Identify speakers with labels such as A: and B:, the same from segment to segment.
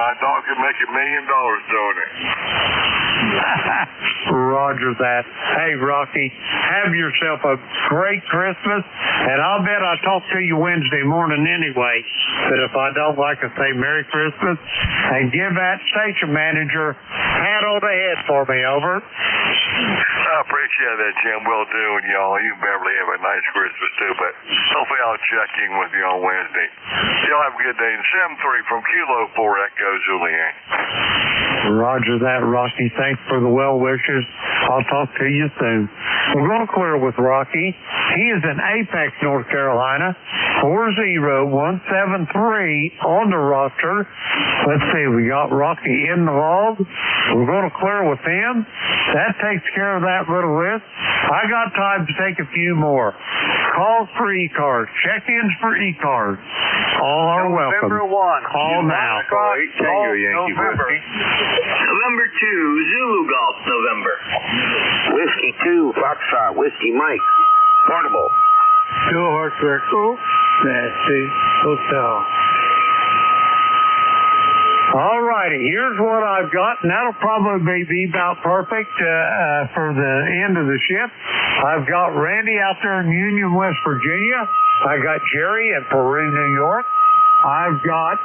A: my dog could make $1 million doing it.
B: Roger that. Hey, Rocky, have yourself a great Christmas, and I'll bet I'll talk to you Wednesday morning anyway. But if I don't, like I say, Merry Christmas, and give that station manager pat on the head for me, over.
A: I appreciate that, Jim. Will do, and y'all, you and Beverly have a nice Christmas too, but hopefully I'll check in with you on Wednesday. Y'all have a good day. 7-3 from Kilo 4 Echo Julian.
B: Roger that, Rocky. Thanks for the well wishes. I'll talk to you soon. We're going to clear with Rocky. He is in Apex, North Carolina. 40173 on the roster. Let's see, we got Rocky in the log. We're going to clear with him. That takes care of that little list. I got time to take a few more. Calls for ECARS. Check-ins for ECARS. All are welcome.
C: November 1.
B: Call now.
A: Tango Yankee
C: November.
D: November 2, Zulu Golf, November.
E: Whiskey 2, Foxtrot, Whiskey Mike, Portable.
C: 2 Horse Circle, Nancy Hotel.
B: All righty, here's what I've got, and that'll probably be about perfect for the end of the shift. I've got Randy out there in Union, West Virginia. I got Jerry in Peru, New York. I've got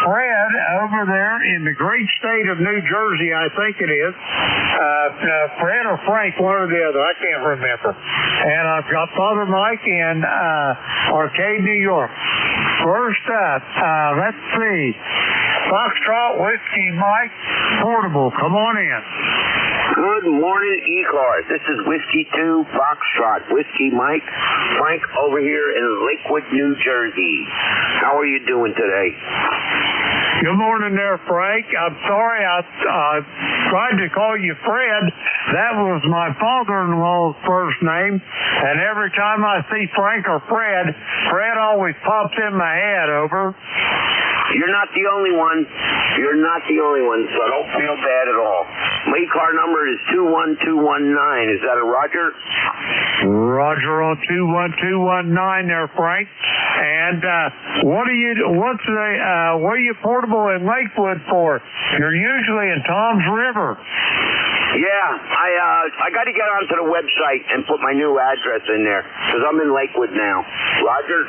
B: Fred over there in the great state of New Jersey, I think it is. Fred or Frank, one or the other, I can't remember. And I've got Father Mike in Arcade, New York. First up, let's see. Foxtrot, Whiskey Mike, Portable, come on in.
E: Good morning, ECARS. This is Whiskey 2, Foxtrot, Whiskey Mike, Frank over here in Lakewood, New Jersey. How are you doing today?
B: Good morning there, Frank. I'm sorry I tried to call you Fred. That was my father-in-law's first name, and every time I see Frank or Fred, Fred always pops in my head, over.
E: You're not the only one. You're not the only one, so don't feel bad at all. My car number is 21219. Is that a Roger?
B: Roger on 21219 there, Frank. And what are you portable in Lakewood for? You're usually in Tom's River.
E: Yeah, I got to get onto the website and put my new address in there because I'm in Lakewood now. Roger?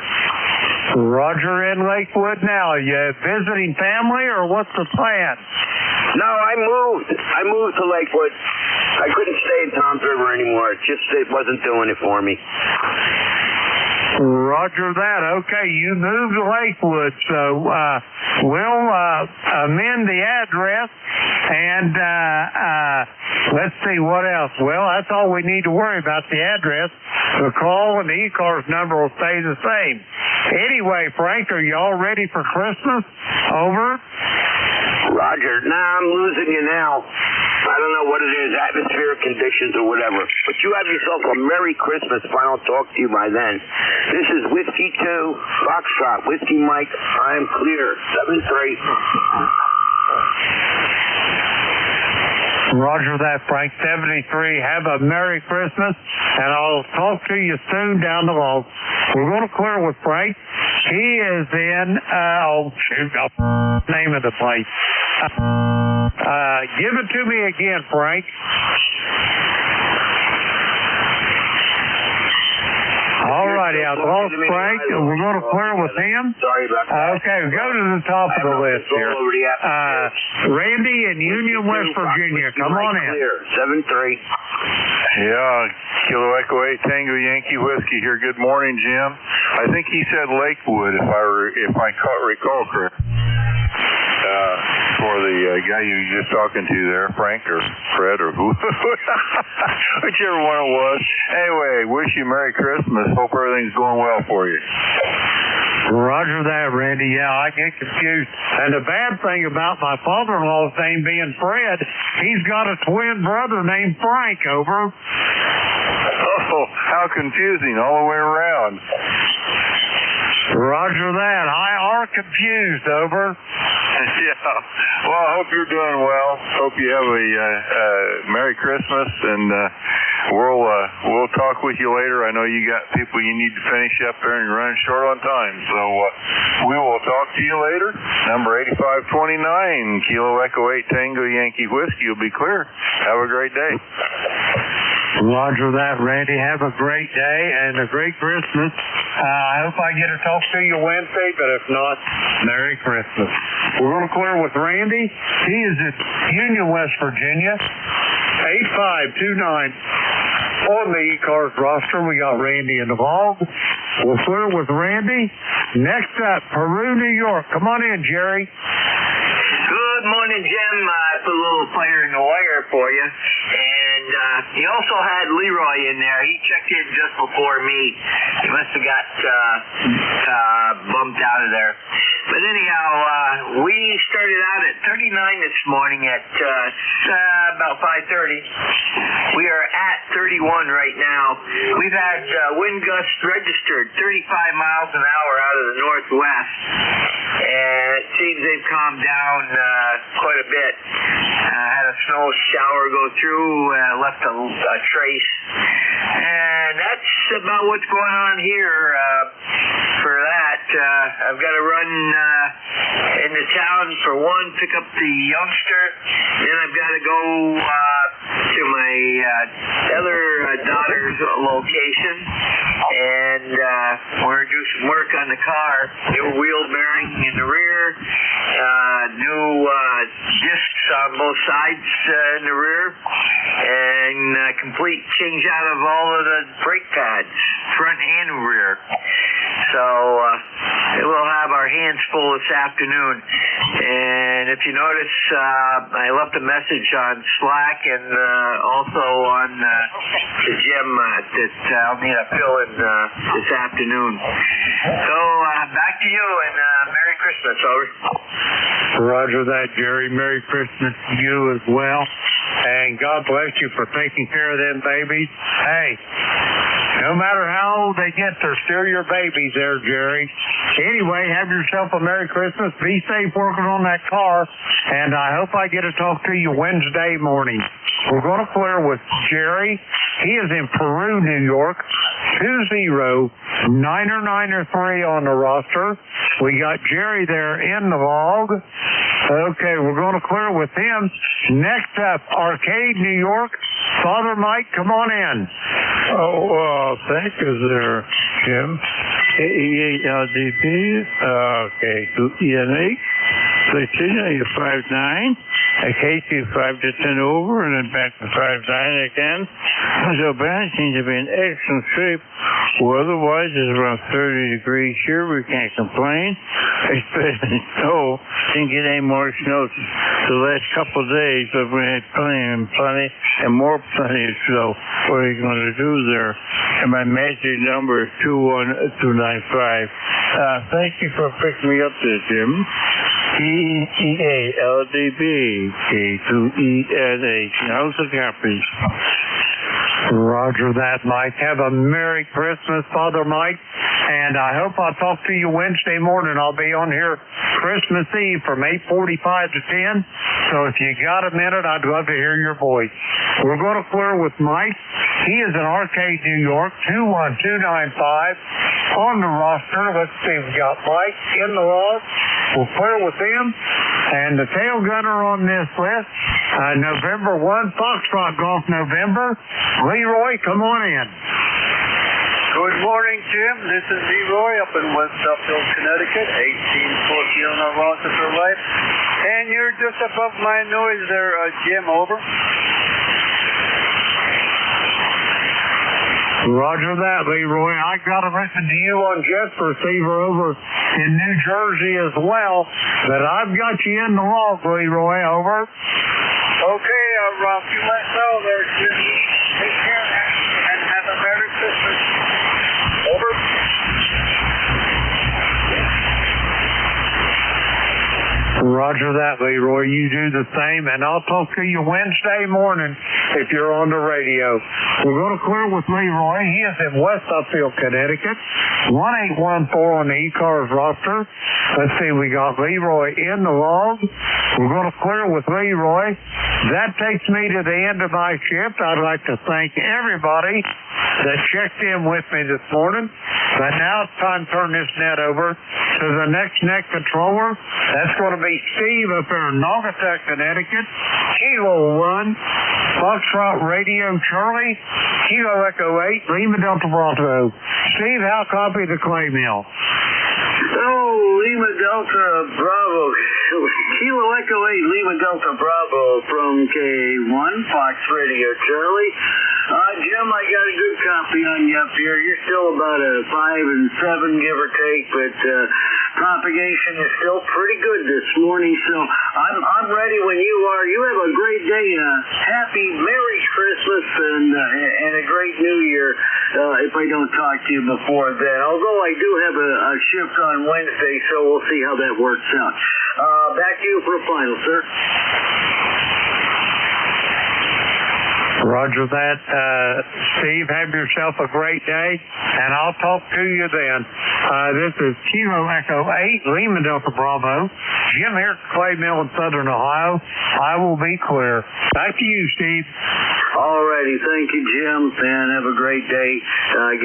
B: Roger in Lakewood now. You visiting family or what's the plan?
E: No, I moved. I moved to Lakewood. I couldn't stay in Tom's River anymore. It wasn't doing it for me.
B: Roger that. Okay, you moved to Lakewood, so we'll amend the address, and let's see what else. Well, that's all we need to worry about, the address. The call and the ECARS number will stay the same. Anyway, Frank, are you all ready for Christmas? Over.
E: Roger. Nah, I'm losing you now. I don't know what it is, atmospheric conditions or whatever. But you have yourself a Merry Christmas if I don't talk to you by then. This is Whiskey 2, Foxtrot, Whiskey Mike. I am clear. 7-3.
B: Roger that, Frank. 73. Have a Merry Christmas, and I'll talk to you soon down the road. We're going to clear with Frank. He is in, name of the place. Give it to me again, Frank. All righty, I've lost Frank. We're going to clear with him.
E: Sorry about that.
B: Okay, go to the top of the list here. Randy in Union, West Virginia. Come on in.
E: 7-3.
A: Yeah, Kilo Echo 8 Tango Yankee Whiskey here. Good morning, Jim. I think he said Lakewood, if I recall correct. For the guy you were just talking to there, Frank or Fred or who, whichever one it was. Anyway, wish you Merry Christmas. Hope everything's going well for you.
B: Roger that, Randy. Yeah, I get confused. And the bad thing about my father-in-law's name being Fred, he's got a twin brother named Frank, over.
A: Oh, how confusing all the way around.
B: Roger that. I are confused, over.
A: Yeah. Well, I hope you're doing well. Hope you have a Merry Christmas, and We'll talk with you later. I know you got people you need to finish up there and you're running short on time. So we will talk to you later. Number 8529, Kilo Echo 8 Tango Yankee Whiskey. You'll be clear. Have a great day.
B: Roger that, Randy. Have a great day and a great Christmas. I hope I get to talk to you Wednesday, but if not, Merry Christmas. We're going to clear with Randy. He is at Union, West Virginia. 8529. On the ECARS roster, we got Randy involved. We'll clear with Randy. Next up, Peru, New York. Come on in, Jerry.
D: Good morning, Jim. I put a little fire in the wire for you. And you also had Leroy in there. He checked in just before me. He must have got bumped out of there. But anyhow, we started out at 39 this morning at about 5:30. We are at 31 right now. We've had wind gusts registered 35 miles an hour out of the northwest. And it seems they've calmed down quite a bit. Had a snow shower go through, left a trace. And that's about what's going on here for that. I've got to run into town for one, pick up the youngster. Then I've got to go to my other daughter's location. And we're going to do some work on the car. New wheel bearing in the rear. New discs on both sides in the rear. And complete change out of all of the brake pads, front and rear. So we'll have our hands full this afternoon. And if you notice, I left a message on Slack and also on the gym that I'll need a fill in this afternoon. So back to you and Merry Christmas, over.
B: Roger that, Jerry. Merry Christmas to you as well. And God bless you for taking care of them babies. Hey, no matter how old they get, they're still your babies there, Jerry. Anyway, have yourself a Merry Christmas. Be safe working on that car. And I hope I get to talk to you Wednesday morning. We're going to clear with Jerry. He is in Peru, New York. 20-993 on the roster. We got Jerry there in the log. Okay, we're going to clear with him. Next up, Arcade, New York. Father Mike, come on in.
C: Oh, thank you there, Jim. AELDP, okay, to ENH. Virginia, you're 5'9". Casey, 5 to 10 over, and then back to 5'9" again. So Ben seems to be in excellent shape. Weather-wise, it's around 30 degrees here. We can't complain. Especially snow. Didn't get any more snow the last couple of days, but we had plenty, and more plenty of snow. What are you going to do there? And my magic number is 21295. Thank you for picking me up there, Jim. EALDB K2ENH. How's the copies?
B: Roger that, Mike. Have a Merry Christmas, Father Mike. And I hope I'll talk to you Wednesday morning. I'll be on here Christmas Eve from 8:45 to 10. So if you got a minute, I'd love to hear your voice. We're going to clear with Mike. He is in Arcade, New York, 21295 on the roster. Let's see, we got Mike in the log. We'll clear with him. And the tail gunner on this list, November 1, Foxtrot Golf November. Leroy, come on in.
F: Good morning, Jim. This is Leroy up in West Suffield, Connecticut, 1814 on Rochester for Life. And you're just above my noise there, Jim, over.
B: Roger that, Leroy. I got to listen to you on jet receiver over in New Jersey as well. But I've got you in the log, Leroy, over.
F: Okay, Rob, you let know there, Jim. Take care and have a Merry Christmas. Over.
B: Roger that, Leroy. You do the same, and I'll talk to you Wednesday morning if you're on the radio. We're going to clear with Leroy. He is in West Suffield, Connecticut. 1814 on the ECARS roster. Let's see, we got Leroy in the log. We're going to clear with Leroy. That takes me to the end of my shift. I'd like to thank everybody that checked in with me this morning. But now it's time to turn this net over to the next net controller. That's going to be Steve up there in Naugatuck, Connecticut. Kilo 1, Foxtrot Radio Charlie, Kilo Echo 8, Lima Delta Bravo. Steve, how copy the clay mill?
F: Oh, Lima Delta Bravo. Kilo Echo 8, Lima Delta Bravo from K1, Fox Radio Charlie. Jim, I got a good copy on you up here. You're still about a 5 and 7, give or take, but propagation is still pretty good this morning, so I'm ready when you are. You have a great day, happy Merry Christmas, and a great New Year, if I don't talk to you before then. Although I do have a shift on Wednesday, so we'll see how that works out. Back to you for a final, sir.
B: Roger that. Steve, have yourself a great day, and I'll talk to you then. This is Kilo Echo 8, Lima Delta Bravo. Jim here at Clay Mill in Southern Ohio. I will be clear. Back to you, Steve.
F: All righty. Thank you, Jim, and have a great day.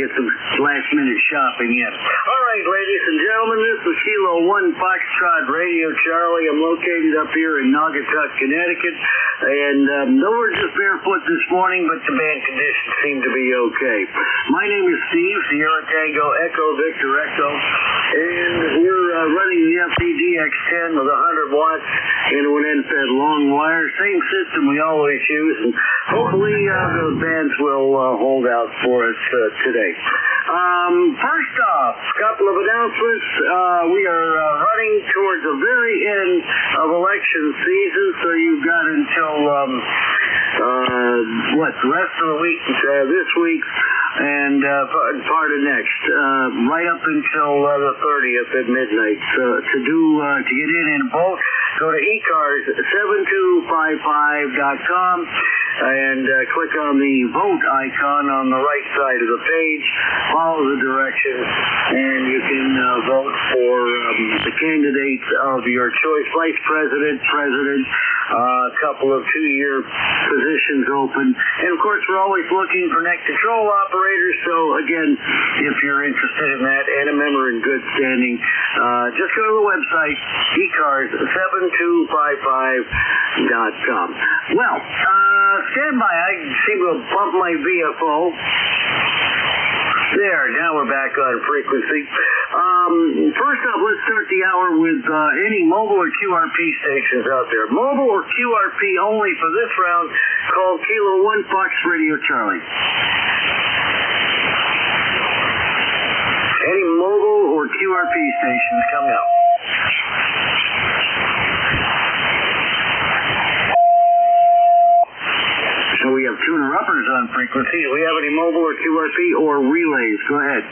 F: Get some last-minute shopping in. All right, ladies and gentlemen, this is Kilo 1 Foxtrot Radio Charlie. I'm located up here in Naugatuck, Connecticut, and we're just barefoot this morning, but the band conditions seem to be okay. My name is Steve, Sierra Tango Echo Victor Echo, and we're running the FPDX10 with 100 watts into an end-fed long wire. Same system we always use, and hopefully the bands will hold out for us today. First off, a couple of announcements. We are running towards the very end of election season, so you've got until the rest of the week, this week, and part of next, right up until the 30th at midnight. To get in and vote, go to ECARS 7255.com and click on the vote icon on the right side of the page. Follow the directions, and you can vote for the candidates of your choice: vice president, president. A couple of 2-year positions open. And, of course, we're always looking for net control operators. So, again, if you're interested in that and a member in good standing, just go to the website, ECARS7255.com. Well, stand by. I seem to have bumped my VFO. There, now we're back on frequency. First off, let's start the hour with any mobile or QRP stations out there. Mobile or QRP only for this round, called Kilo 1 Fox Radio Charlie. Any mobile or QRP stations coming up. So we have tuner-uppers on frequency. Do we have any mobile or QRP or relays? Go ahead.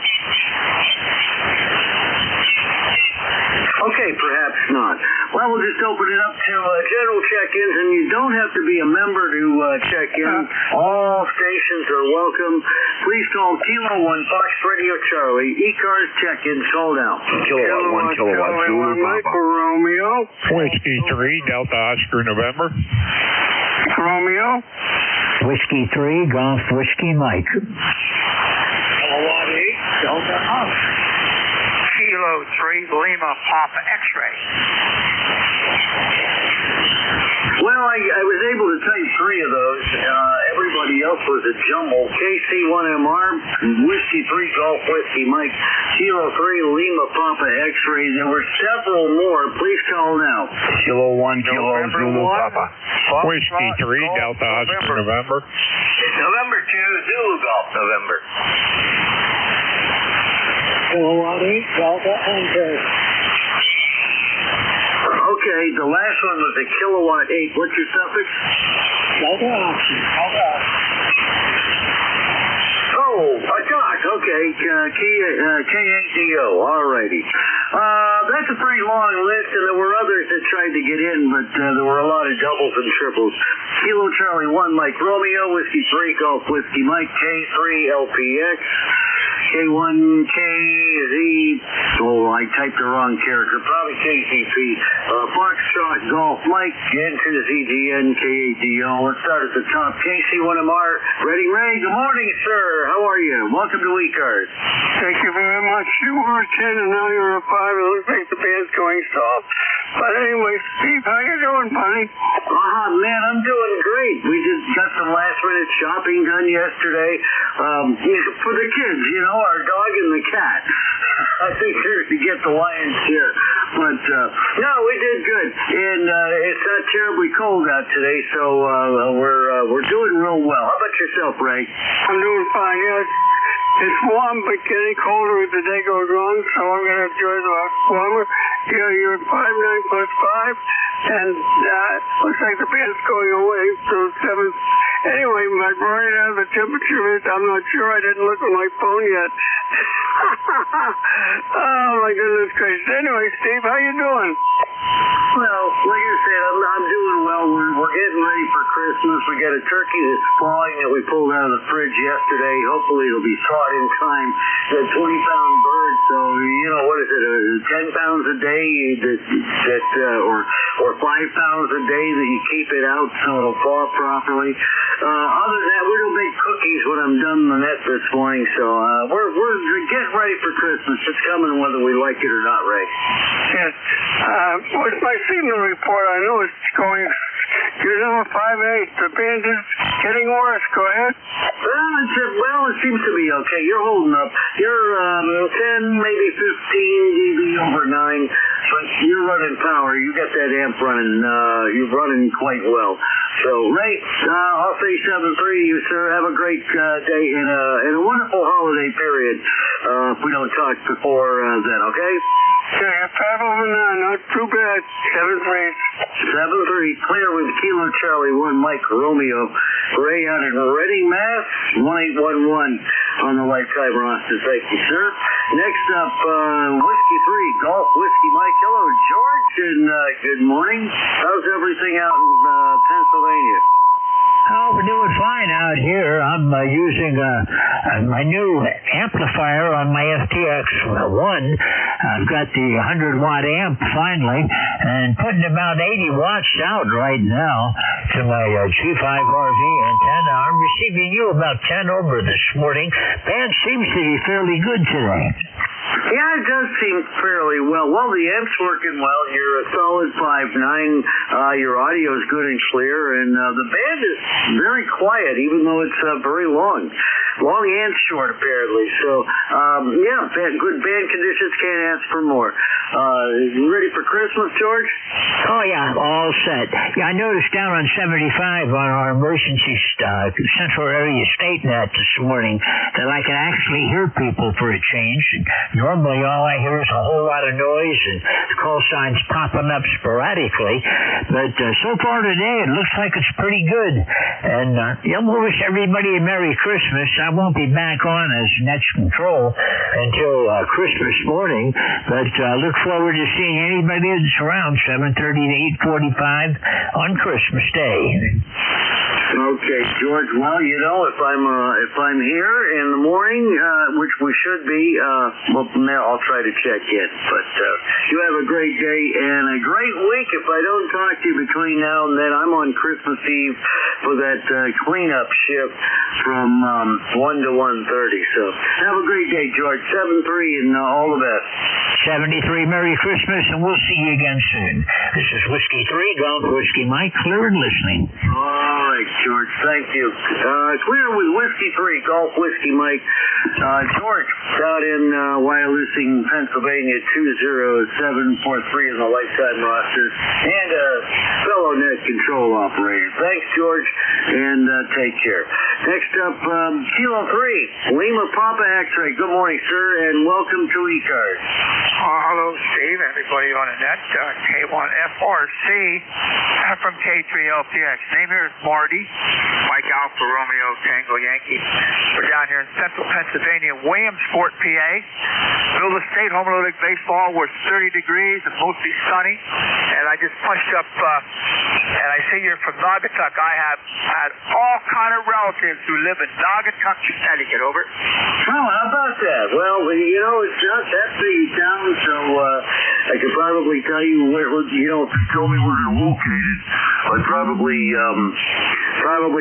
F: Okay, perhaps not. Well, we'll just open it up to general check-ins, and you don't have to be a member to check in. All stations are welcome. Please call Kilo 1 Fox Radio Charlie. ECARS check-in sold out.
E: Kilowatt, 1 kilowatt, Zulu Papa.
F: Romeo.
C: Whiskey 3, Delta Oscar November.
F: Romeo.
G: Whiskey 3, Golf Whiskey Mike.
F: Kilowatt 8, Delta Oscar.
H: Kilo 3, Lima Papa X-ray.
F: Well, I was able to type 3 of those. Everybody else was a jumble. KC1MR, Whiskey 3, Golf Whiskey Mike, Kilo 3, Lima Papa X-ray. There were several more. Please call now.
E: Kilo 1, Kilo Zulu Papa.
C: Whiskey 3, Delta Oscar November.
D: November 2, Zulu Golf November.
F: Kilowatt 8, Delta Enter. Okay, the last one was a Kilowatt 8. What's your suffix? Delta Oscar. Oh, a dot. Okay, K-A-D-O. Alrighty. That's a pretty long list, and there were others that tried to get in, but there were a lot of doubles and triples. Kilo Charlie 1, Mike Romeo, Whiskey 3, Golf Whiskey Mike, K3, LPX.
I: K1KZ. Oh, I typed the wrong character. Probably KCP. Foxtrot Golf Mike. Enter the ZGN KADO. Let's start at the top. KC1MR. Ready, Ray? Good morning, sir. How are you? Welcome to ECARS.
F: Thank you very much. You were a 10 and now you're a 5. It looks like the band's going soft. But anyway, Steve, how you doing, buddy?
I: Man, I'm doing great. We just got some last-minute shopping done yesterday for the kids, our dog and the cat. I think they're to get the lion's share. But, no, we did good. And it's not terribly cold out today, so we're doing real well. How about yourself, Ray?
F: I'm doing fine, yes. It's warm, but getting colder as the day goes on, so I'm going to enjoy the warmer. You're at 5'9" plus 5, and looks like the band's going away, so 7. Anyway, right now the temperature is, I'm not sure, I didn't look at my phone yet. Oh, my goodness gracious. Anyway, Steve, how you doing?
I: Well, like I said, I'm doing well. We're getting ready for Christmas. We got a turkey that's thawing that we pulled out of the fridge yesterday. Hopefully it'll be thawed in time. It's a 20-pound bird, so, what is it, 10 pounds a day or 5 pounds a day that you keep it out so it'll thaw properly. Other than that, we're going to make cookies when I'm done the net this morning, so we're getting ready for Christmas. It's coming whether we like it or not, Ray.
F: Yes. What's my signal report? I know it's going. You're number 5'8". The band is getting worse. Go ahead.
I: Well, it seems to be okay. You're holding up. You're 10, maybe 15 dB over 9, but you're running power. You got that amp running. You're running quite well. So, Ray, I'll say 7-3. You, sir, have a great day and a wonderful holiday period. If we don't talk before then, okay?
F: Okay, 5 over 9. Not too bad. 7-3.
I: 7-3. Clear with Kilo Charlie 1, Mike Romeo. Ray out in Reading, Mass. 1811 on the lifetime roster. Thank you, sir. Next up, Whiskey 3, Golf Whiskey Mike. Hello, George, and good morning. How's everything out in Pennsylvania?
G: Oh, we're doing fine out here. I'm using my new amplifier on my FTX1. I've got the 100-watt amp finally, and putting about 80 watts out right now to my G5RV antenna. I'm receiving you about 10 over this morning. Band seems to be fairly good today.
I: Yeah, it does seem fairly well. Well, the amp's working well. You're a solid 5'9". Your audio is good and clear, and the band is very quiet, even though it's very long. Long and short, apparently. So, good band conditions. Can't ask for more. You ready for Christmas, George?
G: Oh, yeah, all set. Yeah, I noticed down on 75 on our emergency central area state net this morning that I can actually hear people for a change. Normally, all I hear is a whole lot of noise and call signs popping up sporadically. But so far today, it looks like it's pretty good. And we'll wish everybody a Merry Christmas. I won't be back on as Net's Control until Christmas morning. But look forward to seeing anybody that's around 7:30 to 8:45 on Christmas Day.
I: Okay, George. Well, if I'm here in the morning, which we should be, I'll try to check in. But you have a great day and a great week. If I don't talk to you between now and then, I'm on Christmas Eve for that cleanup shift from 1 to 1:30. So have a great day, George. 7-3 and all the best.
G: 73, Merry Christmas, and we'll see you again soon. This is Whiskey 3, Golf Whiskey Mike, clear and listening.
I: All right, George, thank you. Clear with Whiskey 3, Golf Whiskey Mike. George, out in Wyalusing, Pennsylvania, 20743 in the lifetime roster, and fellow net control operator. Thanks, George, and take care. Next up, Kilo 3, Lima Papa X-Ray. Good morning, sir, and welcome to ECARS.
H: Hello, Steve, everybody on the net. K1FRC from K3LPX. Name here is Marty, Mike Alpha Romeo Tango Yankee. We're down here in central Pennsylvania, Williamsport, PA. Middle of the state, home Olympic baseball, where it's 30 degrees and mostly sunny. And I just punched up, and I see you're from Naugatuck. I have had all kind of relatives Williams, who live in Naugatuck, Connecticut. Over.
I: Oh, how about that? Well, you know, it's not that big a town, so I could probably tell you where, you know, if you told me where they're located, I'd probably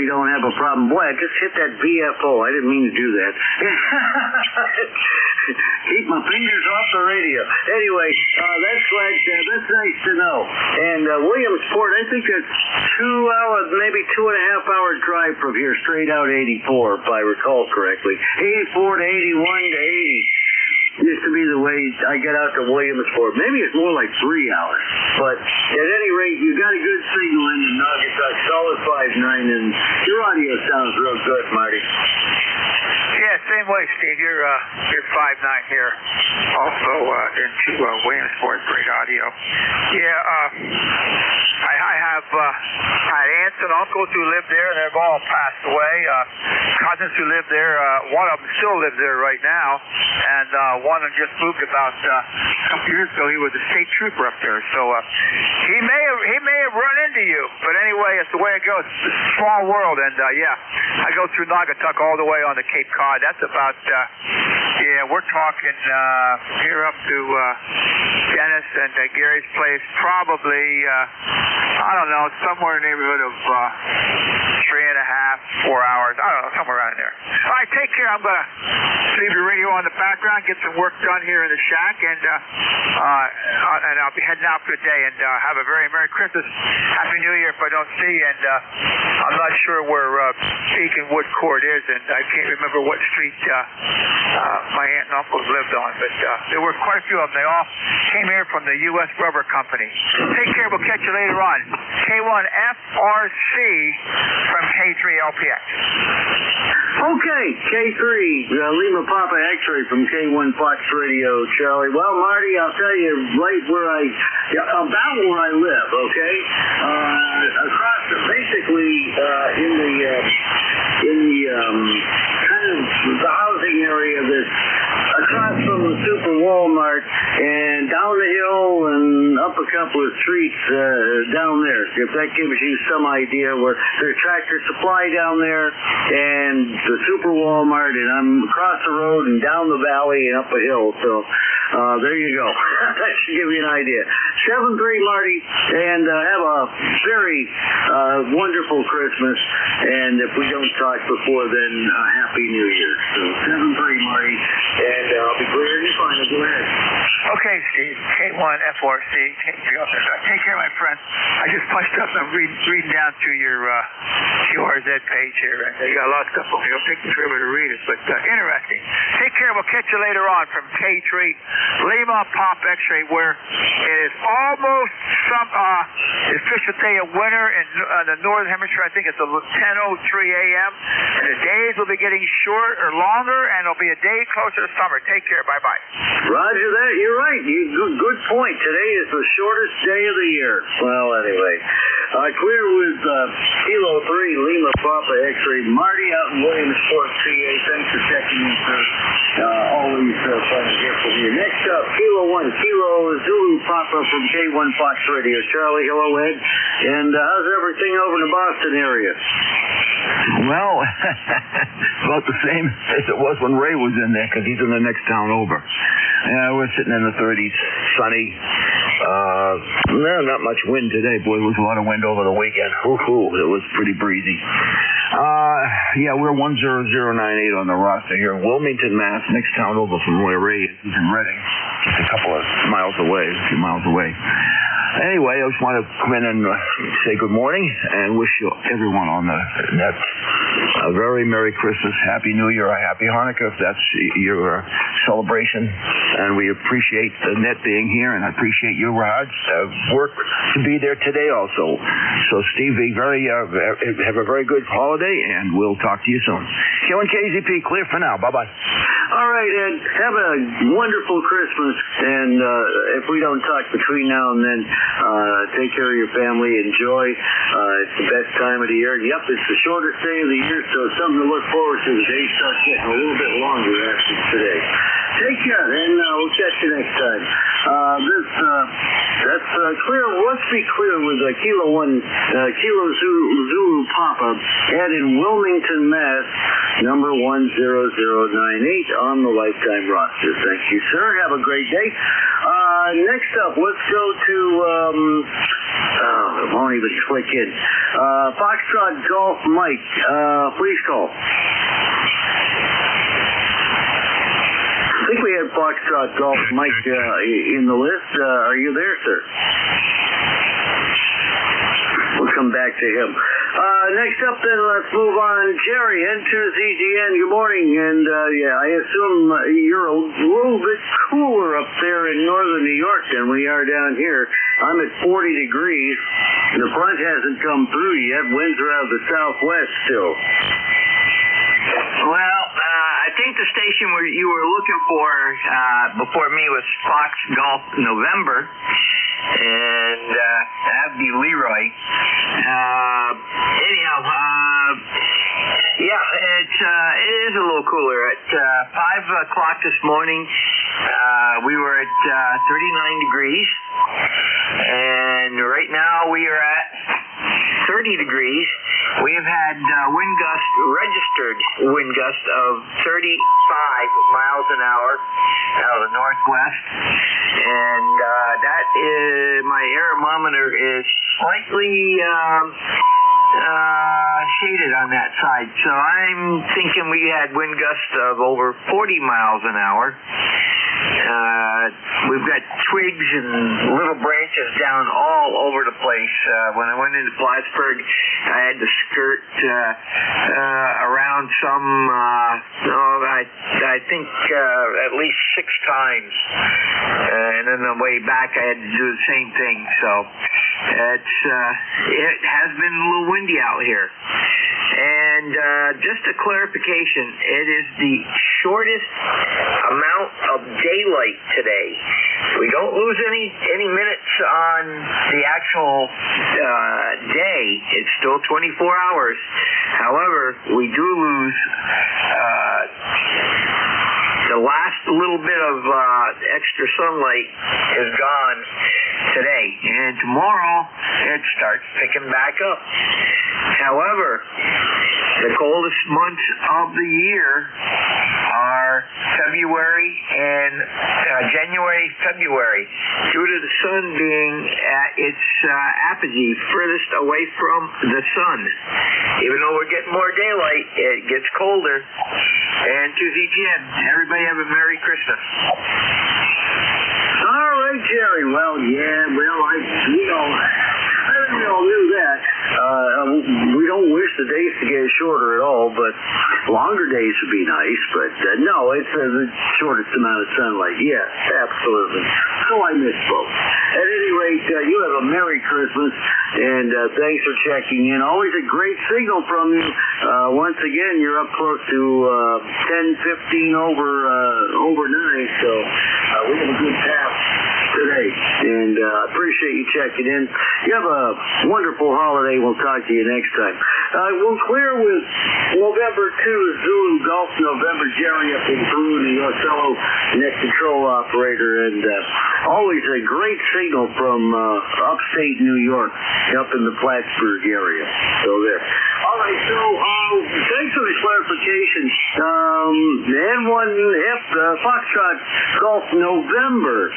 I: don't have a problem. Boy, I just hit that VFO. I didn't mean to do that. Keep my fingers off the radio. Anyway, that's nice to know. And Williamsport, I think that's 2 hours, maybe 2.5 hour drive from here, straight out 84, if I recall correctly. 84 to 81 to 80 used to be the way I get out to Williamsport. Maybe it's more like 3 hours. But at any rate, you got a good signal in the Naugatuck, solid 5.9, and your audio sounds real good, Marty.
H: Yeah, same way, Steve. You're 5.9 here. Also into Williamsport, great audio. Yeah, I have had aunts and uncles who lived there, and they've all passed away. Cousins who lived there. One of them still lives there right now, and one just moved about a couple years ago. He was a state trooper up there, so he may have run into you. But anyway, it's the way it goes. It's a small world, and yeah, I go through Naugatuck all the way on the Cape Cod. That's about we're talking here up to Dennis and Gary's place, probably I don't know, somewhere in the neighborhood of 3.5, 4 hours. I don't know, somewhere around there. All right, take care. I'm gonna leave your radio on the background, get some work done here in the shack, and I'll be heading out for the day. And have a very Merry Christmas, Happy New Year if I don't see you. And I'm not sure where Beacon Wood Court is, and I can't remember what street my aunt and uncles lived on, but there were quite a few of them. They all came here from the U.S. Rubber Company. Take care. We'll catch you later on. K1FRC from K3LPX.
I: Okay, K3, Lima Papa X-ray from K1 Fox Radio, Charlie. Well, Marty, I'll tell you right about where I live, okay? Across basically in the kind of the housing area that's across from the Super Walmart and down the hill and up a couple of streets down there. If that gives you some idea where there's Tractor Supply down there and the Super Walmart, and I'm across the road and down the valley and up a hill. So there you go. That should give you an idea. 7-3, Marty, and have a very wonderful Christmas. And if we don't talk before then, Happy New Year. So 7-3, Marty, and I'll be clear and fine. Go ahead.
H: Okay, Steve. K1FRC. Take care, my friend. I just punched up and reading down through your QRZ page here, and you got a lot of stuff over here. It'll take me forever to read it, but interesting. Take care. We'll catch you later on from K3 Lima Pop X-ray, where it is almost the official day of winter in the northern hemisphere. I think it's 10:03 a.m. and the days will be getting short or longer, and it'll be a day closer to summer. Take care. Bye-bye.
I: Roger that. You're right. Good point. Today is the shortest day of the year. Well, anyway, clear with Kilo 3 Lima Papa X-ray. Marty out in Williamsport, PA. Thanks for checking in, sir. Always fun to hear from you. Next up, Kilo 1 Kilo Zulu Papa from K1 Fox Radio. Charlie, hello, Ed. And how's everything over in the Boston area?
J: Well, about the same as it was when Ray was in there, because he's in the next town over. Yeah, we're sitting in the 30s, sunny. Not much wind today. Boy, there was a lot of wind over the weekend. It was pretty breezy. Yeah, we're 10098 on the roster here in Wilmington, Mass. Next town over from where Ray is in Reading. Just a couple of miles away, a few miles away. Anyway, I just want to come in and say good morning and wish you everyone on the net a very Merry Christmas, Happy New Year, a Happy Hanukkah, if that's your celebration. And we appreciate the net being here, and I appreciate you, Rod, work to be there today also. So, Steve, have a very good holiday, and we'll talk to you soon. K1KZP, clear for now. Bye-bye.
I: All right, Ed. Have a wonderful Christmas, and if we don't talk between now and then, take care of your family. Enjoy. It's the best time of the year. Yep, it's the shortest day of the year, so it's something to look forward to. The days start getting a little bit longer after today. Take care, and we'll catch you next time. That's clear. Let's be clear with Kilo Zulu Papa, Ed in Wilmington, Mass, number 10098 on the lifetime roster. Thank you, sir. Have a great day. Next up, let's go to, it won't even click in. Foxtrot Golf Mike, please call. I think we had Foxtrot Golf Mike in the list. Are you there, sir? We'll come back to him. Next up, then, let's move on. Jerry, N2ZGN, good morning. And, I assume you're a little bit cooler up there in northern New York than we are down here. I'm at 40 degrees. The front hasn't come through yet. Winds are out of the southwest still.
D: Well, I think the station where you were looking for before me was Fox Golf November, and that'd be Leroy. Anyhow, it is a little cooler. At 5 o'clock this morning, we were at 39 degrees, and right now we are at 30 degrees. We have had registered wind gust of 35 miles an hour out of the northwest, and that is, my aerometer is slightly shaded on that side, so I'm thinking we had wind gusts of over 40 miles an hour. We've got twigs and little branches down all over the place. When I went into Plattsburgh, I had to skirt around some, I think at least 6 times. And then on the way back, I had to do the same thing. So it has been a little windy out here. And just a clarification, it is the shortest amount of daylight today. We don't lose any minutes on the actual day. It's still 24 hours. However, we do lose the last little bit of extra sunlight is gone today, and tomorrow it starts picking back up. However, the coldest months of the year are February and January, February, due to the sun being at its apogee, furthest away from the sun. Even though we're getting more daylight, it gets colder. And to ZGN, everybody have a Merry Christmas.
I: All right, Jerry. Well, we all knew that. We don't wish the days to get shorter at all, but longer days would be nice. But no, it's the shortest amount of sunlight. Yes, absolutely. So I misspoke. At any rate, you have a Merry Christmas, and thanks for checking in. Always a great signal from you. Once again, you're up close to 10-15 over 9, so we have a good path today, and appreciate you checking in. You have a wonderful holiday. We'll talk to you next time. We'll clear with November 2, Zulu Golf November, Jerry up in Peru, New York, fellow net control operator, and always a great signal from upstate New York, up in the Plattsburgh area. So there. All right, so thanks for the clarification. The N1F Foxtrot Golf November.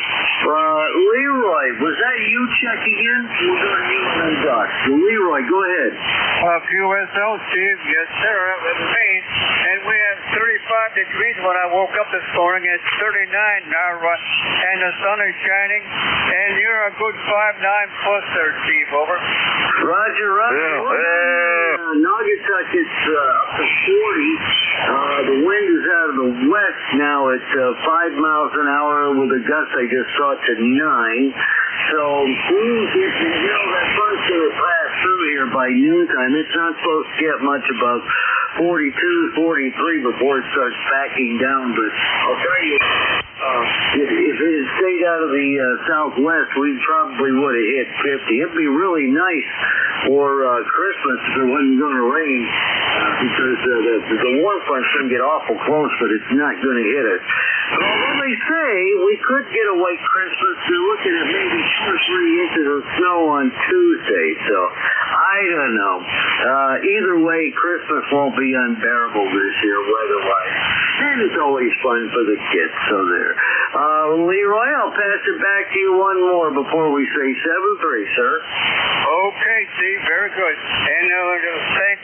I: Leroy, was that you checking in? We'll go to you and then Doc. Leroy, go ahead.
F: QSL, Steve. Yes, sir. It was me. And we had 35 degrees when I woke up this morning. It's 39 now, and the sun is shining. And you're a good 5'9" plus there, Steve. Over.
I: Roger.
A: Yeah.
I: Naugatuck, it's up to 40. The wind is out of the west now at 5 miles an hour with a gust I just saw to 9. So, that front's going to pass through here by noontime. It's not supposed to get much above 42, 43 before it starts backing down, but I'll tell you, if it had stayed out of the southwest, we probably would have hit 50. It'd be really nice for Christmas if it wasn't going to rain, because the warm front's going to get awful close, but it's not going to hit us. Although they say we could get a white Christmas they're looking at maybe 2 or 3 inches of snow on Tuesday, so I don't know. Either way, Christmas won't be unbearable this year weather-wise. And it's always fun for the kids, so there. Leroy, I'll pass it back to you one more before we say 7-3, sir.
F: Okay, Steve, very good. And we're going to thank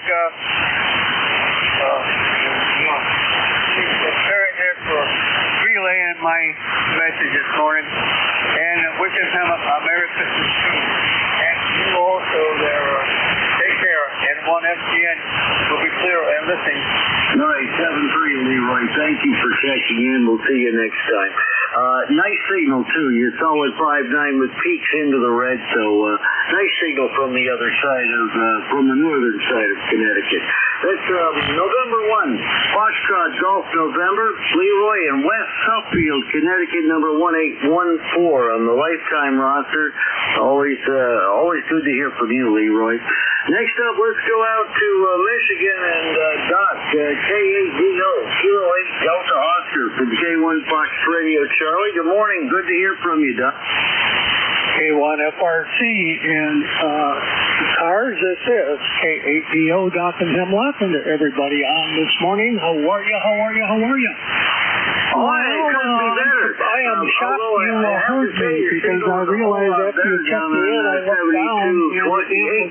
F: Barrett here for relaying my message this morning, and wishing him a Merry Christmas too. And you also there, take care, and 1FGN will be clear and listening.
I: All right, 7-3, Leroy. Thank you for checking in. We'll see you next time. Nice signal, too. You're solid 5-9 with peaks into the red, so nice signal from the other side of, from the northern side of Connecticut. That's November 1, Foxtrot Golf November, Leroy and West Suffield, Connecticut, number 1814 on the lifetime roster. Always good to hear from you, Leroy. Next up, let's go out to Michigan and Doc, K8DO, Kilo 8 Delta Oscar from K1 Fox Radio. Charlie, good morning. Good to hear from you, Doc.
B: K1FRC and ECARS, this is K8DO, Doc and Hemlock, and to everybody on this morning. How are you?
I: Oh, it couldn't be better.
B: I am shocked you heard me because I realized after you checked me in, I looked down and it was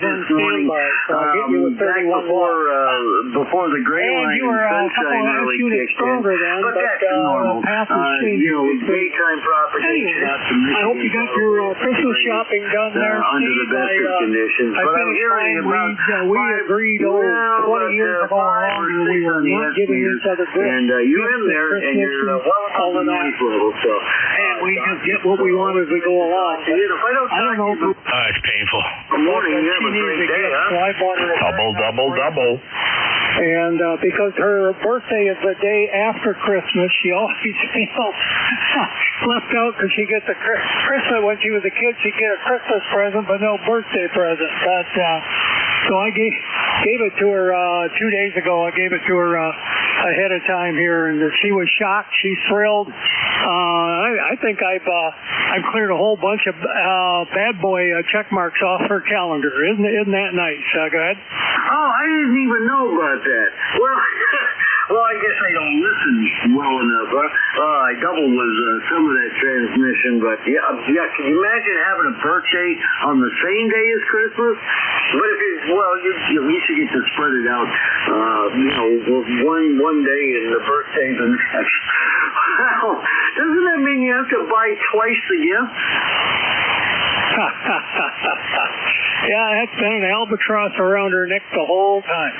B: on standby. So I'll get you with 31
I: before the gray line and sunshine really kicked in. But that's normal. Daytime propagation out to Michigan.
B: I hope you got your Christmas shopping done there,
I: under the best of conditions. But I'm hearing about
B: we agreed 20 years ago longer we were not giving each other gifts.
I: And you're in there and you're well above the noise level. So,
B: and we just get what we want as we go along.
I: I don't know.
C: It's painful.
I: Good morning. You have a great day, huh?
B: So I bought her
C: Double.
B: And because her birthday is the day after Christmas, she always, left out because she gets a Christmas. When she was a kid, she'd get a Christmas present, but no birthday present. But so I gave it to her 2 days ago. I gave it to her ahead of time here, and she was shocked. She's thrilled. I think I've cleared a whole bunch of bad boy check marks off her calendar. Isn't that nice? Go ahead.
I: Oh, I didn't even know about that. Well, I guess I don't listen well enough. I doubled with some of that transmission, but yeah. Can you imagine having a birthday on the same day as Christmas? But if you at least you get to spread it out. One day and the birthday the next. Well, doesn't that mean you have to buy twice the gift?
B: Yeah, that's been an albatross around her neck the whole time.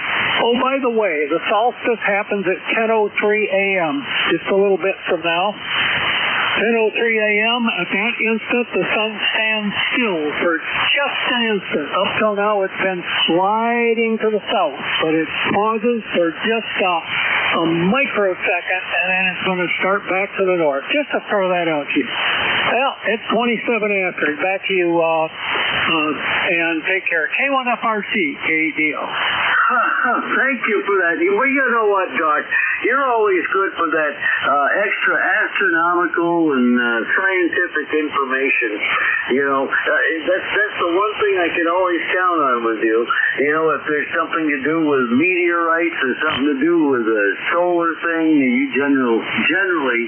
B: Oh, by the way, the solstice happens at 10:03 a.m., just a little bit from now. 10:03 a.m., at that instant, the sun stands still for just an instant. Up till now, it's been sliding to the south, but it pauses for just a microsecond, and then it's going to start back to the north. Just to throw that out to you. Well, it's 27 after. Back to you, and take care. K1FRC, KDO.
I: Thank you for that. Well, you know what, Doc? You're always good for that extra astronomical and scientific information. That's the one thing I can always count on with you. If there's something to do with meteorites or something to do with a solar thing, you generally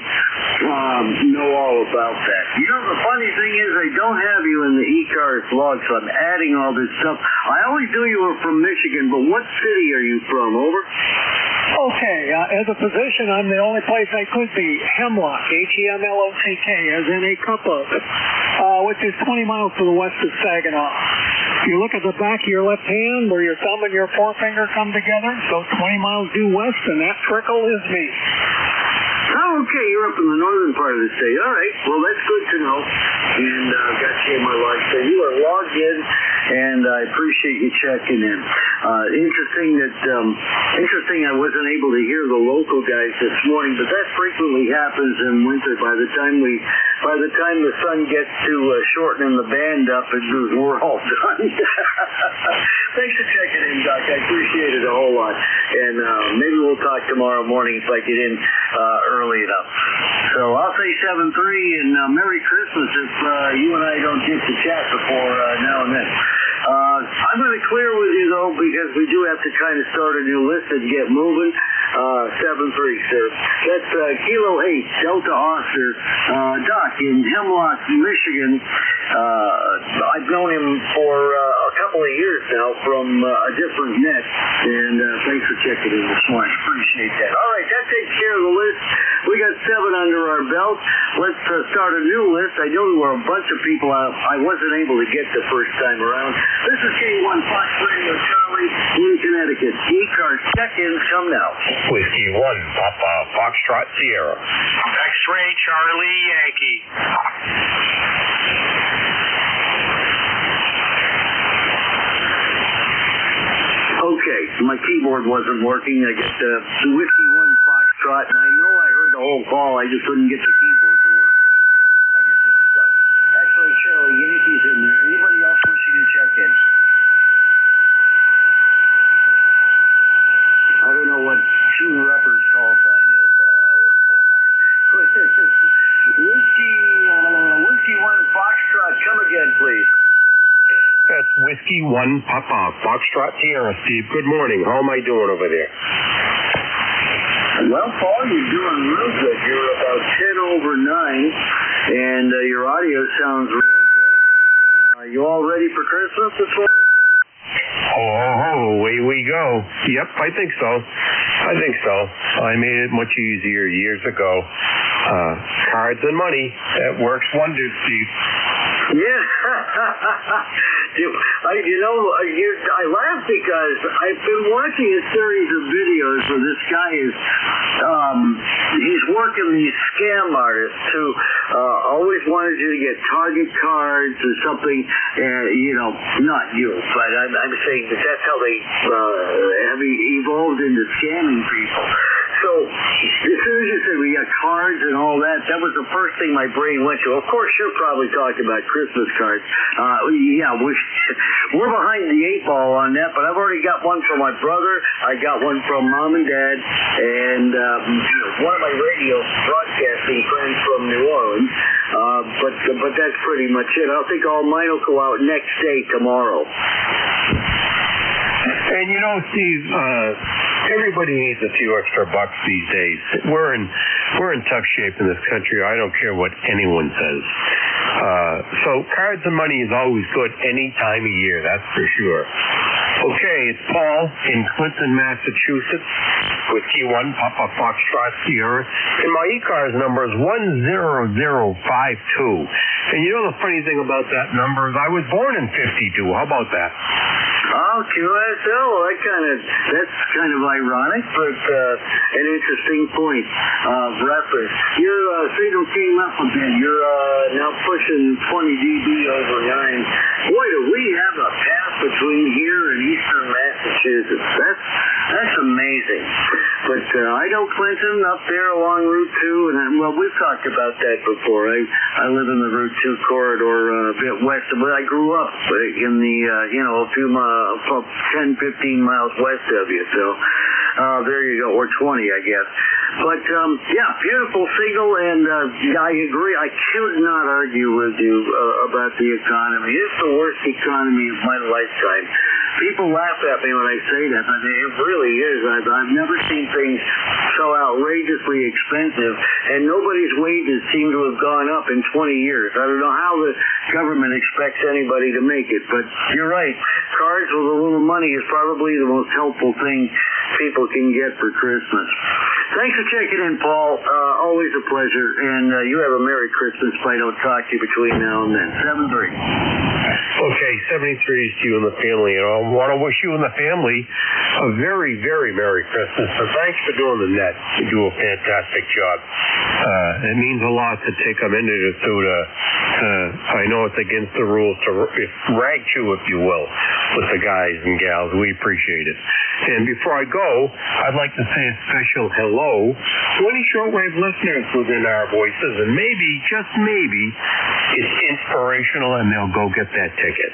I: know all about that. The funny thing is I don't have you in the ECARS log, so I'm adding all this stuff. I always knew you were from Michigan, but what city are you from? Over?
B: Okay, as a physician, I'm the only place I could be. Hemlock, Hemlock, as in a cup of it, which is 20 miles to the west of Saginaw. You look at the back of your left hand where your thumb and your forefinger come together, so 20 miles due west, and that trickle is me.
I: Oh, okay, you're up in the northern part of the state. All right, well, that's good to know. And got you in my log. So you are logged in, and I appreciate you checking in. Interesting I wasn't able to hear the local guys this morning, but that frequently happens in winter. By the time we by the time the sun gets to shortening the band up, we're all done. Thanks for checking in, Doc. I appreciate it a whole lot. And maybe we'll talk tomorrow morning if I get in early enough. So I'll say 7-3, and Merry Christmas if you and I don't get to chat before now and then. I'm going to clear with you, though, because we do have to kind of start a new list and get moving. 7-3, sir. That's Kilo 8, Delta Oscar. Doc, in Hemlock, Michigan. I've known him for a couple of years now from a different net, and thanks for checking in this morning. Appreciate that. All right, that takes care of the list. We got 7 under our belt. Let's start a new list. I know there were a bunch of people I wasn't able to get the first time around. This is K1 Fox Radio Charlie in Connecticut. ECARS check-ins come now.
K: Whiskey 1, Papa Foxtrot Sierra. X-Ray Charlie Yankee.
I: Okay, my keyboard wasn't working. I get the Whiskey 1 Foxtrot, and I know I heard the whole call. I just couldn't get the keyboard to work. I guess it's stuck. Actually, Charlie Yankee's in there. Anybody else wishing to check in? I don't know what Tune Upper's call sign is. Whiskey 1 Foxtrot, come again, please.
K: That's Whiskey 1 Papa Foxtrot Sierra. Steve, good morning. How am I doing over there?
I: Well, Paul, you're doing real good. You're about 10 over 9, and your audio sounds real good. You all ready for Christmas this morning?
K: Oh, away we go. Yep, I think so. I made it much easier years ago. Cards and money, that works wonders, Steve.
I: Yeah. I laugh because I've been watching a series of videos where this guy is, he's working these scam artists who always wanted you to get Target cards or something, not you, but I'm saying that that's how they have evolved into scamming people. So, as soon as you said we got cards and all that, that was the first thing my brain went to. Of course, you're probably talking about Christmas cards. We're behind the 8 ball on that, but I've already got one from my brother. I got one from Mom and Dad, and one of my radio broadcasting friends from New Orleans. But that's pretty much it. I think all mine will go out next day tomorrow.
K: And Steve, everybody needs a few extra bucks these days. We're in tough shape in this country. I don't care what anyone says. So cards and money is always good any time of year, that's for sure. Okay, it's Paul in Clinton, Massachusetts, Whiskey 1 Papa Foxtrot Sierra, and my ECARS number is 10052. And the funny thing about that number is I was born in 52. How about that?
I: Oh, QSL. Well, that's kind of ironic, but an interesting point of reference. Your signal came up a bit. You're now pushing 20 dB over 9. Boy, do we have a path between here and eastern Massachusetts. That's amazing. But I know Clinton up there along Route 2, and we've talked about that before. I live in the Route 2 corridor a bit west of where I grew up, in the, a few 10, 15 miles west of you. So there you go, or 20, I guess. But, beautiful signal, and I agree. I could not argue with you about the economy. It's the worst economy of my lifetime. People laugh at me when I say that, but it really is. I've never seen things so outrageously expensive, and nobody's wages seem to have gone up in 20 years. I don't know how the government expects anybody to make it, but you're right. Cards with a little money is probably the most helpful thing people can get for Christmas. Thanks for checking in, Paul. Always a pleasure, and you have a Merry Christmas if I don't talk to you between now and then. 7-3.
K: Okay, 73 to you and the family. And I want to wish you and the family a very, very Merry Christmas. So thanks for doing the net. You do a fantastic job. It means a lot to take them into the I know it's against the rules to rag you, if you will, with the guys and gals. We appreciate it. And before I go, I'd like to say a special hello to any shortwave listeners within our voices, and maybe, just maybe, it's inspirational and they'll go get that ticket.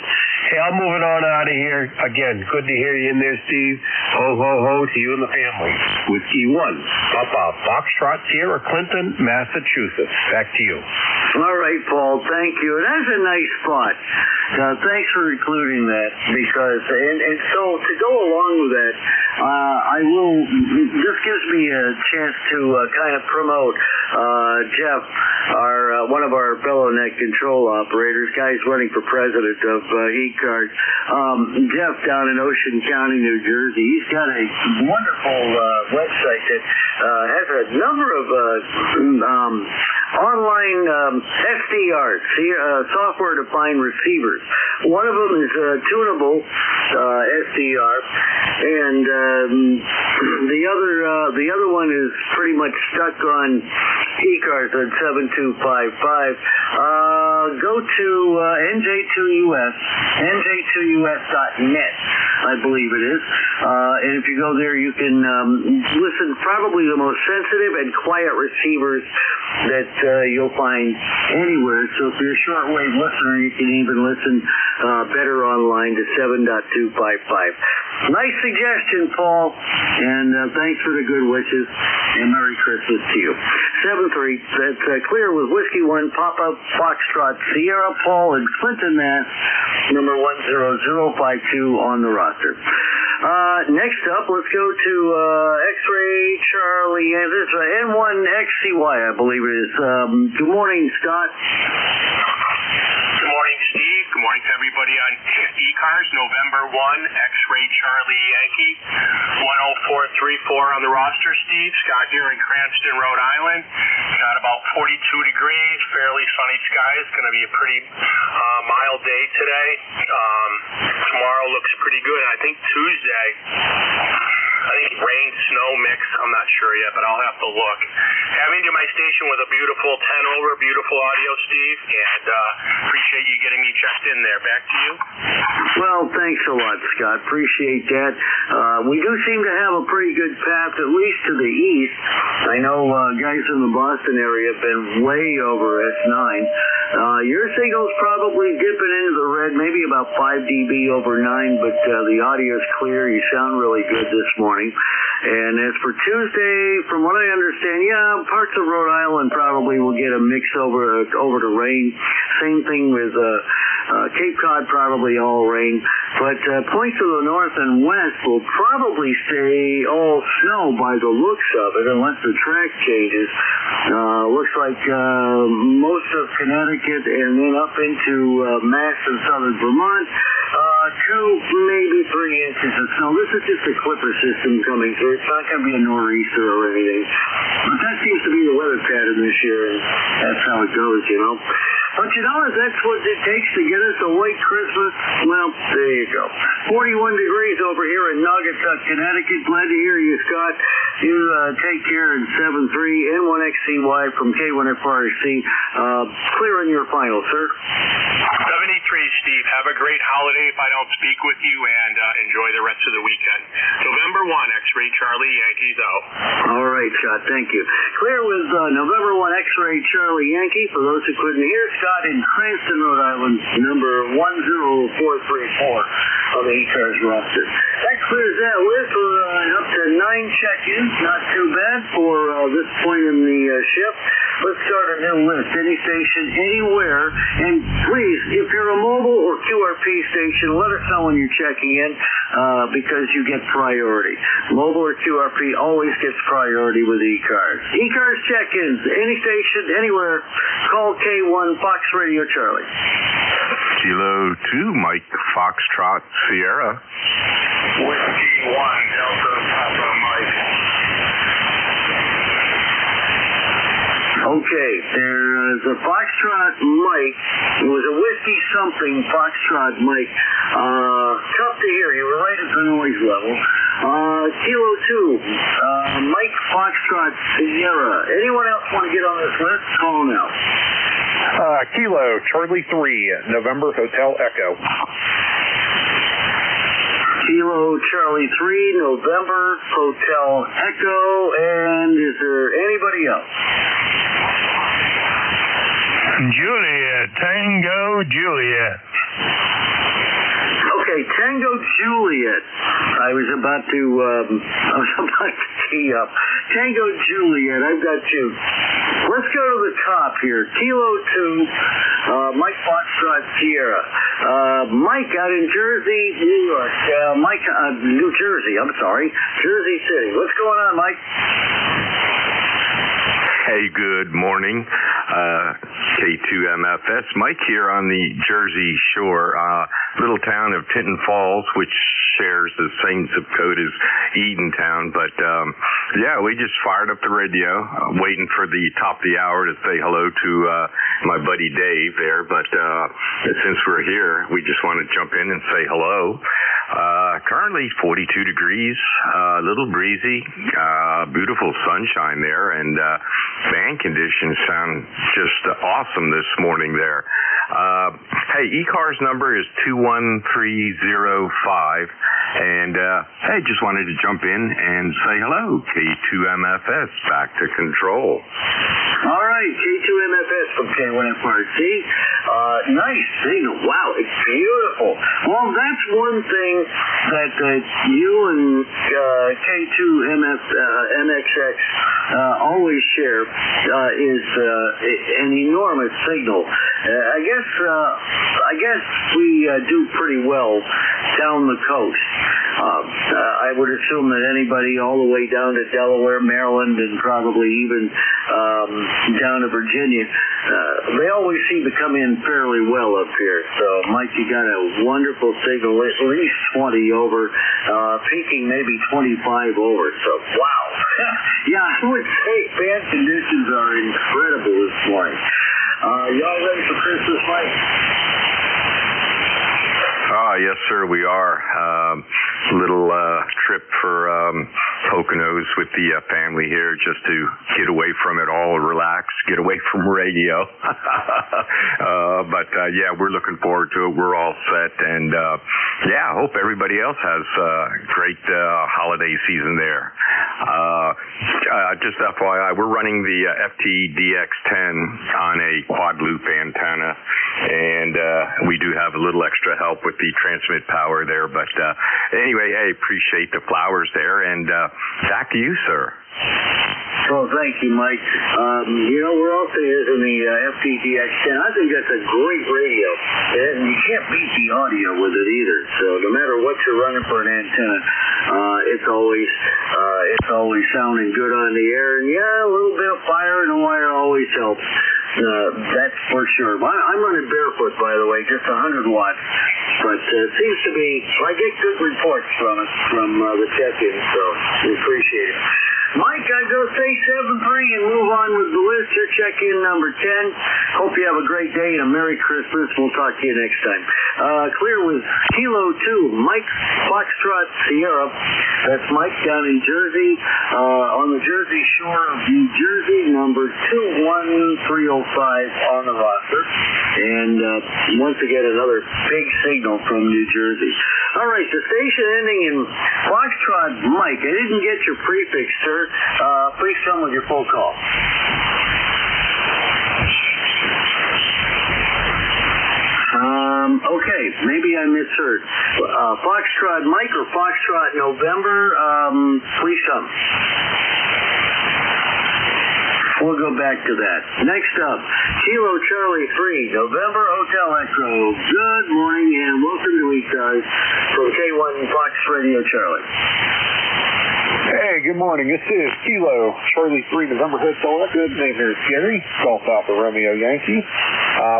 K: Hey, I'm moving on out of here. Again, good to hear you in there, Steve. Ho, ho, ho to you and the family. Whiskey 1, Papa, Foxtrot, Sierra, Clinton, Massachusetts. Back to you.
I: All right, Paul, thank you. That's a nice spot. Thanks for including that, because, and so to go along with that, this gives me a chance to kind of promote Jeff, one of our fellow net control operators, guy's running for president of ECARS. Jeff down in Ocean County, New Jersey. He's got a wonderful website that has a number of online SDRs, software-defined receivers. One of them is tunable SDR, and the other one is pretty much stuck on ECARS at 7255. Go to NJ2US, NJ2US.net, I believe it is. And if you go there, you can listen probably the most sensitive and quiet receivers that you'll find anywhere. So if you're a shortwave listener, you can even listen better online to 7.255. Nice suggestion, Paul, and thanks for the good wishes, and Merry Christmas to you. 7-3, that's clear with Whiskey 1, Papa, Foxtrot, Sierra, Paul, and Clinton, Mass, number 10052 on the roster. Next up, let's go to X-Ray Charlie, and this is N1XCY, I believe it is. Good morning, Scott.
L: Good morning, Steve. Good morning to everybody on ECARS, November 1, X-Ray Charlie Yankee, 10434 on the roster, Steve. Scott here in Cranston, Rhode Island. Got about 42 degrees, fairly sunny skies. Going to be a pretty mild day today. Tomorrow looks pretty good. I think Tuesday, rain, snow mix. I'm not sure yet, but I'll have to look. Having to my station with a beautiful 10 over, beautiful audio, Steve, and appreciate you getting me checked in there. Back to you.
I: Well, thanks a lot, Scott. Appreciate that. We do seem to have a pretty good path, at least to the east. I know guys in the Boston area have been way over S9. Your signal's probably dipping into the red, maybe about 5 dB over 9, but the audio's clear. You sound really good this morning. And as for Tuesday, from what I understand, parts of Rhode Island probably will get a mix over to rain. Same thing with Cape Cod, probably all rain. But points to the north and west will probably stay all snow by the looks of it, unless the track changes. Looks like most of Connecticut and then up into Mass and southern Vermont. 2, maybe 3 inches of snow. This is just a clipper system coming through. It's not going to be a nor'easter or anything. But that seems to be the weather pattern this year, and that's how it goes, you know. But you know, if that's what it takes to get us a white Christmas, well, there you go. 41 degrees over here in Naugatuck, Connecticut. Glad to hear you, Scott. You take care in 7-3, N1XCY from K1FRC. Clear in your final, sir.
L: 73, Steve. Have a great holiday if I don't speak with you, and enjoy the rest of the weekend. November 1, X-Ray Charlie Yankees out.
I: All right, Scott. Thank you. Clear with November 1, X-Ray Charlie Yankee. For those who couldn't hear, Scott in Cranston, Rhode Island, number 10434 on the ECARS roster. That clears that list. We're up to 9 check-ins. Not too bad for this point in the shift. Let's start a new list. Any station, anywhere. And please, if you're a mobile or QRP station, let us know when you're checking in because you get priority. Mobile or QRP always gets priority with ECARS. ECARS check-ins, any station, anywhere. Call K1 Fox Radio Charlie.
M: Kilo 2, Mike Foxtrot Sierra.
L: Whiskey 1, Delta Papa Mike.
I: Okay, there's a Foxtrot Mike. It was a whiskey something Foxtrot Mike. Tough to hear. You were right at the noise level. Kilo 2, Mike Foxtrot Sierra. Anyone else want to get on this list? Call now.
N: Kilo Charlie 3, November Hotel Echo.
I: Kilo Charlie 3, November Hotel Echo. And is there anybody else?
C: Juliet, Tango Juliet.
I: Okay, Tango Juliet. I was about to tee up. Tango Juliet, I've got two. Let's go to the top here. Kilo 2, Mike Foxtrot Sierra. Mike out in Jersey, New York. New Jersey, I'm sorry. Jersey City. What's going on, Mike?
M: Hey, good morning. K2MFS. Mike here on the Jersey Shore, little town of Tinton Falls, which shares the same zip code as Eatontown. But, yeah, we just fired up the radio, waiting for the top of the hour to say hello to my buddy Dave there. But since we're here, we just want to jump in and say hello. Currently 42 degrees, a little breezy, beautiful sunshine there, and fan conditions sound just awesome this morning there. Hey, ECARS number is 21305, and hey, just wanted to jump in and say hello. K2MFS, back to control.
I: All right, K2MFS from K1FRC. Nice signal. Wow, it's beautiful. Well, that's one thing that you and K2MXX always share is an enormous signal. I guess we do pretty well down the coast. I would assume that anybody all the way down to Delaware, Maryland, and probably even down to Virginia, they always seem to come in fairly well up here. So, Mike, you got a wonderful signal, at least 20 over, peaking maybe 25 over. So, wow. Yeah, I would say fan conditions are incredible this morning. Y'all ready for Christmas, Mike?
M: Yes, sir, we are. Little trip for Poconos with the family here just to get away from it all, relax, get away from radio. But yeah, we're looking forward to it. We're all set, and yeah, I hope everybody else has a great holiday season there. Just FYI, we're running the FTDX10 on a quad loop antenna, and we do have a little extra help with the transmit power there. But anyway, I appreciate the flowers there, and back to you, sir.
I: Well, thank you, Mike. We're also using the FTDX10. I think that's a great radio, and you can't beat the audio with it either. So no matter what you're running for an antenna, it's always sounding good on the air. And yeah, a little bit of fire in the wire always helps. That's for sure. I'm running barefoot, by the way, just 100 watts. But it seems to be, I get good reports from it, from the check-in, so we appreciate it. Mike, I go say 7-3 and move on with the list. Your check-in number 10. Hope you have a great day and a Merry Christmas. We'll talk to you next time. Clear with Kilo 2, Mike Foxtrot Sierra. That's Mike down in Jersey, on the Jersey Shore of New Jersey, number 21305 on the roster. And once again, another big signal from New Jersey. All right, the station ending in Foxtrot Mike. I didn't get your prefix, sir. Please come with your full call. Okay, maybe I misheard. Foxtrot Mike or Foxtrot November, please come. We'll go back to that. Next up, Kilo Charlie 3, November Hotel Echo. Good morning and welcome to ECARS from K1 Fox Radio Charlie.
N: Hey, good morning. This is Kilo Charlie 3, November Hotel Echo. Good name here is Gary, Golf Alpha Romeo Yankee.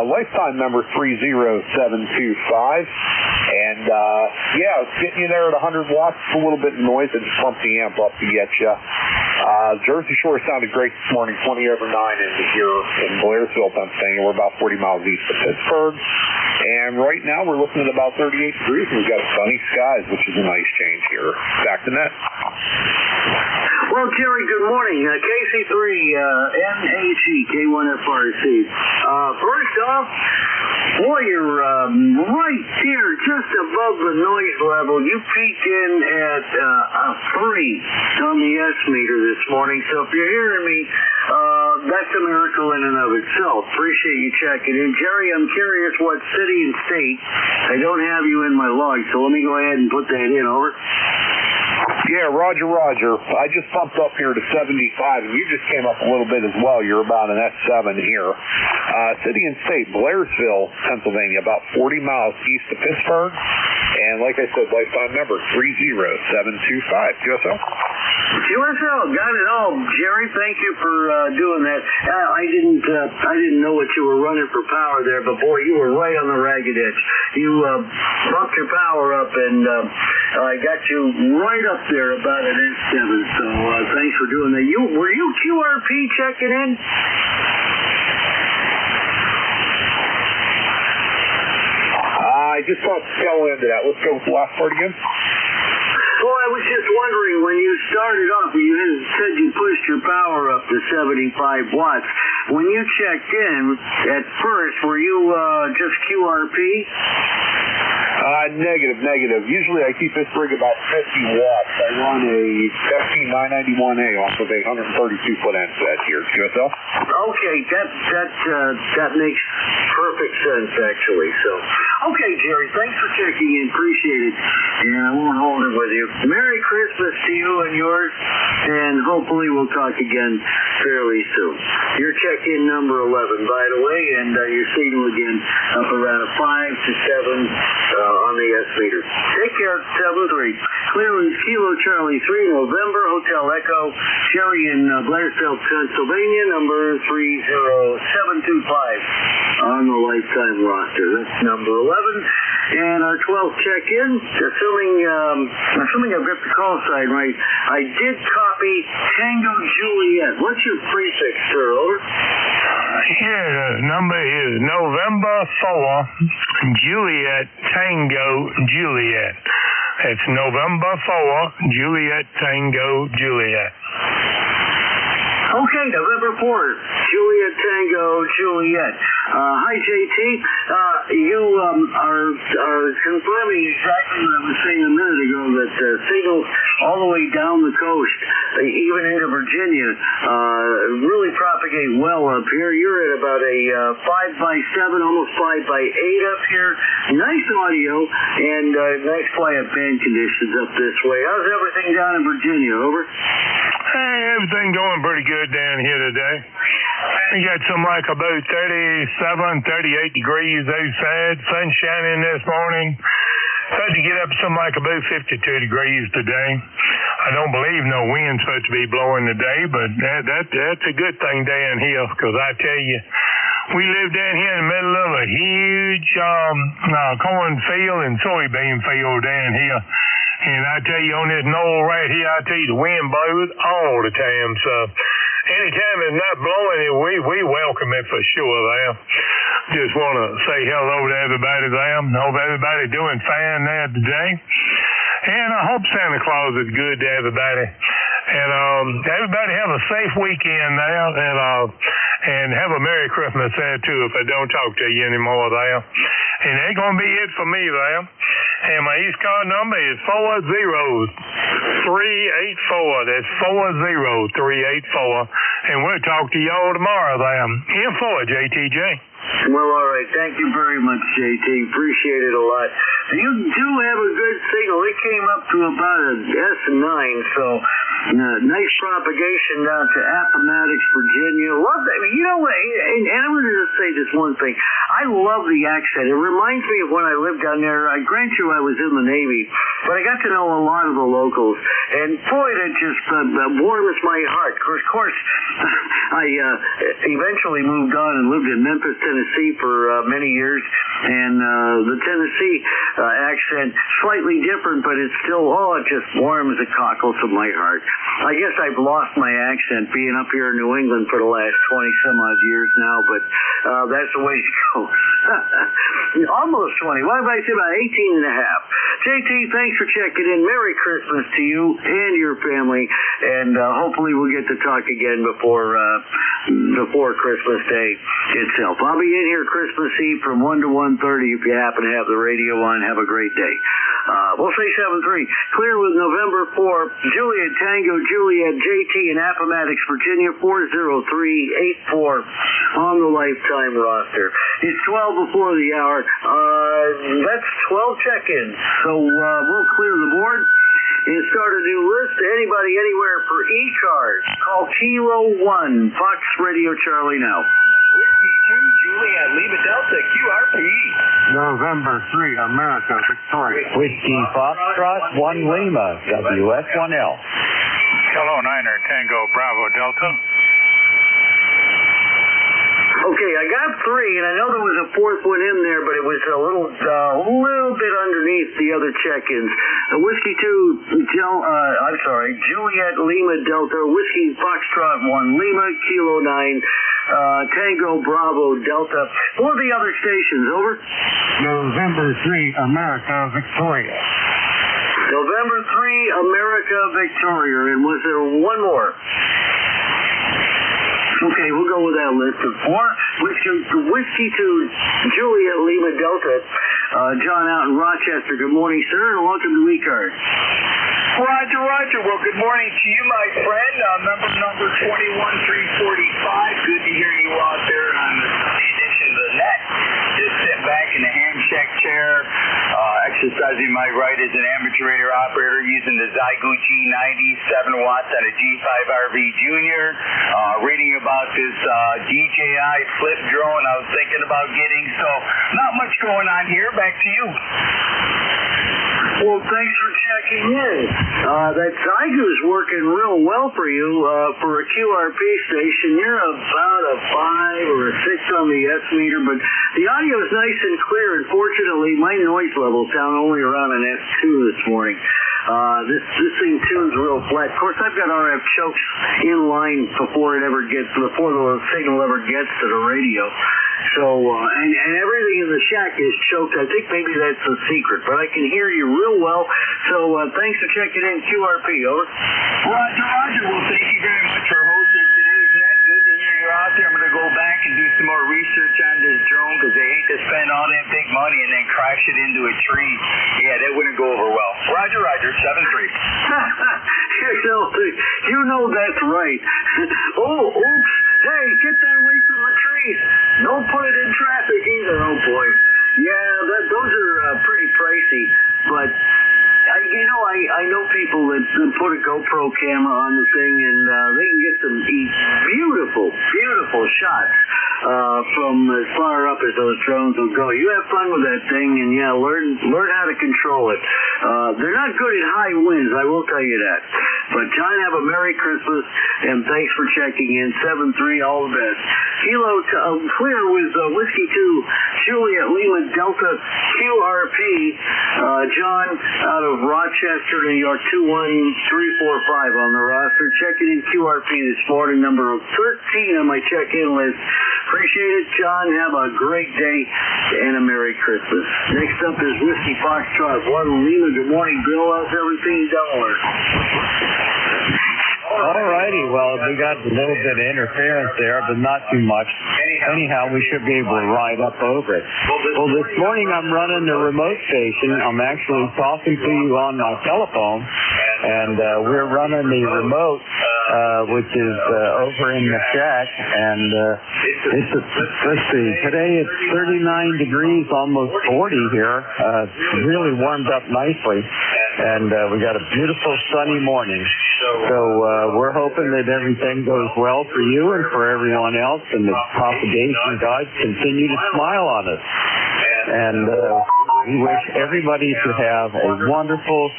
N: Lifetime number 30725. And, yeah, it's getting you there at 100 watts. It's a little bit of noise. I just pumped the amp up to get you. Jersey Shore sounded great this morning, 20 over 9 into here in Blairsville, Pennsylvania. We're about 40 miles east of Pittsburgh. And right now we're looking at about 38 degrees, and we've got sunny skies, which is a nice change here. Back to net.
I: Well, Jerry, good morning. KC3, NAG, K1FRC. First off, boy, you're right there, just above the noise level. You peaked in at a 3 on the S meter this morning. So if you're hearing me, that's a miracle in and of itself. Appreciate you checking in. Jerry, I'm curious what city and state. I don't have you in my log, so let me go ahead and put that in. Over.
N: Yeah, Roger. I just bumped up here to 75, and you just came up a little bit as well. You're about an S7 here. City and state, Blairsville, Pennsylvania, about 40 miles east of Pittsburgh. And like I said, lifetime number 30725. QSL?
I: QSL, got it all. Jerry, thank you for doing that. I didn't know what you were running for power there, but boy, you were right on the ragged edge. You bumped your power up, and I got you right up there about an S7. So thanks for doing that. Were you QRP checking in?
N: I just thought to tail into that. Let's go with the last part again.
I: Well, I was just wondering, when you started off, you said you pushed your power up to 75 watts. When you checked in at first, were you just QRP?
N: Negative. Usually I keep this rig about 50 watts. I run a FT991A off of a 132-foot end set here. QSL?
I: Okay, that makes perfect sense, actually. So, okay, Jerry, thanks for checking in. Appreciate it. And I won't hold it with you. Merry Christmas to you and yours, and hopefully we'll talk again fairly soon. Your check-in number 11, by the way, and your signal again up around a 5 to 7 on the S meter. Take care, 7-3. Clearance, Kilo Charlie 3, November, Hotel Echo, Jerry in Blairsville, Pennsylvania, number 30725 on the lifetime roster. That's number 11. And our 12th check-in, assuming I've got the call sign right, I did copy Tango Juliet. What's your prefix, sir? Over.
O: Yeah, the number is November 4, Juliet, Tango Juliet. It's November 4, Juliet, Tango Juliet.
I: Okay, November 4th, Juliet Tango Juliet. Hi, JT. You are confirming exactly what I was saying a minute ago, that signals all the way down the coast, even into Virginia, really propagate well up here. You're at about a 5x7, almost 5x8 up here. Nice audio and nice quiet band conditions up this way. How's everything down in Virginia? Over.
O: Hey, everything going pretty good down here today. We got some like about 37, 38 degrees outside. Sun shining this morning. Had to get up some like about 52 degrees today. I don't believe no wind's supposed to be blowing today, but that's a good thing down here, because I tell you, we live down here in the middle of a huge cornfield and soybean field down here. And I tell you, on this knoll right here, I tell you, the wind blows all the time. So anytime it's not blowing, we welcome it for sure there. Just want to say hello to everybody there. Hope everybody's doing fine there today. And I hope Santa Claus is good to everybody. And everybody have a safe weekend there, and have a Merry Christmas there too, if I don't talk to you anymore there. And that's going to be it for me there. And my ECARS number is 40384. That's 40384. And we'll talk to y'all tomorrow there. In for JTJ.
I: Well, all right. Thank you very much, JT. Appreciate it a lot. You do have a good signal. It came up to about an S9, so nice propagation down to Appomattox, Virginia. Love that. You know what? And I'm going to just say this one thing. I love the accent. It reminds me of when I lived down there. I grant you I was in the Navy, but I got to know a lot of the locals. And boy, that just warms my heart. Of course, I eventually moved on and lived in Memphis, Tennessee for many years. And the Tennessee accent, slightly different, but it's still, it just warms the cockles of my heart. I guess I've lost my accent being up here in New England for the last 20-some-odd years now, but that's the way it goes. Almost 20. What if I say about 18 and a half? JT, thanks for checking in. Merry Christmas to you and your family, and hopefully we'll get to talk again before Christmas Day itself. I'll be in here Christmas Eve from 1 to 1:30 if you happen to have the radio on. Have a great day. We'll say 7-3. Clear with November 4. Juliet Tango, Juliet JT in Appomattox, Virginia, 40384 on the lifetime roster. It's 12 before the hour. That's 12 check-ins. So we'll clear the board and start a new list. Anybody, anywhere for ECARS, call Kilo 1, Fox Radio Charlie now.
E: Whiskey 2, Juliet, Lima Delta, QRP.
B: November 3, America, Victoria.
P: Whiskey Foxtrot 1 Lima, WS1L.
C: Hello, Niner, Tango, Bravo, Delta.
I: Okay, I got 3, and I know there was a 4th one in there, but it was a little bit underneath the other check-ins. Whiskey 2, Juliet Lima Delta, Whiskey Foxtrot 1 Lima, Kilo 9, Tango Bravo Delta. Or the other stations, over.
B: November 3, America, Victoria.
I: November 3, America, Victoria. And was there one more? Okay, we'll go with that list of 4. Whiskey 2, Juliet Lima Delta. John out in Rochester. Good morning, sir, and welcome to ECARS.
E: Roger. Well, good morning to you, my friend. Number 21345. Good to hear you out there on the Sunday edition of the net. Just sitting back in the handshake chair, exercising my right as an amateur radio operator using the Zygo G90, 7 watts on a G5RV Junior. Reading about this DJI flip drone I was thinking about getting. So, not much going on here. Back to you.
I: Well, thanks for checking in. That Zygo's working real well for you for a QRP station. You're about a 5 or a 6 on the S meter, but the audio is nice and clear. Unfortunately, my noise level's down only around an S2 this morning. This thing tunes real flat. Of course, I've got RF chokes in line before the signal ever gets to the radio. So, and everything in the shack is choked. I think maybe that's the secret, but I can hear you real well. So, thanks for checking in. QRP, over.
E: Roger. Well, thank you very much for hosting today's net. Good to hear you're out there. I'm going to go back and do some more research on this drone because they hate to spend all that big money and then crash it into a tree. Yeah, that wouldn't go over well. Roger, 7-3.
I: You know that's right. Oh, oops. Hey, get that away from the trees. Don't put it in traffic either, oh boy. Yeah, those are pretty pricey, but I know people that put a GoPro camera on the thing, and they can get some beautiful shots from as far up as those drones will go. You have fun with that thing, and yeah, learn how to control it. They're not good at high winds, I will tell you that. But John, have a Merry Christmas, and thanks for checking in. 7-3, all the best. Kilo clear with Whiskey 2, Juliet Lima Delta QRP. John out of Rochester, New York, 21345 on the roster. Checking in QRP this morning, number 13 on my check-in list. Appreciate it, John. Have a great day and a Merry Christmas. Next up is Whiskey Foxtrot 1 Lima. Good morning, Bill. How's everything in Delaware?
P: All righty. Well, we got a little bit of interference there, but not too much. Anyhow, we should be able to ride up over it. Well, this morning I'm running the remote station. I'm actually talking to you on my telephone, and we're running the remote, which is over in the shack. And let's see, today it's 39 degrees, almost 40 here. It's really warmed up nicely, and we got a beautiful sunny morning. So we're hoping that everything goes well for you and for everyone else, and the propagation gods continue to smile on us. And we wish everybody to have a wonderful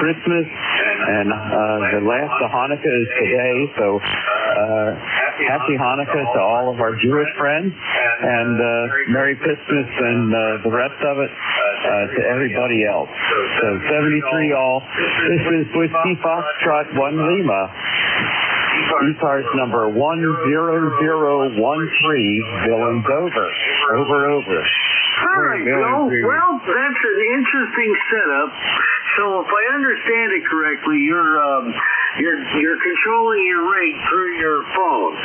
P: Christmas, and the last of Hanukkah is today, so happy Hanukkah to all of our Jewish friends, and Merry Christmas and the rest of it to everybody else. So 73 all. This is Whiskey Foxtrot 1 Lima. ECARS number 10013, Bill in Dover. Over.
I: All right, Bill. Well, that's an interesting setup. So if I understand it correctly, you're controlling your rate through your phone.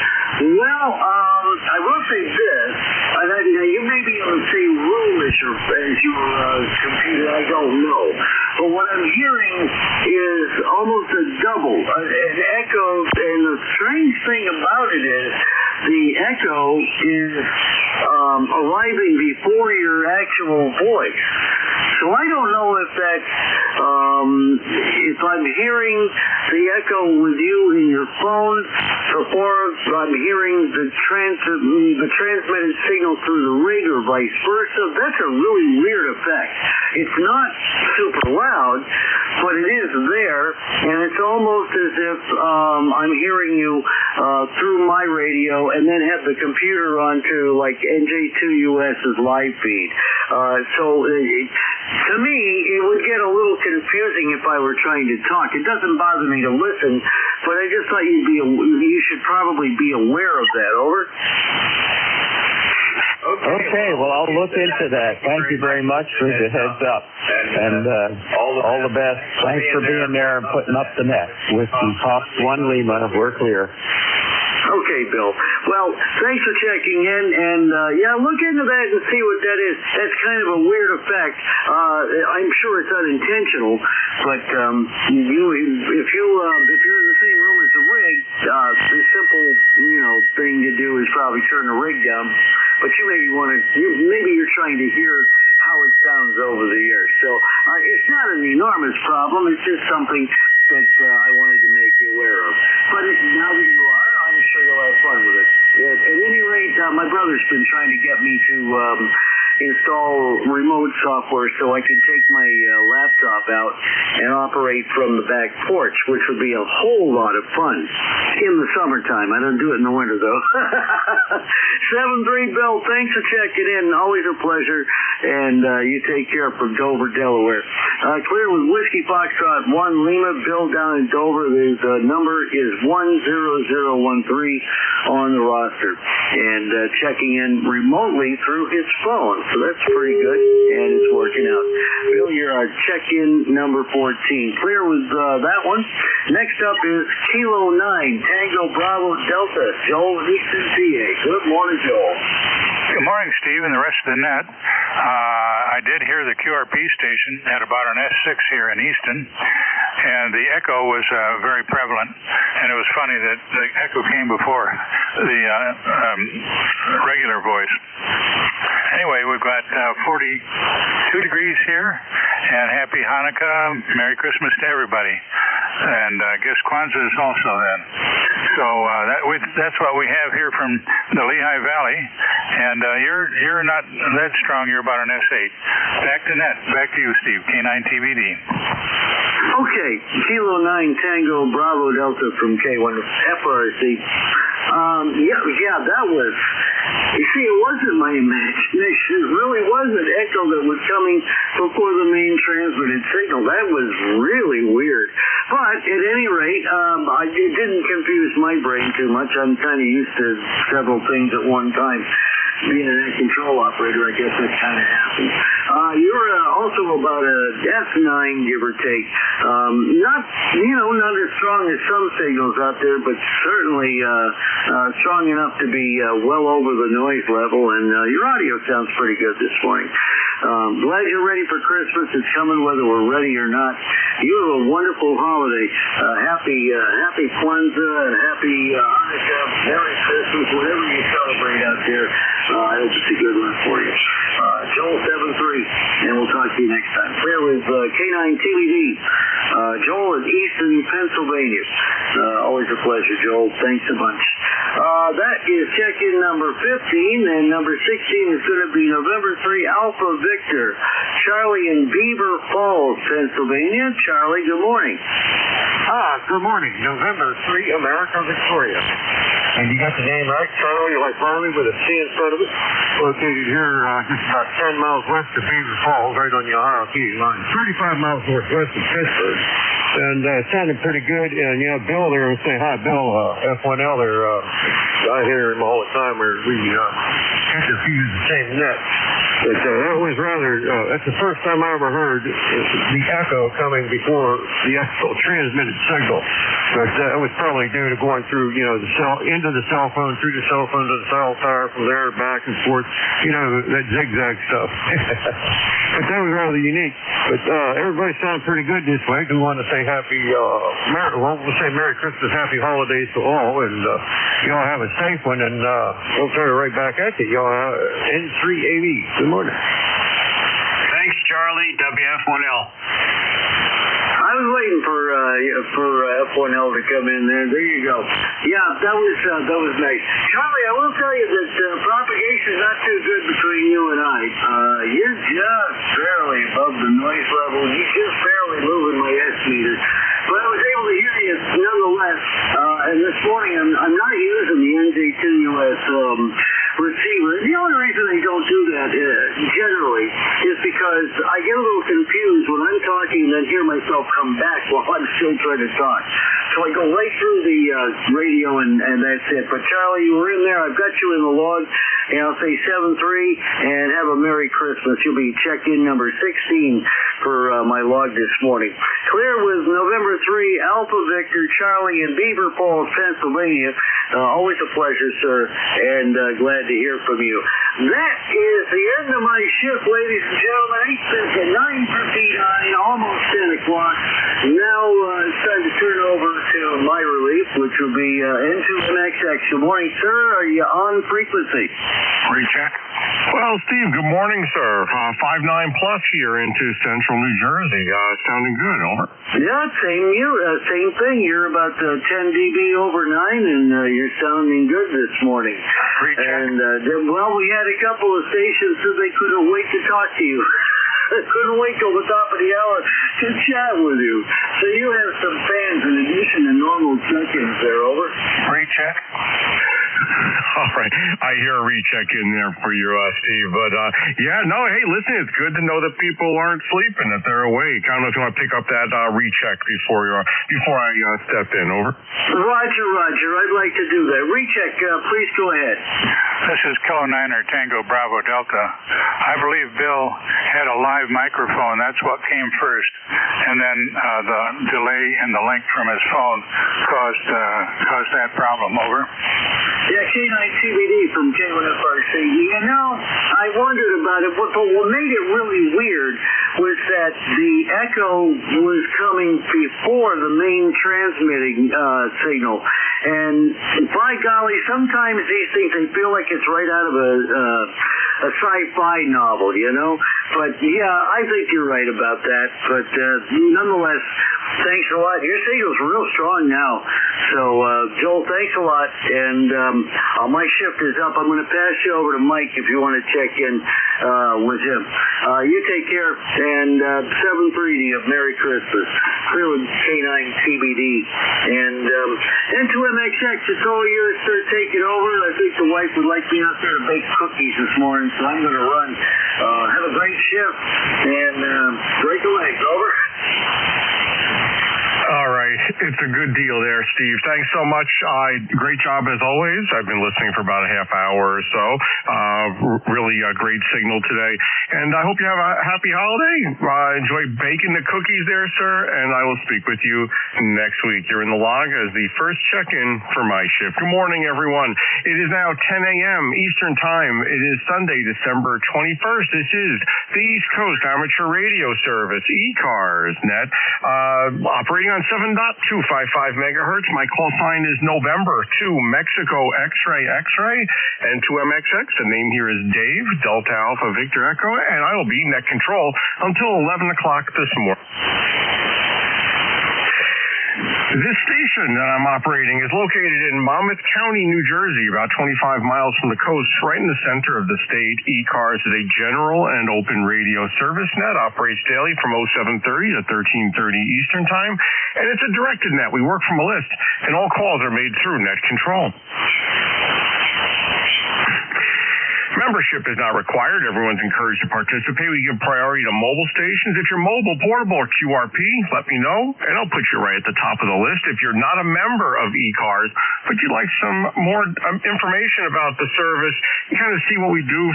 I: Well, I will say this. Now you may be in the same room as your computer. I don't know. But what I'm hearing is almost a double, an echo. And the strange thing about it is the echo is arriving before your actual voice. So I don't know if that's if I'm hearing the echo with you in your phone, or if I'm hearing the transmitted signal through the rig, or vice versa. That's a really weird effect. It's not super loud, but it is there, and it's almost as if I'm hearing you through my radio, and then have the computer onto like NJ2US's live feed. To me, it would get a little confusing if I were trying to talk. It doesn't bother me to listen, but I just thought you should probably be aware of that. Over.
P: Okay, well, I'll look into that. Thank you very much for the heads up. And all the best. Thanks for being there and putting up the net with the Fox 1 Lima. We're clear.
I: Okay, Bill. Well, thanks for checking in, and look into that and see what that is. That's kind of a weird effect. I'm sure it's unintentional, but if you're in the same room as the rig, the simple thing to do is probably turn the rig down. But you maybe you're trying to hear how it sounds over the air. So it's not an enormous problem. It's just something that I wanted to make you aware of. But now that you are, I'm sure you'll have fun with it. At any rate, my brother's been trying to get me to install remote software so I can take my laptop out and operate from the back porch, which would be a whole lot of fun in the summertime. I don't do it in the winter, though. 7-3, Bill, thanks for checking in. Always a pleasure. And you take care from Dover, Delaware. Clear with Whiskey Foxtrot 1 Lima. Bill down in Dover. The number is 10013 on the roster. And checking in remotely through his phone. So that's pretty good, and it's working out. Bill, you're our check-in number 14. Clear with that one. Next up is Kilo 9, Tango Bravo Delta, Joel Easton, PA. Good morning, Joel.
Q: Good morning, Steve, and the rest of the net. I did hear the QRP station at about an S6 here in Easton, and the echo was very prevalent, and it was funny that the echo came before the regular voice. Anyway, we've got 42 degrees here, and happy Hanukkah, Merry Christmas to everybody. And I guess Kwanzaa is also then. So that's what we have here from the Lehigh Valley. And you're not that strong. You're about an S8. Back to net. Back to you, Steve. K9TVD.
I: Okay. Kilo 9 Tango Bravo Delta from K1 FRC. That was... You see, it wasn't my imagination. It really was an echo that was coming before the main transmitted signal. That was really weird. But at any rate, it didn't confuse my brain too much. I'm kind of used to several things at one time. Being a control operator, I guess that kind of happens. You're also about a S9, give or take. Not as strong as some signals out there, but certainly strong enough to be well over the noise level. And your audio sounds pretty good this morning. Glad you're ready for Christmas. It's coming whether we're ready or not. You have a wonderful holiday. Happy Kwanzaa and happy Hanukkah, Merry Christmas, whatever you celebrate out there. I hope it's a good one for you. Joel 7-3, and we'll talk to you next time. Clear with K9TVD. Joel in Easton, Pennsylvania. Always a pleasure, Joel. Thanks a bunch. That is check-in number 15, and number 16 is going to be November 3, Alpha Victor. Charlie in Beaver Falls, Pennsylvania. Charlie, good morning.
R: Good morning. November 3, America Victoria.
N: And you got the name right, Charlie, like Harley with a C in front of it? Located here just about 10 miles west of Beaver Falls, right on the Ohio Key line. 35 miles northwest of Pittsburgh. And it sounded pretty good. And, Bill there was saying, hi, Bill, F1L there. I hear him all the time where we get to use the same net. But that was rather, that's the first time I ever heard the echo coming before the actual transmitted signal. But it was probably due to going through, into the cell phone, through the cell phone to the cell tower, from there back and forth, that zigzag stuff. But that was rather unique. But everybody sounded pretty good this way. We want to say we'll say Merry Christmas, Happy Holidays to all, and y'all have a safe one, and we'll turn it right back at you. Y'all have N3AV. Good morning.
R: Thanks, Charlie, WF1L.
I: I was waiting for F1L to come in there. There you go. Yeah, that was nice. Charlie, I will tell you that propagation is not too good between you and I. You're just barely above the noise level. You're just barely moving my S meter. But I was able to hear you nonetheless. And this morning I'm not using the NJ2US receiver. The only reason I don't do that generally is because I get a little confused when I'm talking and then hear myself come back while I'm still trying to talk. So I go right through the radio and that's it. But Charlie, you were in there. I've got you in the log. And I'll say 7-3 and have a Merry Christmas. You'll be check-in number 16 for my log this morning. Clear with November 3, Alpha Victor, Charlie in Beaver Falls, Pennsylvania. Always a pleasure, sir, and glad to hear from you. That is the end of my shift, ladies and gentlemen. It's at 9:59, almost 10 o'clock. Now it's time to turn over to my relief, which will be N2MXX. Good morning, sir. Are you on frequency?
O: Recheck. Well, Steve, good morning, sir. 5-9 plus here into central New Jersey. Sounding good, over.
I: Yeah, same thing. You're about 10 dB over 9, and you're sounding good this morning.
O: Recheck.
I: And, we had a couple of stations that they couldn't wait to talk to you. Couldn't wait till the top of the hour to chat with you. So you have some fans in addition to normal check-ins there, over.
O: Recheck. All right. I hear a recheck in there for you, Steve. But, hey, listen, it's good to know that people aren't sleeping, that they're awake. I don't know if you want to pick up that recheck before I step in, over.
I: Roger. I'd like to do that. Recheck, please go ahead.
Q: This is Kilo 9er Tango Bravo Delta. I believe Bill had a live microphone. That's what came first. And then the delay in the link from his phone caused that problem, over.
I: Yeah, K9CBD from K1FRC. I wondered about it. But what made it really weird was that the echo was coming before the main transmitting signal. And by golly, sometimes these things, they feel like it's right out of a sci-fi novel, But, I think you're right about that. But nonetheless, thanks a lot. Your signal's real strong now. So, Joel, thanks a lot. And my shift is up. I'm going to pass you over to Mike if you want to check in with him. You take care. And 7-3 to you. Merry Christmas. Clear with K9CBD. And N2MXX, it's all yours, sir. Take it over. I think the wife would like me out there to bake cookies this morning, so I'm going to run. Have a great shift. And break a leg. Over.
O: All right. It's a good deal there, Steve. Thanks so much. Great job as always. I've been listening for about a half hour or so. Really a great signal today. And I hope you have a happy holiday. Enjoy baking the cookies there, sir. And I will speak with you next week. You're in the log as the first check-in for my shift. Good morning, everyone. It is now 10 a.m. Eastern Time. It is Sunday, December 21st. This is the East Coast Amateur Radio Service, ECARS net, operating on 7.255 megahertz. My call sign is November 2 Mexico X-ray and 2MXX. The name here is Dave, Delta Alpha Victor Echo, and I will be net control until 11 o'clock this morning.
S: This station that I'm operating is located in Monmouth County, New Jersey, about 25 miles from the coast, right in the center of the state. ECARS is a general and open radio service net, operates daily from 0730 to 1330 Eastern Time, and it's a directed net. We work from a list, and all calls are made through net control. Membership is not required. Everyone's encouraged to participate. We give priority to mobile stations. If you're mobile, portable, or QRP, let me know, and I'll put you right at the top of the list. If you're not a member of ECARS, but you'd like some more information about the service, and kind of see what we do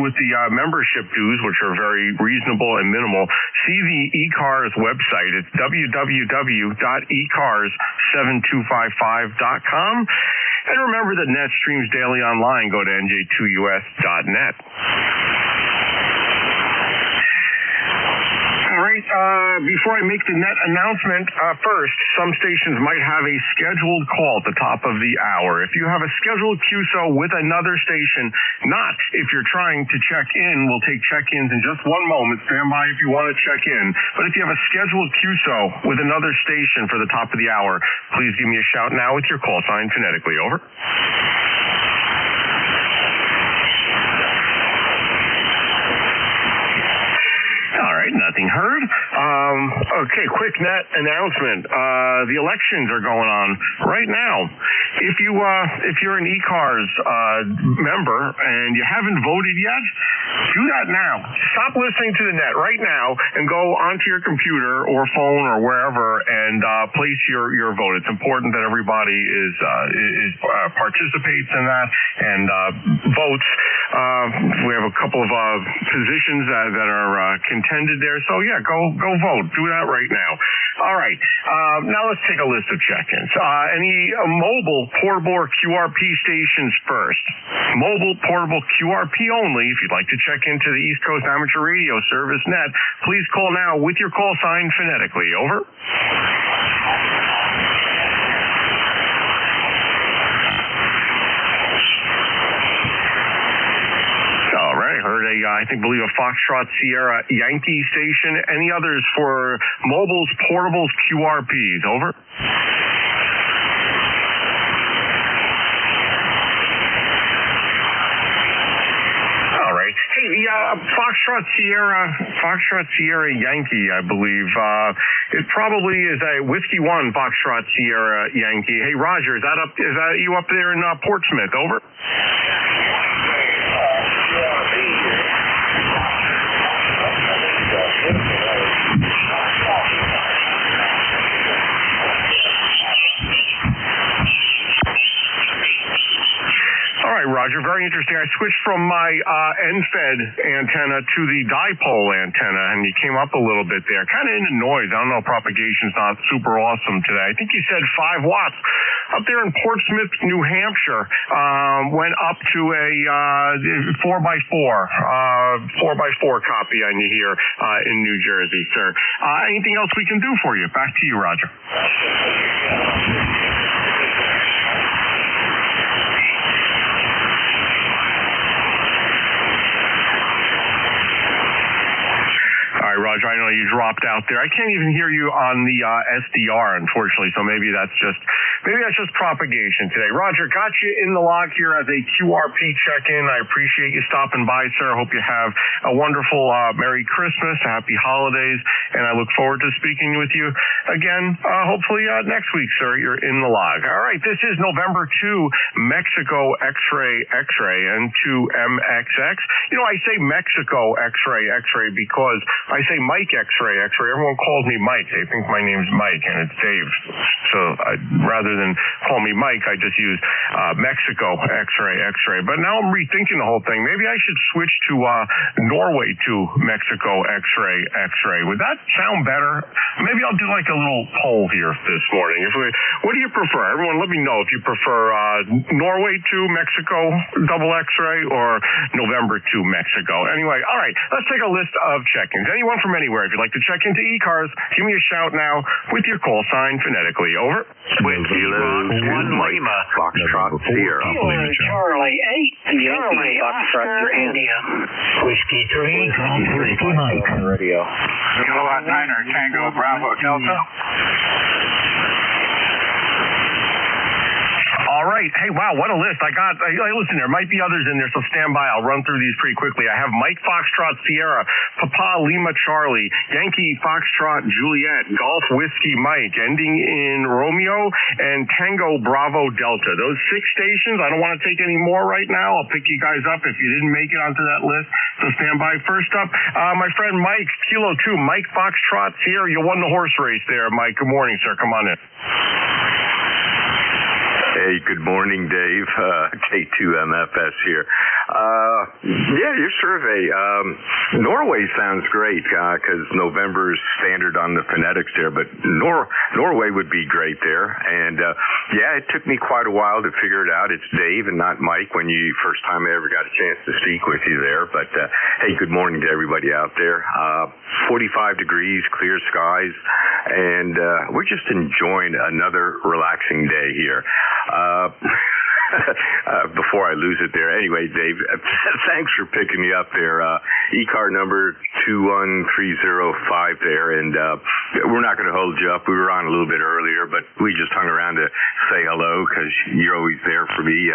S: with the membership dues, which are very reasonable and minimal, see the ECARS website. It's www.ecars7255.com. And remember that Net streams daily online. Go to NJ2US.net. All right, before I make the net announcement, first, some stations might have a scheduled call at the top of the hour. If you have a scheduled QSO with another station, not if you're trying to check in, we'll take check-ins in just one moment. Stand by if you want to check in. But if you have a scheduled QSO with another station for the top of the hour, please give me a shout now with your call sign phonetically. Over. Nothing heard. Okay, quick net announcement. The elections are going on right now. If you're an ECARS member and you haven't voted yet, do that now. Stop listening to the net right now and go onto your computer or phone or wherever and place your vote. It's important that everybody is participates in that and votes. We have a couple of positions that are contended there. So yeah, go vote. Do that right now. All right. Now let's take a list of check-ins. Any mobile, portable, or QRP stations first. Mobile, portable, QRP only. If you'd like to check into the East Coast Amateur Radio Service net, please call now with your call sign phonetically. Over. I believe a Foxtrot Sierra Yankee station. Any others for mobiles, portables, QRPs? Over. All right. Hey, the Foxtrot Sierra Yankee, I believe. It probably is a Whiskey 1 Foxtrot Sierra Yankee. Hey, Roger, is that you up there in Portsmouth? Over. Roger, very interesting. I switched from my end-fed antenna to the dipole antenna, and you came up a little bit there. Kind of into noise. I don't know, propagation's not super awesome today. I think you said 5 watts. Up there in Portsmouth, New Hampshire, went up to a 4x4 copy on you here in New Jersey, sir. Anything else we can do for you? Back to you, Roger. Roger, I know you dropped out there. I can't even hear you on the SDR, unfortunately, so maybe that's just propagation today. Roger, got you in the log here as a QRP check-in. I appreciate you stopping by, sir. I hope you have a wonderful Merry Christmas, Happy Holidays, and I look forward to speaking with you again, hopefully next week, sir. You're in the log. All right, this is November 2, Mexico X-ray, and 2MXX. You know, I say Mexico X-ray because I say Mike X-ray. Everyone calls me Mike. They think my name's Mike, and it's Dave. So rather than call me Mike, I just use Mexico X-ray. But now I'm rethinking the whole thing. Maybe I should switch to Norway to Mexico X-ray. Would that sound better? Maybe I'll do like a little poll here this morning. What do you prefer? Everyone, let me know if you prefer Norway to Mexico double X-ray or November to Mexico. Anyway, all right, let's take a list of check-ins. Anyone from anywhere, if you'd like to check into ECARS, give me a shout now with your call sign phonetically. Over.
M: Whiskey Lima, Foxtrot Sierra.
G: Charlie 8, Charlie Oscar India. Whiskey 3, Whiskey Mike.
Q: Radio. Kilowatt 9 or Tango Bravo Delta.
S: All right. Hey, wow, what a list. Listen, there might be others in there, so stand by. I'll run through these pretty quickly. I have Mike Foxtrot Sierra, Papa Lima Charlie, Yankee Foxtrot Juliet, Golf Whiskey Mike, ending in Romeo, and Tango Bravo Delta. Those 6 stations, I don't want to take any more right now. I'll pick you guys up if you didn't make it onto that list, so stand by. First up, my friend Mike, Kilo 2, Mike Foxtrot Sierra. You won the horse race there, Mike. Good morning, sir. Come on in.
M: Hey, good morning, Dave. K2MFS here. Your survey. Norway sounds great because November's standard on the phonetics there, but Norway would be great there. And it took me quite a while to figure it out. It's Dave and not Mike when first time I ever got a chance to speak with you there. But hey, good morning to everybody out there. 45 degrees, clear skies, and we're just enjoying another relaxing day here. Before I lose it there. Anyway, Dave, thanks for picking me up there. ECAR number 21305 there, and we're not going to hold you up. We were on a little bit earlier, but we just hung around to say hello because you're always there for me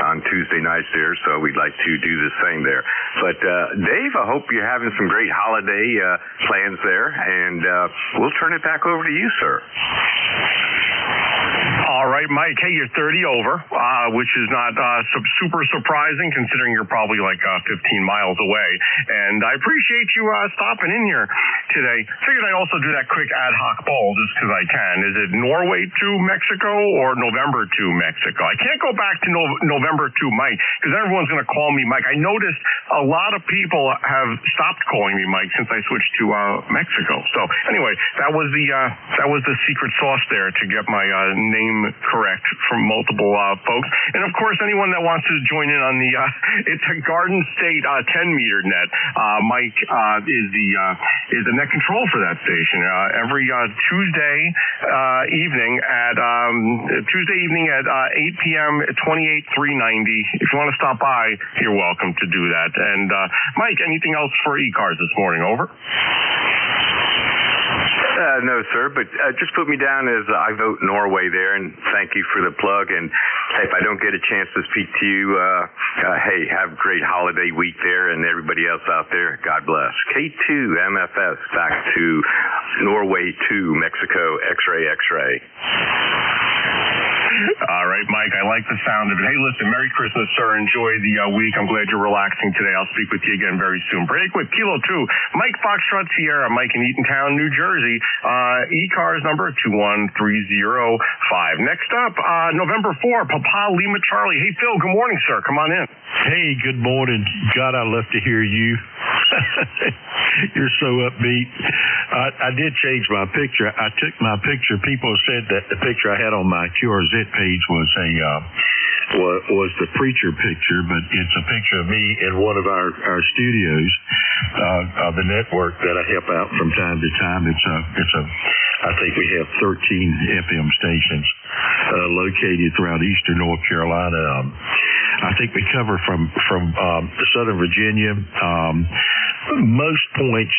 M: on Tuesday nights there, so we'd like to do the same there. But Dave, I hope you're having some great holiday plans there, and we'll turn it back over to you, sir.
S: All right, Mike. Hey, you're 30 over, which is not super surprising considering you're probably like 15 miles away. And I appreciate you stopping in here today. Figured I'd also do that quick ad hoc poll just because I can. Is it Norway to Mexico or November to Mexico? I can't go back to November to Mike because everyone's going to call me Mike. I noticed a lot of people have stopped calling me Mike since I switched to Mexico. So anyway, that was the secret sauce there to get my name correct from multiple folks. And of course, anyone that wants to join in on the it's a Garden State 10-meter net. Mike is the net control for that station. Every Tuesday evening at 8 p.m. 28,390. If you want to stop by, you're welcome to do that. And Mike, anything else for ECARS this morning? Over.
M: No, sir, but just put me down as I vote Norway there, and thank you for the plug. And if I don't get a chance to speak to you, hey, have a great holiday week there, and everybody else out there, God bless. K2MFS, back to Norway to Mexico, X-ray, X-ray.
S: All right, Mike, I like the sound of it. Hey, listen, Merry Christmas, sir. Enjoy the week. I'm glad you're relaxing today. I'll speak with you again very soon. Break with Kilo 2, Mike Foxtrot Sierra, Mike in Eatontown, New Jersey. ECARS number 21305. Next up, November 4, Papa Lima Charlie. Hey, Phil, good morning, sir. Come on in.
T: Hey, good morning. God, I love to hear you. You're so upbeat. I did change my picture. I took my picture. People said that the picture I had on my QRZ page was the preacher picture, but it's a picture of me in one of our studios of the network that I help out from time to time. I think we have 13 FM stations located throughout eastern North Carolina. I think we cover from Southern Virginia, most points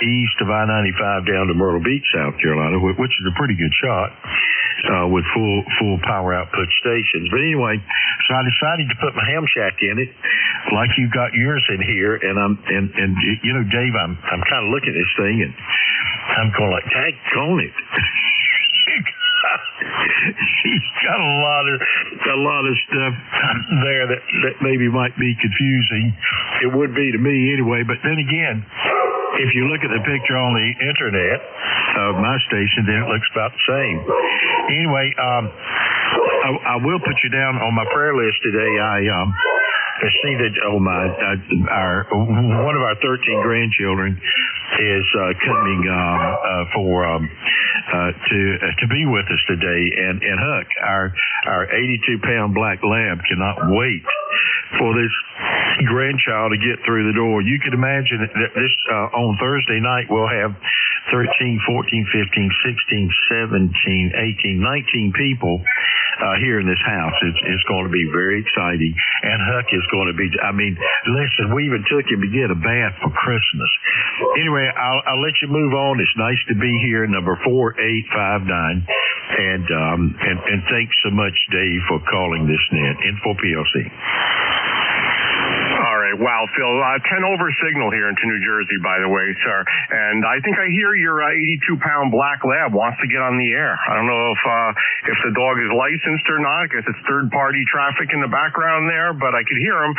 T: east of I-95 down to Myrtle Beach, South Carolina, which is a pretty good shot with full power output stations. But anyway, so I decided to put my ham shack in it, like you got yours in here. And you know, Dave, I'm kind of looking at this thing, and I'm going like, daggone it. He's got a lot of stuff there that maybe might be confusing. It would be to me anyway. But then again, if you look at the picture on the internet of my station, then it looks about the same. Anyway, I will put you down on my prayer list today. I see that one of our 13 grandchildren is coming to be with us today, and Huck, our 82-pound black lab, cannot wait for this grandchild to get through the door. You could imagine that this on Thursday night we'll have 13, 14, 15, 16, 17, 18, 19 people here in this house. It's going to be very exciting. And Huck is going to be, listen, we even took him to get a bath for Christmas. Anyway, I'll let you move on. It's nice to be here. Number 4859. And thanks so much, Dave, for calling this net, Info PLC.
S: All right. Wow, Phil, 10 over signal here into New Jersey, by the way, sir. And I think I hear your 82-pound black lab wants to get on the air. I don't know if the dog is licensed or not. I guess it's third-party traffic in the background there, but I could hear him.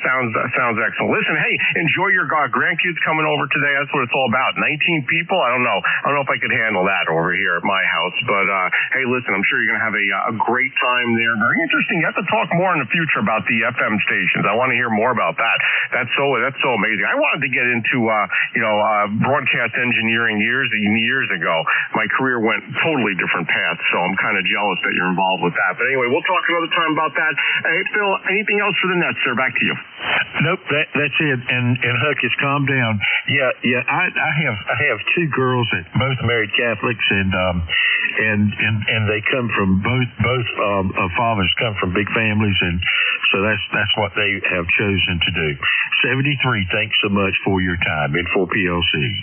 S: Sounds excellent. Listen, hey, enjoy your grandkids coming over today. That's what it's all about. 19 people? I don't know if I could handle that over here at my house. But, hey, listen, I'm sure you're going to have a great time there. Very interesting. You have to talk more in the future about the FM stations. I want to hear more about that. That's so amazing. I wanted to get into broadcast engineering years ago. My career went totally different paths, so I'm kind of jealous that you're involved with that. But anyway, we'll talk another time about that. Hey, Phil, anything else for the net, sir? Back to you.
T: Nope, that's it. And Huckis, calm down. Yeah. I have two girls that both married Catholics, and they come from both fathers come from big families, and so that's what they have chosen to do. 73, thanks so much for your time. Info PLC.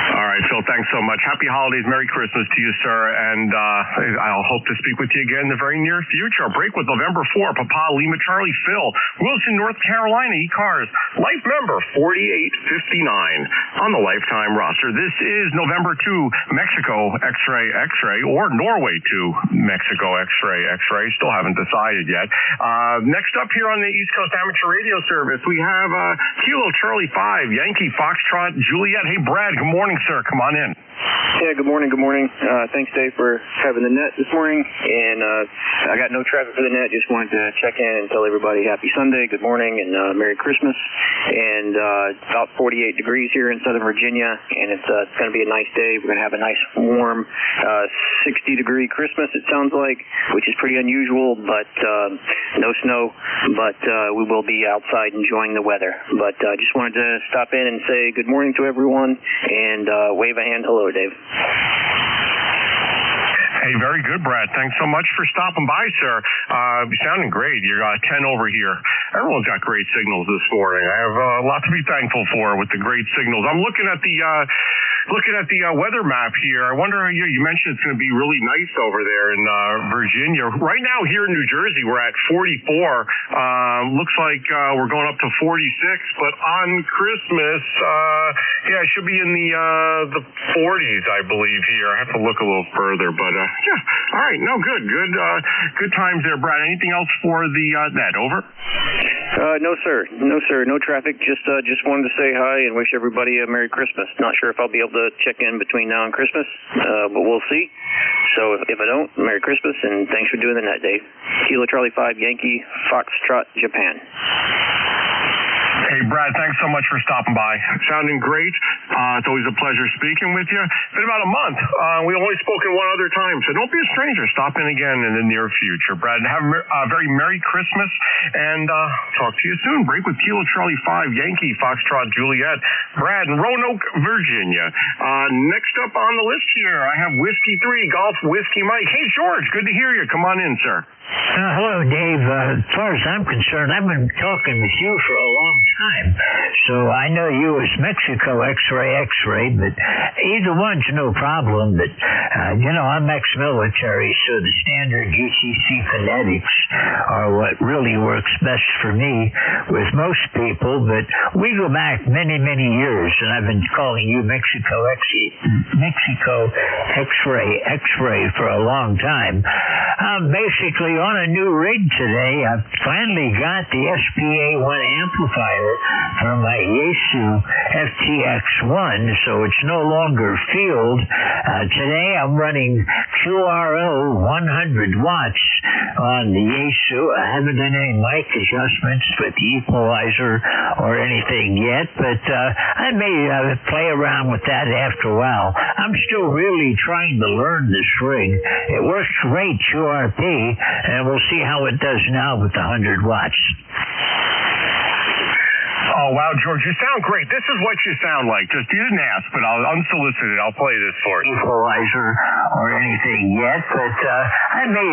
S: All right, Phil, thanks so much. Happy holidays. Merry Christmas to you, sir. And I'll hope to speak with you again in the very near future. I'll break with November 4, Papa Lima Charlie Phil, Wilson, North Carolina, ECARS, life member 4859 on the lifetime roster. This is November 2, Mexico X-ray, or Norway 2, Mexico X-ray. Still haven't decided yet. Next up here on the East Coast Amateur Radio Service, we have Kilo Charlie 5, Yankee Foxtrot Juliet. Hey, Brad, good morning, sir. Come on in.
U: Yeah, good morning. Thanks, Dave, for having the net this morning. And I got no traffic for the net. Just wanted to check in and tell everybody happy Sunday, good morning, and Merry Christmas. And about 48 degrees here in Southern Virginia, and it's going to be a nice day. We're going to have a nice, warm 60-degree Christmas, it sounds like, which is pretty unusual, but no snow. But we will be outside enjoying the weather. But I just wanted to stop in and say good morning to everyone and wave a hand hello, Dave.
S: Hey, very good, Brad. Thanks so much for stopping by, sir. You're sounding great. You're 10 over here. Everyone's got great signals this morning. I have a lot to be thankful for with the great signals. I'm looking at the weather map here. I wonder, you mentioned it's going to be really nice over there in Virginia. Right now here in New Jersey, we're at 44. Looks like we're going up to 46, but on Christmas, it should be in the 40s, I believe, here. I have to look a little further, but all right. No, good times there, Brad. Anything else for the net? Over?
U: No, sir. No traffic. Just wanted to say hi and wish everybody a Merry Christmas. Not sure if I'll be able to check in between now and Christmas, but we'll see. So if I don't, Merry Christmas, and thanks for doing the net, Dave. Kilo Charlie 5, Yankee Foxtrot, Japan.
S: Hey, Brad, thanks so much for stopping by. Sounding great. It's always a pleasure speaking with you. It's been about a month. We've only spoken one other time, so don't be a stranger. Stop in again in the near future. Brad, have a very Merry Christmas, and talk to you soon. Break with Kilo Charlie 5, Yankee Foxtrot Juliet, Brad in Roanoke, Virginia. Next up on the list here, I have Whiskey 3, Golf Whiskey Mike. Hey, George, good to hear you. Come on in, sir.
G: Hello, Dave. As far as I'm concerned, I've been talking with you for a long time. So I know you as Mexico X-ray, but either one's no problem. But, I'm ex-military, so the standard UTC phonetics are what really works best for me with most people. But we go back many, many years, and I've been calling you Mexico X-ray for a long time. Basically, on a new rig today, I've finally got the SPA-1 amplifier from my Yaesu FTX-1, so it's no longer field. Today I'm running QRO 100 watts on the Yaesu. I haven't done any mic adjustments with the equalizer or anything yet, but I may play around with that after a while. I'm still really trying to learn this rig. It works great, QRP, and we'll see how it does now with the 100 watts.
S: Oh, wow, George, you sound great. This is what you sound like. You didn't ask, but unsolicited, I'll play this for you.
G: Equalizer or anything yet, but I may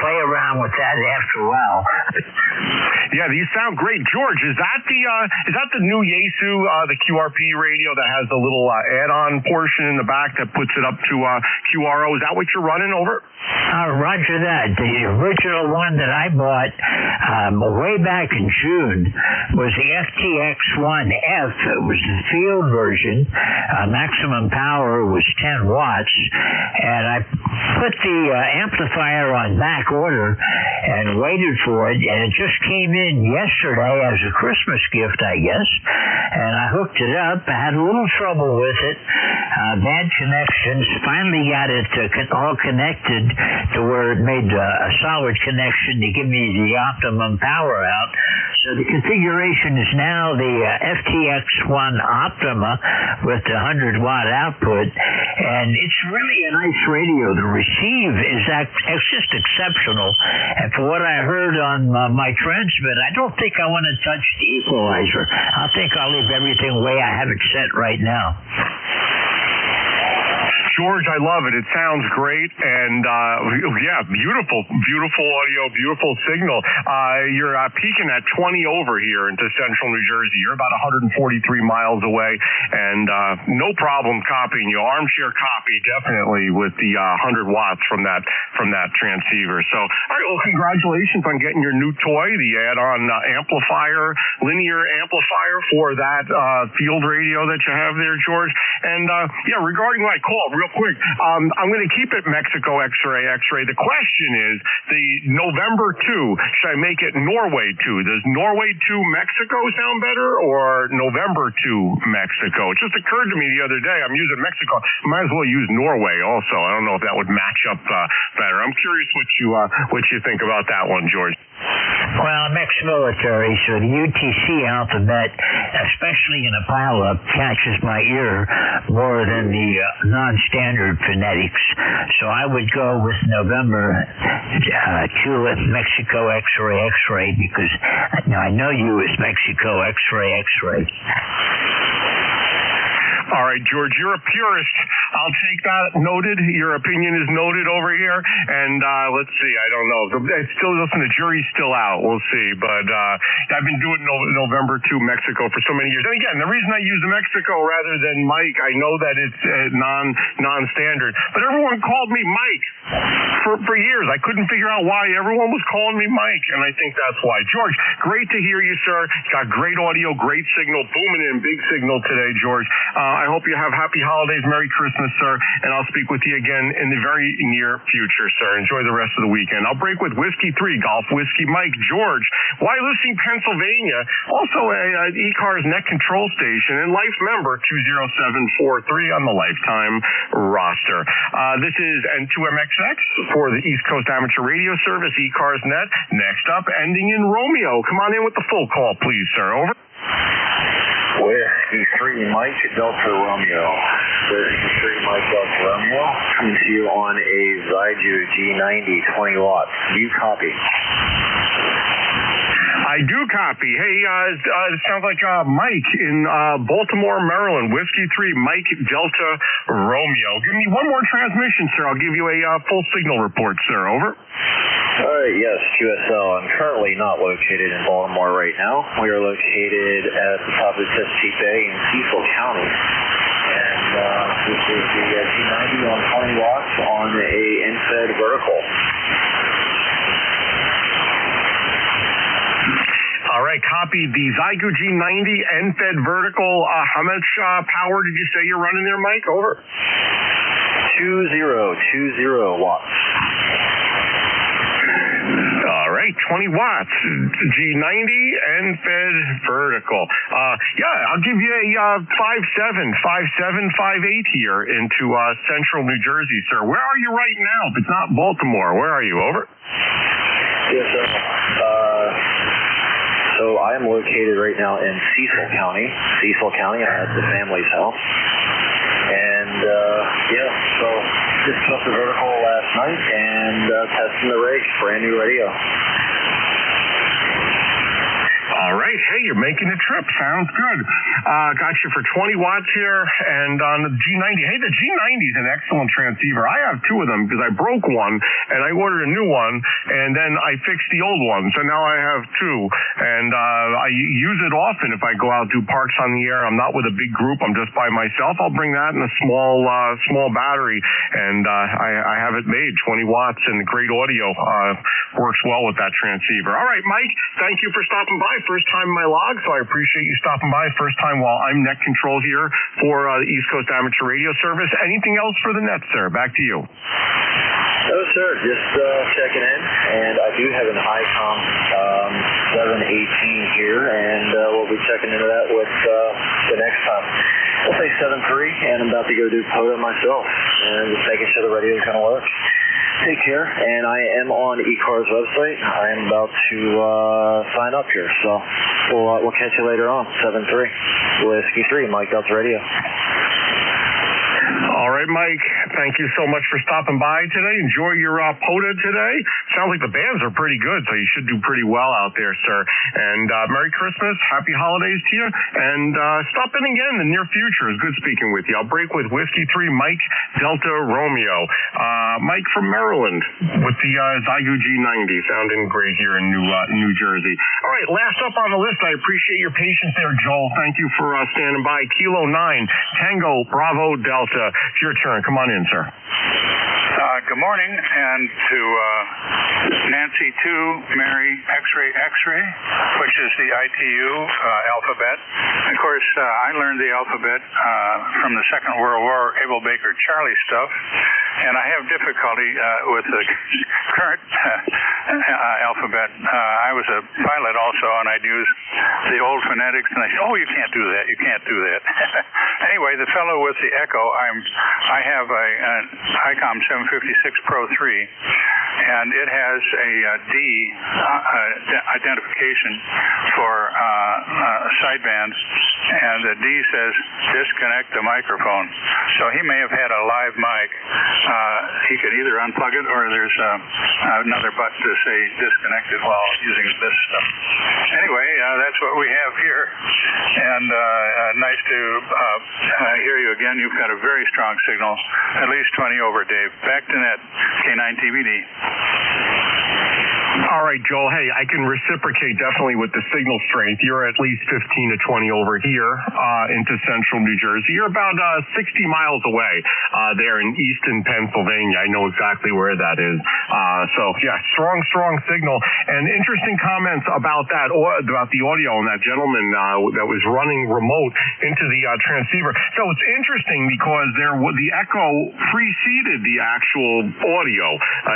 G: play around with that after a while.
S: Yeah, these sound great. George, is that the new Yaesu, the QRP radio that has the little add-on portion in the back that puts it up to QRO? Is that what you're running over?
G: Roger that. The original one that I bought way back in June was the FTX1F. It was the field version. Maximum power was 10 watts. And I put the amplifier on back order and waited for it. And it just came in yesterday as a Christmas gift, I guess. And I hooked it up. I had a little trouble with it. Bad connections. Finally got it all connected to where it made a solid connection to give me the optimum power out. So the configuration is now the FTX1 Optima with the 100-watt output, and it's really a nice radio. The receive it's just exceptional, and for what I heard on my transmit, I don't think I want to touch the equalizer. I think I'll leave everything the way I have it set right now.
S: George, I love it. It sounds great, and yeah, beautiful audio, beautiful signal. You're peaking at 20 over here into central New Jersey. You're about 143 miles away, and no problem copying you. Armchair copy, definitely, with the 100 watts from that transceiver. So, all right, well, congratulations on getting your new toy, the add-on amplifier, linear amplifier for that field radio that you have there, George. And yeah, regarding my call, real quick, I'm going to keep it Mexico X-ray. The question is, the November 2, should I make it Norway 2? Does Norway 2 Mexico sound better, or November 2 Mexico? It just occurred to me the other day, I'm using Mexico, might as well use Norway also. I don't know if that would match up better. I'm curious what you think about that one, George.
G: Well, I'm ex-military, so the UTC alphabet, especially in a pileup, catches my ear more than the non-standard phonetics. So I would go with November 2 Mexico X-ray, because I know you as Mexico X-ray.
S: All right, George, you're a purist. I'll take that noted. Your opinion is noted over here. And let's see, I don't know. It's still, listen, the jury's still out. We'll see. But I've been doing November 2 Mexico for so many years. And again, the reason I use Mexico rather than Mike, I know that it's non-standard. But everyone called me Mike for years. I couldn't figure out why everyone was calling me Mike. And I think that's why. George, great to hear you, sir. Got great audio, great signal, booming in, big signal today, George. I hope you have happy holidays, Merry Christmas, sir, and I'll speak with you again in the very near future, sir. Enjoy the rest of the weekend. I'll break with Whiskey 3, Golf Whiskey Mike, George, Wyalusing, Pennsylvania, also a ECARS net control station, and life member 20743 on the lifetime roster. This is N2MXX for the East Coast Amateur Radio Service, ECARS net. Next up, ending in Romeo. Come on in with the full call, please, sir. Over.
H: Whiskey 3 Mike Delta Romeo. Whiskey 3 Mike Delta Romeo. Coming to you on a Zyju G90 20 watts. Do you copy?
S: I do copy. Hey, it sounds like Mike in Baltimore, Maryland. Whiskey 3 Mike Delta Romeo. Give me one more transmission, sir. I'll give you a full signal report, sir. Over.
H: Yes, QSL. I'm currently not located in Baltimore right now. We are located at the top of Chesapeake Bay in Cecil County. And this is the G90 on 20 watts on a infed vertical.
S: All right, copy the Zygo G90 end-fed vertical. How much power did you say you're running there, Mike? Over.
H: 2020 watts.
S: All right, 20 watts, G90 and fed vertical. Yeah, I'll give you a 5.7, 5.8 here into central New Jersey, sir. Where are you right now? If it's not Baltimore, where are you? Over.
H: Yes, sir. So I am located right now in Cecil County. I'm at the family's house. And, yeah, so just took the vertical last night and testing the rig, brand new radio.
S: All right. Hey, you're making a trip. Sounds good. Got you for 20 watts here, and on the G90. Hey, the G90 is an excellent transceiver. I have two of them because I broke one, and I ordered a new one, and then I fixed the old one. So now I have two, and I use it often if I go out do parks on the air. I'm not with a big group. I'm just by myself. I'll bring that in a small battery, and I have it made 20 watts, and great audio. Works well with that transceiver. All right, Mike, thank you for stopping by. First time in my log, so I appreciate you stopping by. First time while I'm net control here for the East Coast Amateur Radio Service. Anything else for the net, sir? Back to you.
H: No, sir. Just checking in, and I do have an ICOM 718 here, and we'll be checking into that with the next time. I'll say 7.3, and I'm about to go do POTA myself, and just making sure the radio is going to work. Take care, and I am on ECARS website. I am about to sign up here, so we'll catch you later on. 7.3, Whiskey 3, Mike Delta Radio.
S: All right, Mike, thank you so much for stopping by today. Enjoy your POTA today. Sounds like the bands are pretty good, so you should do pretty well out there, sir. And Merry Christmas, Happy Holidays to you, and stop in again in the near future. It's good speaking with you. I'll break with Whiskey 3, Mike Delta Romeo. Mike from Maryland with the Zygu G90, sounding great here in New Jersey. All right, last up on the list, I appreciate your patience there, Joel. Thank you for standing by. Kilo 9, Tango Bravo Delta. It's your turn. Come on in, sir.
Q: Good morning, and to Nancy 2, Mary X-Ray X-Ray, which is the ITU alphabet. Of course, I learned the alphabet from the Second World War, Abel Baker Charlie stuff, and I have difficulty with the current alphabet. I was a pilot also, and I'd use the old phonetics, and I said, "Oh, you can't do that. You can't do that." Anyway, the fellow with the echo, I have an ICOM 756 Pro 3, and it has a D identification for sidebands, and the D says disconnect the microphone. So he may have had a live mic. He could either unplug it, or there's another button to say disconnect it while using this stuff. Anyway, that's what we have here, and nice to hear you again. You've got a very strong signal, at least 20 over, Dave. Back to net, K9TVD.
S: All right, Joel. Hey, I can reciprocate definitely with the signal strength. You're at least 15 to 20 over here into central New Jersey. You're about 60 miles away there in eastern Pennsylvania. I know exactly where that is. So, yeah, strong signal. And interesting comments about that, about the audio and that gentleman that was running remote into the transceiver. So it's interesting because the echo preceded the actual audio,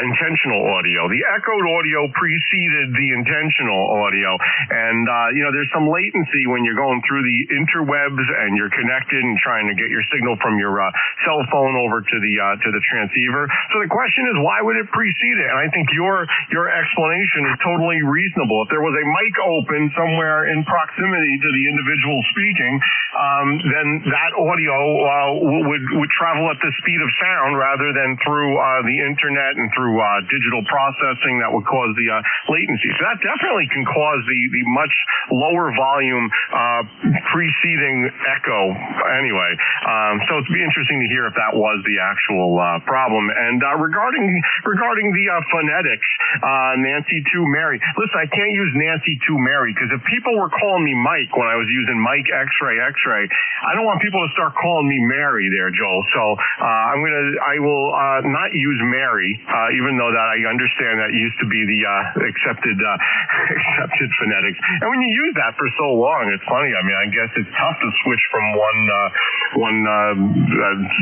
S: intentional audio. The echoed audio preceded the intentional audio, and there's some latency when you're going through the interwebs and you're connected and trying to get your signal from your cell phone over to the transceiver. So the question is, why would it precede it? And I think your explanation is totally reasonable. If there was a mic open somewhere in proximity to the individual speaking, then that audio would travel at the speed of sound rather than through the internet and through digital processing that would cause the latency. So that definitely can cause the much lower volume preceding echo anyway. So it'd be interesting to hear if that was the actual problem. And regarding the phonetics, Nancy 2 Mary. Listen, I can't use Nancy 2 Mary because if people were calling me Mike when I was using Mike X-Ray, I don't want people to start calling me Mary there, Joel. So I will not use Mary, even though that I understand that used to be the accepted phonetics. And when you use that for so long, it's funny. I mean, I guess it's tough to switch from one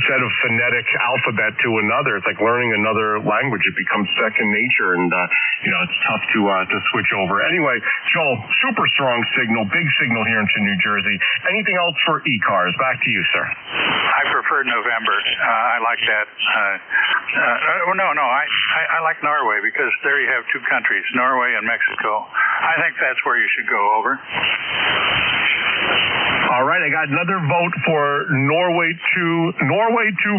S: set of phonetic alphabet to another. It's like learning another language. It becomes second nature, and it's tough to switch over. Anyway, Joel, super strong signal, big signal here in New Jersey. Anything else for ECARS? Back to you, sir.
Q: I prefer November. I like that. I like Norway because there you have two countries, Norway and Mexico. I think that's where you should go. Over.
S: All right, I got another vote for Norway to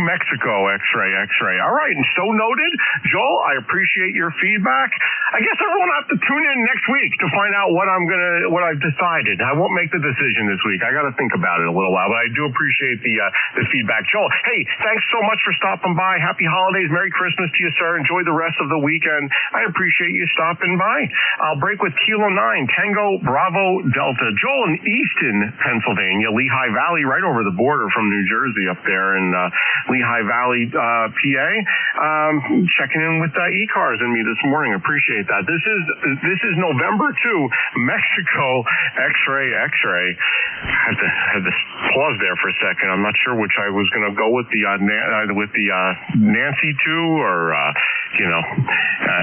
S: Mexico, X-ray. All right, and so noted. Joel, I appreciate your feedback. I guess everyone will have to tune in next week to find out what I've decided. I won't make the decision this week. I got to think about it a little while, but I do appreciate the feedback. Joel, hey, thanks so much for stopping by. Happy holidays. Merry Christmas to you, sir. Enjoy the rest of the weekend. I appreciate you stopping by. I'll break with Kilo 9, Tango Bravo Delta. Joel in Easton, Pennsylvania, Lehigh Valley, right over the border from New Jersey up there in Lehigh Valley, PA. Checking in with ECARS and me this morning. Appreciate that. This is November 2, Mexico, X-ray. Had to pause there for a second. I'm not sure which I was going to go with the Nancy 2 or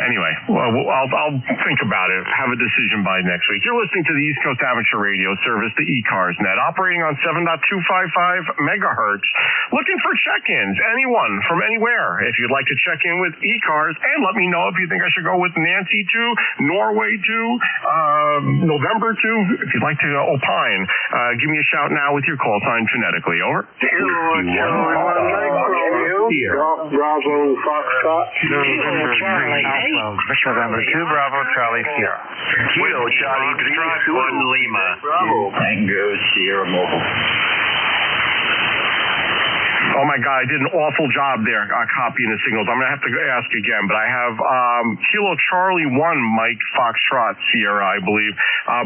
S: anyway. Well, I'll think about it. Have a decision by next week. You're listening to the East Coast Amateur Radio Service, the ECARS Net, operating on 7.255 megahertz. Looking for check-ins. Anyone from anywhere. If you'd like to check in with ECARS, and let me know if you think I should go with Nancy 2, Norway 2, November 2. If you'd like to opine, give me a shout now with your call sign phonetically. Over.
I: Bravo, Foxtrot.
P: November 2, Bravo, Charlie, Sierra.
E: Kilo, Charlie 3, 1 Lima.
P: Bravo. Tango, Sierra Mobile.
S: Oh my God, I did an awful job there copying the signals. I'm going to have to ask again, but I have Kilo Charlie 1, Mike Foxtrot Sierra, I believe.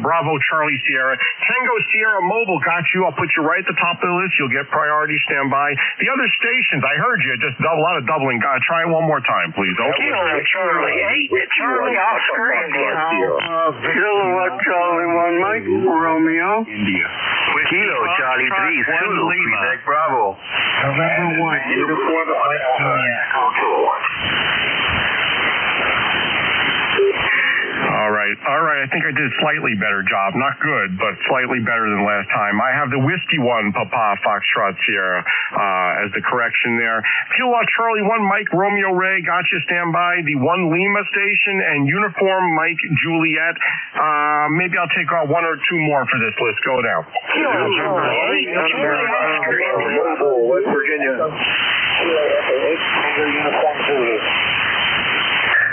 S: Bravo Charlie Sierra. Tango Sierra Mobile got you. I'll put you right at the top of the list. You'll get priority standby. The other stations, I heard you, just a lot of doubling. Try it one more time, please. Okay.
I: Kilo Charlie 8, Charlie Oscar, India. Kilo Charlie 1, Mike Romeo. India.
E: Kilo Charlie 3, Zulu, Quebec, Bravo.
I: November 1, uniform,
S: All right. I think I did a slightly better job. Not good, but slightly better than last time. I have the Whiskey 1, Papa Foxtrot Sierra, as the correction there. Kilo Charlie 1, Mike Romeo Ray, gotcha, stand by. The 1 Lima station and uniform Mike Juliet. Maybe I'll take one or two more for this list. Go down.
I: Kilo Charlie 8, West Virginia.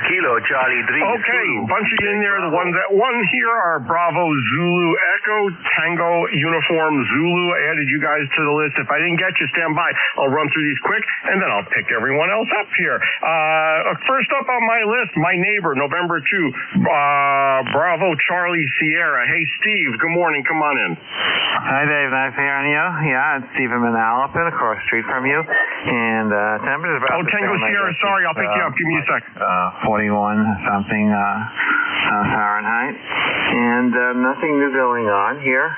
E: Kilo Charlie 3.
S: Okay, bunch of you in there. The ones that won here are Bravo Zulu Echo Tango Uniform Zulu. I added you guys to the list. If I didn't get you, stand by. I'll run through these quick, and then I'll pick everyone else up here. First up on my list, my neighbor, November 2, Bravo Charlie Sierra. Hey, Steve, good morning. Come on in.
J: Hi, Dave. Nice hearing you. Yeah, it's Stephen Manalapan, across the street from you. And temperature's about
S: Tango Sierra, sorry, I'll pick you up. Give me a sec.
J: 41 something Fahrenheit, and nothing new going on here.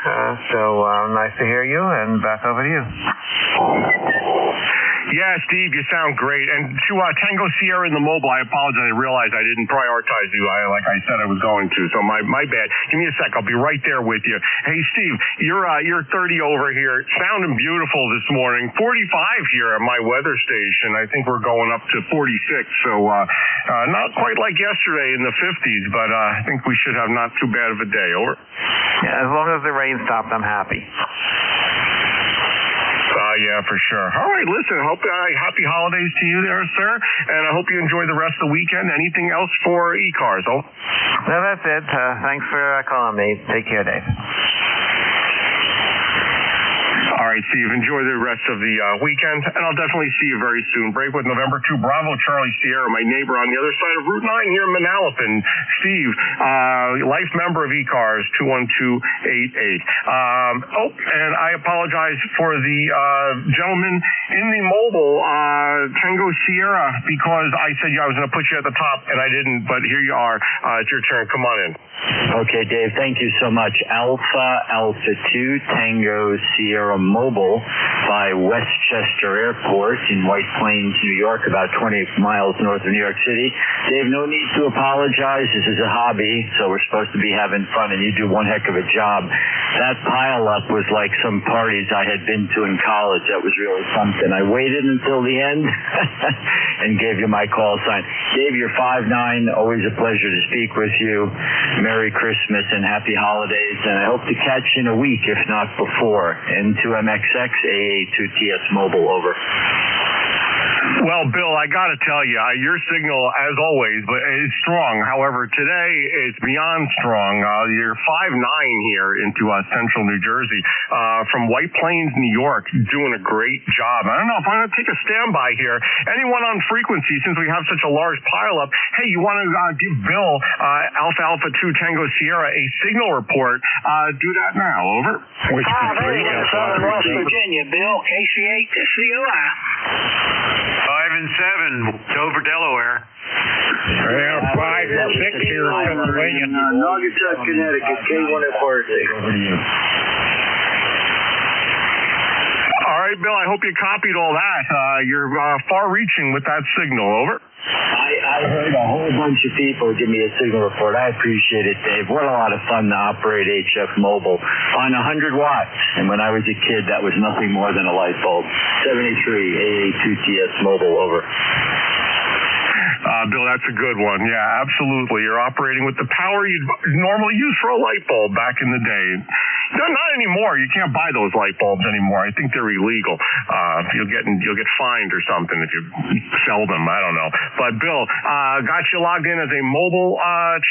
J: So nice to hear you, and back over to you.
S: Yeah, Steve, you sound great. And to Tango Sierra in the mobile, I apologize. I realized I didn't prioritize you like I said I was going to. So my bad. Give me a sec. I'll be right there with you. Hey, Steve, you're 30 over here. Sounding beautiful this morning. 45 here at my weather station. I think we're going up to 46. So not quite like yesterday in the 50s, but I think we should have not too bad of a day. Over.
J: Yeah, as long as the rain stopped, I'm happy.
S: Yeah, for sure. All right, listen, happy holidays to you there, sir, and I hope you enjoy the rest of the weekend. Anything else for ECARS? Oh?
J: No, that's it. Thanks for calling me. Take care, Dave.
S: All right, Steve, enjoy the rest of the weekend, and I'll definitely see you very soon. Break with November 2, Bravo Charlie Sierra, my neighbor on the other side of Route 9 here in Manalapan. Steve, life member of ECARS, 21288. And I apologize for the gentleman in the mobile, Tango Sierra, because I said I was going to put you at the top, and I didn't, but here you are. It's your turn. Come on in.
V: Okay, Dave, thank you so much. Alpha 2, Tango Sierra Mobile.
D: Mobile by Westchester Airport in White Plains, New York, about 20 miles north of New York City. Dave, no need to apologize. This is a hobby, so we're supposed to be having fun, and you do one heck of a job. That pile-up was like some parties I had been to in college. That was really something. I waited until the end and gave you my call sign. Dave, you're 5'9", always a pleasure to speak with you. Merry Christmas and happy holidays, and I hope to catch you in a week, if not before. N2MXX, AA2TS Mobile, over.
S: Well, Bill, I got to tell you, your signal, as always, but is strong. However, today it's beyond strong. You're 5'9" here into central New Jersey. From White Plains, New York, doing a great job. I don't know if I'm going to take a standby here. Anyone on frequency, since we have such a large pileup, hey, you want to give Bill Alpha Alpha 2 Tango Sierra a signal report, do that now. Over.
V: Southern West Virginia, Bill, KC8 to COI.
R: 5 and 7, Dover, Delaware.
C: 5 and 6 here in Pennsylvania.
I: Naugatuck, Connecticut, K1FRC.
S: All right, Bill, I hope you copied all that. You're far-reaching with that signal. Over.
D: I heard a whole bunch of people give me a signal report. I appreciate it, Dave. What a lot of fun to operate HF Mobile on 100 watts. And when I was a kid, that was nothing more than a light bulb. 73 AA2TS Mobile, over.
S: Bill, that's a good one. Yeah, absolutely. You're operating with the power you'd normally use for a light bulb back in the day. Not anymore. You can't buy those light bulbs anymore. I think they're illegal. You'll get fined or something if you sell them. I don't know. But Bill, got you logged in as a mobile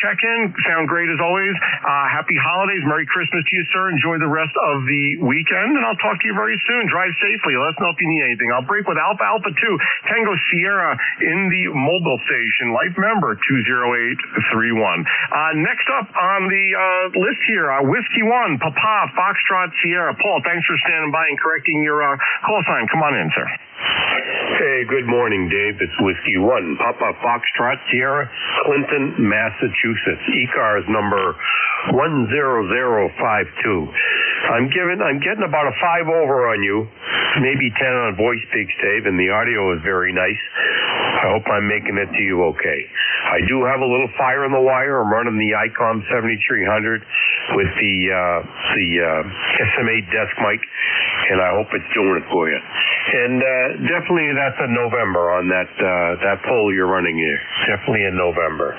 S: check-in. Sound great as always. Happy holidays. Merry Christmas to you, sir. Enjoy the rest of the weekend, and I'll talk to you very soon. Drive safely. Let us know if you need anything. I'll break with Alpha Alpha 2 Tango Sierra in the mobile station. Life member 20831. Next up on the list here, Whiskey 1 Papa Foxtrot Sierra. Paul, thanks for standing by and correcting your call sign. Come on in, sir.
K: Hey, good morning, Dave. It's Whiskey 1 Papa Foxtrot Sierra, Clinton, Massachusetts. ECARS number 10052. I'm getting about a 5 over on you, maybe 10 on voice speaks, Dave, and the audio is very nice. I hope I'm making it to you okay. I do have a little fire in the wire. I'm running the ICOM 7300 with the SMA desk mic, and I hope it's doing it for you. And definitely that's a November on that poll you're running here. Definitely in November.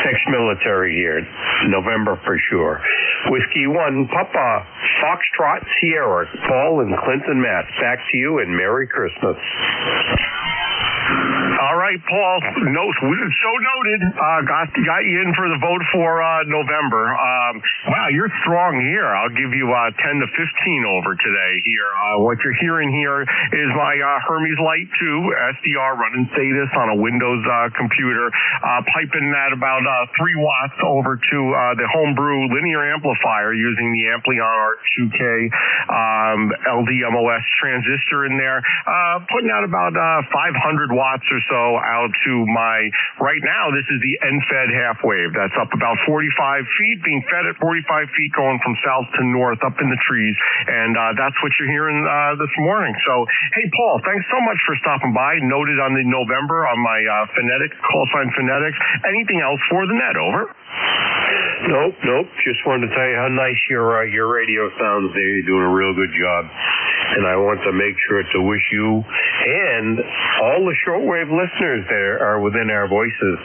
K: Ex-military here. November for sure. Whiskey 1 Papa Foxtrot Sierra, Paul and Clinton, Mass. Back to you and Merry Christmas.
S: All right, Paul. So noted. Got you in for the vote for November. Wow, you're strong here. I'll give you 10 to 15 over today here. What you're hearing here is my Hermes Light 2 SDR running status on a Windows computer, piping at about 3 watts over to the homebrew linear amplifier using the Amplion Art 2K LDMOS transistor in there, putting out about 500 watts or so out to right now, this is the NFED half wave. That's up about 45 feet, being fed at 45 feet, going from south to north up in the trees. And that's what you're hearing this morning. So, hey, Paul, thanks so much for stopping by. Noted on the November on my call sign phonetics. Anything else for the net? Over.
K: Nope. Just wanted to tell you how nice your radio sounds there. You're doing a real good job. And I want to make sure to wish you and all the shortwave listeners that are within our voices,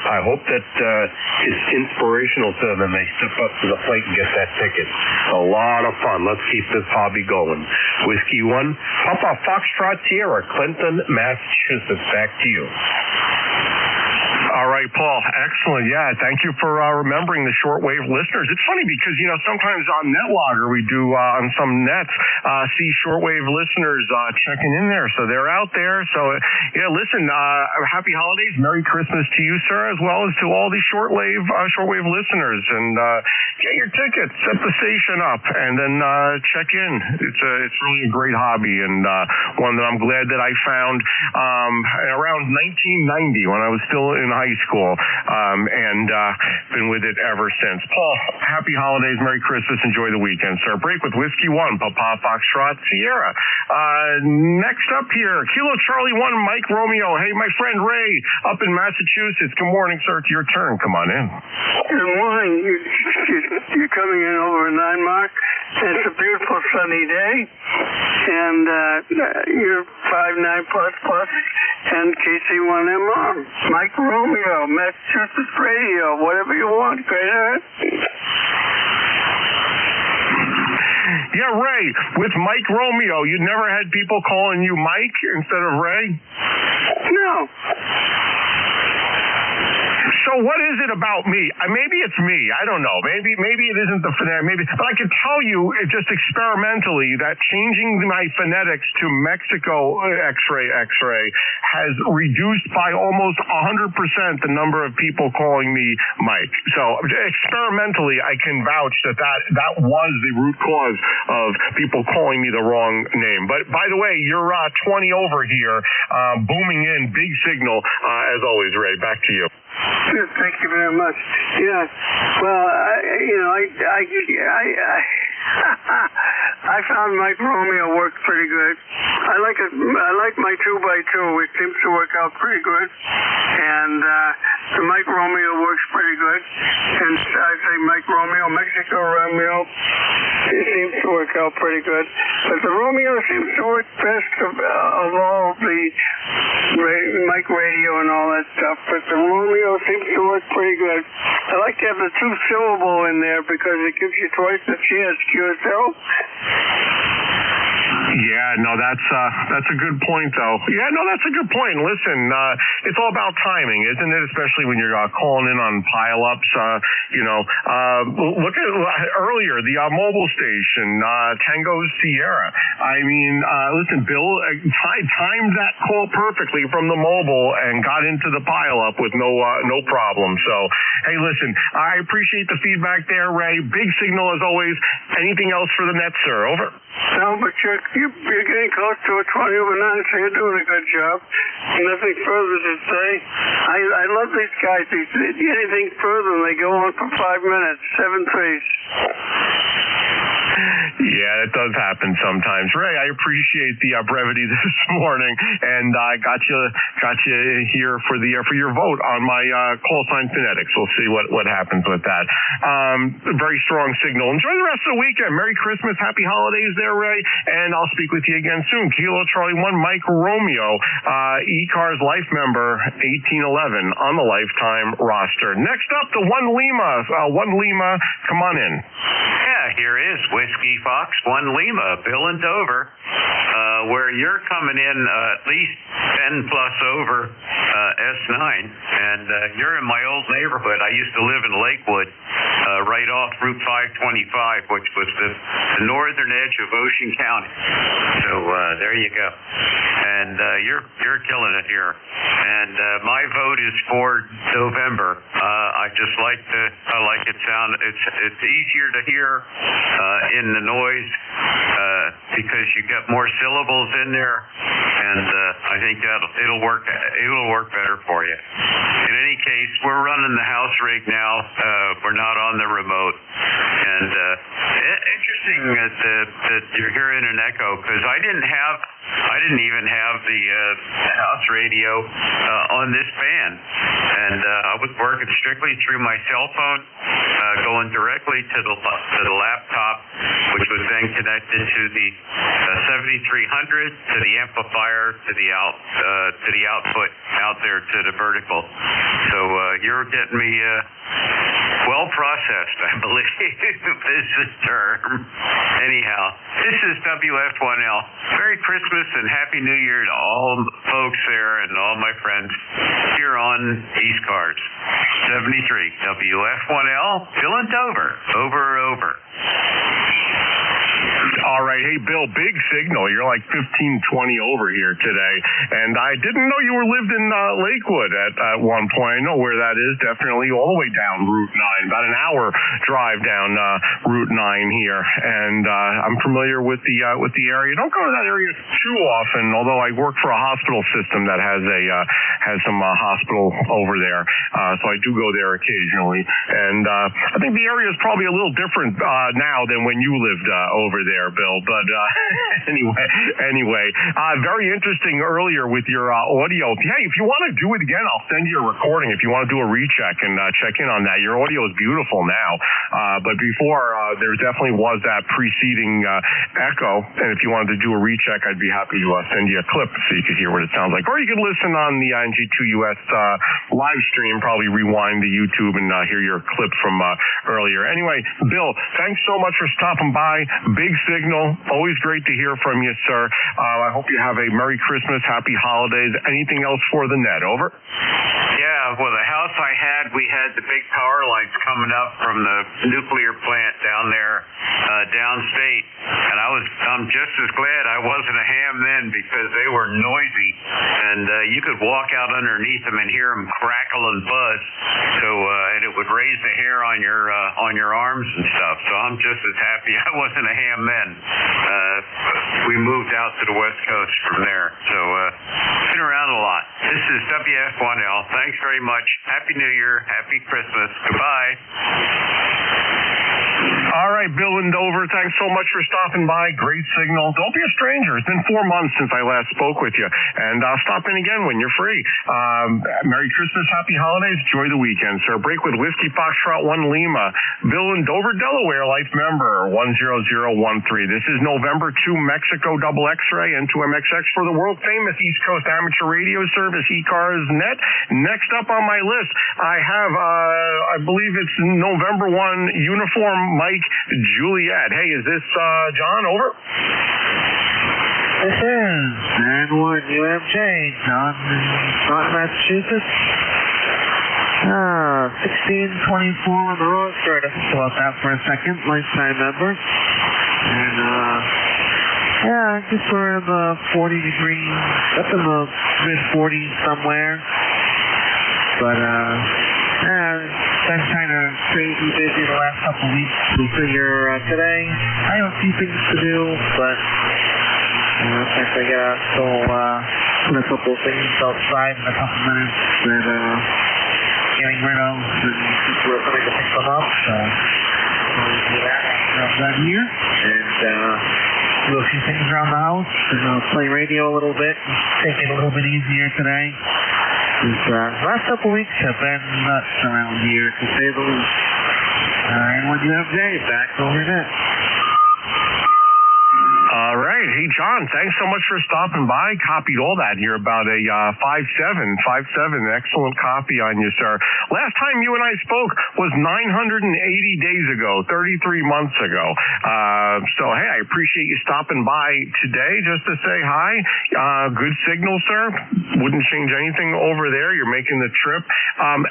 K: I hope that it's inspirational to them and they step up to the plate and get that ticket. A lot of fun. Let's keep this hobby going. Whiskey 1 Papa Foxtrot Sierra, Clinton, Massachusetts. Back to you.
S: All right, Paul. Excellent. Yeah, thank you for remembering the shortwave listeners. It's funny because, sometimes on NetLogger we do on some nets see shortwave listeners checking in there. So they're out there. So, yeah, listen, happy holidays. Merry Christmas to you, sir, as well as to all the shortwave listeners. And get your tickets, set the station up, and then check in. It's really a great hobby and one that I'm glad that I found around 1990 when I was still in high school, and been with it ever since. Paul, happy holidays, Merry Christmas, enjoy the weekend, sir. Break with Whiskey 1, Papa Foxtrot Sierra. Next up here, Kilo Charlie 1, Mike Romeo. Hey, my friend Ray, up in Massachusetts. Good morning, sir. It's your turn. Come on in.
A: Good morning. You're coming in over 9 Mark. It's a beautiful sunny day, and you're 59++ and KC1MR. Mike Romeo, Massachusetts Radio, whatever you want. Great heart.
S: Yeah, Ray, with Mike Romeo, you never had people calling you Mike instead of Ray?
A: No.
S: So what is it about me? Maybe it's me. I don't know. Maybe it isn't the phonetic. But I can tell you, just experimentally, that changing my phonetics to Mexico X-ray has reduced by almost 100% the number of people calling me Mike. So experimentally, I can vouch that was the root cause of people calling me the wrong name. But by the way, you're 20 over here, booming in, big signal as always, Ray. Back to you.
A: Good, thank you very much. Yeah, well, I found Mike Romeo worked pretty good. I like my 2x2. It seems to work out pretty good, and the Mike Romeo works pretty good. And I say Mike Romeo, Mexico Romeo, it seems to work out pretty good. But the Romeo seems to work best of all the Mike Radio and all that stuff. But the Romeo seems to work pretty good. I like to have the 2-syllable in there because it gives you twice the chance. QSL.
S: Yeah, no, that's a good point, though. Yeah, no, that's a good point. Listen, it's all about timing, isn't it? Especially when you're calling in on pileups. Look at earlier the mobile station, Tango Sierra. I mean, listen, Bill timed that call perfectly from the mobile and got into the pileup with no problem. So, hey, listen, I appreciate the feedback there, Ray. Big signal as always. Anything else for the net, sir? Over.
A: No, but you're getting close to a 20 over 9, so you're doing a good job. Nothing further to say. I love these guys. Anything further, and they go on for 5 minutes. 7-3.
S: Yeah, it does happen sometimes. Ray, I appreciate the brevity this morning, and I got you here for your vote on my call sign phonetics. We'll see what happens with that. Very strong signal. Enjoy the rest of the weekend. Merry Christmas, happy holidays there, Ray, and I'll speak with you again soon. Kilo Charlie 1, Mike Romeo, ECARS Life member 1811 on the lifetime roster. Next up, the One Lima, come on in.
R: Yeah, here is Whiskey Fox 1 Lima, Bill in Dover, where you're coming in at least 10 plus over S9, and you're in my old neighborhood. I used to live in Lakewood, right off Route 525, which was the northern edge of Ocean County. So there you go. And you're killing it here. And my vote is for November. I like it sound. It's easier to hear in the noise because you got more syllables in there, and I think it'll work better for you. In any case, we're running the house rig now. We're not on the remote, and interesting that you're hearing an echo because I didn't even have the house radio on this band, and I was working strictly through my cell phone, going directly to the laptop, which was then connected to the 7300 to the amplifier to the output out there to the vertical. So you're getting me well processed, I believe is the term. Anyhow, this is WF1L. Merry Christmas and Happy New Year to all the folks there and all my friends here on ECARS 73 WF1L, Bill in Dover. Over.
S: All right. Hey, Bill, big signal. You're like 15-20 over here today. And I didn't know you lived in Lakewood at one point. I know where that is, definitely all the way down Route 9, about an hour drive down Route 9 here. And I'm familiar with the area. Don't go to that area too often, although I work for a hospital system that has some hospital over there. So I do go there occasionally. And I think the area is probably a little different now than when you lived over there, Bill. But anyway, very interesting earlier with your audio. Hey, if you want to do it again, I'll send you a recording if you want to do a recheck and check in on that. Your audio is beautiful now. But before, there definitely was that preceding echo. And if you wanted to do a recheck, I'd be happy to send you a clip so you could hear what it sounds like. Or you could listen on the NJ2US live stream, probably rewind to YouTube and hear your clip from earlier. Anyway, Bill, thanks so much for stopping by. Big signal. Always great to hear from you, sir. I hope you have a Merry Christmas, Happy Holidays. Anything else for the net? Over?
R: Yeah, well, the house I had, we had the big power lines coming up from the nuclear plant down there, downstate. And I'm just as glad I wasn't a ham then because they were noisy. And you could walk out underneath them and hear them crackle and buzz. So, and it would raise the hair on your arms and stuff. So I'm just as happy I wasn't a ham then. We moved out to the West Coast from there. So, been around a lot. This is WF1L. Thanks very much. Happy New Year. Happy Christmas. Goodbye.
S: All right, Bill in Dover, thanks so much for stopping by. Great signal. Don't be a stranger. It's been 4 months since I last spoke with you. And stop in again when you're free. Merry Christmas, Happy Holidays. Enjoy the weekend, sir. Break with Whiskey Foxtrot 1 Lima. Bill in Dover, Delaware, life member 10013. This is November 2 Mexico double X-ray and 2MXX for the world-famous East Coast amateur radio service, ECARS Net. Next up on my list, I have, I believe it's November 1 Uniform Mike Juliet. Hey, is this John? Over.
F: This is N1UMJ, John, Massachusetts. 1624 on the road. Sorry to fill out that for a second. Lifetime member. And yeah, just sort of 40 degrees, up in the mid 40s somewhere. But yeah, been kind of crazy busy the last couple weeks. We figure today I have a few things to do, but since I got to go put a couple of things outside in a couple minutes that getting rid of, and people are coming to pick them up. So I'm going to do that after I'm done here, and do a few things around the house, and play radio a little bit, take it a little bit easier today. These last couple weeks have been nuts around here, to say the least. N1UMJ, back over net.
S: All right. Hey, John, thanks so much for stopping by. Copied all that here about a 5.7. Excellent copy on you, sir. Last time you and I spoke was 980 days ago, 33 months ago. So, hey, I appreciate you stopping by today just to say hi. Good signal, sir. Wouldn't change anything over there. You're making the trip.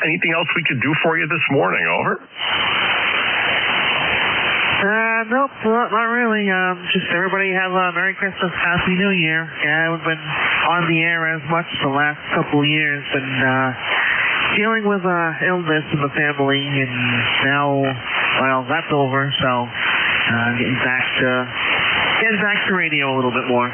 S: Anything else we could do for you this morning? Over.
F: Nope, not really. Just everybody have a Merry Christmas, Happy New Year. Yeah, I haven't been on the air as much the last couple of years, and dealing with illness in the family, and now, well, that's over. So getting back to radio a little bit more.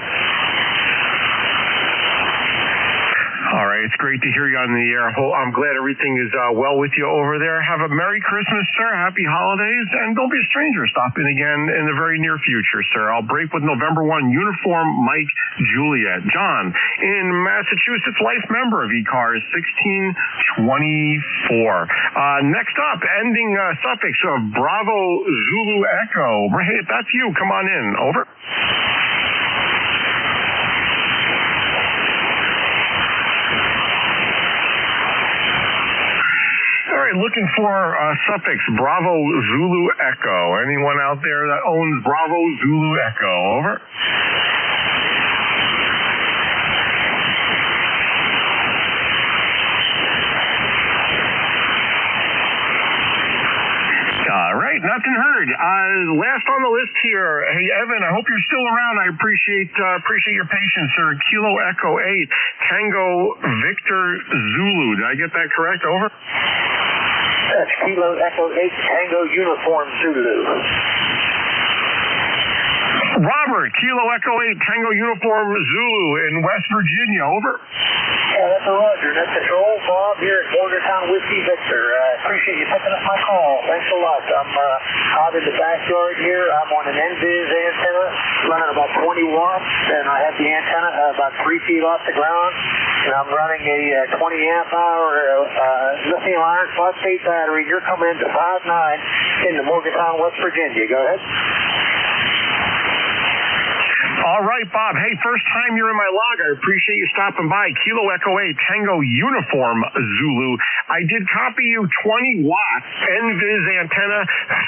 S: All right, it's great to hear you on the air. I'm glad everything is well with you over there. Have a Merry Christmas, sir. Happy Holidays. And don't be a stranger. Stop in again in the very near future, sir. I'll break with November 1 Uniform Mike Juliet. John, in Massachusetts, life member of ECARS 1624. Next up, ending suffix of Bravo Zulu Echo. Hey, if that's you, come on in. Over. Looking for suffix Bravo Zulu Echo. Anyone out there that owns Bravo Zulu Echo? Over. All right, nothing heard. Last on the list here. Hey, Evan, I hope you're still around. I appreciate your patience, sir. Kilo Echo 8, Tango Victor Zulu. Did I get that correct? Over.
V: That's Kilo Echo 8, Tango Uniform Zulu.
S: Robert, Kilo Echo 8, Tango Uniform Zulu in West Virginia. Over.
V: Yeah, that's a Roger. That's Control. Bob here at Morgantown Whiskey Victor. Appreciate you picking up my call. Thanks a lot. I'm out in the backyard here. I'm on an NVIS antenna running about 20 watts, and I have the antenna about 3 feet off the ground, and I'm running a 20 amp hour lithium iron phosphate battery. You're coming into 5.9 into Morgantown, West Virginia. Go ahead.
S: All right, Bob. Hey, first time you're in my log. I appreciate you stopping by. Kilo Echo 8, Tango Uniform Zulu. I did copy you 20 watts NVIS antenna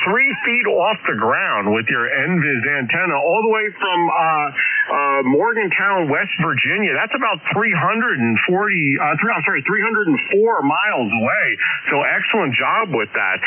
S: 3 feet off the ground with your NVIS antenna all the way from Morgantown, West Virginia. That's about 304 miles away. So excellent job with that.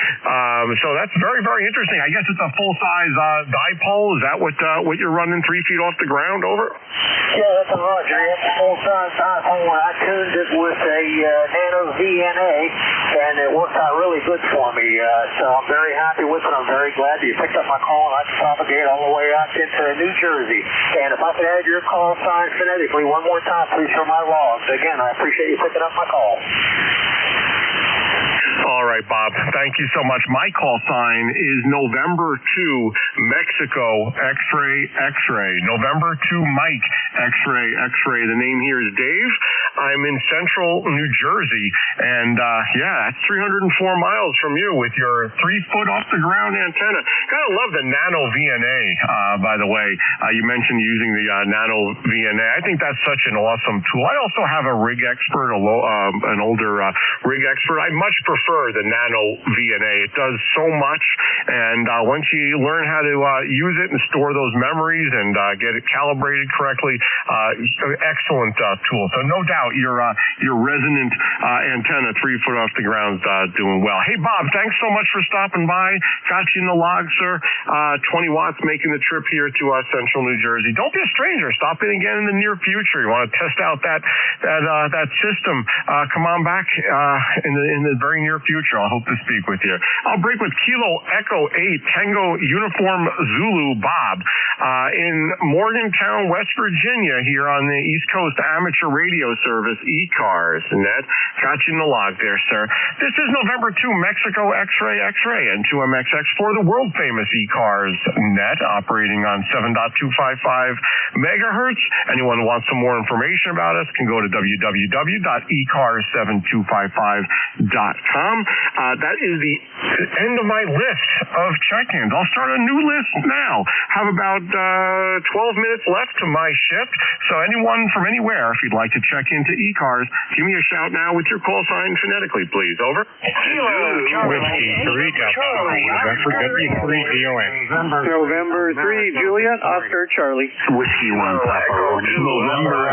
S: So that's very, very interesting. I guess it's a full-size dipole. Is that what you're running 3 feet off the ground? Over.
V: Yeah, that's a Roger. It's a full-size dipole. I tuned it with a Nano VNA, and it worked out really good for me. So I'm very happy with it. I'm very glad that you picked up my call, and I can propagate all the way out into New Jersey. And if I could add your call sign phonetically one more time, please, for my logs. Again, I appreciate you picking up my call.
S: All right, Bob. Thank you so much. My call sign is November 2, Mexico, X-ray, X-ray. November 2, Mike, X-ray, X-ray. The name here is Dave. I'm in central New Jersey, and that's 304 miles from you with your 3 foot off the ground antenna. Gotta love the Nano VNA, by the way. You mentioned using the Nano VNA. I think that's such an awesome tool. I also have a rig expert, an older rig expert. I much prefer the Nano VNA. It does so much, and once you learn how to use it and store those memories and get it calibrated correctly, excellent tool. So no doubt your resonant antenna 3 foot off the ground doing well. Hey, Bob, thanks so much for stopping by. Got you in the log, sir. 20 watts making the trip here to central New Jersey. Don't be a stranger. Stop in again in the near future. You want to test out that system? Come on back in the very near future. I'll hope to speak with you. I'll break with Kilo Echo 8, Tango Uniform Zulu, Bob, in Morgantown, West Virginia, here on the East Coast Amateur Radio Service, ECARS. Net. Got you in the log there, sir. This is November 2, Mexico, X-ray, X-ray, and 2MXX4, the world-famous ECARS net, operating on 7.255 megahertz. Anyone who wants some more information about us can go to www.ecars7255.com. That is the end of my list of check-ins. I'll start a new list now. Have about 12 minutes left to my shift. So anyone from anywhere, if you'd like to check into ECARS, give me a shout now with your call sign phonetically, please. Over.
V: Whiskey 3, November 3, Juliet, Oscar, Charlie.
D: Whiskey 1, Papa. November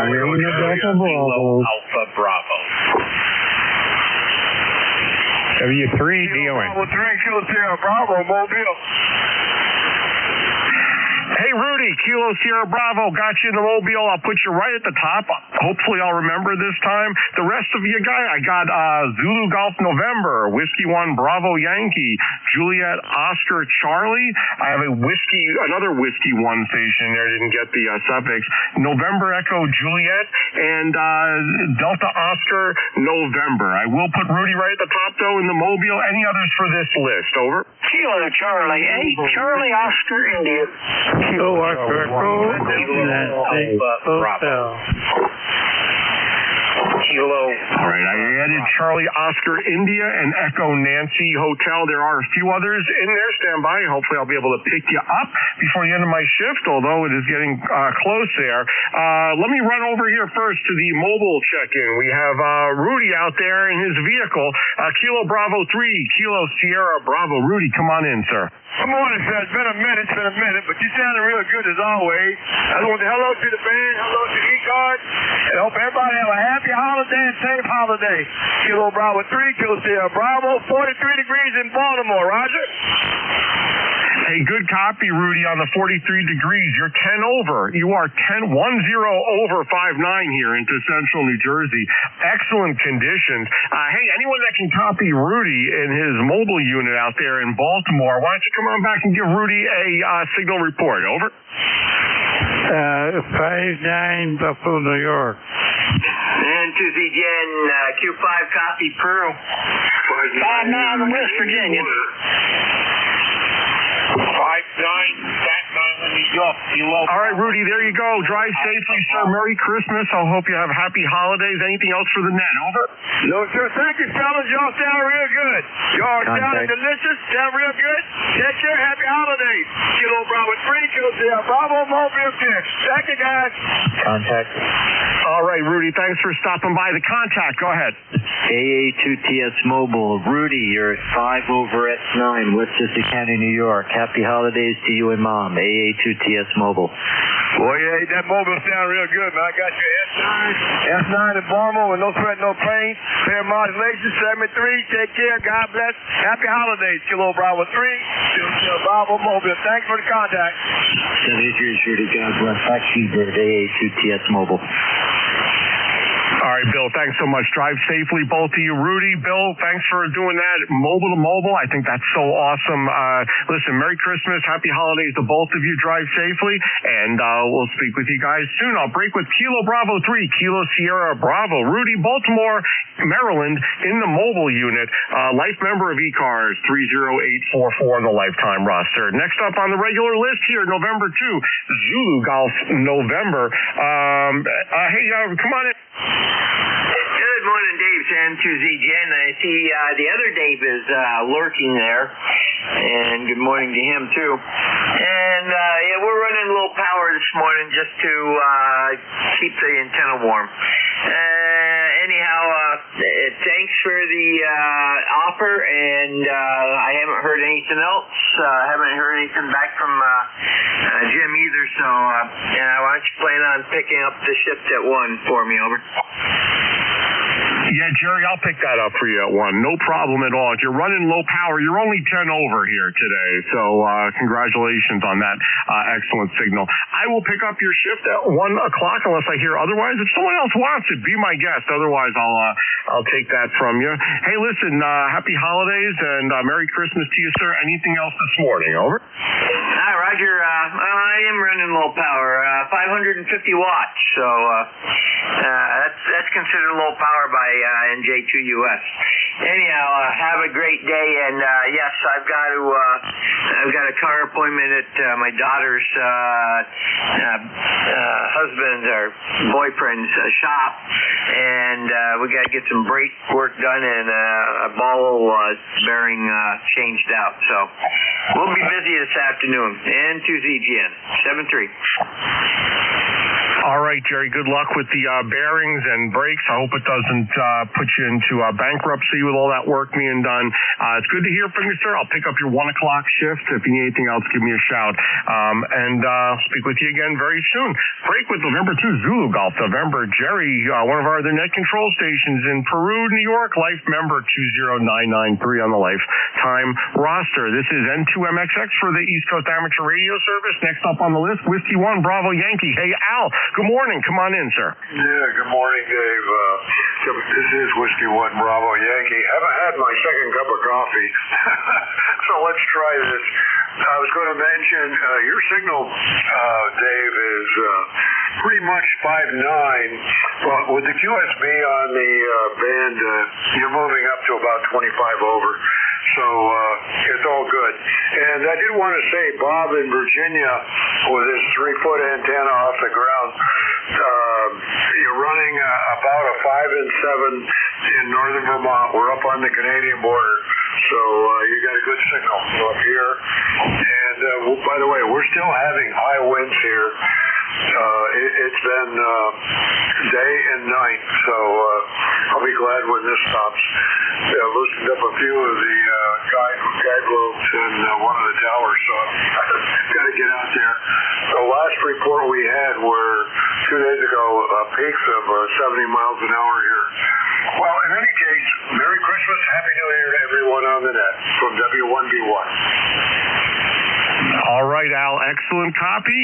D: Alpha Bravo.
V: W3, DON.
O: Bravo 3, Kilo Sierra Bravo, Mobile.
S: Hey, Rudy, Kilo Sierra Bravo, got you in the Mobile. I'll put you right at the top. Hopefully I'll remember this time. The rest of you guys, I got Zulu Golf November, Whiskey 1 Bravo Yankee, Juliet Oscar Charlie. I have another Whiskey 1 station there, didn't get the suffix. November Echo Juliet, and Delta Oscar November. I will put Rudy right at the top, though, in the Mobile. Any others for this list? Over.
V: Kilo Charlie 8, Charlie Oscar India.
C: Kilo Oscar Echo, Hotel.
S: Kilo. All right, I added Charlie Oscar India and Echo Nancy Hotel. There are a few others in there. Stand by. Hopefully I'll be able to pick you up before the end of my shift, although it is getting close there. Let me run over here first to the mobile check-in. We have Rudy out there in his vehicle. Kilo Bravo 3, Kilo Sierra Bravo. Rudy, come on in, sir.
O: Good morning, sir. It's been a minute, but you sounded real good as always. I want to hello to the band, hello to ECARS, and hope everybody have a happy holiday and safe holiday. Kilo Bravo 3, Kilo Sierra Bravo, 43 degrees in Baltimore, Roger.
S: Hey, good copy, Rudy, on the 43 degrees. You're 10 over. You are 10-10 over 5'9" here into central New Jersey. Excellent conditions. Hey, anyone that can copy Rudy in his mobile unit out there in Baltimore, why don't you come on back and give Rudy a signal report? Over.
C: 5'9", Buffalo, New York.
B: N2Z Jen, Q5 copy Pearl.
G: 5'9", West Virginia.
N: 5'9", Staten Island, New York.
S: All right, Rudy, there you go. Drive safely, sir. Merry Christmas. I hope you have happy holidays. Anything else for the net? Over.
E: No, sir. Thank you, fellas. Y'all sound real good. Y'all sound delicious. Sound real good. Take care. Happy holidays. Kilo Bravo 3, Kilo Sierra Bravo, Mobile 10. Thank you, guys.
J: Contact.
S: All right, Rudy, thanks for stopping by. The contact, go ahead.
D: AA2TS Mobile. Rudy, you're 5 over S9, Westchester County, New York. Happy holidays to you and Mom. AA2TS Mobile.
E: Boy, yeah, that mobile sound real good, man. I got your S9 in Baltimore with no sweat, no pain. Fair modulation, 73. Take care. God bless. Happy holidays. Kilo Bravo 3, Kilo Bravo Mobile. Thanks for the contact.
D: That is yours, Rudy. God bless. Back to you, AA2TS Mobile.
S: All right, Bill, thanks so much. Drive safely, both of you. Rudy, Bill, thanks for doing that. Mobile to mobile, I think that's so awesome. Listen, Merry Christmas, Happy Holidays to both of you. Drive safely, and we'll speak with you guys soon. I'll break with Kilo Bravo 3, Kilo Sierra Bravo. Rudy, Baltimore, Maryland, in the mobile unit. Life member of ECARS, 30844 on the lifetime roster. Next up on the regular list here, November 2, Zulu Golf November. Hey, come on in.
B: Good morning, Dave. N2Z Jen. I see the other Dave is lurking there. And good morning to him, too. And, yeah, we're running a little power this morning just to keep the antenna warm. Anyhow, thanks for the offer, and I haven't heard anything else. Haven't heard anything back from Jim either, so why don't you plan on picking up the shift at 1 for me, over?
S: Yeah, Jerry, I'll pick that up for you at 1. No problem at all. If you're running low power, you're only 10 over here today. So congratulations on that excellent signal. I will pick up your shift at 1 o'clock unless I hear otherwise. If someone else wants it, be my guest. Otherwise, I'll take that from you. Hey, listen, happy holidays and Merry Christmas to you, sir. Anything else this morning? Over.
B: Hi, Roger. I am running low power, 550 watts. So that's considered low power by NJ2US. Anyhow, have a great day, and yes, I've got a car appointment at my daughter's husband's or boyfriend's shop, and we got to get some brake work done and a ball bearing changed out. So we'll be busy this afternoon. N2ZGN 73.
S: All right, Jerry, good luck with the bearings and brakes. I hope it doesn't put you into bankruptcy with all that work being done. It's good to hear from you, sir. I'll pick up your 1 o'clock shift. If you need anything else, give me a shout. And I'll speak with you again very soon. Break with November 2, Zulu Golf November. Jerry, one of our other net control stations in Peru, New York, life member 20993 on the lifetime roster. This is N2MXX for the East Coast Amateur Radio Service. Next up on the list, Whiskey 1, Bravo Yankee. Hey, Al. Good morning. Come on in, sir.
L: Yeah, good morning, Dave. This is Whiskey 1 Bravo Yankee. Haven't had my second cup of coffee, so let's try this. I was going to mention your signal, Dave, is pretty much 5'9", but with the QSB on the band, you're moving up to about 25 over. So it's all good. And I did want to say, Bob in Virginia, with his 3-foot antenna off the ground, you're running about a 5 and 7 in northern Vermont. We're up on the Canadian border. So you got a good signal up here. And by the way, we're still having high winds here. It's been day and night, so I'll be glad when this stops. I loosened up a few of the guide ropes in one of the towers, so I've got to get out there. The last report we had were 2 days ago, peaks of 70 miles an hour here. Well, in any case, Merry Christmas, Happy New Year to everyone on the net from W1B1.
S: excellent copy.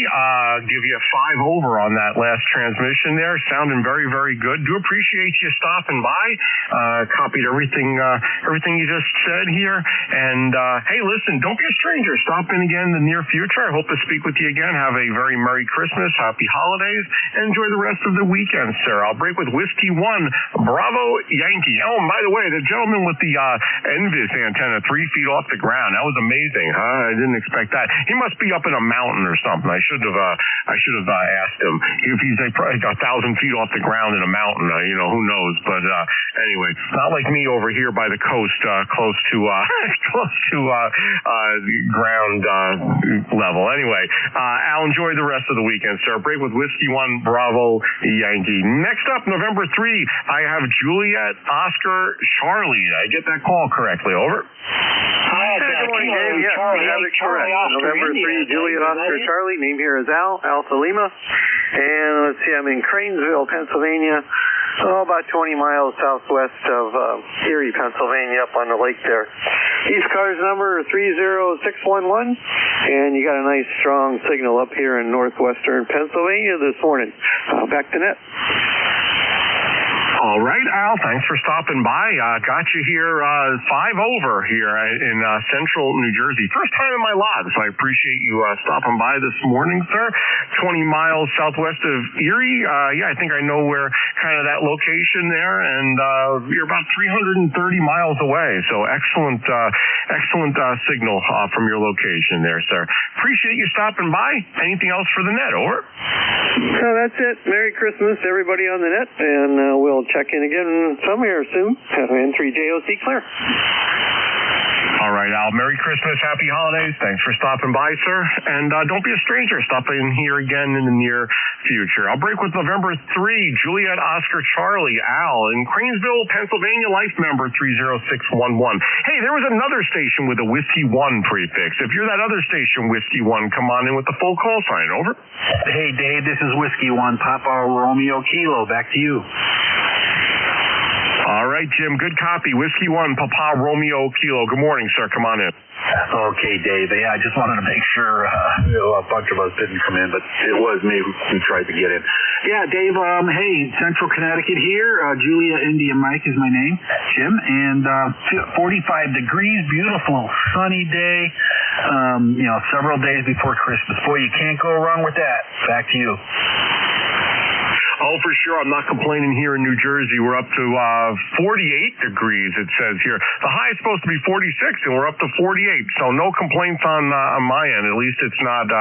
S: Give you a 5 over on that last transmission there. Sounding very, very good. Do appreciate you stopping by. Copied everything you just said here. And hey, listen, don't be a stranger. Stop in again in the near future. I hope to speak with you again. Have a very Merry Christmas, Happy Holidays, and enjoy the rest of the weekend, sir. I'll break with Whiskey 1, Bravo Yankee. Oh, and by the way, the gentleman with the NVIS antenna 3 feet off the ground. That was amazing, huh? I didn't expect that. He must be up in a mountain or something. I should have asked him if he's probably 1,000 feet off the ground in a mountain. Who knows? But anyway, not like me over here by the coast, close to ground level. Anyway, I'll enjoy the rest of the weekend, sir. Break with Whiskey 1, Bravo Yankee. Next up, November 3, I have Juliet Oscar Charlie. Did I get that call correctly? Over.
J: Hi, good morning, Dave. Yes, you have it correct. November 3, Juliet Oscar Charlie. Name here is Alpha Lima. And let's see, I'm in Cranesville, Pennsylvania. About 20 miles southwest of Erie, Pennsylvania, up on the lake there. ECARS number 30611. And you got a nice strong signal up here in northwestern Pennsylvania this morning. Back to net.
S: All right, Al, thanks for stopping by. Got you here 5 over here in central New Jersey. First time in my log, so I appreciate you stopping by this morning, sir. 20 miles southwest of Erie. I think I know where kind of that location there, and you're about 330 miles away, so excellent signal from your location there, sir. Appreciate you stopping by. Anything else for the net, over?
J: So that's it. Merry Christmas, everybody on the net, and we'll check in again somewhere soon. N3JOC clear.
S: All right, Al. Merry Christmas, Happy Holidays. Thanks for stopping by, sir. And don't be a stranger. Stop in here again in the near future. I'll break with November 3, Juliet Oscar Charlie, Al, in Cranesville, Pennsylvania, life member 30611. Hey, there was another station with a Whiskey 1 prefix. If you're that other station, Whiskey 1, come on in with the full call sign. Over.
M: Hey, Dave, this is Whiskey 1, Papa Romeo Kilo. Back to you.
S: All right, Jim, good copy. Whiskey 1, Papa Romeo Kilo. Good morning, sir. Come on in.
M: Okay, Dave. Yeah, I just wanted to make sure a bunch of us didn't come in, but it was me who tried to get in. Yeah, Dave, hey, Central Connecticut here. Julia India Mike is my name, Jim, and 45 degrees, beautiful, sunny day, several days before Christmas. Boy, you can't go wrong with that. Back to you.
S: Oh, for sure. I'm not complaining here in New Jersey. We're up to 48 degrees, it says here. The high is supposed to be 46, and we're up to 48. So no complaints on my end. At least it's not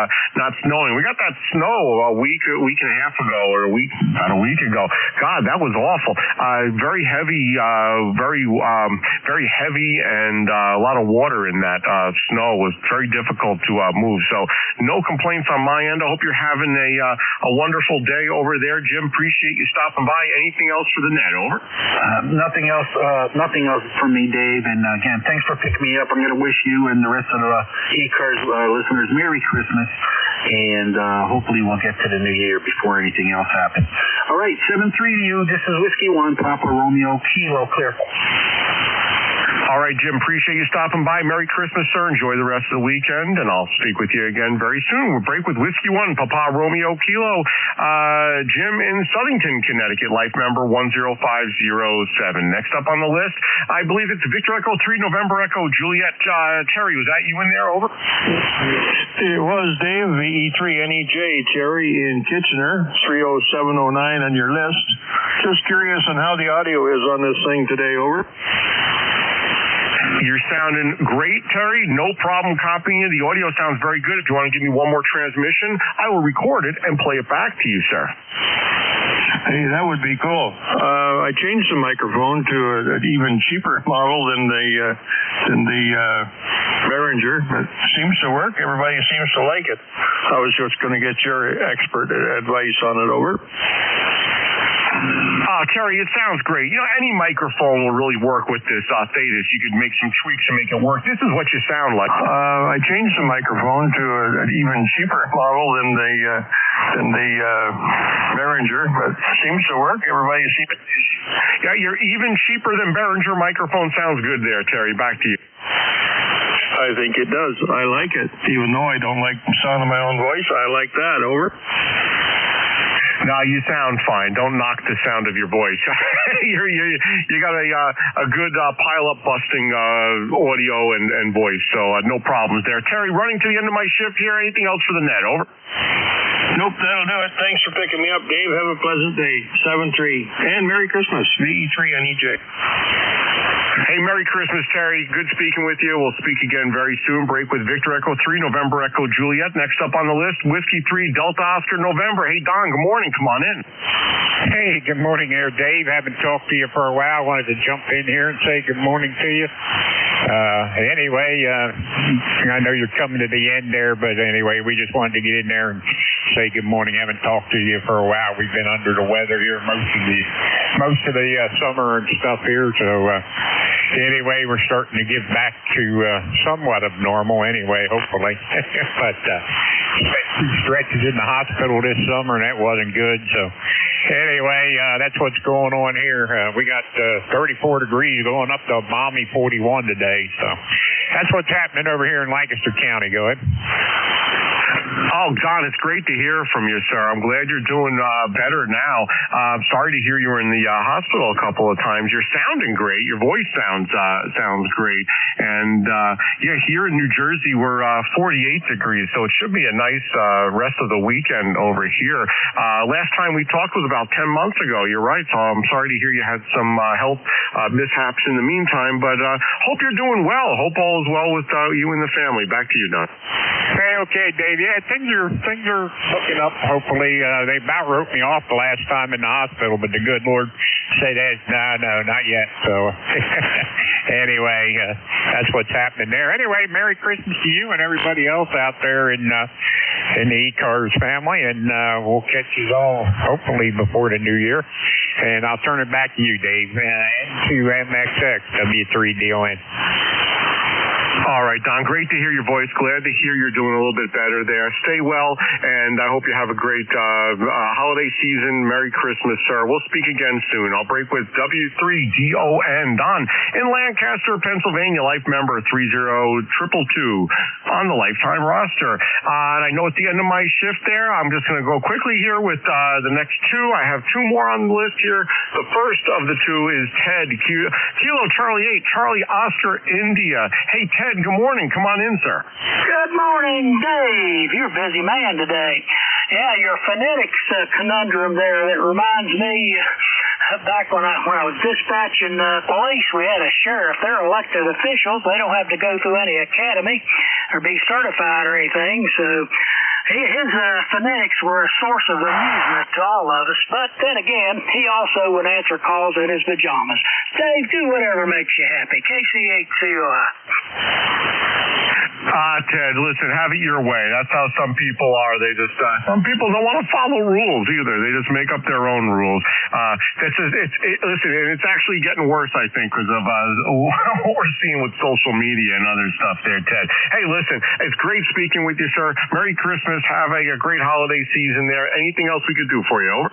S: snowing. We got that snow a week and a half ago, or about a week ago. God, that was awful. Very heavy, very heavy, and a lot of water in that snow. It was very difficult to move. So no complaints on my end. I hope you're having a wonderful day over there, Jim. Appreciate you stopping by. Anything else for the net, over?
M: Nothing else from me, Dave. And again, thanks for picking me up. I'm going to wish you and the rest of the ECARS listeners Merry Christmas, and hopefully we'll get to the new year before anything else happens. All right, 7-3 to you. This is Whiskey 1, Papa Romeo Kilo, clear.
S: All right, Jim, appreciate you stopping by. Merry Christmas, sir. Enjoy the rest of the weekend, and I'll speak with you again very soon. We'll break with Whiskey 1, Papa Romeo Kilo. Jim in Southington, Connecticut, life member 10507. Next up on the list, I believe it's Victor Echo 3, November Echo, Juliet Terry. Was that you in there, over?
C: It was, Dave, the E3NEJ, Terry in Kitchener, 30709 on your list. Just curious on how the audio is on this thing today, over.
S: You're sounding great, Terry. No problem copying it. The audio sounds very good. If you want to give me one more transmission, I will record it and play it back to you, sir.
C: Hey, that would be cool. I changed the microphone to an even cheaper model than the Behringer. It seems to work. Everybody seems to like it. I was just going to get your expert advice on it, over.
S: Terry, it sounds great. Any microphone will really work with this Thetis. You could make some tweaks and make it work. This is what you sound like.
C: I changed the microphone to an even cheaper model than the Behringer. It seems to work. Everybody seems.
S: Yeah, you're even cheaper than Behringer microphone. Sounds good there, Terry. Back to you.
O: I think it does. I like it. Even though I don't like the sound of my own voice, I like that. Over.
S: No, you sound fine. Don't knock the sound of your voice. you got a good pile-up busting audio and voice, so no problems there. Terry, running to the end of my shift here. Anything else for the net? Over.
O: Nope, that'll do it. Thanks for picking me up, Dave. Have a pleasant day. 7-3. And Merry Christmas. VE3 on EJ.
S: Hey, Merry Christmas, Terry. Good speaking with you. We'll speak again very soon. Break with Victor Echo 3, November Echo Juliet. Next up on the list, Whiskey 3, Delta Oscar November. Hey, Don, good morning. Come on in.
T: Hey, good morning there, Dave. Haven't talked to you for a while. Wanted to jump in here and say good morning to you. Anyway, I know you're coming to the end there, but anyway, we just wanted to get in there and say good morning. Haven't talked to you for a while. We've been under the weather here most of the summer and stuff here, so anyway, we're starting to get back to somewhat of normal anyway, hopefully. But spent 2 stretches in the hospital this summer, and that wasn't good. So anyway, that's what's going on here. We got 34 degrees going up to a balmy 41 today. So that's what's happening over here in Lancaster County. Go ahead.
S: Oh, Don, it's great to hear from you, sir. I'm glad you're doing better now. I'm sorry to hear you were in the hospital a couple of times. You're sounding great. Your voice sounds great. And, here in New Jersey, we're 48 degrees, so it should be a nice rest of the weekend over here. Last time we talked was about 10 months ago. You're right, so I'm sorry to hear you had some health mishaps in the meantime, but hope you're doing well. Hope all is well with you and the family. Back to you, Don.
T: Okay, Dave. Yeah, things are looking up. Hopefully, they about wrote me off the last time in the hospital, but the good Lord said, no, not yet. So anyway, that's what's happening there. Anyway, Merry Christmas to you and everybody else out there in the ECARS family, and we'll catch you all hopefully before the new year. And I'll turn it back to you, Dave. N2MXX W3DON.
S: All right, Don, great to hear your voice. Glad to hear you're doing a little bit better there. Stay well, and I hope you have a great holiday season. Merry Christmas, sir. We'll speak again soon. I'll break with W3DON. Don, in Lancaster, Pennsylvania, life member 30222 on the lifetime roster. And I know at the end of my shift there, I'm just going to go quickly here with the next 2. I have 2 more on the list here. The first of the 2 is Ted, Kilo Charlie 8, Charlie Oscar India. Hey, Ted, good morning. Come on in, sir.
U: Good morning, Dave. You're a busy man today. Yeah, your phonetics conundrum there, that reminds me back when I was dispatching police, we had a sheriff. They're elected officials. They don't have to go through any academy or be certified or anything, so his phonetics were a source of amusement to all of us. But then again, he also would answer calls in his pajamas. Dave, do whatever makes you happy. KC8COI.
S: Ted, listen, have it your way. That's how some people are. They just, some people don't want to follow rules either. They just make up their own rules. Listen, it's actually getting worse, I think, because of what we're seeing with social media and other stuff there, Ted. Hey, listen, it's great speaking with you, sir. Merry Christmas. Have a great holiday season there. Anything else we could do for you? Over.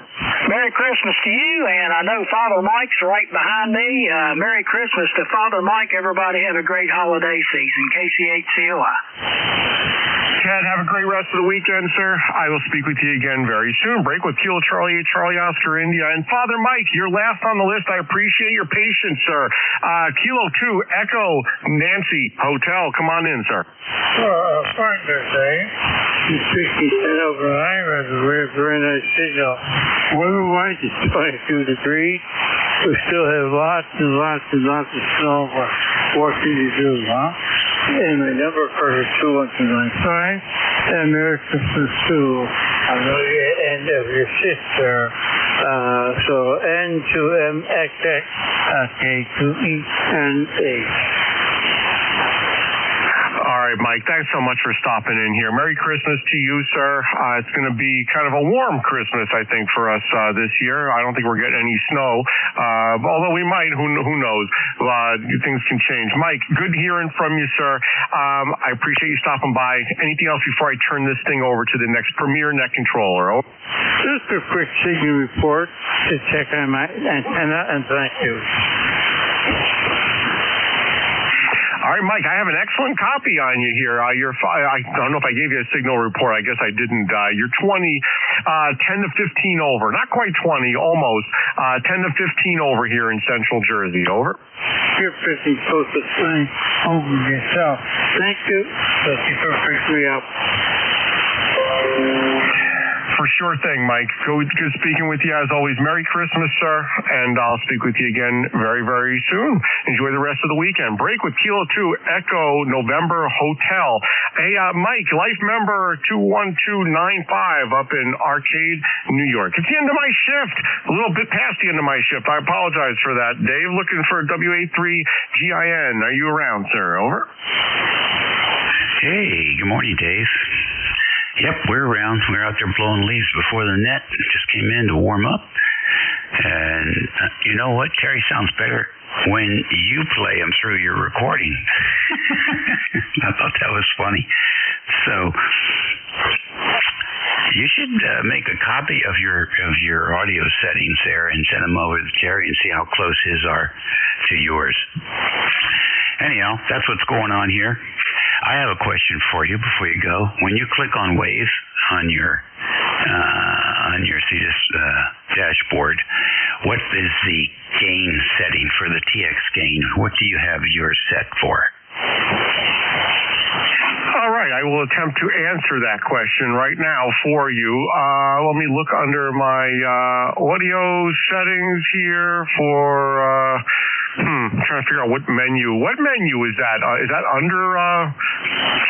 U: Merry Christmas to you, and I know Father Mike's right behind me. Merry Christmas to Father Mike. Everybody have a great holiday season. KC8COI.
S: Ted, have a great rest of the weekend, sir. I will speak with you again very soon. Break with Kilo Charlie 8, Charlie Oscar India. And Father Mike, you're last on the list. I appreciate your patience, sir. Kilo 2, Echo Nancy Hotel. Come on in, sir.
C: Fine there, Dave. You 67 over line, we're very nice signal. Weather-wise, it's 22 degrees. We still have lots and lots and lots of snow for working to do, huh? And my number for 21295. And Merry Christmas to the end of your sister. So N2MXX, K2ENH.
S: All right, Mike, thanks so much for stopping in here. Merry Christmas to you, sir. It's going to be kind of a warm Christmas, I think, for us this year. I don't think we're getting any snow, although we might. Who knows? Things can change. Mike, good hearing from you, sir. I appreciate you stopping by. Anything else before I turn this thing over to the next Premier Net Controller?
C: Just a quick signal report to check on my antenna, and thank you.
S: All right, Mike, I have an excellent copy on you here. I don't know if I gave you a signal report. I guess I didn't. You're 10 to 15 over. Not quite 20, almost. 10 to 15 over here in central Jersey. Over.
F: You're 50 close to flying over yourself. Thank you. Let's see perfectly up.
S: For sure thing, Mike. Good speaking with you as always. Merry Christmas, sir, and I'll speak with you again very, very soon. Enjoy the rest of the weekend. Break with Kilo 2 Echo November Hotel. Hey, Mike, life member 21295 up in Arcade, New York. It's the end of my shift. A little bit past the end of my shift. I apologize for that. Dave, looking for WA3GIN. Are you around, sir? Over.
H: Hey, good morning, Dave. Yep, we're around. We're out there blowing leaves before the net. Just came in to warm up. And you know what? Terry sounds better when you play them through your recording. I thought that was funny. So you should make a copy of your audio settings there and send them over to Terry and see how close his are to yours. Anyhow, that's what's going on here. I have a question for you before you go. When you click on Wave on your CETUS dashboard, what is the gain setting for the TX gain? What do you have yours set for?
S: All right, I will attempt to answer that question right now for you. Let me look under my audio settings here for... I'm trying to figure out what menu. What menu is that? Is that under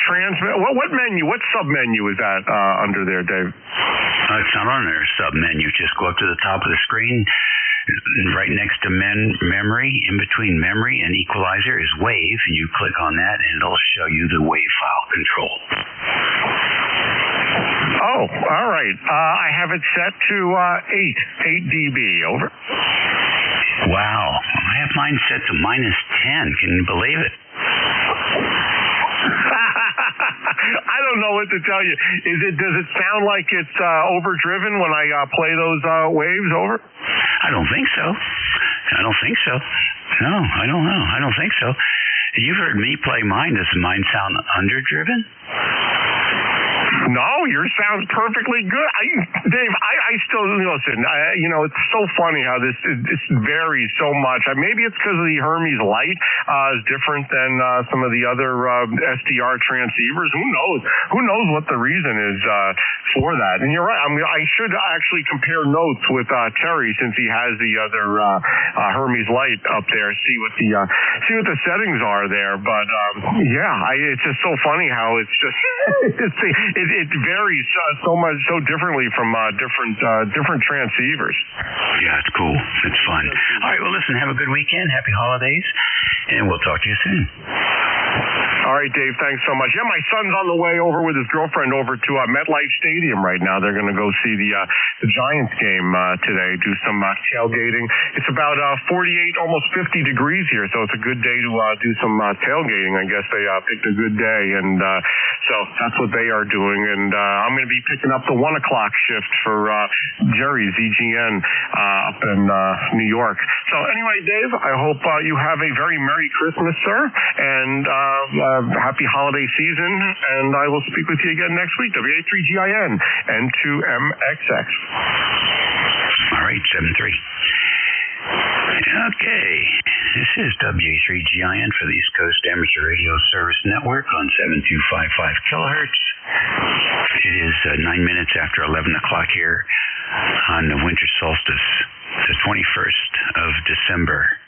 S: transmit? What menu? What sub-menu is that under there, Dave?
H: It's not on their sub-menu. Just go up to the top of the screen. Right next to memory, in between memory and equalizer is wave, and you click on that, and it'll show you the wave file control.
S: Oh, all right. I have it set to 8 dB. Over.
H: Wow. I have mine set to -10. Can you believe it?
S: I don't know what to tell you. Does it sound like it's overdriven when I play those waves over?
H: I don't think so. No, I don't know. I don't think so. You've heard me play mine. Does mine sound underdriven?
S: No, yours sounds perfectly good. Dave, I still listen. It's so funny how this varies so much. Maybe it's because the Hermes Light is different than some of the other SDR transceivers. Who knows? Who knows what the reason is for that? And you're right. I should actually compare notes with Terry since he has the other Hermes Light up there. See what the settings are there. But it's just so funny how it's just it varies so differently from different transceivers.
H: Yeah, it's cool. It's fun. All right, well, listen, have a good weekend. Happy holidays, and we'll talk to you soon.
S: All right, Dave, thanks so much. Yeah, my son's on the way over with his girlfriend over to MetLife Stadium right now. They're going to go see the Giants game today, do some tailgating. It's about 48, almost 50 degrees here, so it's a good day to do some tailgating. I guess they picked a good day, and so that's what they are doing. And I'm going to be picking up the 1 o'clock shift for Jerry, ZGN, up in New York. So anyway, Dave, I hope you have a very Merry Christmas, sir, and happy holiday season, and I will speak with you again next week. WA3GIN, N2MXX.
H: All right, 7-3. Okay, this is WA3GIN for the East Coast Amateur Radio Service Network on 7255 kilohertz. It is 9 minutes after 11 o'clock here on the winter solstice, the 21st of December.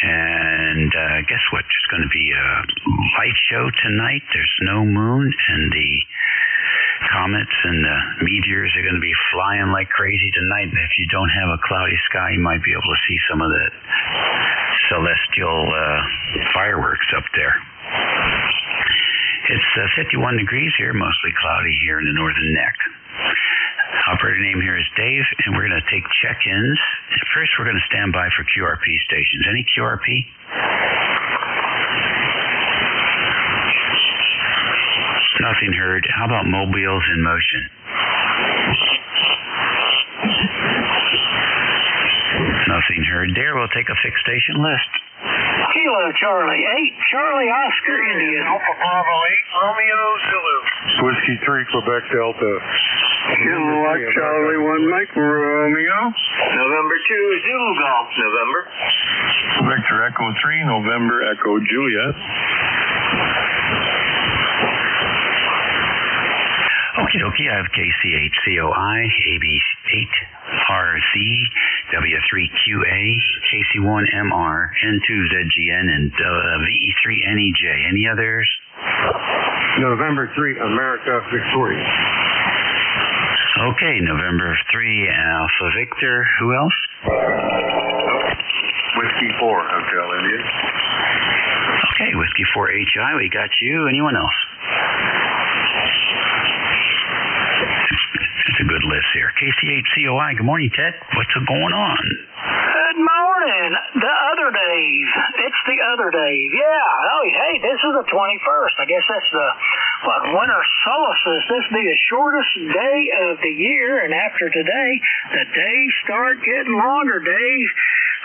H: And guess what? There's going to be a light show tonight. There's no moon, and the comets and the meteors are going to be flying like crazy tonight. If you don't have a cloudy sky, you might be able to see some of the celestial fireworks up there. It's 51 degrees here, mostly cloudy here in the northern neck. Operator name here is Dave, and we're going to take check-ins. First, we're going to stand by for QRP stations. Any QRP? Nothing heard. How about mobiles in motion? Nothing heard. There, we'll take a fixed station list.
U: Kilo Charlie, 8 Charlie Oscar Indian.
L: Alpha Bravo 8 Romeo Zulu.
O: Whiskey 3 Quebec Delta.
A: Kilo Charlie 1 Mike Romeo.
B: November 2 Zulu Golf, November.
O: Victor Echo 3 November Echo Juliet.
H: Okie dokie, I have KC8COI, AB8RZ, W3QA, KC1MR, N2ZGN, and VE3NEJ. Any others?
K: November 3 America Victoria.
H: Okay, November 3 Alpha Victor. Who else?
O: Whiskey 4 Hotel India.
H: Okay, Whiskey 4 HI, we got you. Anyone else? It's a good list here. KC8COI, good morning, Ted. What's going on?
U: Good morning. The other Dave. It's the other Dave. Yeah. Oh, hey, this is the 21st. I guess that's the, winter solstice. This will be the shortest day of the year, and after today, the days start getting longer, Dave.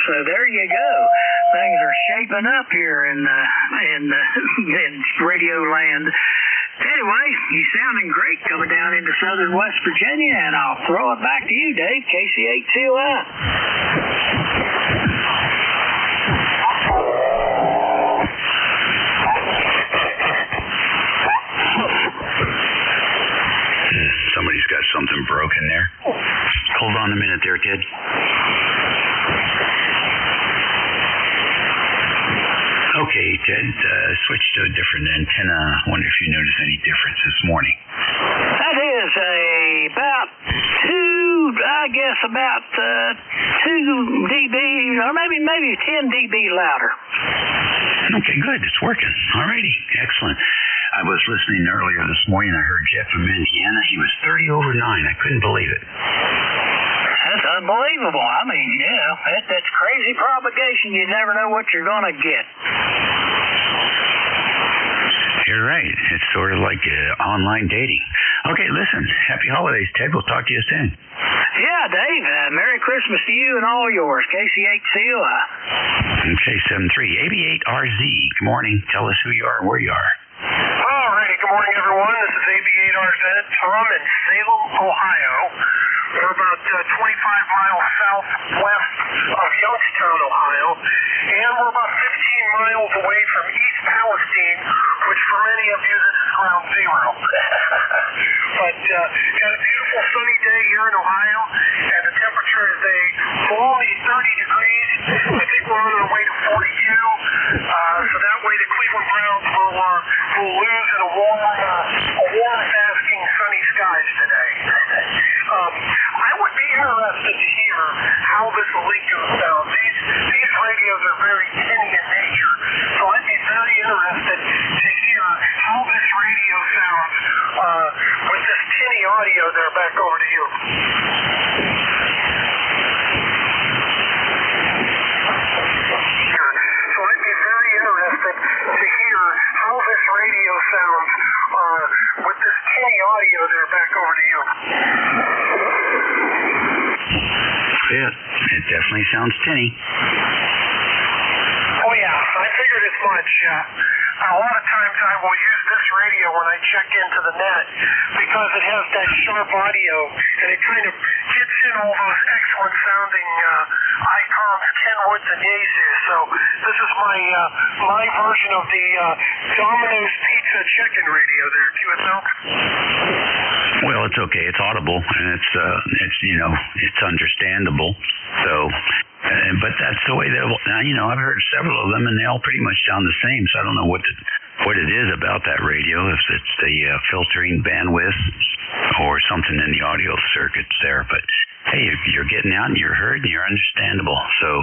U: So there you go. Things are shaping up here in radio land. Anyway, you sounding great coming down into southern West Virginia, and I'll throw it back to you, Dave, KC8COI.
H: Somebody's got something broken there. Hold on a minute there, Ted. Okay, Ted, switch to a different antenna. I wonder if you notice any difference this morning.
U: That is about 2 dB, or maybe 10 dB louder.
H: Okay, good. It's working. Alrighty, excellent. I was listening earlier this morning. I heard Jeff from Indiana. He was 30 over 9. I couldn't believe it.
U: That's unbelievable. I mean, that's crazy propagation. You never know what you're going to get.
H: You're right. It's sort of like online dating. Okay, listen. Happy holidays, Ted. We'll talk to you soon.
U: Yeah, Dave. Merry Christmas to you and all yours. KC8COI.
H: Okay, 73 AB8RZ. Good morning. Tell us who you are and where you are.
L: Alrighty, good morning, everyone. This is AB8RZ, Tom in Salem, Ohio. We're about 25 miles southwest of Youngstown, Ohio, and we're about 15 miles away from East Palestine, which for many of you, this is ground zero. But got a beautiful sunny day here in Ohio, and the temperature is a balmy 30 degrees. I think we're on our way to 42, so that way the Cleveland Browns will lose in a warm, basking, sunny skies today. I would be interested to hear how this Alico sounds. These radios are very tinny in nature, so I'd be very interested to hear how this radio sounds with this tinny audio there. Back over to you. So I'd be very interested to hear how this radio sounds with this tinny audio there. Back over to you.
H: Yeah, it definitely sounds tinny.
L: Oh yeah, I figured as much. A lot of times I will use this radio when I check into the net because it has that sharp audio and it kind of gets in all those excellent sounding ICOMs, Kenwoods, and Yazoo. So this is my version of the Domino's Pizza check-in radio there. QSL.
H: Well, it's okay. It's audible, and it's understandable. So, but that's the way that I've heard several of them, and they all pretty much sound the same. So I don't know what it is about that radio. If it's the filtering bandwidth or something in the audio circuits there. But hey, you're getting out and you're heard and you're understandable. So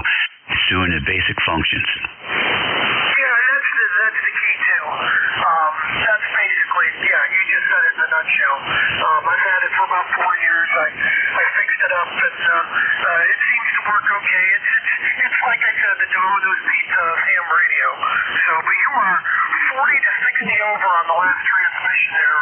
H: it's doing the basic functions.
L: Yeah, that's the key too. That's basically, you just said it in a nutshell. I've had it for about 4 years. I fixed it up, and it seems to work okay. It's like I said, the Domino's Pizza ham radio. So, but you are 40 to 60 over on the last transmission there.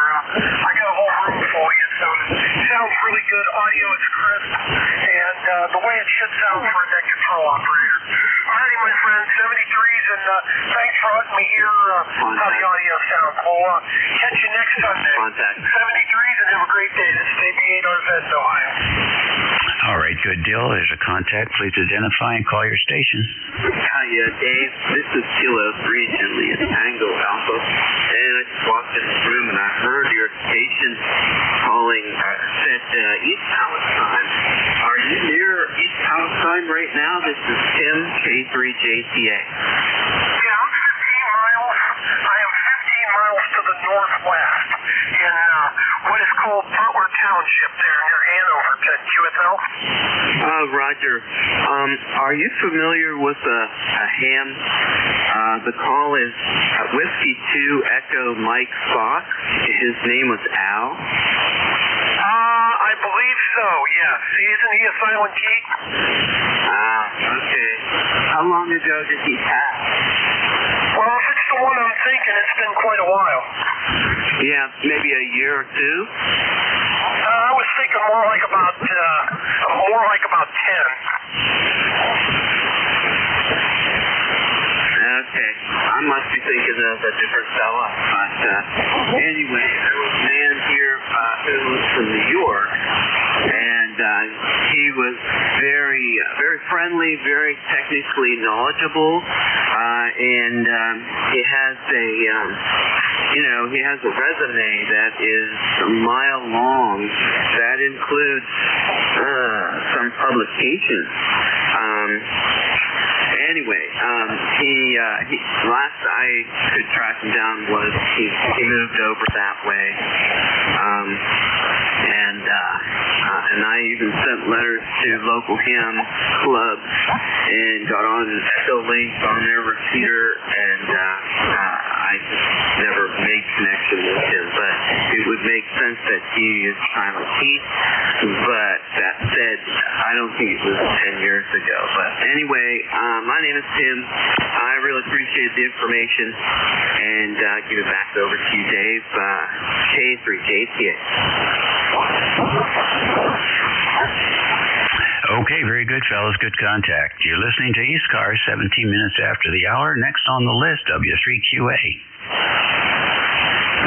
L: I got a whole room for you, so it sounds really good. Audio is crisp, and the way it should sound for a deck control operator. Alrighty, my friend. man. 73s, and thanks for letting me hear how the audio sounds. We'll catch you next Sunday.
B: Contact.
L: 73s, and have a great day. This is AB8 RZ, Ohio.
H: All right, good deal. There's a contact. Please identify and call your station.
B: Hi, Dave. This is Kilo 3 Juliet Tango Alpha. And I just walked in this room and I heard your station calling, said East Palestine. Are you near East Palestine right now? This is Tim, K3JTA.
L: Yeah, I'm 15 miles. I am 15 miles to the northwest in what is called Butler Township there near Hanover to QSL.
B: Roger. Are you familiar with a ham? The call is Whiskey 2 Echo Mike Fox. His name was Al.
L: I believe so, yes. Isn't he a silent key?
B: Okay. How long ago did he pass?
L: Well, if it's the one I'm thinking, it's been quite a while.
B: Yeah, maybe a year or two?
L: I was thinking more like about 10.
B: Okay. I must be thinking of a different fella. But anyway, there was a man here who was from New York, and he was very, very friendly, very technically knowledgeable, and he has a resume that is a mile long. That includes some publications. Anyway, he last I could track him down was he moved over that way, and I even sent letters to local ham clubs and got on Echo Link on their repeater, and I just never made connection with him. But it would make sense that he is silent heat. But that said, I don't think it was 10 years ago. But anyway, my name is Tim. I really appreciate the information, and give it back over to you, Dave. K3JTA.
H: Okay, very good, fellas. Good contact. You're listening to ECARS, 17 minutes after the hour. Next on the list, W3QA.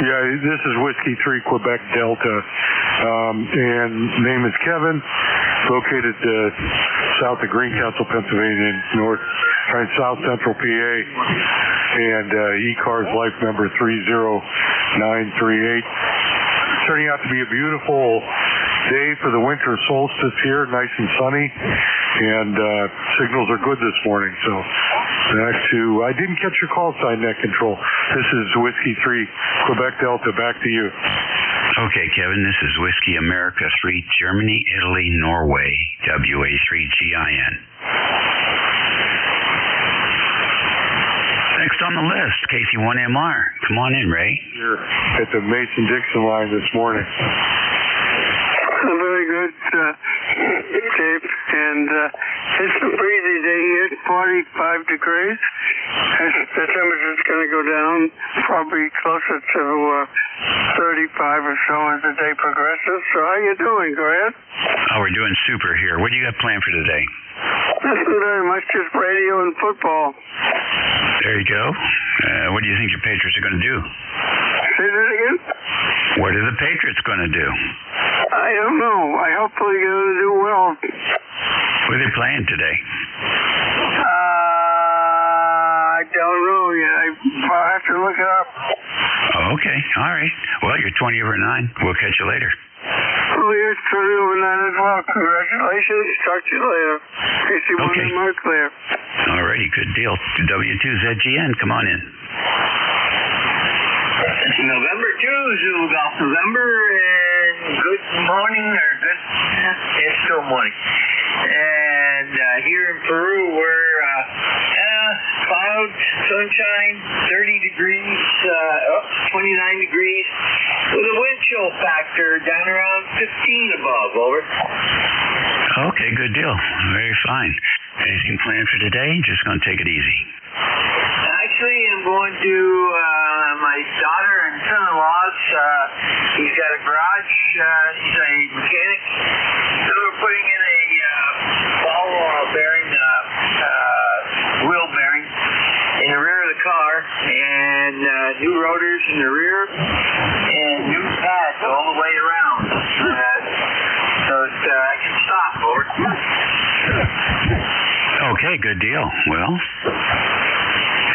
P: Yeah, this is Whiskey 3 Quebec Delta, and name is Kevin, located south of Greencastle, Pennsylvania, south central PA, and ECARS life number 30938. Turning out to be a beautiful day for the winter solstice here, nice and sunny, and signals are good this morning. So back to, I didn't catch your call sign, Net Control. This is Whiskey 3 Quebec Delta. Back to you.
H: Okay, Kevin, this is Whiskey America 3 Germany, Italy, Norway, WA3GIN. Next on the list, KC1MR. Come on in, Ray.
P: Here at the Mason-Dixon line this morning.
A: Very good, Dave. And it's a breezy day here, 45 degrees. The temperature's going to go down, probably closer to 35 or so as the day progresses. So how you doing, Grant?
H: Oh, we're doing super here. What do you got planned for today?
A: Nothing very much, just radio and football.
H: There you go. What do you think your Patriots are going to do?
A: Say that again?
H: What are the Patriots going to do?
A: I don't know. I hope they're going to do well.
H: Who are they playing today?
A: I don't know yet. I'll have to look it up.
H: Oh, okay. All right. Well, you're 20 over 9. We'll catch you later.
A: Well, you're 20 over 9 as well. Congratulations. Talk to you later. KC1 Mark there.
H: All righty. Good deal. W2ZGN. Come on in.
B: November 2, Zulu Golf November, and good morning, or good, it's still morning. And here in Peru, we're clouds, sunshine, 30 degrees, 29 degrees, with a wind chill factor down around 15 above, over.
H: Okay, good deal. Very fine. Anything planned for today? Just going to take it easy.
B: Actually, I'm going to my daughter and son-in-law's. He's got a garage. He's a mechanic. So we're putting in a ball bearing, wheel bearing and new rotors in the rear, and new pads all the way around. So I can stop, over.
H: Okay, good deal. Well,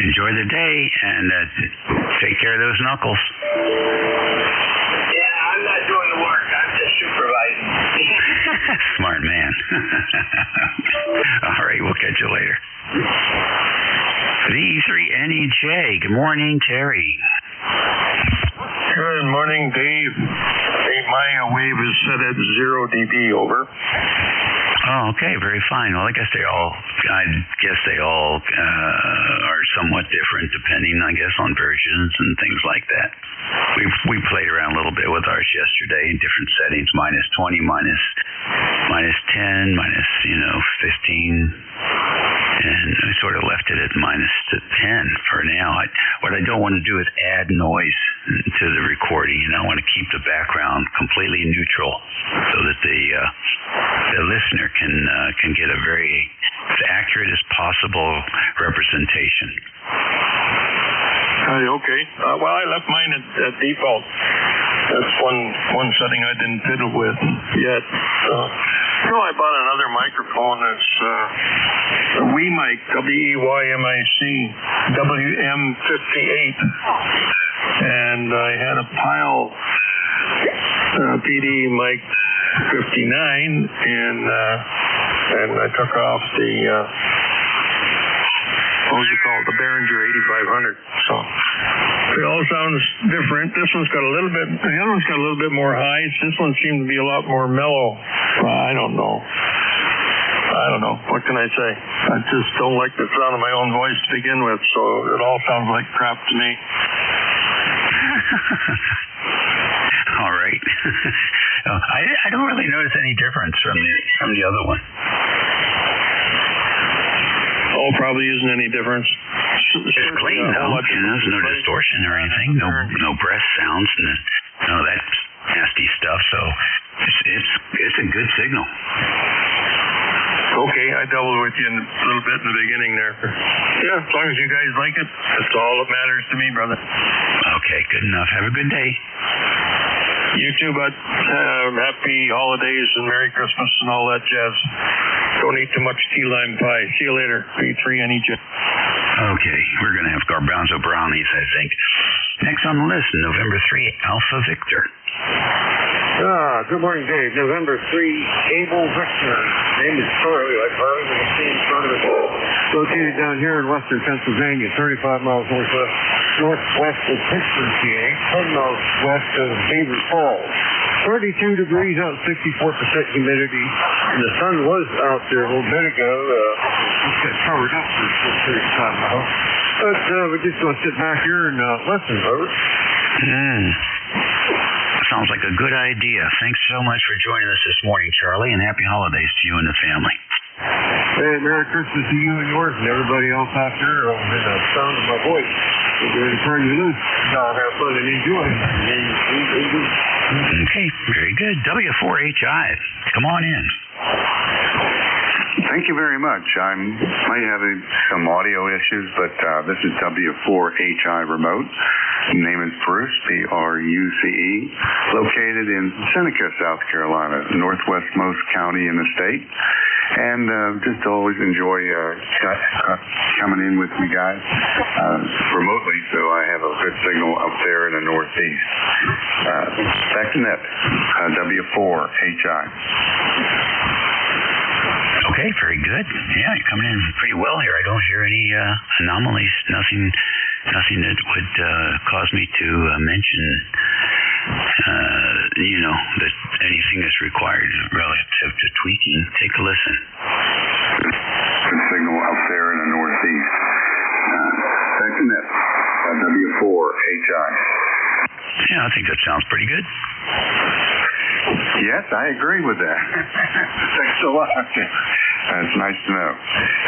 H: enjoy the day and take care of those knuckles.
B: Yeah, I'm not doing the work. I'm just supervising.
H: Smart man. All right, we'll catch you later. V3NEJ. Good morning, Terry.
I: Good morning, Dave. Hey, my wave is set at 0 dB, over.
H: Oh, okay, very fine. Well, I guess they all are somewhat different depending, I guess, on versions and things like that. We played around a little bit with ours yesterday in different settings, minus 20, minus 10, minus 15. And I sort of left it at minus 10 for now. What I don't want to do is add noise to the recording. I want to keep the background completely neutral so that the listener can get a very as accurate as possible representation.
I: Okay. Well, I left mine at default. That's one setting I didn't fiddle with yet. I bought another microphone. It's a WeMic, WEYMIC, WM58. And I had a Pile PD mic 59, and I took off the the Behringer 8500. So it all sounds different. The other one's got a little bit more highs. This one seemed to be a lot more mellow. I don't know. What can I say? I just don't like the sound of my own voice to begin with, so it all sounds like crap to me.
H: All right. I don't really notice any difference from the other one.
I: Oh, probably isn't any difference.
H: It's clean though. There's no distortion or anything. No breath sounds. None of that nasty stuff. So it's a good signal.
I: Okay, I doubled with you a little bit in the beginning there. Yeah, as long as you guys like it, that's all that matters to me, brother.
H: Okay, good enough. Have a good day.
I: You too, bud. Happy holidays and Merry Christmas and all that jazz. Don't eat too much key lime pie. See you later. V3NEJ.
H: Okay, we're going to have garbanzo brownies, I think. Next on the list, November 3, Alpha Victor.
Q: Good morning, Dave. November 3, Able Victor. Name is Charlie, like Harley, with a C in front of it. Located down here in western Pennsylvania, 35 miles northwest of Pittsburgh, PA, 10 miles west of Beaver Falls. 32 degrees out, 64% humidity. And the sun was out there a little bit ago. Just got covered up for a short period of time now. But we're just going to sit back here and listen, over.
H: Sounds like a good idea. Thanks so much for joining us this morning, Charlie, and happy holidays to you and the family.
Q: Hey, Merry Christmas to you and yours and everybody else out there in the sound of my voice. We're going to turn you loose. Y'all have fun and enjoy.
H: Okay, very good. W4HI, come on in.
W: Thank you very much. I might have some audio issues, but this is W4HI Remote. The name is Bruce, Bruce, located in Seneca, South Carolina, northwestmost county in the state. And just always enjoy coming in with you guys remotely, so I have a good signal up there in the northeast. Back to net, W4HI.
H: Okay, very good. Yeah, you're coming in pretty well here. I don't hear any anomalies, nothing that would cause me to mention, that anything is required relative to tweaking. Take a listen.
W: Good signal up there in the northeast. Second net, W4HI.
H: Yeah, I think that sounds pretty good.
W: Yes, I agree with that. Thanks a lot. That's nice to know.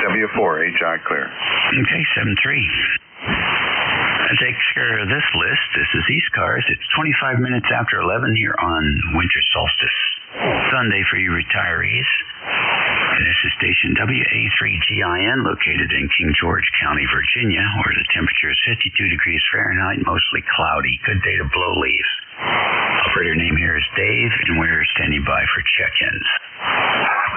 W: W4HI clear.
H: Okay, 7-3. That takes care of this list. This is ECARS. It's 25 minutes after 11 here on winter solstice. Sunday for you retirees. This is station WA3GIN, located in King George County, Virginia, where the temperature is 52 degrees Fahrenheit, mostly cloudy. Good day to blow leaves. Operator name here is Dave, and we're standing by for check-ins.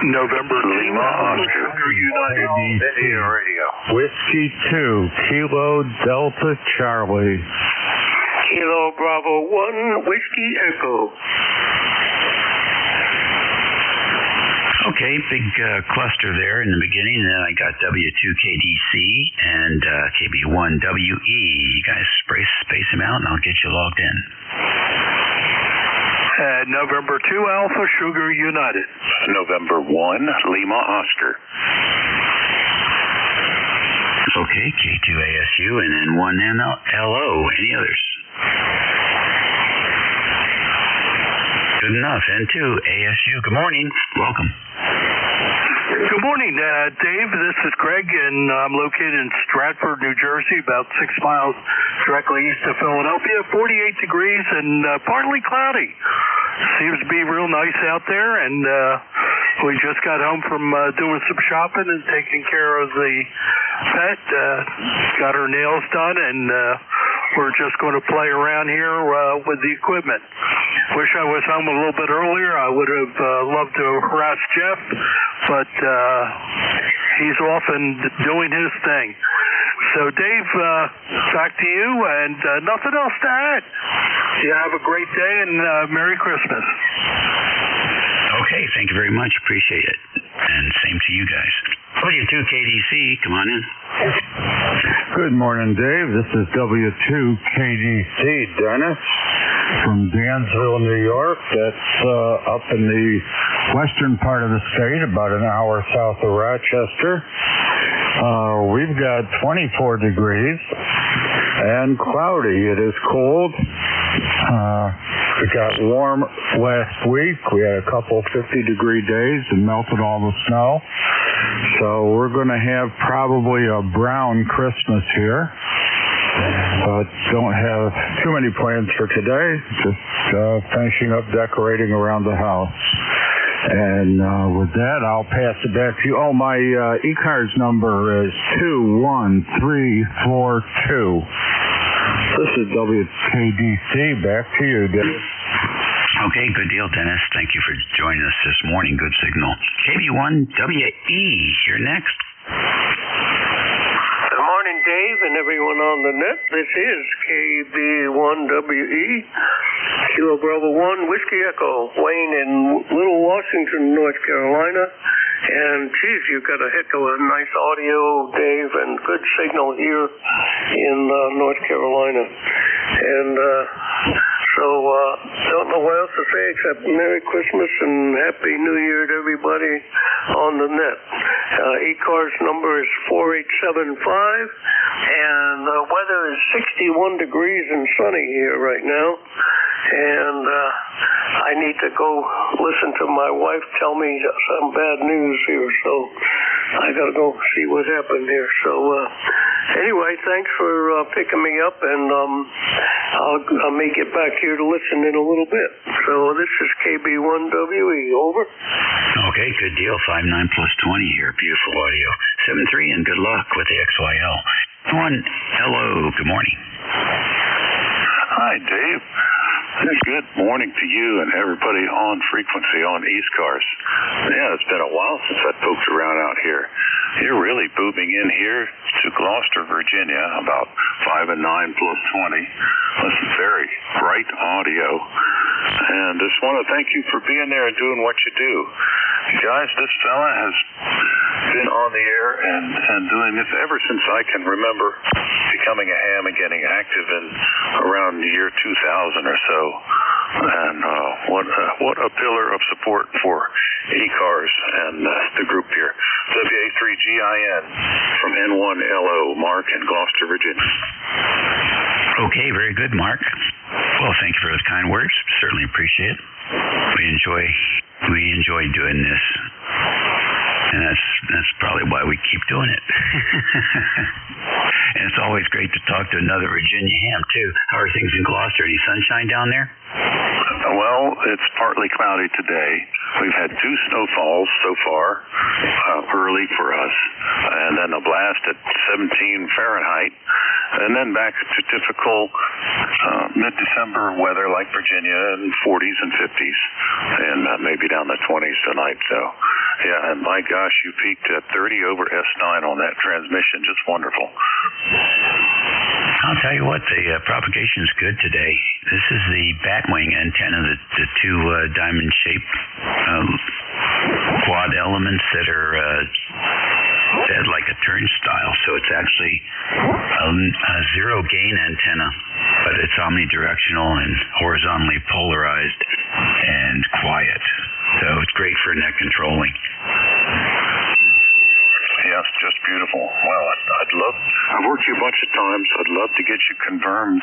L: November Lima Oscar United Video Radio.
C: Whiskey 2, Kilo Delta Charlie.
A: Kilo Bravo 1, Whiskey Echo.
H: Okay, big cluster there in the beginning. Then I got W2KDC and KB1WE. You guys space them out, and I'll get you logged in.
L: November 2 Alpha Sugar United.
G: November 1 Lima Oscar.
H: Okay, K2ASU and then 1LO. Any others? Good enough. N2 ASU. Good morning. Welcome.
L: Good morning, Dave. This is Greg, and I'm located in Stratford, New Jersey, about 6 miles directly east of Philadelphia. 48 degrees and partly cloudy. Seems to be real nice out there, and we just got home from doing some shopping and taking care of the pet. Got her nails done, and we're just going to play around here with the equipment. Wish I was home a little bit earlier. I would have loved to harass Jeff, but he's off and doing his thing. So, Dave, back to you, and nothing else to add. You have a great day, and Merry Christmas.
H: Okay, thank you very much. Appreciate it. And same to you guys. W2KDC, come on in.
C: Good morning, Dave. This is W2KDC, Dennis, from Dansville, New York. That's up in the western part of the state, about an hour south of Rochester. We've got 24 degrees and cloudy. It is cold. It got warm last week. We had a couple 50-degree days and melted all the snow. So we're going to have probably a brown Christmas here. But don't have too many plans for today. Just finishing up decorating around the house. And with that, I'll pass it back to you. Oh, my ECARS number is 21342. This is WKDC. Back to you, Dennis.
H: Okay, good deal, Dennis. Thank you for joining us this morning. Good signal. KB1WE, you're next.
A: Good morning, Dave, and everyone on the net. This is KB1WE, Kilo Bravo 1, Whiskey Echo, Wayne in Little Washington, North Carolina. And, geez, you've got a heck of a nice audio, Dave, and good signal here in North Carolina. And so don't know what else to say except Merry Christmas and Happy New Year to everybody on the net. ECARS number is 4875, and the weather is 61 degrees and sunny here right now. And I need to go listen to my wife tell me some bad news here, so I got to go see what happened here. So anyway, thanks for picking me up, and I may get back here to listen in a little bit. So this is KB1WE, over.
H: Okay, good deal. 59 plus 20 here. Beautiful audio. 7-3, and good luck with the XYL. 1LO, good morning.
G: Hi, Dave. Good morning to you and everybody on frequency on ECARS. Yeah, it's been a while since I poked around out here. You're really booming in here to Gloucester, Virginia, about 5 and 9 plus 20. That's very bright audio. And just want to thank you for being there and doing what you do. Guys, this fella has been on the air and doing this ever since I can remember becoming a ham and getting active in around the year 2000 or so. And what a pillar of support for ECARS and the group here. WA3GIN from N1LO, Mark in Gloucester, Virginia.
H: Okay, very good, Mark. Well, thank you for those kind words. Certainly appreciate it. We enjoy doing this. And that's probably why we keep doing it. And it's always great to talk to another Virginia ham, too. How are things in Gloucester? Any sunshine down there?
G: Well, it's partly cloudy today. We've had 2 snowfalls so far, early for us, and then a blast at 17 Fahrenheit, and then back to typical mid-December weather like Virginia in 40s and 50s, and maybe down the 20s tonight. So, yeah, and my gosh, you peaked at 30 over S9 on that transmission. Just wonderful.
H: I'll tell you what, the propagation is good today. This is the batwing antenna, the 2 diamond-shaped quad elements that are fed like a turnstile. So it's actually a zero-gain antenna, but it's omnidirectional and horizontally polarized and quiet. So it's great for net controlling.
G: Yes, just beautiful. Well, I've worked you a bunch of times. I'd love to get you confirmed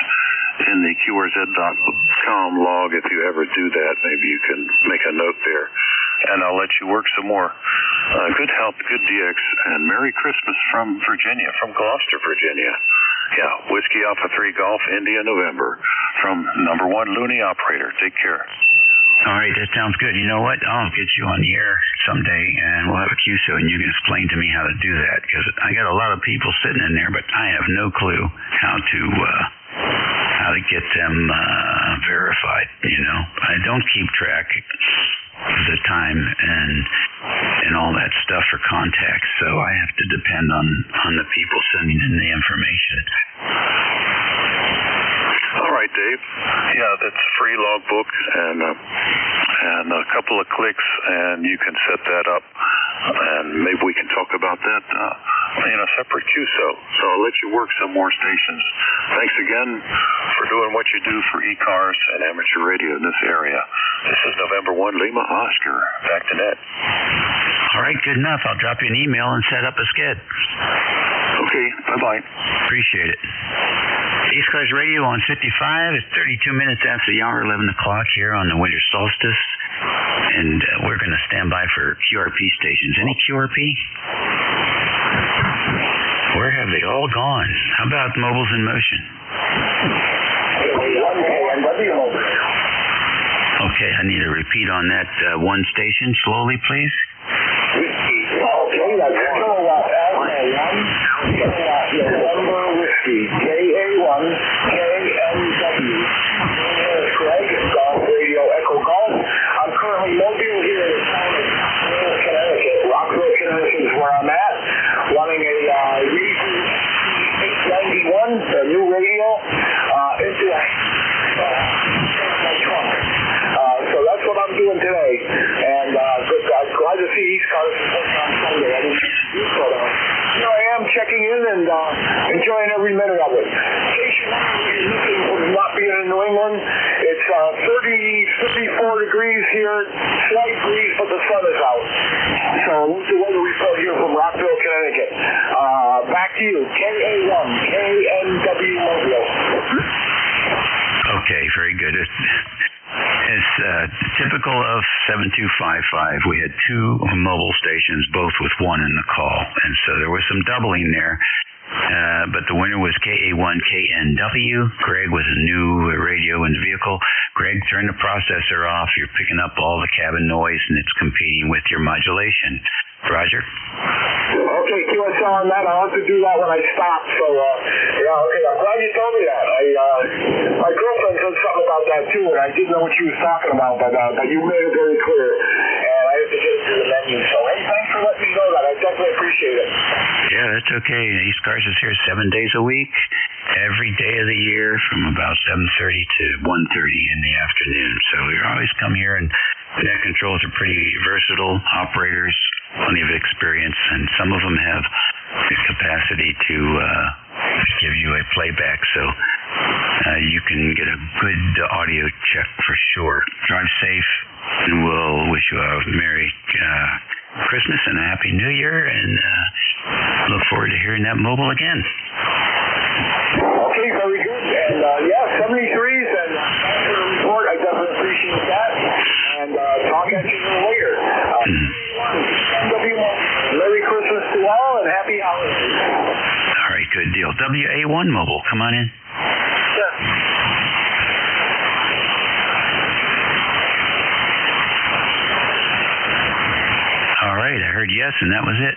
G: in the QRZ.com log if you ever do that. Maybe you can make a note there. And I'll let you work some more. Good health, good DX, and Merry Christmas from Virginia, from Gloucester, Virginia. Yeah, Whiskey Alpha 3 Golf, India, November. From number 1 Looney Operator. Take care.
H: All right, that sounds good. You know what? I'll get you on the air someday, and we'll have a QSO, and you can explain to me how to do that, because I got a lot of people sitting in there, but I have no clue how to get them verified. You know, I don't keep track of the time and all that stuff for contacts, so I have to depend on the people sending in the information.
G: All right, Dave. Yeah, that's a free logbook and a couple of clicks, and you can set that up, and maybe we can talk about that in a separate QSO. So I'll let you work some more stations. Thanks again for doing what you do for ECARS and amateur radio in this area. This is November 1 Lima Oscar. Back to net.
H: All right, good enough. I'll drop you an email and set up a sked.
G: Okay, bye-bye.
H: Appreciate it. ECARS Radio on 55. It's 32 minutes after the hour, 11 o'clock here on the winter solstice. And we're going to stand by for QRP stations. Any QRP? Where have they all gone? How about Mobiles in Motion? Okay, I need a repeat on that one station slowly, please.
N: Okay, that's November Whiskey, KA1, KNW. Greg, Golf Radio Echo Golf. I'm currently mobile here in the town of Connecticut. Rockville, Connecticut is where I'm at. Running a Reason 891, a new radio, into my trunk. So that's what I'm doing today. And I'm glad to see ECARS on Sunday. I am checking in and enjoying every minute of it. Station 1 is not being in New England. It's 34 degrees here, slight breeze, but the sun is out. So what's the weather report here from Rockville, Connecticut? Back to you, KA1, KNW Mobile.
H: Okay, very good. It's typical of 7255. We had 2 mobile stations, both with 1 in the call, and so there was some doubling there. But the winner was KA1 KNW. Greg was a new radio in the vehicle. Greg, turn the processor off. You're picking up all the cabin noise, and it's competing with your modulation. Roger?
N: Okay, QSL on that. I'll have to do that when I stop. So, yeah, okay. I'm glad you told me that. My girlfriend said something about that too, and I didn't know what she was talking about, but you made it very clear. And I have to get to the menu. So, hey, thanks for letting me know that. I definitely appreciate it.
H: Yeah, that's okay. ECARS is here 7 days a week, every day of the year from about 7:30 to 1:30 in the afternoon. So we always come here, and net controls are pretty versatile operators, plenty of experience, and some of them have the capacity to give you a playback, so you can get a good audio check for sure. Drive safe, and we'll wish you a Merry Christmas and a Happy New Year, and look forward to hearing that mobile again.
N: Okay, very good. And yeah, 73s, and thanks for the report. I definitely appreciate that. And talk at you later. NW
H: WA1 Mobile. Come on in.
N: Yes.
H: All right, I heard yes, and that was it.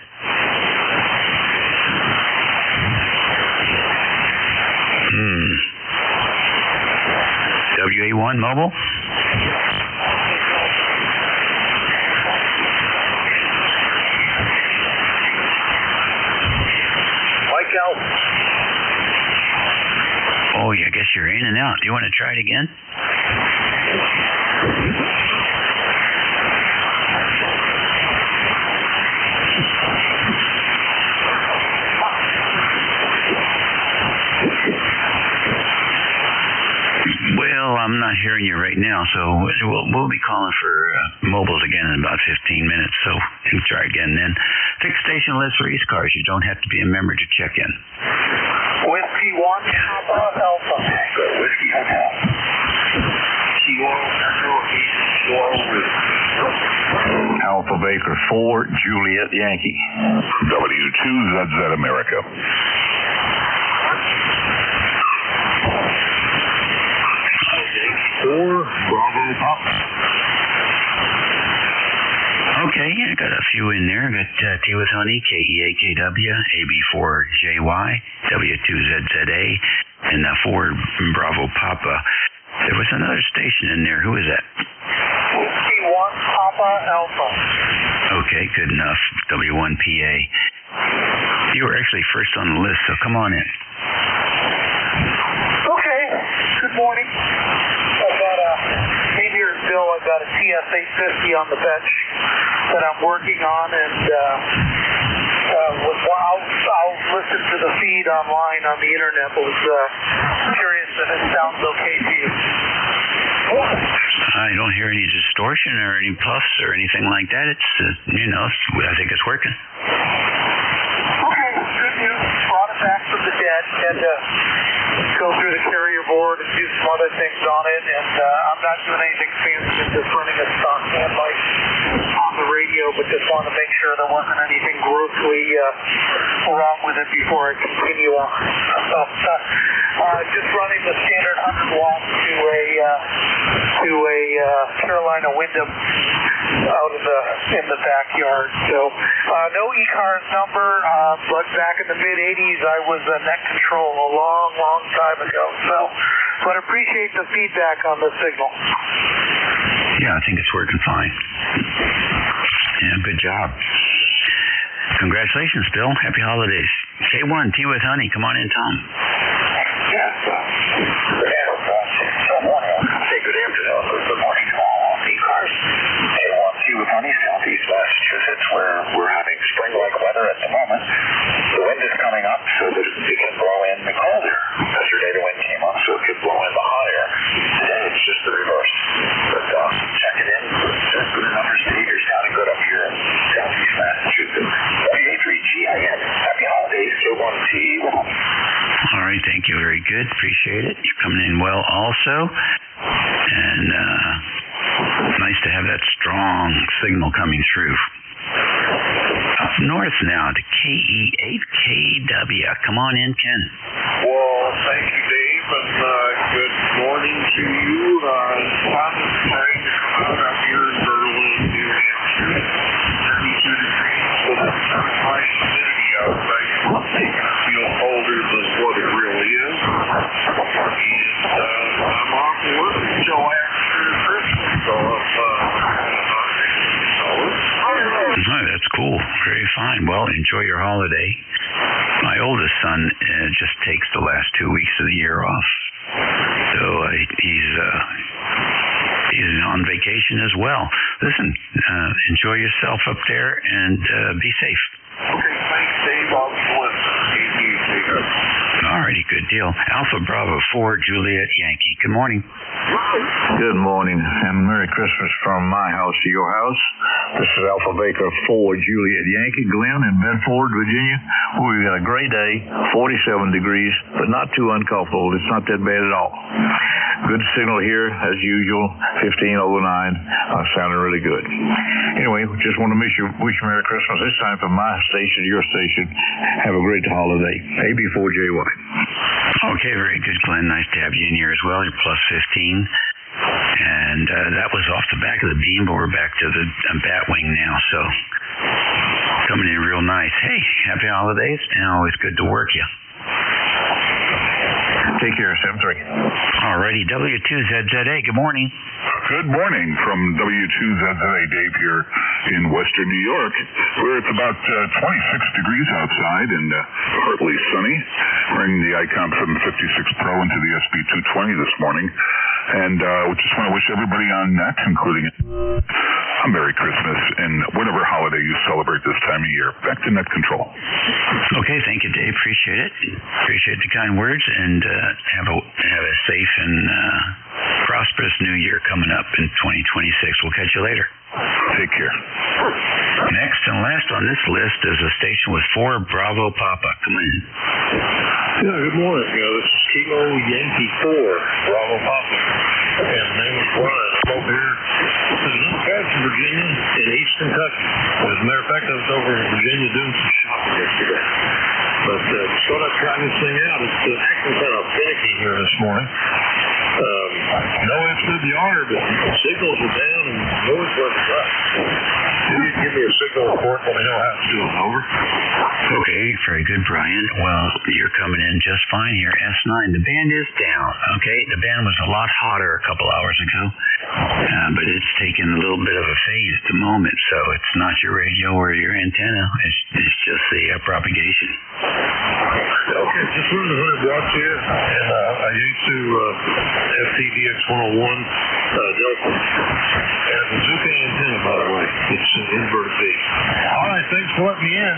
H: WA1 Mobile.
N: Mike out.
H: Oh, yeah, I guess you're in and out. Do you want to try it again? Well, I'm not hearing you right now, so we'll be calling for mobiles again in about 15 minutes, so you can try again then. Fixed station list for ECARS. You don't have to be a member to check in.
N: Whiskey 1, Papa Alpha. Good. Whiskey Hotel.
G: Alpha Baker 4, Juliet Yankee. W2ZZ America.
N: Bravo Papa.
H: Okay, I got a few in there. I got T with Honey, KEAKW, AB4JY, W2ZZA, and 4 Bravo Papa. There was another station in there. Who is that?
N: Whiskey 1, Papa Alpha.
H: Okay, good enough. W1PA. You were actually first on the list, so come on in.
N: Okay. Good morning. I've got a, maybe here's Bill, I've got a TS-850 on the bench that I'm working on, and I'll listen to the feed online on the internet. I was curious if it sounds okay to you.
H: I don't hear any distortion or any puffs or anything like that. It's, I think it's working.
N: Okay, good news. Brought it back from the dead. Had to go through the carrier board and do some other things on it, and I'm not doing anything fancy. I'm just running a stock light on the radio, but just want to make sure there wasn't anything grossly wrong with it before I continue on. So, just running the standard 100 watts to a Carolina Wyndham out in the backyard. So no ECARS number, but back in the mid-'80s I was net control a long time ago. So, but appreciate the feedback on the signal.
H: Yeah, I think it's working fine. Yeah, good job. Congratulations, Bill. Happy holidays. K1, T with Honey. Come on in, Tom.
N: Yes. Good morning. Say good afternoon. Good morning to all ECARS. K1, T with Honey, Southeast Massachusetts, where we're having spring-like weather at the moment. The wind is coming up so that it can blow in the cold air. Yesterday the wind came up so it could blow in the hot air. Today it's just the reverse. But check it in. Just good enough for you're sounding good up here in Southeast Massachusetts. WA3GIN. Happy holidays, K1T.
H: All right, thank you. Very good. Appreciate it. You're coming in well also. And nice to have that strong signal coming through. Up north now to KE8KW. Come on in, Ken.
L: Well, thank you, Dave, and good morning to you. Lots of exciting to come out up here in Berlin, New Hampshire. 32 degrees with a high humidity outside. It's making it feel colder than what it really is. And I'm off work until after Christmas, so
H: Oh, that's cool. Very fine. Well, enjoy your holiday. My oldest son just takes the last 2 weeks of the year off. So he's on vacation as well. Listen, enjoy yourself up there and be safe.
L: Okay, thanks, Dave. I'll listen.
H: All righty, good deal. Alpha Bravo 4, Juliet Yankee. Good morning.
E: Good morning, and Merry Christmas from my house to your house. This is Alpha Baker 4, Juliet Yankee, Glen in Bedford, Virginia. We've got a great day, 47 degrees, but not too uncomfortable. It's not that bad at all. Good signal here, as usual, 1509. Sounding really good. Anyway, just want to wish you Merry Christmas. This time from my station to your station. Have a great holiday. AB4JY.
H: Okay, very good, Glenn. Nice to have you in here as well. You're plus 15. And that was off the back of the beam, but we're back to the bat wing now. So coming in real nice. Hey, happy holidays, and always good to work you.
E: Take care, 7-3.
H: Alrighty, W2ZZA, good morning.
D: Good morning from W2ZZA, Dave here in Western New York, where it's about 26 degrees outside and partly sunny. Wearing the ICOM 756 Pro into the SB220 this morning. And we just want to wish everybody on net, including a Merry Christmas and whatever holiday you celebrate this time of year. Back to net control.
H: Okay, thank you, Dave. Appreciate it. Appreciate the kind words, and have a safe and prosperous new year coming up in 2026. We'll catch you later.
D: Take care.
H: Next and last on this list is a station with 4 Bravo Papa. Come in.
R: Yeah, good morning. This is Kilo Yankee 4, Bravo Papa. And my name is Brian. I'm over here in Wisconsin, Virginia, in East Kentucky. As a matter of fact, I was over in Virginia doing some shopping yesterday. But just thought I'd try this thing out. It's acting kind of finicky here this morning. No SWR, but signals are down and noise levels up. You can give me a signal report, let me know how it's doing. Over.
H: Okay, very good, Brian. Well, you're coming in just fine here. S9, the band is down. Okay, the band was a lot hotter a couple hours ago, but it's taken a little bit of a phase at the moment, so it's not your radio or your antenna. It's just the propagation.
R: Okay, just running 100 watts here, and I used to FTDX 101 Delta. And it's a Zuka antenna, by the way. It's an inverted V. All right, thanks for letting me in.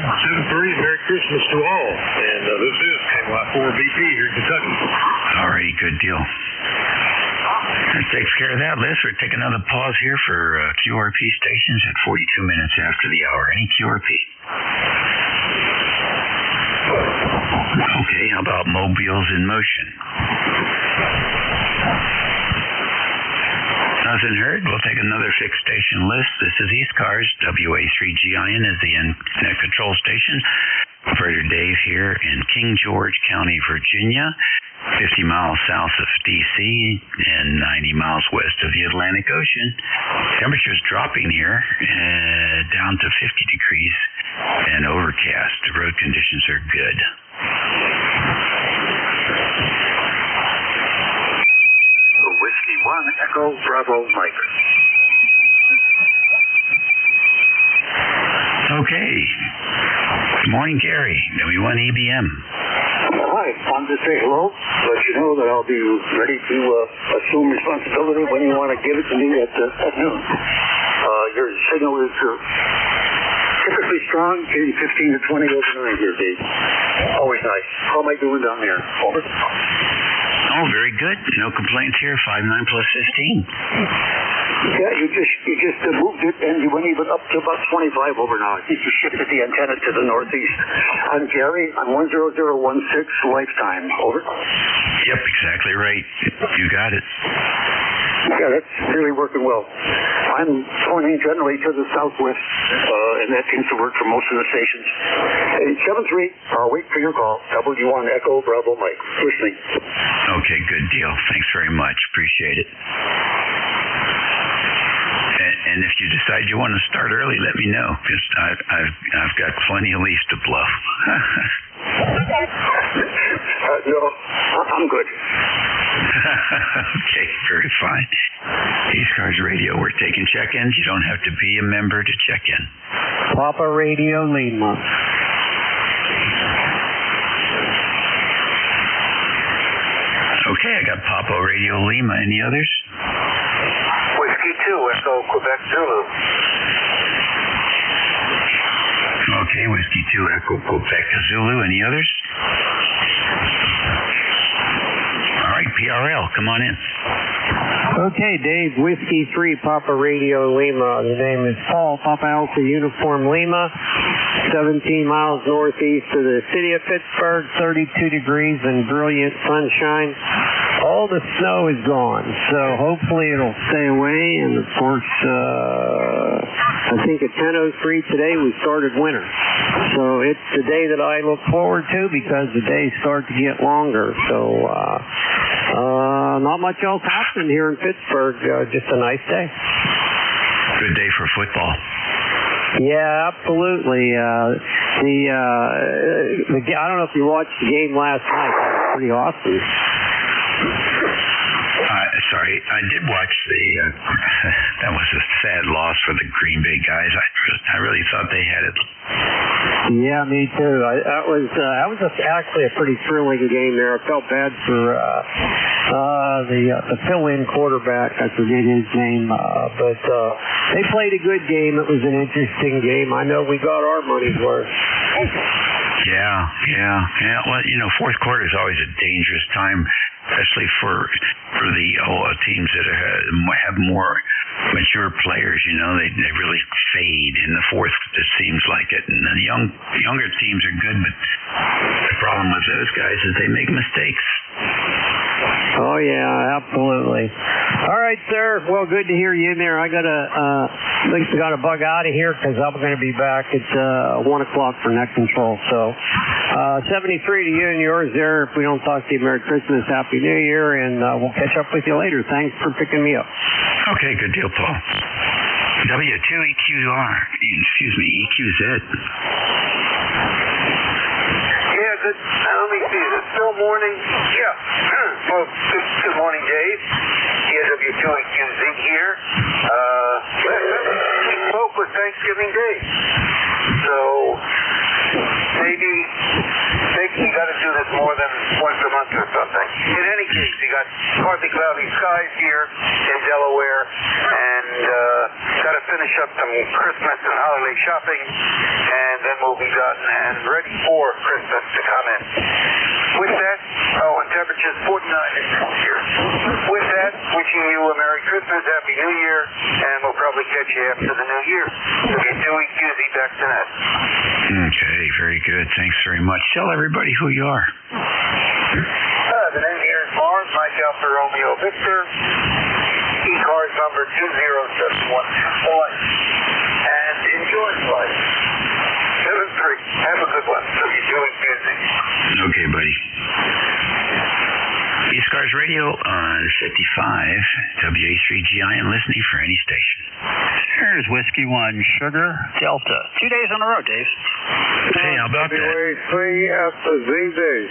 R: 7-3, Merry Christmas to all. And this is KY4BP here in Kentucky.
H: All right, good deal. That takes care of that list. We'll take another pause here for QRP stations at 42 minutes after the hour. Any QRP? Okay, how about Mobiles in Motion? Nothing heard. We'll take another fixed station list. This is ECARS. WA3GIN is the net control station. Operator Dave here in King George County, Virginia, 50 miles south of D.C. and 90 miles west of the Atlantic Ocean. Temperature's dropping here down to 50 degrees and overcast. The road conditions are good.
V: Whiskey 1 Echo Bravo Mike.
H: Okay. Good morning, Gary. W1 EBM.
X: Hi, I'm to say hello, let you know that I'll be ready to assume responsibility when you want to give it to me at noon. Your signal is typically strong, getting 15 to 20 over 9 here, Dave. Always nice. How am I doing down there? Over.
H: Oh, very good. No complaints here. 5-9 plus 15.
X: Yeah, you just moved it, and you went even up to about 25 over now. I think you shifted the antenna to the northeast. I'm Gary. I'm 10016 Lifetime. Over.
H: Yep, exactly right. You got it.
X: Yeah, that's really working well. I'm pointing generally to the southwest, and that seems to work for most of the stations. 7-3, I'll wait for your call. W1 Echo Bravo Mike. Listening.
H: Okay, good deal. Thanks very much. Appreciate it. And if you decide you want to start early, let me know, because I've got plenty of leaves to blow.
X: No, I'm good.
H: Okay, very fine. ECARS Radio, we're taking check-ins. You don't have to be a member to check in.
Y: Papa Radio Lima.
H: Okay, I got Papa Radio Lima. Any others?
V: Whiskey 2 Echo Quebec Zulu.
H: Okay, Whiskey 2 Echo Quebec Zulu. Any others? All right, PRL, come on in.
Y: Okay, Dave, Whiskey 3, Papa Radio Lima. The name is Paul, Papa Alpha Uniform Lima, 17 miles northeast of the city of Pittsburgh, 32 degrees and brilliant sunshine. all the snow is gone. So hopefully it'll stay away. And of course, I think at 10:03 today we started winter. So it's the day that I look forward to because the days start to get longer. So not much else happened here in Pittsburgh. Just a nice day.
H: Good day for football.
Y: Yeah, absolutely. I don't know if you watched the game last night. That was pretty awesome.
H: Sorry, I did watch that was a sad loss for the Green Bay guys. I really thought they had it.
Y: Yeah, me too. That was actually a pretty thrilling game there. I felt bad for the fill-in quarterback. I forget his name, but they played a good game. It was an interesting game. I know we got our money's worth.
H: Yeah. Well, fourth quarter is always a dangerous time, especially for the teams that have more mature players. They really fade in the fourth. It seems like it, and the younger teams are good, but the problem with those guys is they make mistakes.
Y: Oh yeah, absolutely. All right, sir. Well, good to hear you in there. I gotta bug out of here because I'm going to be back at 1 o'clock for net control. So 73 to you and yours there. If we don't talk to you, Merry Christmas, Happy New Year, and we'll catch up with you later. Thanks for picking me up.
H: Okay, good deal, Paul. EQZ.
V: Yeah, good. Let me see. Is it still morning? Yeah. Well, good morning, Dave. W2EQZ here. We spoke with Thanksgiving Day. So maybe you got to do this more than once a month or something. In any case, you got partly cloudy skies here in Delaware, and got to finish up some Christmas and holiday shopping, and then we'll be done and ready for Christmas to come in. With that, and temperatures 49 here. With that, wishing you a Merry Christmas, Happy New Year, and we'll probably catch you after the New Year. W2EQZ back to net.
H: Okay, very good. Thanks very much. Tell everybody who you are.
V: The name here is Mars, Mike Alpha Romeo Victor, ECARS number 20714, and enjoy life. 7-3. Have a good one. W2EQZ.
H: Okay, buddy. ECARS Radio on 55, WA3GIN, listening for any station.
F: Here's Whiskey 1 Sugar Delta. 2 days in a row, Dave.
H: Hey, how about that?
L: WA3FZD.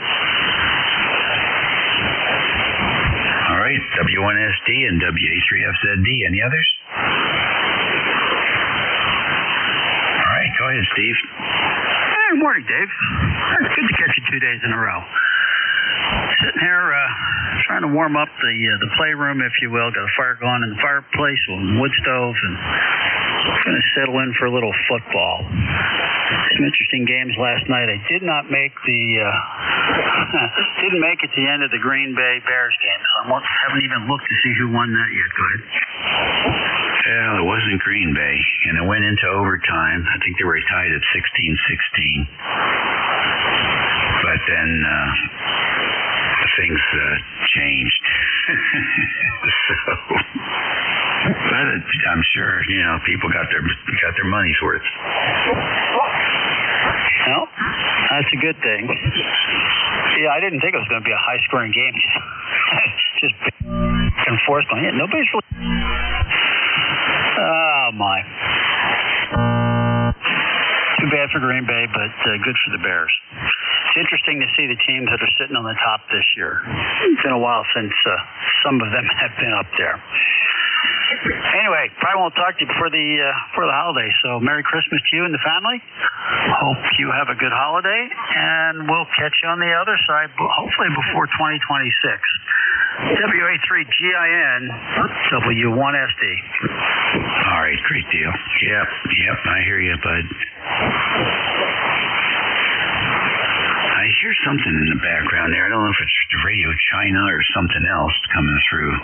H: All right, W1SD and WA3FZD. Any others? All right, go ahead, Steve.
F: Good morning, Dave. It's good to catch you 2 days in a row. Sitting here trying to warm up the playroom, if you will. Got a fire going in the fireplace with wood stove, and going to settle in for a little football. Some interesting games last night. I did not make didn't make it to the end of the Green Bay Bears game, so I haven't even looked to see who won that yet. Go ahead.
H: Well, it wasn't Green Bay, and it went into overtime. I think they were tied at 16-16. But then things changed. But I'm sure people got their money's worth.
F: Well, that's a good thing. Yeah, I didn't think it was going to be a high-scoring game. Just enforced on it. Nobody's really. Oh my. Too bad for Green Bay, but good for the Bears. It's interesting to see the teams that are sitting on the top this year. It's been a while since some of them have been up there. Anyway, probably won't talk to you before the holiday. So Merry Christmas to you and the family. Hope you have a good holiday, and we'll catch you on the other side, hopefully before 2026. WA3GIN, W1SD.
H: All right, great deal. Yep, I hear you, bud. I hear something in the background there. I don't know if it's Radio China or something else coming through.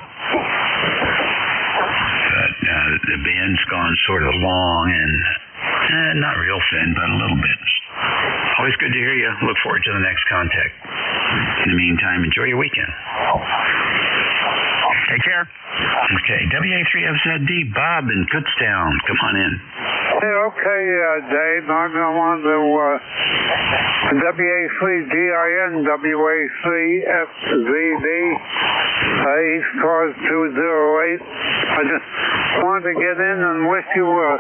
H: But the band's gone sort of long and not real thin, but a little bit. Always good to hear you. Look forward to the next contact. In the meantime, enjoy your weekend. Take care. Okay, WA3FZD, Bob in Kutztown. Come on in.
J: Hey, okay, Dave. I'm on the WA3GIN, WA3FZD, ECARS 208. I just wanted to get in and wish you a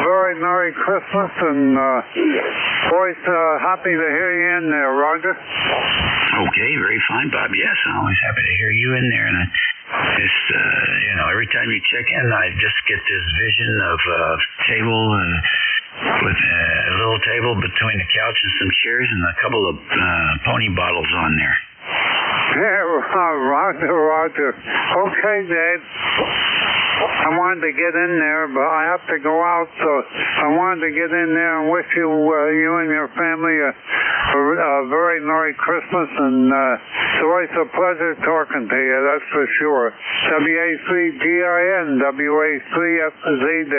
J: very Merry Christmas, and always happy to hear you in there, Roger.
H: Okay, very fine, Bob. Yes, I'm always happy to hear you in there. And it's, every time you check in, I just get this vision of a table with a little table between the couch and some chairs and a couple of pony bottles on there.
J: Yeah, Roger. Okay, Dave. I wanted to get in there, but I have to go out, so I wanted to get in there and wish you and your family a very Merry Christmas, and it's always a pleasure talking to you, that's for sure. WA3GIN, WA3FZD.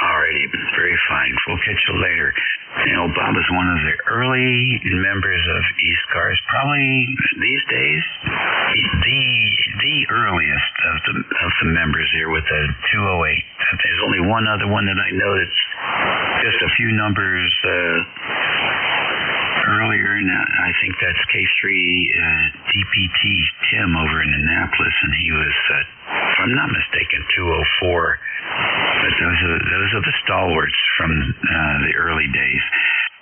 H: Alrighty, very fine. We'll catch you later. Bob is one of the early members of ECARS, probably these days the earliest of the members here with the 208. There's only one other one that I know that's just a few numbers earlier, and I think that's K3 DPT Tim over in Annapolis, and he was, if I'm not mistaken, 204. But those are the stalwarts from the early days.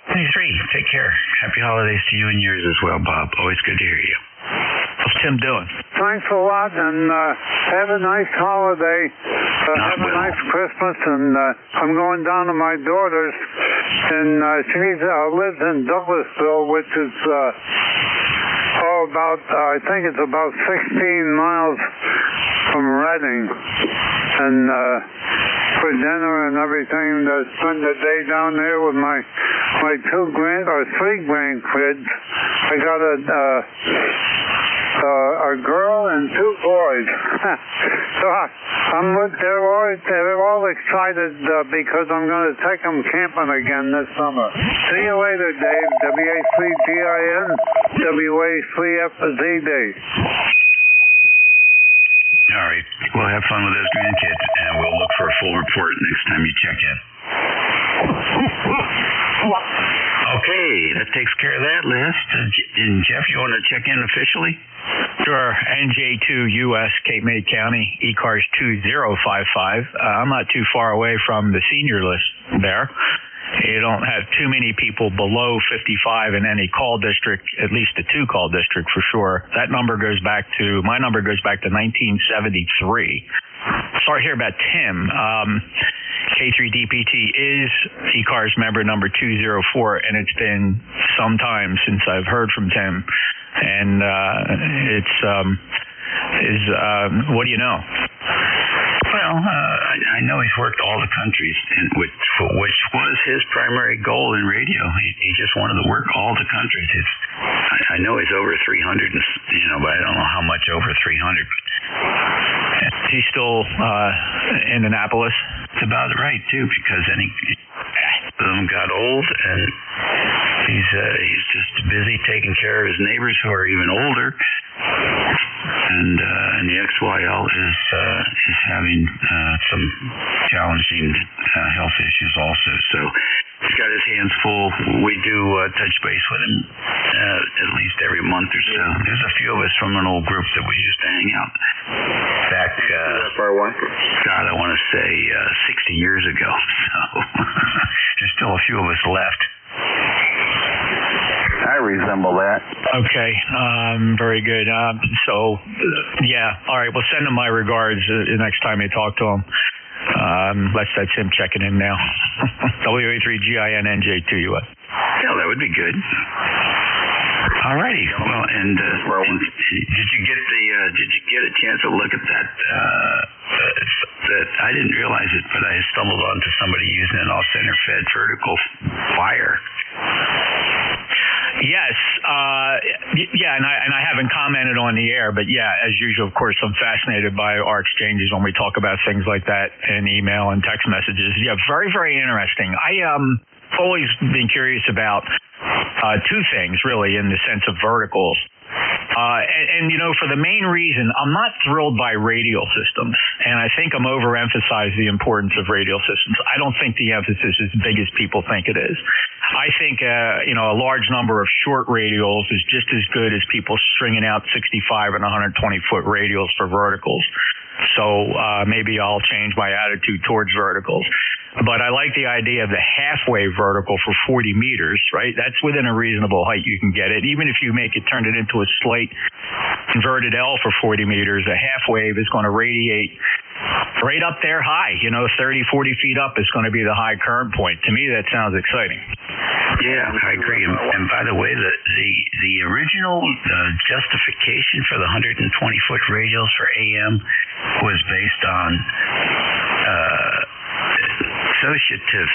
H: K3, take care. Happy holidays to you and yours as well, Bob. Always good to hear you. What's Tim doing?
J: Thanks a lot, and have a nice holiday. Have a nice Christmas, and I'm going down to my daughter's, and she lives in Douglasville, which is I think it's about 16 miles from Reading, and for dinner and everything, to spend the day down there with my three grandkids. I got a girl and two boys. So they're all excited because I'm going to take them camping again this summer. See you later, Dave. WA3GIN, WA3FZD.
H: All right. We'll have fun with those grandkids, and we'll look for a full report next time you check in. Okay, that takes care of that list. And Jeff, you want to check in officially?
K: Sure. NJ2US, Cape May County, ECARS 2055. I'm not too far away from the senior list there. You don't have too many people below 55 in any call district, at least the 2 call district for sure. My number goes back to 1973. Sorry to hear about Tim. K3DPT is ECARS member number 204, and it's been some time since I've heard from Tim. And what do you know?
H: Well, I know he's worked all the countries, and which was his primary goal in radio. He just wanted to work all the countries. I know he's over 300, but I don't know how much over 300.
K: He's still in Annapolis.
H: It's about right too, because then them got old, and he's just busy taking care of his neighbors who are even older. And the XYL is having some challenging health issues also. So he's got his hands full. We do touch base with him at least every month or so. There's a few of us from an old group that we used to hang out back. God, I want to say 60 years ago. So there's still a few of us left.
M: I resemble that.
K: Okay, very good. All right, well, send him my regards the next time you talk to him. That's him checking in now. WA3GIN NJ2US.
H: Yeah, that would be good. All righty. Well, and did you get a chance to look at that? That I didn't realize it, but I stumbled onto somebody using an off-center fed vertical fire.
K: Yes, and I haven't commented on the air, but yeah, as usual, of course, I'm fascinated by our exchanges when we talk about things like that in email and text messages. Yeah, very, very interesting. always been curious about two things, really, in the sense of verticals. And for the main reason, I'm not thrilled by radial systems, and I think I'm overemphasizing the importance of radial systems. I don't think the emphasis is as big as people think it is. I think, a large number of short radials is just as good as people stringing out 65 and 120-foot radials for verticals. So maybe I'll change my attitude towards verticals. But I like the idea of the half-wave vertical for 40 meters, right? That's within a reasonable height you can get it. Even if you turn it into a slate inverted L for 40 meters, a half-wave is going to radiate right up there high. 30, 40 feet up is going to be the high current point. To me, that sounds exciting.
H: Yeah, I agree. And by the way, the original justification for the 120-foot radials for AM was based on associative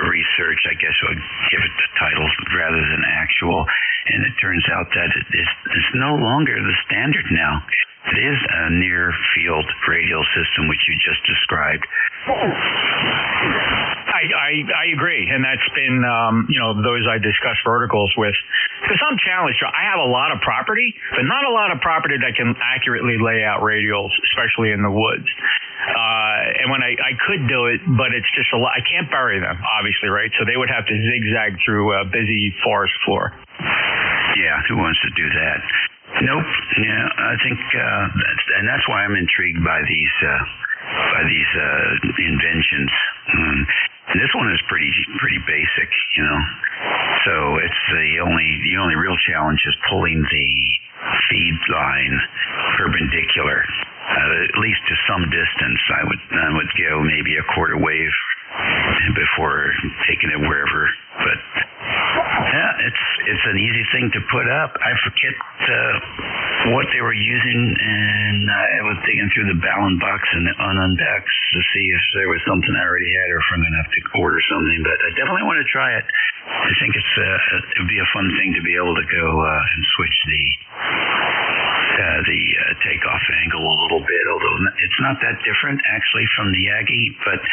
H: research, I guess I would give it the title rather than actual. And it turns out that it's no longer the standard now. It is a near field radial system, which you just described.
K: I agree, and that's been those I discuss verticals with, because I'm challenged. I have a lot of property, but not a lot of property that can accurately lay out radials, especially in the woods. And when I could do it, but it's just a lot. I can't bury them, obviously, right? So they would have to zigzag through a busy forest floor.
H: Yeah, who wants to do that? Nope. Yeah, I think that's why I'm intrigued by these inventions. And this one is pretty basic, So it's the only real challenge is pulling the feed line perpendicular, at least to some distance. I would go maybe a quarter wave before taking it wherever. But yeah, it's an easy thing to put up. I forget what they were using, and I was digging through the Ballon box and the ununbacks to see if there was something I already had or if I'm going to have to order something. But I definitely want to try it. I think it would be a fun thing to be able to go and switch the takeoff angle a little bit, although it's not that different actually from the Yagi, but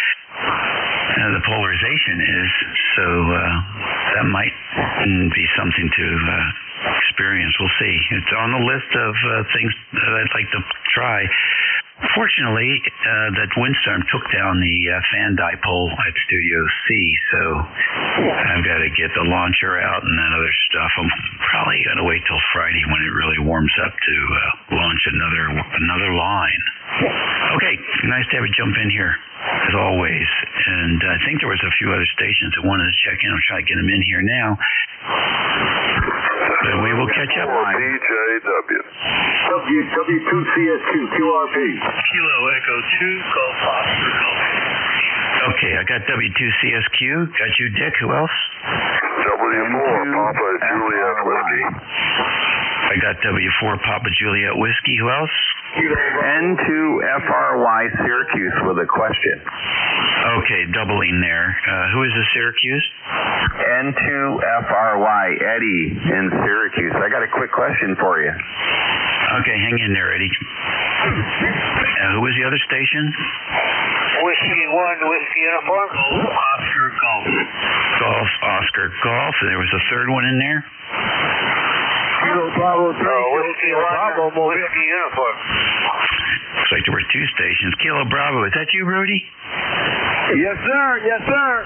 H: the polarization is, so that might be something to experience. We'll see. It's on the list of things that I'd like to try. Fortunately, that windstorm took down the fan dipole at Studio C, so I've got to get the launcher out and that other stuff. I'm probably going to wait till Friday when it really warms up to launch another line. Okay, nice to have a jump in here, as always. And I think there was a few other stations that wanted to check in. I'll try to get them in here now. But we will catch up.
M: DJW.
N: W2CSQ, QRP.
R: Kilo Echo 2, Golf Oscar Golf.
H: Okay, I got W2CSQ. Got you, Dick. Who else?
M: W4, Papa Juliet Whiskey.
H: I got W4, Papa Juliet Whiskey. Who else?
O: N2FRY Syracuse with a question.
H: Okay, doubling there. Who is the Syracuse?
O: N2FRY, Eddie in Syracuse. I got a quick question for you.
H: Okay, hang in there, Eddie. Who was the other station?
V: Whiskey 1, Whiskey Uniform.
R: Oscar Golf.
H: Golf, Oscar Golf. There was a third one in there?
N: Kilo Bravo 3,
V: Whiskey 1,
N: Bravo Mobile.
V: Whiskey Uniform.
H: Looks like there were two stations. Kilo Bravo, is that you, Rudy?
N: Yes, sir. Yes, sir.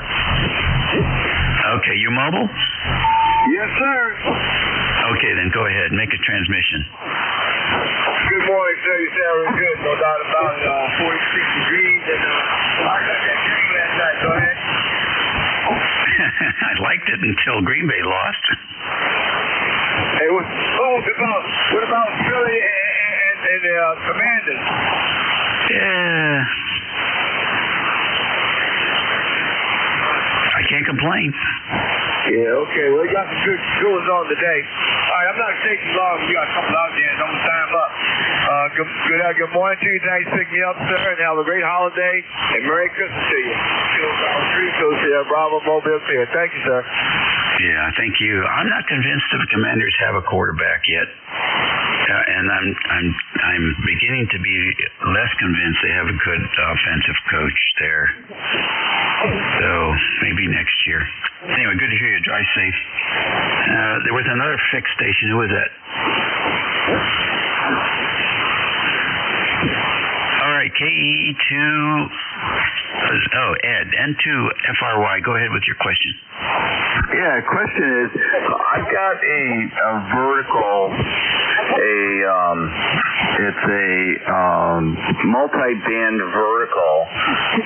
H: Okay, you mobile?
N: Yes, sir.
H: Okay, then go ahead. Make a transmission.
N: Good morning, sir. You sound really good. No doubt about it. 46 degrees. And I got that drink last night. Go ahead.
H: I liked it until Green Bay lost.
N: Hey, what about Philly and the Commanders?
H: Yeah. I can't complain.
N: Yeah, okay. Well, we got some good ones on today. All right, I'm not taking long. We got a couple out there. Don't time up. Good morning to you. Thanks for picking me up, sir, and have a great holiday and Merry Christmas to you. Bravo Mobile here. Thank you, sir.
H: Yeah, thank you. I'm not convinced the Commanders have a quarterback yet, and I'm beginning to be less convinced they have a good offensive coach there. So maybe next year. Anyway, good to hear you. Drive safe. There was another fixed station. Who was that? All right, KE2. Ed, N2FRY. Go ahead with your question.
O: Yeah, question is, I've got a vertical, it's a multi-band vertical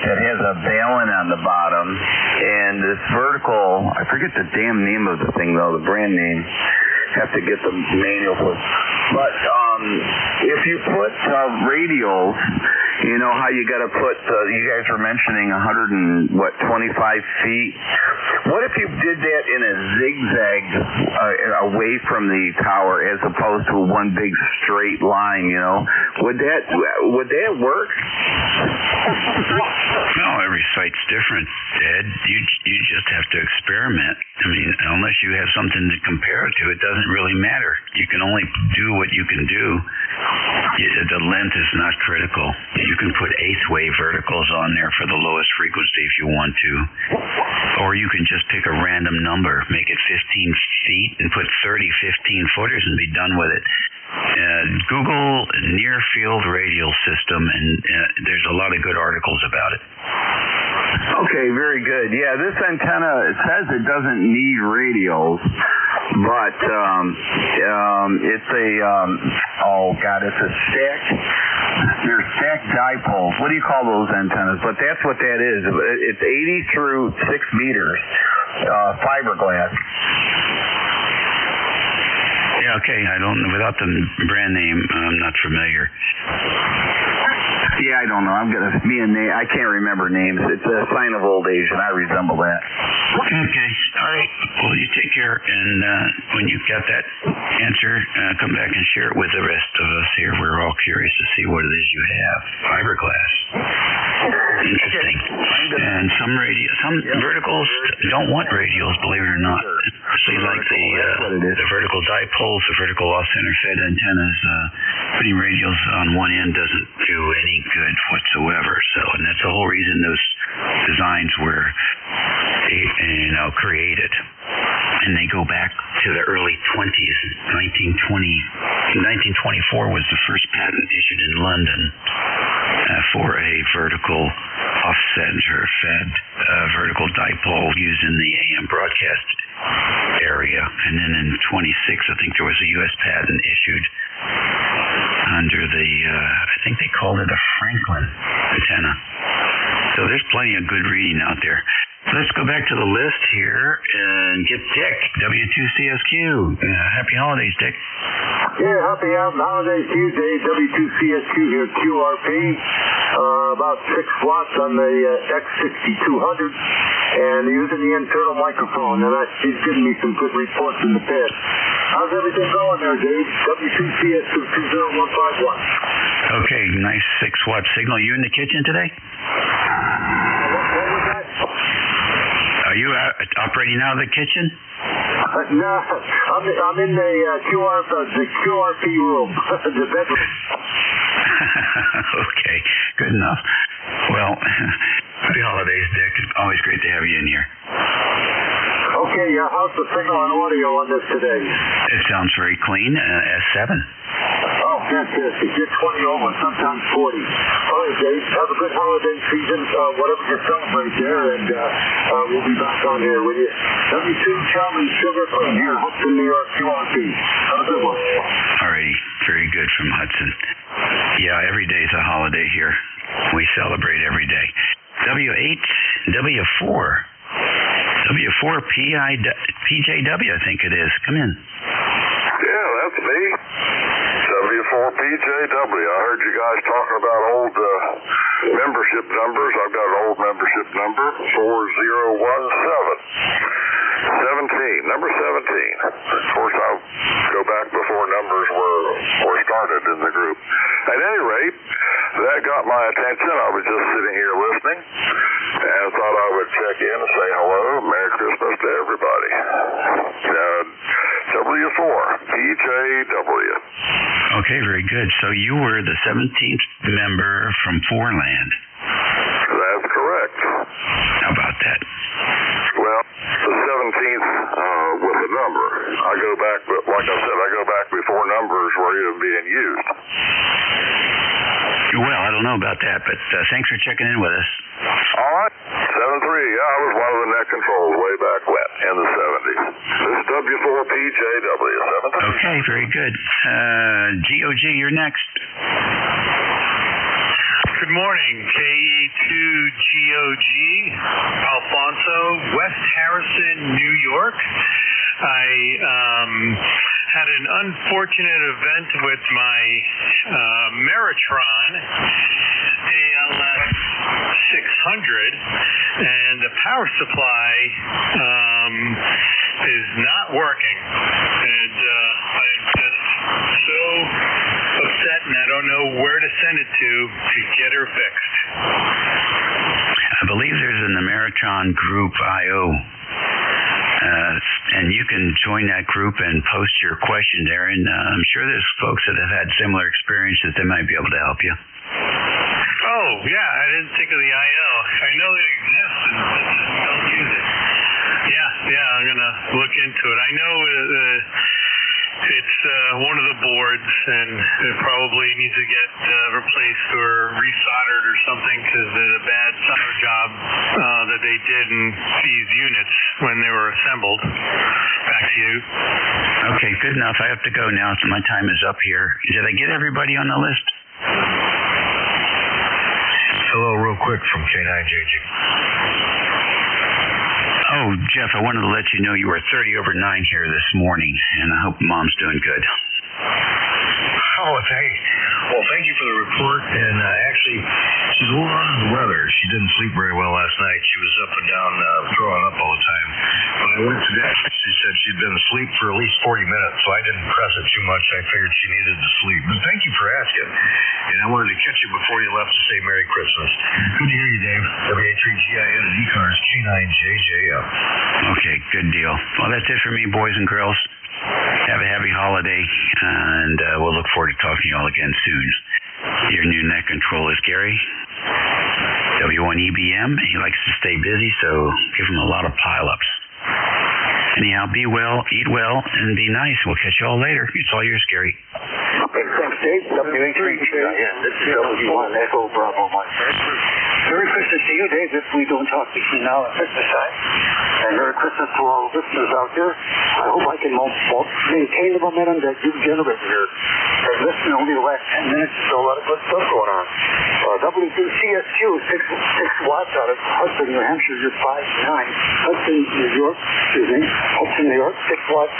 O: that has a balun on the bottom, and this vertical, I forget the damn name of the thing though, the brand name. Have to get the manual for it. But if you put radials, you know how you got to put, you guys were mentioning 25 feet. What if you did that in a zigzag away from the tower as opposed to one big straight line, you know? Would that work?
H: No, every site's different, Ed. You just have to experiment. I mean, unless you have something to compare it to, it doesn't really matter. You can only do what you can do. The length is not critical. You can put eighth wave verticals on there for the lowest frequency if you want to. Or you can just pick a random number, make it 15 feet and put 30 15-footers and be done with it. Google near field radial system, and there's a lot of good articles about it.
O: Okay, very good. Yeah, this antenna, it says it doesn't need radials, but it's a, it's a stacked, they're stacked dipoles. What do you call those antennas? But that's what that is. It's 80 through 6 meters, fiberglass.
H: Yeah, okay. I don't know. Without the brand name, I'm not familiar.
O: Yeah, I don't know. I can't remember names. It's a sign of old age, and I resemble that.
H: Okay. All right. Well, you take care, and when you get that answer, come back and share it with the rest of us here. We're all curious to see what it is you have. Fiberglass. Interesting. And some verticals don't want radials, believe it or not. They like the vertical dipoles, the vertical off-center fed antennas. Putting radials on one end doesn't do any good whatsoever. So, and that's the whole reason those designs were, created. And they go back to the early 20s. 1924 was the first patent issued in London for a vertical off-center fed vertical dipole used in the AM broadcast area. And then in 26, I think there was a U.S. patent issued under the, I think they called it a Franklin antenna. So there's plenty of good reading out there. Let's go back to the list here and get Dick, W2CSQ. Happy holidays, Dick.
X: Yeah, happy holidays to you, Dave. W2CSQ here, QRP. About 6 watts on the X6200, and using the internal microphone. And he's giving me some good reports in the past. How's everything going there, Dave? W2CSQ 20151.
H: Okay, nice 6-watt signal. You in the kitchen today? Are you operating out of the kitchen?
X: No, I'm in the QRP room, the bedroom.
H: Okay, good enough. Well, happy holidays, Dick. Always great to have you in here.
X: Okay, how's the signal and audio on this today?
H: It sounds very clean, S7.
X: Oh, fantastic. Get 20 over, sometimes 40. All right, Dave, have a good holiday season, whatever you celebrate there, and we'll be back on here with you. W2 Charlie Sugar from here, Hudson, New York, QRP. Have a good one.
H: All righty. Very good from Hudson. Yeah, every day is a holiday here. We celebrate every day. W4PJW, I think it is. Come in.
M: Yeah, that's me. W4PJW. I heard you guys talking about old membership numbers. I've got an old membership number, 4017. Number 17. Of course, I'll go back before numbers were started in the group. At any rate, that got my attention. I was just sitting here listening and thought I would check in and say hello. Merry Christmas to everybody. W4PJW.
H: Okay, very good. So you were the 17th member from Foreland.
M: That's correct.
H: How about
M: back, but like I said, I go back before numbers were even being used.
H: Well, I don't know about that, but thanks for checking in with us.
M: All right. 7-3. Yeah, I was one of the net controls way back when, in the 70s. This is W4PJW. 7-3.
H: Okay, very good. GOG, you're next.
B: Good morning, KE2GOG, Alfonso, West Harrison, New York. I had an unfortunate event with my Meritron ALS 600, and the power supply is not working. And I'm just so upset, and I don't know where to send it to get her fixed.
H: I believe there's an Ameritron Group IO, and you can join that group and post your question there, and I'm sure there's folks that have had similar experiences that might be able to help you.
B: Oh, yeah, I didn't think of the IO. I know it exists, and don't use it. Yeah, I'm going to look into it. I know it's one of the boards, and it probably needs to get replaced or resoldered or something because of the bad solder job that they did in these units when they were assembled. Back to you.
H: Okay, good enough. I have to go now, so my time is up here. Did I get everybody on the list?
P: Hello, real quick from K9JG.
H: Oh, Jeff, I wanted to let you know you were 30 over 9 here this morning, and I hope Mom's doing good.
P: Oh, well, thank you for the report. And actually, she's a little under the weather. She didn't sleep very well last night. She was up and down, throwing up all the time. When I went to that, she said she'd been asleep for at least 40 minutes, so I didn't press it too much. I figured she needed to sleep. But thank you for asking. And I wanted to catch you before you left to say Merry Christmas. Good to hear you, Dave. WA3GIN and ECARS K9JJM.
H: Okay, good deal. Well, that's it for me, boys and girls. Have a happy holiday, and we'll look forward to talking to you all again soon. Your new net control is Gary, W1EBM. He likes to stay busy, so give him a lot of pile-ups. Anyhow, be well, eat well, and be nice. We'll catch you all later. It's all yours, Gary.
N: Okay, thanks, Dave. WA3GIN. This is W1 Echo Bravo Mike. Merry Christmas to you, Dave, if we don't talk between now and Christmas time. And Merry Christmas to all listeners out there. I hope I can maintain the momentum that you've generated here. I've listened only the last 10 minutes, so a lot of good stuff going on. W2CSQ, 6 watts out of Hudson, New Hampshire, you're 5-9. Hudson, New York, Hudson, New York, 6 watts.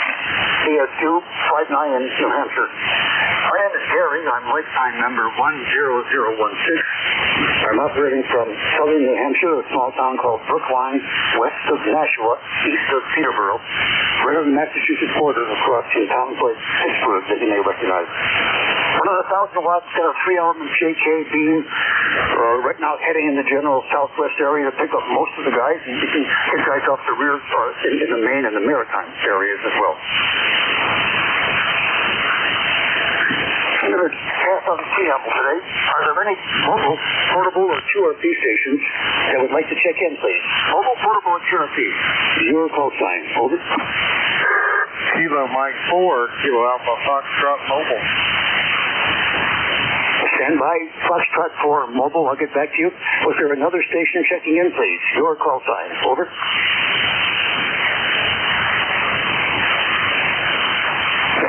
N: CSQ, 5-9 in New Hampshire. My name is Gary. I'm lifetime member 10016. I'm operating from southern New Hampshire, a small town called Brookline, west of Nashua, east of Peterborough, right on the Massachusetts border across from towns like Pittsburgh that you may recognize. One of the 1,000 watts got a 3-element JK beam. Right now heading in the general southwest area to pick up most of the guys, and you can pick guys off the rear in the main and the maritime areas as well. I'm going to pass on the preamble today. Are there any mobile, portable, or QRP stations that would like to check in, please? Mobile, portable, or QRP? Your call sign. Over.
X: Kilo Mike 4, Kilo Alpha Foxtrot Mobile.
N: Stand by. Foxtrot 4 Mobile. I'll get back to you. Was there another station checking in, please? Your call sign. Over.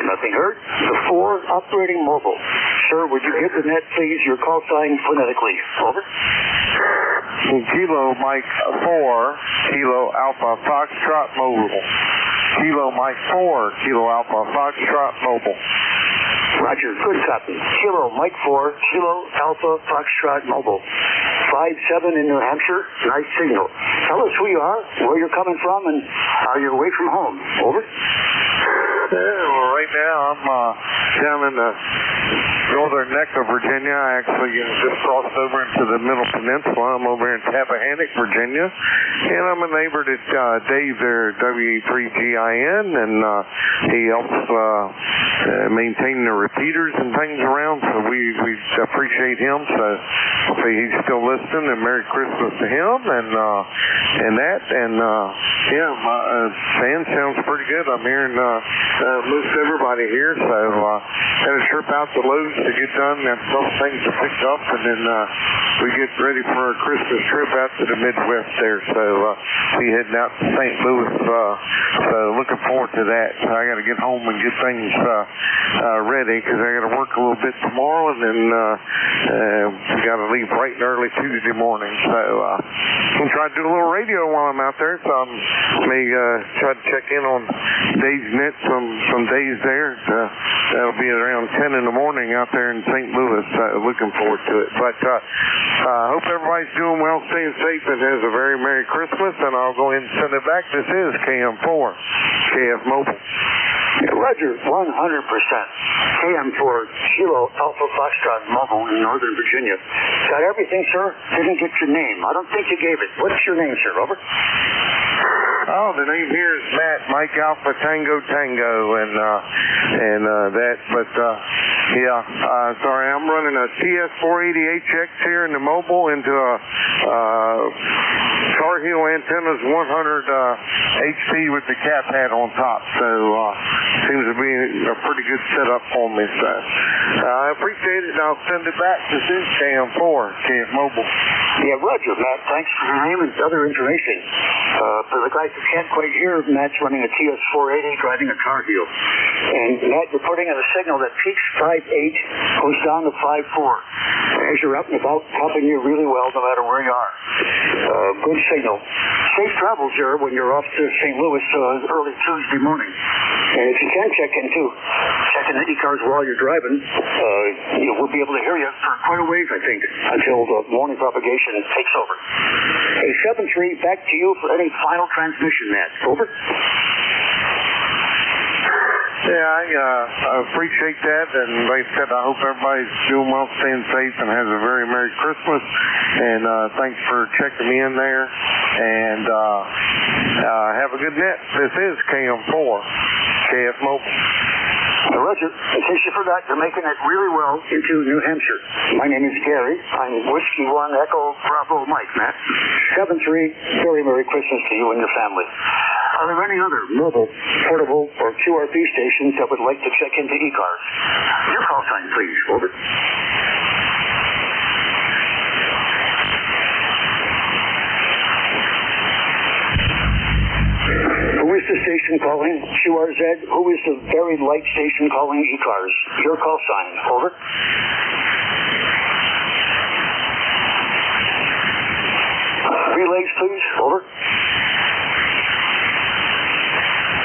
N: Nothing heard. The 4 operating mobile. Sir, would you give the net, please, your call sign phonetically? Over.
X: Kilo Mike 4, Kilo Alpha Foxtrot Mobile. Kilo Mike 4, Kilo Alpha Foxtrot Mobile.
N: Roger. Good copy. Kilo Mike 4, Kilo Alpha Foxtrot Mobile. 5-7 in New Hampshire. Nice signal. Tell us who you are, where you're coming from, and are you away from home? Over.
X: Well, right now I'm down in the
L: northern neck of Virginia. I actually just crossed over into the Middle Peninsula. I'm over in Tappahannock, Virginia, and I'm a neighbor to Dave there at W3GIN, and he helps maintain the repeaters and things around, so we appreciate him. So hopefully he's still listening, and Merry Christmas to him, and yeah, my band sounds pretty good. I'm hearing most everybody here, so had a trip out to Lowe's to get done, and some things to pick up, and then we get ready for our Christmas trip out to the Midwest there, so we heading out to St. Louis, so looking forward to that. So I got to get home and get things ready, because I got to work a little bit tomorrow, and then we got to leave bright and early Tuesday morning, so I'm trying to do a little radio while I'm out there, so I may try to check in on Dave's Net some days there. That'll be around 10 in the morning out there in St. Louis. Looking forward to it. But I hope everybody's doing well, staying safe, and has a very Merry Christmas, and I'll go ahead and send it back. This is KM4, KF Mobile.
X: Roger, 100%. KM4, Kilo Alpha Foxtrot Mobile in Northern Virginia. Got everything, sir? Didn't get your name. I don't think you gave it. What's your name, sir? Over.
L: Oh, the name here is Matt, Mike Alpha Tango Tango, and that. But sorry, I'm running a TS480HX here in the mobile into a Tar Heel antennas 100 HP with the cap hat on top. So seems to be a pretty good setup for me. So I appreciate it, and I'll send it back. This is KM4, KF Mobile.
X: Yeah, Roger, Matt. Thanks for your name and other information. For the guys who can't quite hear, Matt's running a TS480 driving a Tar Heel. And Matt, you're putting in a signal that peaks 5.8, goes down to 5.4. As you're up and about, helping you really well no matter where you are. Good signal. Safe travels here when you're off to St. Louis early Tuesday morning. And if you can check in too, check in the ECARS while you're driving. We'll be able to hear you for quite a ways, I think, until the morning propagation takes over. Hey, 7-3, back to you for any final transmission, Matt. Over.
L: Yeah, I appreciate that, and like I said, I hope everybody's doing well, staying safe, and has a very Merry Christmas, and thanks for checking me in there, and have a good net. This is KM4, KF Mobile.
X: Roger, in case you forgot, you're making it really well into New Hampshire. My name is Gary. I'm Whiskey 1 Echo Bravo Mike, Matt. 7-3, very Merry Christmas to you and your family. Are there any other mobile, portable, or QRP stations that would like to check into ECARS? Your call sign, please. Over. Who is the station calling QRZ? Who is the very light station calling ECARS? Your call sign. Over. Relays, please. Over.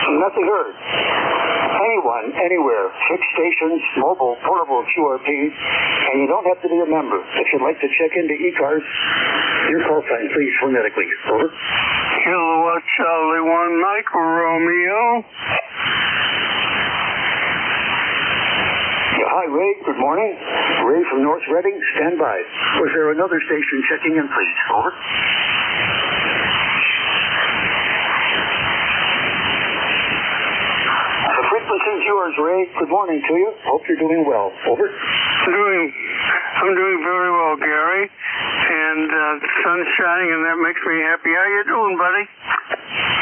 X: Nothing heard. Anyone, anywhere, fixed stations, mobile, portable QRP, and you don't have to be a member. If you'd like to check into ECARS, your call sign, please, phonetically. Over.
A: Kilowatt Charlie 1 Mike Romeo.
X: Hi, Ray. Good morning. Ray from North Reading. Stand by. Was there another station checking in, please? Over. The frequency's yours, Ray. Good morning to you. Hope you're doing well. Over.
A: I'm doing very well, Gary. And the sun's shining, and that makes me happy. How you doing, buddy?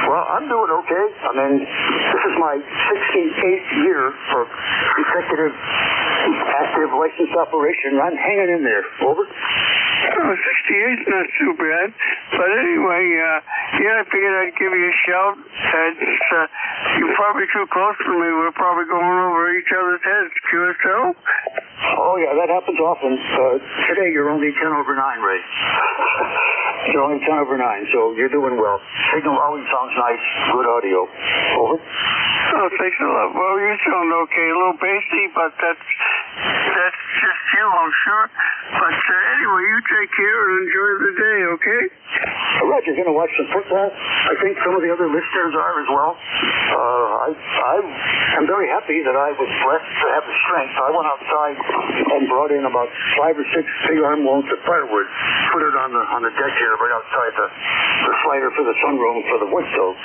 X: Well, I'm doing okay. I mean, this is my 68th year for consecutive active licensed operation. I'm hanging in there. Over.
A: Oh, 68's not too bad. But anyway, I figured I'd give you a shout. You're probably too close to me. We're probably going over each other's heads. QSL?
X: Oh, yeah, that happens often. Today, you're only 10 over 9, Ray. You're only 10 over 9, so you're doing well. Signal always sounds nice. Good audio. Over.
A: Oh, thanks a lot. Well, you sound okay. A little bassy, but that's just you, I'm sure. But anyway, you take care and enjoy the day, okay?
X: Roger, going to watch some football. I think some of the other listeners are as well. I'm very happy that I was blessed to have the strength. I went outside and brought in about 5 or 6 big arm loads of firewood, put it on the deck here right outside the slider for the sunroom for the wood stove.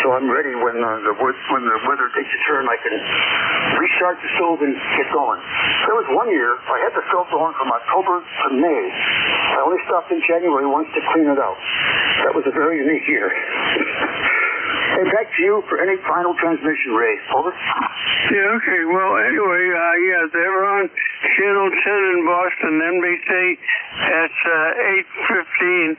X: So I'm ready when the weather takes a turn. I can restart the stove and get going. There was one year I had the stove going from October to May. I only stopped in January once to clean it out. That was a very unique year. Hey, back to you for any final transmission, Ray. Over.
A: Yeah, okay. Well, anyway, they were on Channel 10 in Boston, NBC at 8:15.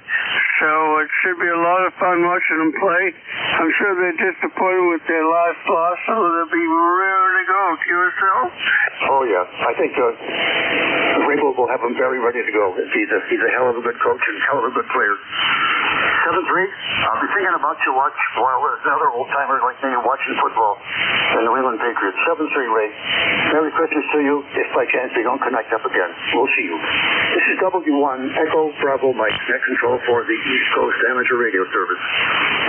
A: So it should be a lot of fun watching them play. I'm sure they're disappointed with their last loss, so they'll be ready to go. QSL?
X: Oh, yeah. I think Rabel will have him very ready to go. He's a hell of a good coach and hell of a good player. 7-3, I'll be thinking about you while another old-timer like me watching football. The New England Patriots. 7-3, Ray. Merry Christmas to you, if by chance we don't connect up again. We'll see you. This is W1 Echo Bravo Mike, net control for the East Coast Amateur Radio Service.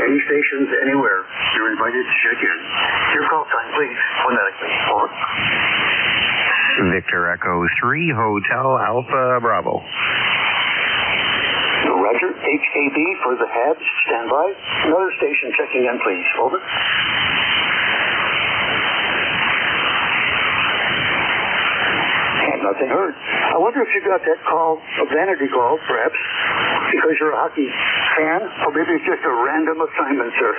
X: Any stations, anywhere, you're invited to check in. Your call time, please, phonetically. Over.
O: Victor Echo 3, Hotel Alpha Bravo.
X: Roger, HAB for the Habs, stand by. Another station checking in, please. Over. And nothing heard. I wonder if you got that call, a vanity call, perhaps, because you're a hockey fan, or maybe it's just a random assignment, sir.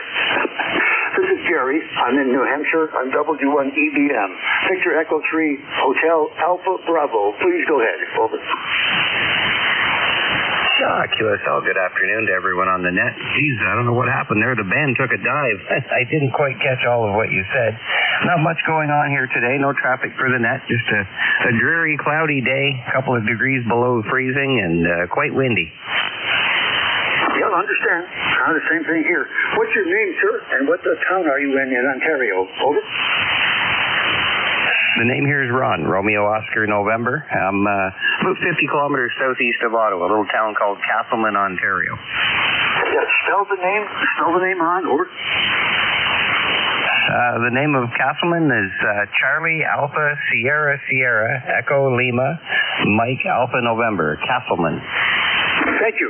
X: This is Jerry. I'm in New Hampshire. I'm W1EBM. Victor Echo 3, Hotel Alpha Bravo. Please go ahead. Over.
O: QSL, good afternoon to everyone on the net. Geez, I don't know what happened there. The band took a dive. I didn't quite catch all of what you said. Not much going on here today. No traffic for the net. Just a dreary, cloudy day. A couple of degrees below freezing and quite windy.
X: Yeah, I understand. Kind of the same thing here. What's your name, sir? And what town are you in Ontario? Over.
O: The name here is Ron, Romeo Oscar November. I'm about 50 kilometers southeast of Ottawa, a little town called Castleman, Ontario.
X: Yeah, spell the name, Ron, over.
O: The name of Castleman is Charlie Alpha Sierra Sierra Echo Lima Mike Alpha November, Castleman.
X: Thank you.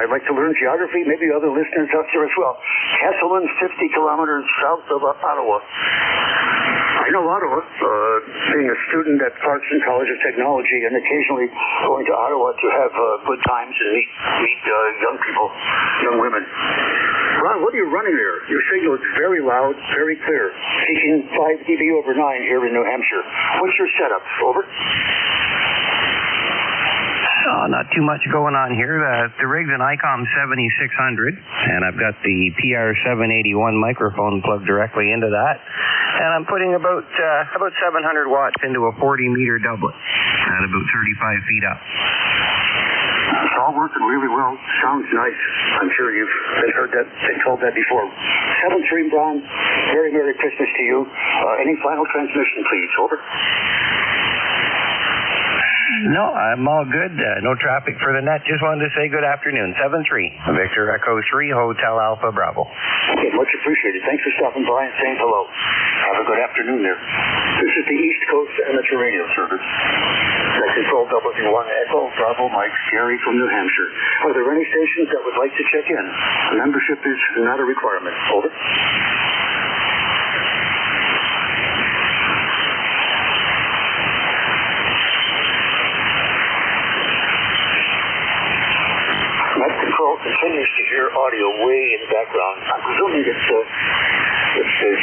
X: I'd like to learn geography, maybe other listeners out there as well. Castleman's 50 kilometers south of Ottawa. I know Ottawa, being a student at Clarkson College of Technology and occasionally going to Ottawa to have good times and meet young people, young women. Ron, what are you running there? Your signal is very loud, very clear. Peaking 5 dB over 9 here in New Hampshire. What's your setup? Over.
O: Oh, not too much going on here. The rig's an ICOM 7600, and I've got the PR781 microphone plugged directly into that. And I'm putting about 700 watts into a 40-meter doublet at about 35 feet up.
X: It's all working really well. Sounds nice. I'm sure you've been told that before. 7-3, Ron. Very Merry Christmas to you. Any final transmission, please? Over.
O: No, I'm all good. No traffic for the net. Just wanted to say good afternoon. 7-3, Victor Echo 3, Hotel Alpha Bravo.
X: Okay, much appreciated. Thanks for stopping by and saying hello. Have a good afternoon there. This is the East Coast Amateur Radio Service. I control W1 Echo Bravo Mike, Gary from New Hampshire. Are there any stations that would like to check in? Membership is not a requirement. Over. Continues to hear audio way in the background. I'm presuming it's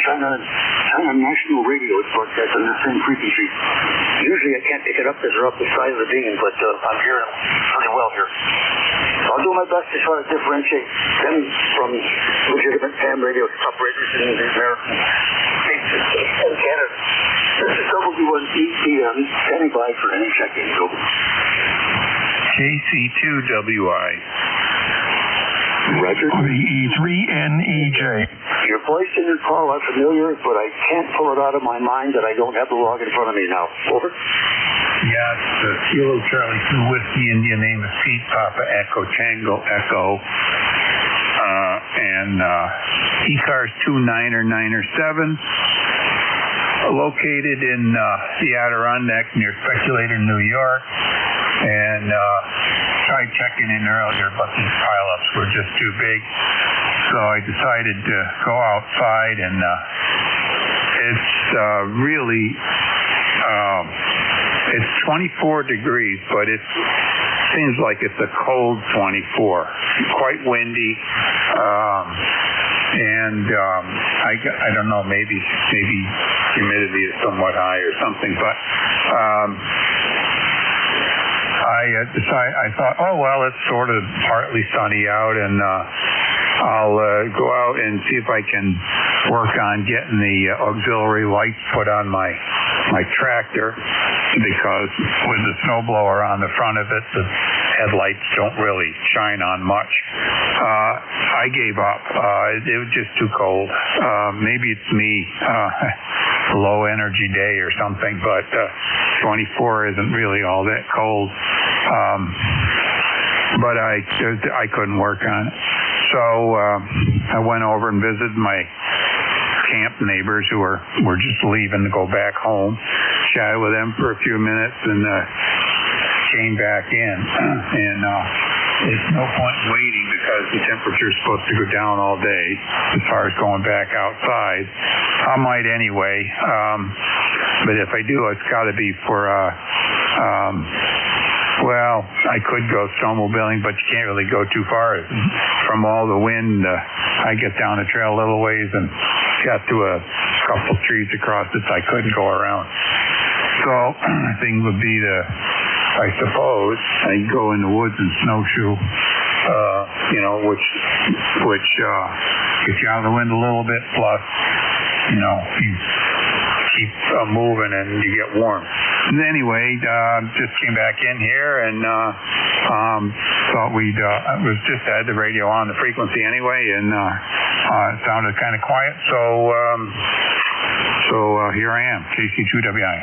X: China National Radio. It's broadcast on the same frequency. Usually I can't pick it up because they're up the side of the beam, but I'm hearing them pretty well here. I'll do my best to try to differentiate them from legitimate ham radio operators in the American States and Canada. This is W1EPM, standing by for any check-in.
E: KC2WI.
X: Roger.
E: RE3NEJ.
X: Your voice and your call are familiar, but I can't pull it out of my mind that I don't have the log in front of me now. Over.
C: Yes, Kilo Charlie 2 Whiskey India, name is Pete, Papa Echo Tango Echo, and ECARS 29997, located in the Adirondack near Speculator, New York, and tried checking in earlier, but these pileups were just too big, so I decided to go outside, and it's really, it's 24 degrees, but it seems like it's a cold 24, quite windy, and I don't know, maybe humidity is somewhat high or something, but I thought, oh well, it's sort of partly sunny out, and I'll go out and see if I can work on getting the auxiliary lights put on my tractor, because with the snowblower on the front of it, the headlights don't really shine on much. I gave up. It was just too cold. Maybe it's me, low energy day or something, but 24 isn't really all that cold. But I couldn't work on it. So I went over and visited my camp neighbors who were just leaving to go back home. Chatted with them for a few minutes and came back in. And it's no point waiting because the temperature's supposed to go down all day as far as going back outside. I might anyway. But if I do, it's got to be for well, I could go snowmobiling, but you can't really go too far. From all the wind, I get down the trail a little ways and got to a couple trees across it I couldn't go around. So the thing would be to, I suppose, I go in the woods and snowshoe, which gets you out of the wind a little bit, plus, you keep moving and you get warm. And anyway, just came back in here and thought I was just had the radio on the frequency anyway, and it sounded kind of quiet, so here I am, KC2WI.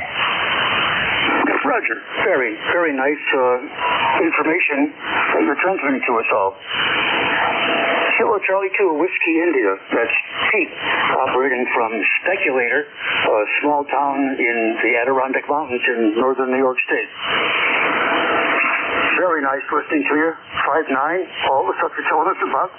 X: Roger. Very, very nice information that you're transmitting to us all. Kilo Charlie 2 Whiskey India. That's Pete, operating from Speculator, a small town in the Adirondack Mountains in northern New York State. Very nice listening to you. 5'9", all the stuff you're telling us about.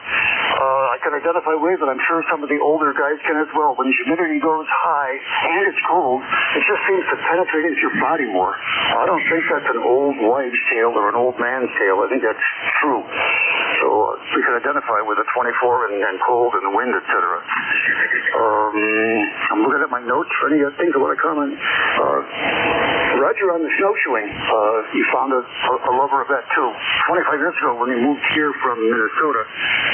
X: I can identify with, and I'm sure some of the older guys can as well. When the humidity goes high and it's cold, it just seems to penetrate into your body more. I don't think that's an old wives' tale or an old man's tale. I think that's true. So we can identify with the 24 and cold and the wind, etc. I'm looking at my notes for any things I want to comment. Roger, on the snowshoeing, you found a lover of that too. 25 years ago, when we moved here from Minnesota,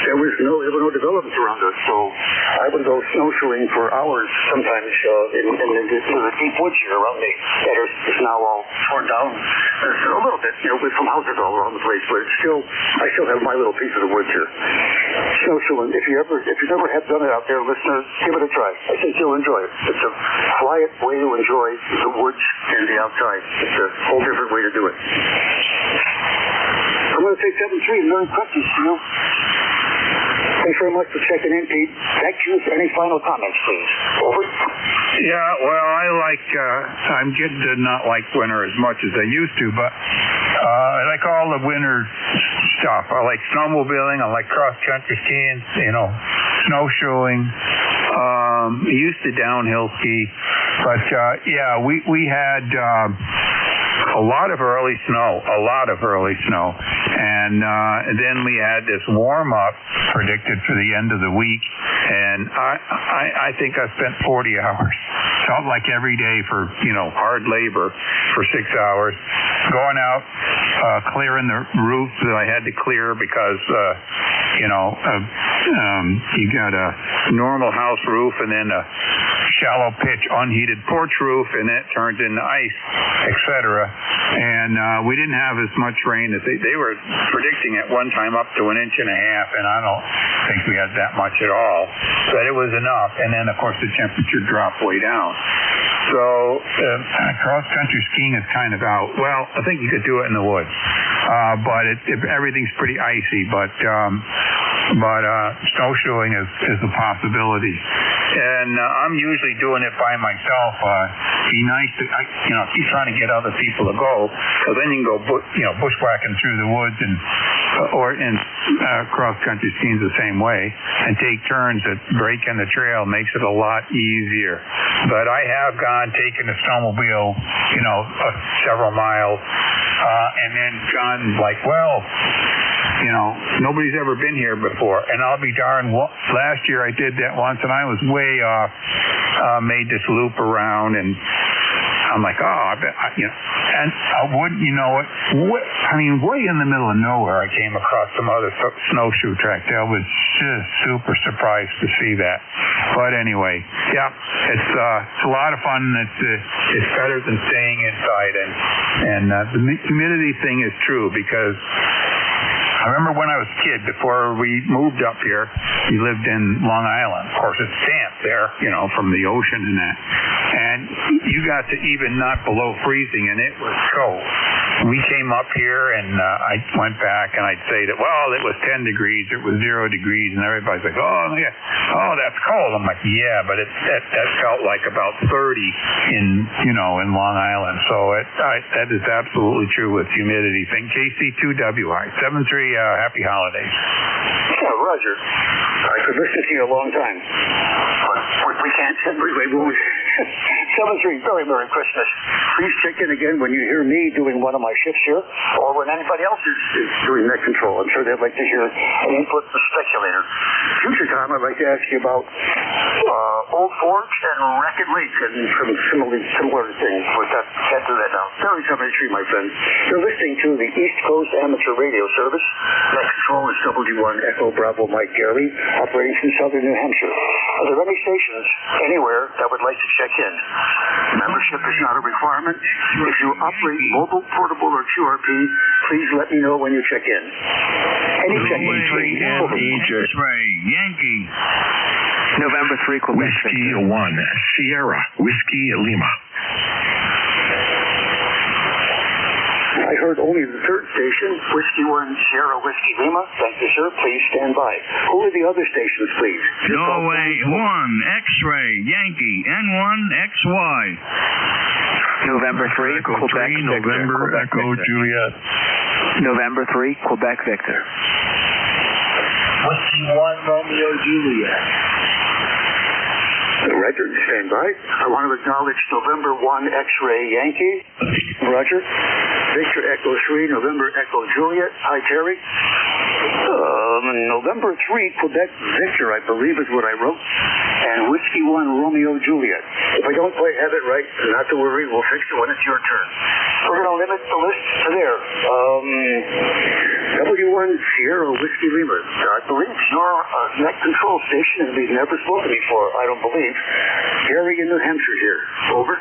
X: there were no developments around us, so I would go snowshoeing for hours sometimes in the deep woods here around me that is now all torn down a little bit, with some houses all around the place, but I still have my little piece of the woods here. Snowshoeing, if you never have done it out there, listeners, give it a try. I think you'll enjoy it. It's a quiet way to enjoy the woods and the outside. It's a whole different way to do it. I'm going to take 7-3 and learn questions to you. Thanks very much for checking in, Pete. Back to you for any final comments, please. Over.
C: Yeah, well, I'm getting to not like winter as much as I used to, but I like all the winter stuff. I like snowmobiling, I like cross-country skiing, snowshoeing. I used to downhill ski, but we had a lot of early snow, and then we had this warm-up predicted for the end of the week, and I think I spent 40 hours. Felt like every day for, hard labor for 6 hours, going out, clearing the roof that I had to clear because, you got a normal house roof and then a shallow pitch unheated porch roof, and it turns into ice, etc. And we didn't have as much rain as they were predicting at one time up to 1.5 inches, and I don't think we had that much at all. But it was enough. And then, of course, the temperature dropped way down.
E: So cross-country skiing is kind of out. Well, I think you could do it in the woods, but everything's pretty icy. But snowshoeing is a possibility. And I'm usually doing it by myself. Be nice to, keep trying to get other people to go, because then you can go, bushwhacking through the woods or cross-country skiing the same way, and take turns at breaking the trail makes it a lot easier. But I have taken a snowmobile, several miles, and then gone nobody's ever been here before. And I'll be darned, last year I did that once, and I was way off, made this loop around, and I'm like, and wouldn't you know it, way in the middle of nowhere, I came across some other snowshoe track. I was just super surprised to see that. But anyway, yeah, it's a lot of fun. It's better than staying inside, and the humidity thing is true, because I remember when I was a kid, before we moved up here, we lived in Long Island. Of course, it's damp there, from the ocean and that. And you got to even not below freezing, and it was cold. We came up here, and I went back, and I'd say that, it was 10 degrees, it was 0 degrees, and everybody's like, that's cold. I'm like, yeah, but that felt like about 30 in Long Island. So that is absolutely true with humidity thing. KC2WI, 73, happy holidays.
X: Yeah, Roger. I could listen to you a long time. But we can't. We won't. 7-3, very Merry Christmas. Please check in again when you hear me doing one of my shifts here, or when anybody else is doing net control. I'm sure they'd like to hear an input from Speculator. Future time, I'd like to ask you about Old Forge and Racket Lake and some similar things. But can't do that now. Very 7-3, my friend. You're listening to the East Coast Amateur Radio Service. Net control is W1 Echo Bravo Mike Gary, operating from southern New Hampshire. Are there any stations anywhere that would like to check in? Membership is not a requirement. If you operate mobile, portable, or QRP, please let me know when you check in. Any check-in, please.
I: X-ray, Yankee.
Q: November 3, Quebec.
I: Whiskey 1, Sierra, Whiskey Lima.
X: I heard only the third station, Whiskey 1, Sierra, Whiskey Lima. Thank you, sir. Please stand by. Who are the other stations, please?
I: Norway 1, X-ray, Yankee, N1, XY.
Q: November 3,
I: Echo
Q: Quebec
I: 3,
Q: Victor.
I: November
Q: Quebec
I: Echo
Q: Victor.
I: Juliet.
Q: November 3, Quebec Victor.
X: Whiskey 1, Romeo Juliet. Roger, stand by. I want to acknowledge November 1, X-ray Yankee. Roger. Victor Echo 3, November Echo Juliet. Hi, Terry. November 3, Quebec Victor, I believe is what I wrote. And Whiskey 1, Romeo Juliet. If I don't quite have it right, not to worry, we'll fix it when it's your turn. We're going to limit the list to there. W1 Sierra Whiskey Lima. I believe you're a net control station, and we've never spoken before, I don't believe. Gary in New Hampshire here. Over.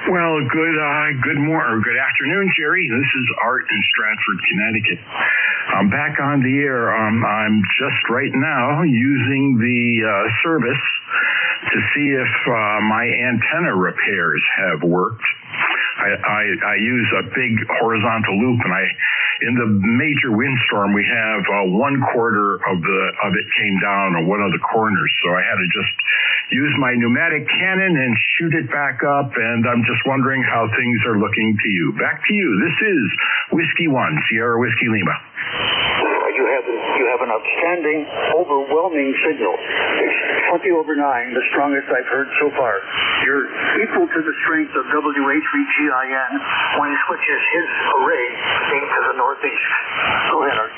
I: Well, good morning, or good afternoon, Jerry. This is Art in Stratford, Connecticut. I'm back on the air. I'm just right now using the service to see if my antenna repairs have worked. I use a big horizontal loop, and in the major windstorm we have 1/4 of it came down on one of the corners, so I had to just use my pneumatic cannon and shoot it back up, and I'm just wondering how things are looking to you. Back to you. This is Whiskey 1, Sierra Whiskey Lima.
X: You have an outstanding, overwhelming signal. It's 20 over 9, the strongest I've heard so far. You're equal to the strength of WA3GIN when he switches his array to the northeast. Go ahead, Art.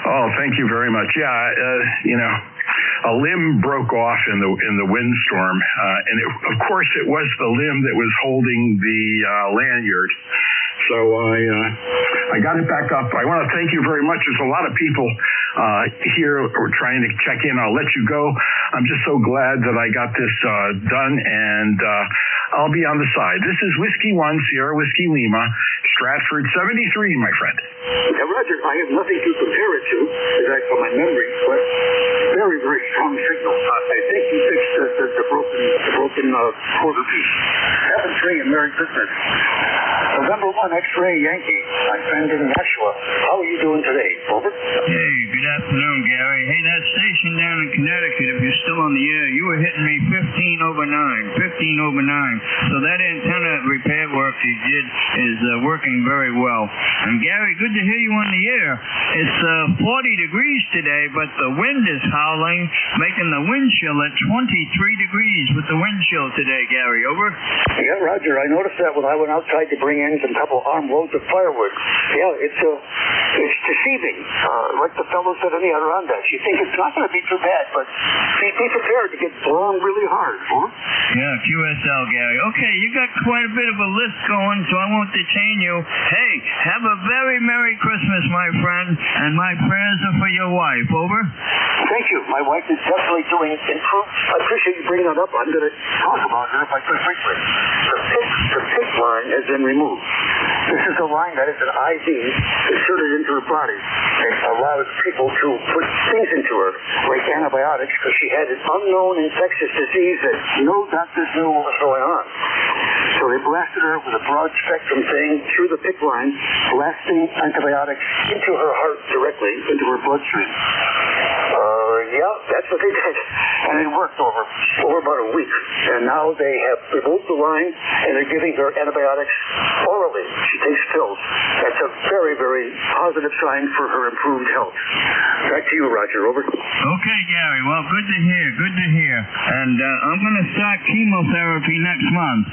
I: Oh, thank you very much. Yeah, a limb broke off in the windstorm, and of course it was the limb that was holding the lanyard. So I got it back up. I want to thank you very much. There's a lot of people here who are trying to check in. I'll let you go. I'm just so glad that I got this done, and I'll be on the side. This is Whiskey 1, Sierra Whiskey Lima, Stratford 73, my friend.
X: Yeah, Roger, I have nothing to compare it to, aside from my memory, but very, very strong signal. I think you fixed the broken quarter piece. Have a tree and Merry Christmas. November 1, X-Ray Yankee. My friend in Nashua. How are you doing today? Over.
G: Hey, good afternoon, Gary. Hey, that station down in Connecticut, if you're still on the air, you were hitting me 15 over 9. So that antenna repair work you did is working very well. And Gary, good to hear you on the air. It's 40 degrees today, but the wind is howling, making the wind chill at 23 degrees with the wind chill today, Gary. Over.
X: Yeah, Roger. I noticed that when I went outside to bring in some couple armloads of firewood. Yeah, it's deceiving. Like the fellow said in the Adirondacks, you think it's not going to be too bad, but be prepared to get blown really hard, huh?
G: Yeah, QSL, Gary. Okay, you got quite a bit of a list going, so I won't detain you. Hey, have a very Merry Christmas, my friend, and my prayers are for your wife. Over.
X: Thank you. My wife is definitely doing improved. I appreciate you bringing that up. I'm going to talk about it if I could briefly. The PIC line has been removed. This is a line that is an IV inserted into her body. It allows people to put things into her, like antibiotics, because she had an unknown infectious disease that no doctors knew what was going on. So they blasted her with a broad spectrum thing through the PIC line, blasting antibiotics into her heart directly, into her bloodstream. Yeah, that's what they did. And it worked over about a week. And now they have removed the line, and they're giving her antibiotics orally. She takes pills. That's a very, very positive sign for her improved health. Back to you, Roger. Over.
G: Okay, Gary. Well, good to hear. And I'm going to start chemotherapy next month.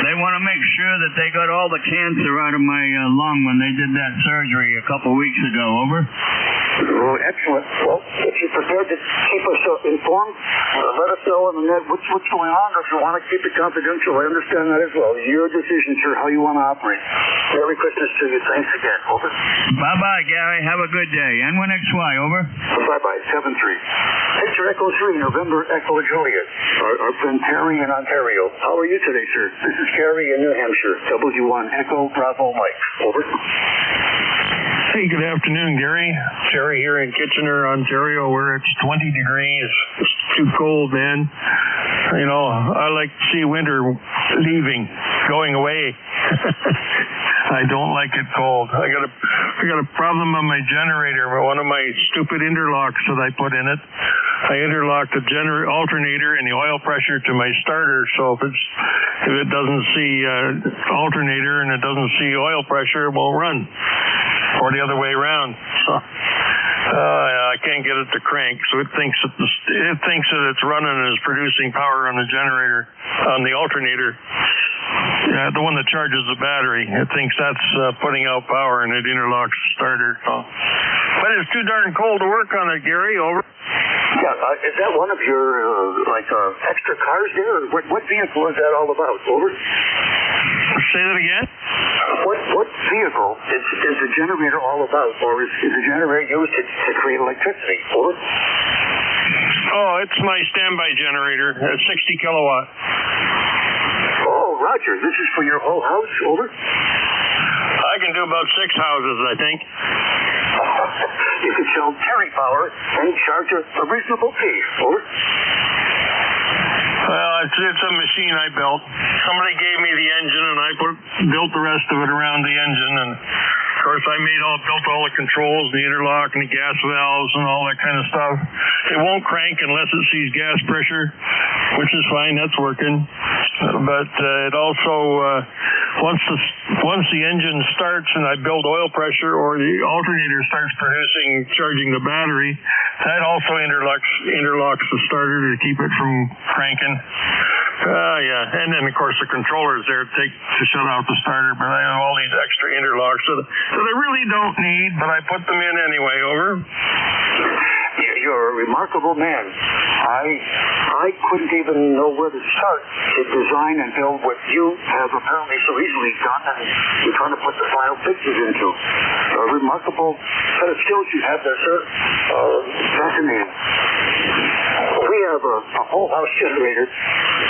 G: They want to make sure that they got all the cancer out of my lung when they did that surgery a couple weeks ago. Over.
X: Oh, excellent. Well, if you're prepared to keep us informed, let us know on the net what's going on, or if you want to keep it confidential, I understand that as well. Your decision, sir, how you want to operate. Merry Christmas to you. Thanks again. Over.
G: Bye-bye, Gary. Have a good day. N1XY, over.
X: Bye-bye. 7-3. Victor Echo 3, November Echo Juliet. Our friend Terry in Ontario. How are you today, sir? This is Gary in New Hampshire. W1 Echo Bravo Mike. Over.
R: Hey, good afternoon, Gary. Terry here in Kitchener, Ontario, where it's 20 degrees. It's too cold, man. You know, I like to see winter leaving, going away. I don't like it cold. I got a problem on my generator. One of my stupid interlocks that I put in it. I interlocked the alternator and the oil pressure to my starter. So if it doesn't see alternator and it doesn't see oil pressure, it won't run. Or the other way around. So I can't get it to crank. So it thinks that it's running and is producing power on the generator, on the alternator. Yeah, the one that charges the battery. It thinks that's putting out power, and it interlocks the starter. So. But it's too darn cold to work on it, Gary. Over.
X: Yeah, is that one of your extra cars there? Or what vehicle is that all about? Over.
R: Say that again.
X: What vehicle is the generator all about, or is the generator used to create electricity? Over.
R: Oh, it's my standby generator. It's 60 kilowatt.
X: Oh, Roger, this is for your whole house? Over.
R: I can do about 6 houses, I think.
X: You can sell Terry power and charge a reasonable fee. Over.
R: Well, it's a machine I built. Somebody gave me the engine, and I built the rest of it around the engine. And of course, I built all the controls, the interlock, and the gas valves, and all that kind of stuff. It won't crank unless it sees gas pressure, which is fine. That's working. But it also once the engine starts and I build oil pressure, or the alternator starts charging the battery, that also interlocks the starter to keep it from cranking. Yeah, and then of course the controller's there to shut off the starter, but I have all these extra interlocks that I really don't need, but I put them in anyway. Over.
X: You're a remarkable man. I couldn't even know where to start to design and build what you have apparently so easily done, and you're trying to put the final pictures into. A remarkable set of skills you have there, sir. Fascinating. We have have a whole house generator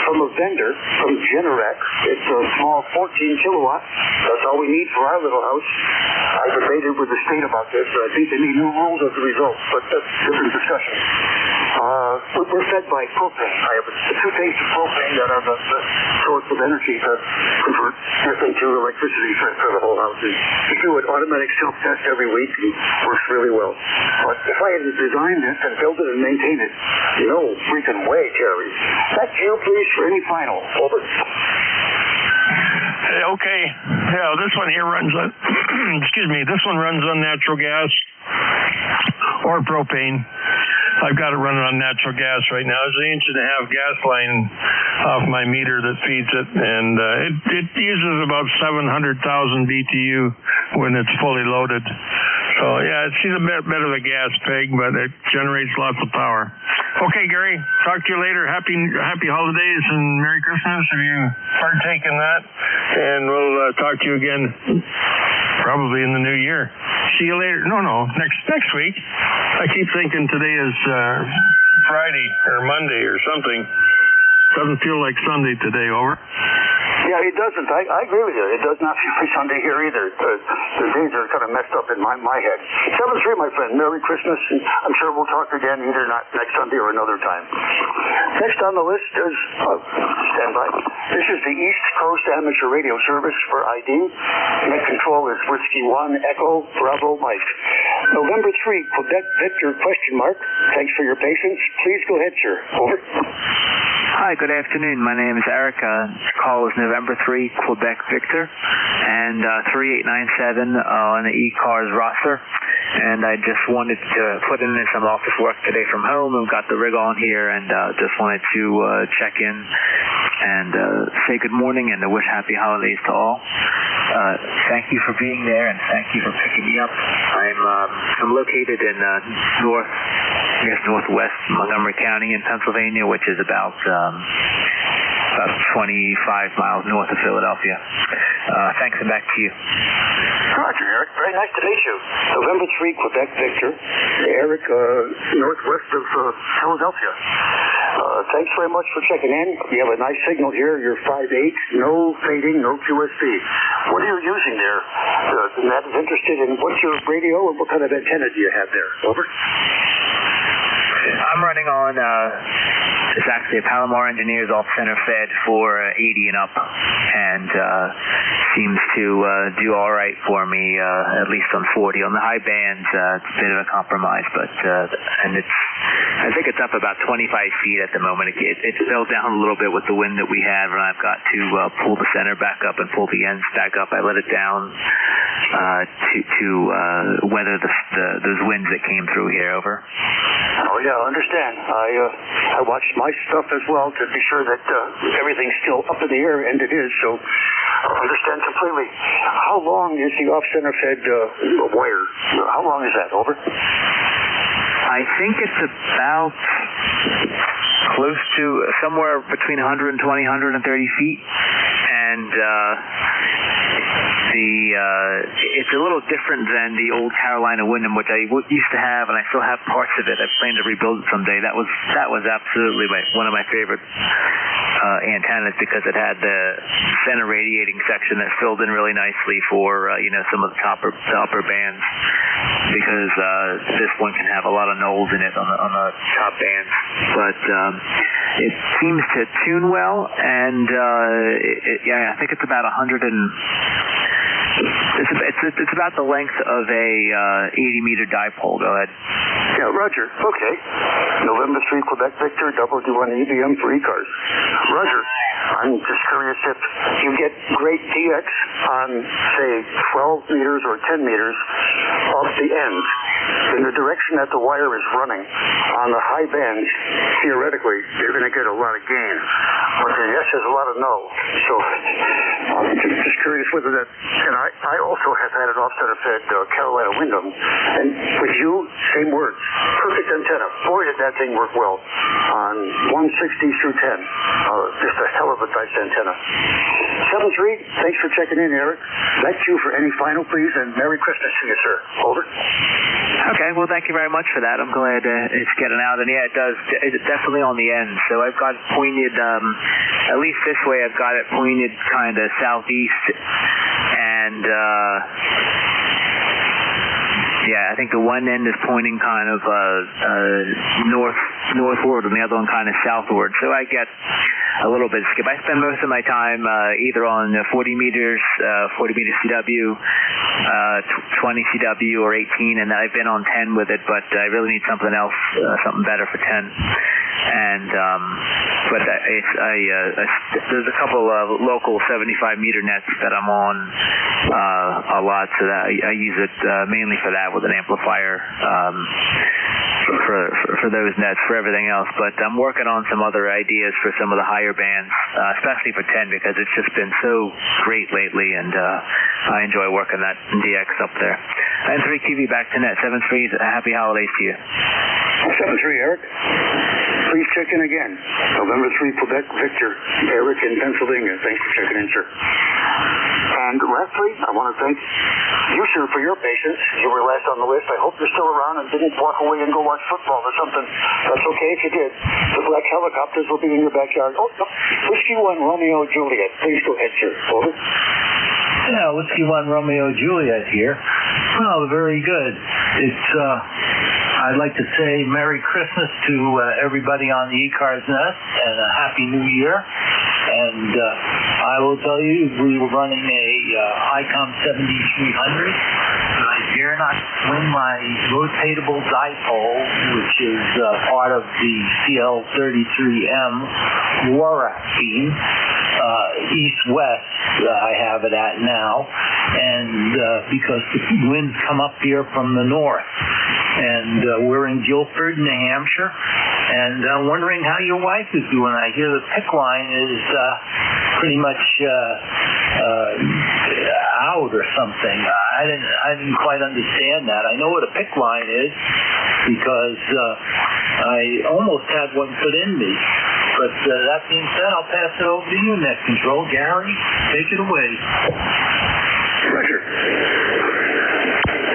X: from a vendor from Generac. It's a small 14 kilowatt. That's all we need for our little house. I debated with the state about this. I think they need new rules as a result, but that's a different discussion. We're fed by propane. I have two tanks of propane that are the source of energy to convert into electricity for the whole house. We do an automatic self-test every week, and it works really well. But if I had to design this and build it and maintain it, no freaking way, Jerry. Back to you, please, for any final. Over.
D: Okay. Yeah, this one here runs on, excuse me, this one runs on natural gas or propane. I've got it running on natural gas right now. There's an 1.5 inch gas line off my meter that feeds it, and it uses about 700,000 BTU when it's fully loaded. So yeah, it's a bit of a gas pig, but it generates lots of power. Okay, Gary, talk to you later. Happy holidays and Merry Christmas if you partake in that, and we'll talk to you again probably in the new year. See you later. No, next week. I keep thinking today is Friday or Monday or something. Doesn't feel like Sunday today. Over.
X: Yeah, it doesn't. I agree with you. It does not feel like Sunday here either. The days are kind of messed up in my head. 7-3, my friend. Merry Christmas, and I'm sure we'll talk again either not next Sunday or another time. Next on the list is, stand by. This is the East Coast Amateur Radio Service for ID. Net control is Whiskey 1, Echo, Bravo, Mike. November 3, Quebec Victor, question mark. Thanks for your patience. Please go ahead, sir. Over.
Q: Hi, good afternoon. My name is Erica. Call is November 3, Quebec Victor, and 3897 on the ECARS roster. And I just wanted to put in some office work today from home and got the rig on here, and just wanted to check in and say good morning and wish happy holidays to all. Thank you for being there, and thank you for picking me up. I'm located in northwest Montgomery County in Pennsylvania, which is about 25 miles north of Philadelphia. Thanks, and back to you.
X: Roger, Eric. Very nice to meet you. November 3, Quebec Victor. Eric, northwest of Philadelphia. Thanks very much for checking in. You have a nice signal here. You're 5.8, no fading, no QSB. What are you using there? Matt is interested in what's your radio and what kind of antenna do you have there? Over.
Q: I'm running on, it's actually a Palomar Engineers off-center fed for 80 and up, and seems to do all right for me, at least on 40. On the high bands, it's a bit of a compromise, but I think it's up about 25 feet at the moment. It fell down a little bit with the wind that we had, and I've got to pull the center back up and pull the ends back up. I let it down to weather those winds that came through here. Over.
X: Oh yeah, I understand. I watched my stuff as well to be sure that everything's still up in the air, and it is. So I understand completely. How long is the off-center fed wire? How long is that? Over.
Q: I think it's about close to somewhere between 120, 130 feet, and it's a little different than the old Carolina Wyndham, which I used to have, and I still have parts of it. I plan to rebuild it someday. That was absolutely one of my favorite antennas, because it had the center radiating section that filled in really nicely for some of the upper bands, because this one can have a lot of nulls in it on the top bands. But it seems to tune well, and I think it's about 100 and it's about the length of a 80-meter dipole. Go ahead.
X: Yeah, Roger. Okay. November 3, Quebec Victor, WD1 EBM for ECARS. Roger. I'm just curious if you get great DX on, say, 12 meters or 10 meters off the ends in the direction that the wire is running on the high bands. Theoretically, you're going to get a lot of gain, but the yes is a lot of no. So I'm just curious whether that. And I also have had an off-center fed Carolina Wyndham, and with you, same words. Perfect antenna. Boy, did that thing work well on 160 through 10. Just a hell of a nice antenna. 7-3, thanks for checking in, Eric. Back to you for any final, please, and Merry Christmas to you, sir. Over.
Q: Okay, well, thank you very much for that. I'm glad it's getting out. And, yeah, it's definitely on the end. So I've got it pointed, at least this way, I've got it pointed kind of southeast. And, yeah, I think the one end is pointing kind of northward and the other one kind of southward. So I get a little bit skip. I spend most of my time either on 40 meters, 40 meter CW, 20 CW, or 18, and I've been on 10 with it, but I really need something else, something better for 10. And but there's a couple of local 75 meter nets that I'm on a lot, so that I use it mainly for that with an amplifier. For those nets, for everything else, but I'm working on some other ideas for some of the higher bands, especially for 10, because it's just been so great lately, and I enjoy working that DX up there. N3 TV back to net. 7-3, happy holidays to you.
X: 7-3, Eric. Please check in again. November 3, Quebec, Victor. Eric in Pennsylvania. Thanks for checking in, sir. And lastly, I want to thank you, sir, for your patience. You were last on the list. I hope you're still around and didn't walk away and go watch football or something. That's okay if you did. The black helicopters will be in your backyard. Oh, no. Whiskey 1, Romeo, Juliet. Please go ahead, sir. Over.
S: Yeah, Whiskey 1, Romeo, Juliet here. Well, very good. It's, I'd like to say Merry Christmas to everybody on the ECARS Nest and a Happy New Year. And I will tell you, we were running a ICOM 7300. I dare not swing my rotatable dipole, which is part of the CL33M WARAC beam. East-west, I have it at now, and because the winds come up here from the north. And we're in Guilford, New Hampshire, and I'm wondering how your wife is doing. I hear the PIC line is pretty much out or something. I didn't quite understand that. I know what a PIC line is because I almost had one put in me. But that being said, I'll pass it over to you, Net Control. Gary, take it away.
X: Roger.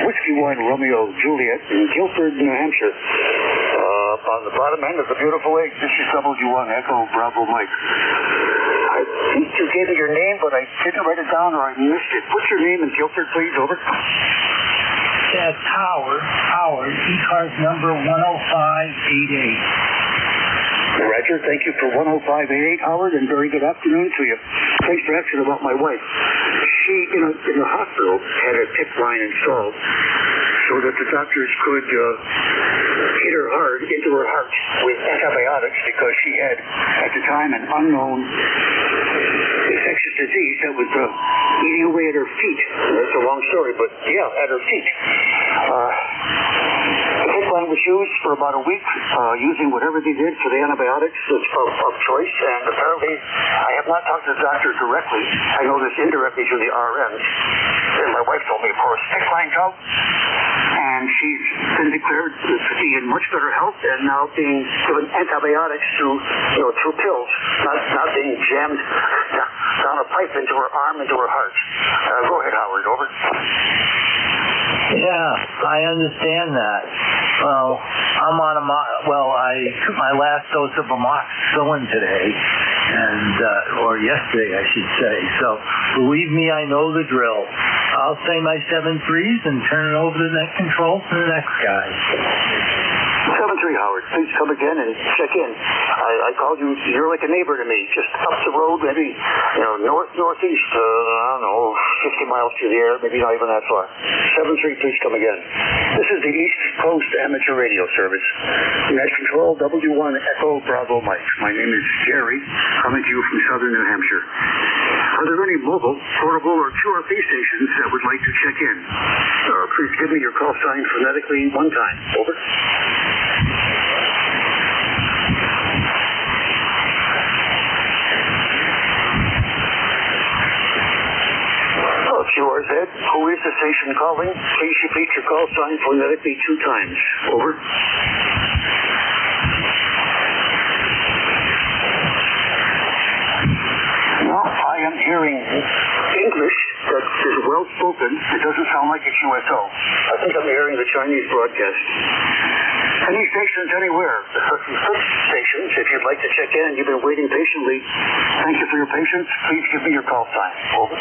X: Whiskey 1, Romeo, Juliet in Guilford, New Hampshire. On the bottom end of the beautiful lake, this is W1 Echo Bravo Mike. I think you gave me your name, but I didn't write it down or I missed it. What's your name in Guilford, please? Over.
S: Yeah, Howard, ECARS number 10588.
X: Roger, thank you for 10588, Howard, and very good afternoon to you. Thanks for asking about my wife. She, in the hospital, had a PIC line installed so that the doctors could hit her hard into her heart with antibiotics because she had, at the time, an unknown infectious disease that was eating away at her feet. That's a long story, but yeah, at her feet. The PIC line was used for about a week, using whatever they did for the antibiotics of choice, and apparently I have not talked to the doctor directly. I know this indirectly through the RNs, and my wife told me, of course, PIC line's out, and she's been declared to be in much better health and now being given antibiotics through pills, not being jammed down a pipe into her arm, into her heart. Go ahead, Howard, over.
S: Yeah, I understand that. Well, I'm on I took my last dose of amoxicillin today, or yesterday, I should say. So, believe me, I know the drill. I'll say my 7-3s and turn it over to Net Control for the next guy.
X: 7-3, Howard. Please come again and check in. I called you. You're like a neighbor to me. Just up the road, maybe, northeast. I don't know, 50 miles through the air. Maybe not even that far. 7-3, please come again. This is the East Coast Amateur Radio Service. Net Control, W1 Echo Bravo Mike. My name is Jerry, coming to you from southern New Hampshire. Are there any mobile, portable, or QRP stations that would like to check in? Please give me your call sign phonetically one time. Over. QRZ, who is the station calling? Please repeat your call sign phonetically 2 times. Over. Well, I am hearing English that is well spoken. It doesn't sound like it's USO. I think I'm hearing the Chinese broadcast. Any stations anywhere, stations, if you'd like to check in and you've been waiting patiently, thank you for your patience. Please give me your call sign. Over.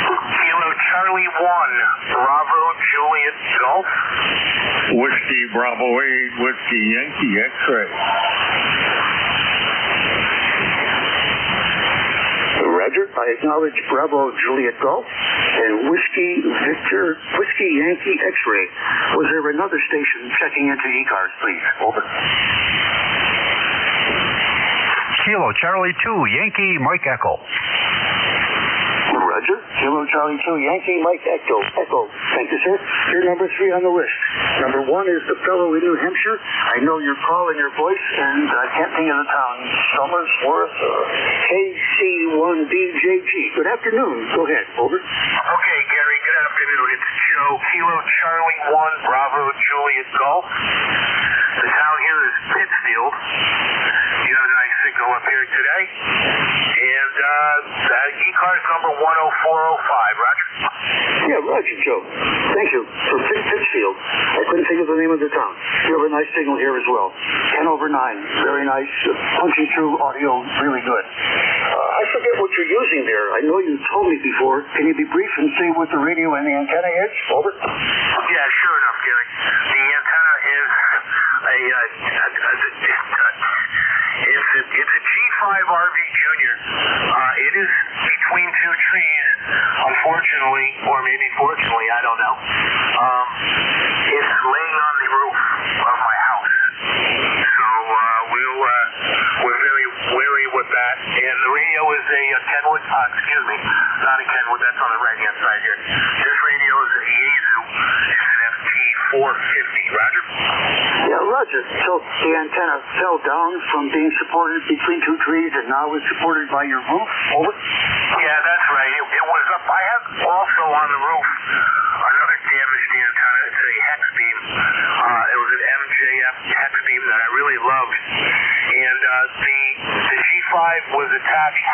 V: Kilo Charlie 1, Bravo Juliet Golf.
C: Whiskey Bravo 8, Whiskey Yankee X-ray.
X: Roger, I acknowledge Bravo Juliet Golf and Whiskey Victor Whiskey Yankee X-ray. Was there another station checking into ECARS, please? Over.
F: Kilo Charlie 2, Yankee Mike Echo.
X: Roger. Kilo Charlie 2, Yankee Mike Echo. Echo. Thank you, sir. You're number 3 on the list. Number 1 is the fellow in New Hampshire. I know your call and your voice, and I can't think of the town. Somersworth, KC1BJG. Good afternoon. Go ahead. Over.
V: Okay, Gary, good afternoon. It's Joe. Kilo Charlie 1, Bravo Juliet Golf. The town here is Pittsfield. You have a nice signal up here today. And ECARS number 10405, Roger?
X: Yeah, Roger, Joe. Thank you. For Pittsfield. I couldn't think of the name of the town. You have a nice signal here as well. 10 over 9. Very nice. Punching through audio. Really good. I forget what you're using there. I know you told me before. Can you be brief and say what the radio and the antenna is? Over.
V: Yeah, sure enough, Gary. The antenna is it's a G5 RV Junior. It is between two trees, unfortunately, or maybe fortunately, I don't know. It's laying on the roof of my house. So we're very wary with that. And the radio is a Kenwood, not a Kenwood, that's on the right-hand side here. This radio is a Yaesu. It's an FT450, Roger?
X: Yeah, Roger. So the antenna fell down from being supported between two trees and now is supported by your roof? Over?
V: Yeah, that's right. It was up. I have also on the roof another damaged antenna. It's a hex beam. It was an MJF hex beam that I really loved. And the G5 was attached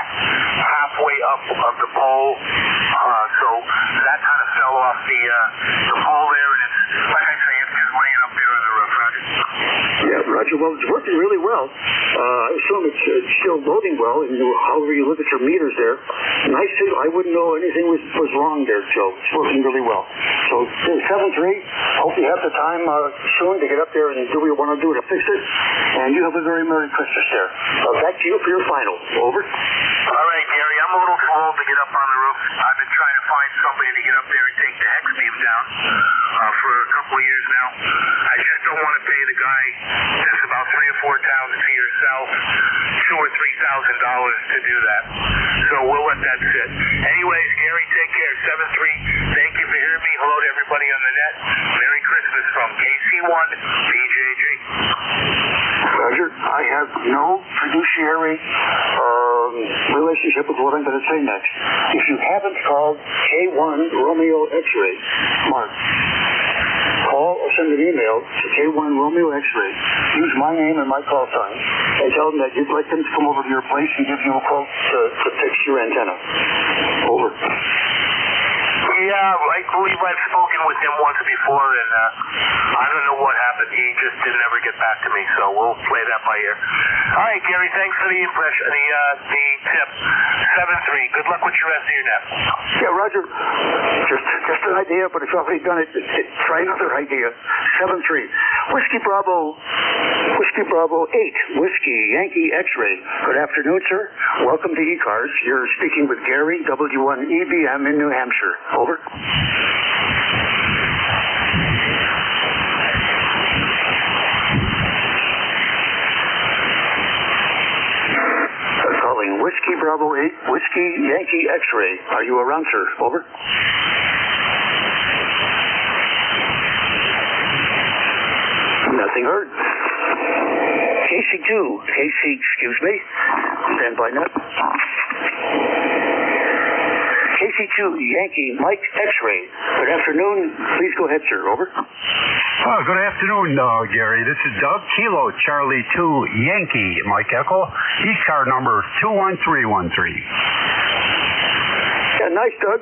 V: halfway up of the pole. So that kind of fell off the pole there. And it's, like I say, it's just laying up there on the roof, Roger.
X: Yeah, Roger. Well, it's working really well. I assume it's still loading well, and however you look at your meters there. Nice signal. I wouldn't know anything was wrong there, Joe. It's working really well. So 7-3. Hope you have the time soon to get up there and do what you want to do to fix it. And you have a very Merry Christmas there. Back to you for your final. Over.
V: All right, Gary. I'm a little too old to get up on the roof. I've been trying to find somebody to get up there and take the hex beam down for a couple of years now. I just don't want to pay the guy that's about 3 or 4 towns to yourself $2,000 or $3,000 to do that. So we'll let that sit. Anyways, Gary, take care. 7-3. Thank you for hearing me. Hello to everybody on the net. Merry Christmas from KC1 BJG.
X: Roger, I have no fiduciary relationship with what I'm going to say next. If you haven't called K1 Romeo X-ray, Mark, call or send an email to K1 Romeo X-ray. Use my name and my call sign and tell them that you'd like them to come over to your place and give you a quote to fix your antenna. Over.
V: Yeah, I believe I've spoken with him once before, and I don't know what happened. He just didn't ever get back to me, so we'll play that by ear. All right, Gary, thanks for the impression, the tip. 7-3. Good luck with your rest of your net.
X: Yeah, Roger. Just an idea, but if you've already done it, try another idea. 7-3. Whiskey Bravo 8. Whiskey Yankee X-ray. Good afternoon, sir. Welcome to ECARS. You're speaking with Gary, W1EBM in New Hampshire. Over. Calling Whiskey Bravo 8, Whiskey Yankee X-ray. Are you around, sir? Over. Nothing heard. Stand by net. KC2 Yankee Mike X-Ray. Good afternoon. Please go ahead, sir. Over.
F: Good afternoon, Gary. This is Doug. Kilo Charlie 2 Yankee Mike Echo. ECARS number 21313.
X: Yeah, nice, Doug.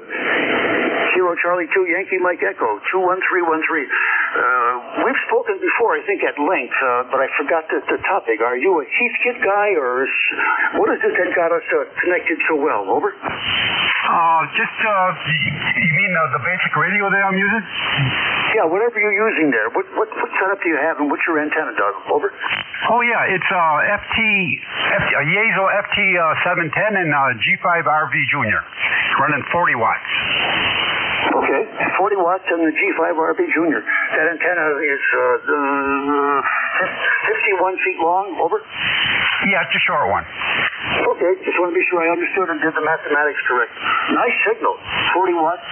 X: Kilo Charlie 2 Yankee Mike Echo 21313. We've spoken before, I think, at length, but I forgot the topic. Are you a Heathkit guy, or what is it that got us connected so well? Over.
F: You mean the basic radio that I'm using?
X: Yeah, whatever you're using there. What setup do you have, and what's your antenna, Doug? Over.
F: Oh yeah, it's Yaeso FT 710 and G5 RV Junior, running 40 watts.
X: Okay, 40 watts and the G5 RB Junior. That antenna is 51 feet long. Over.
F: Yeah, it's a short one.
X: Okay, just want to be sure I understood and did the mathematics correct. Nice signal. 40 watts,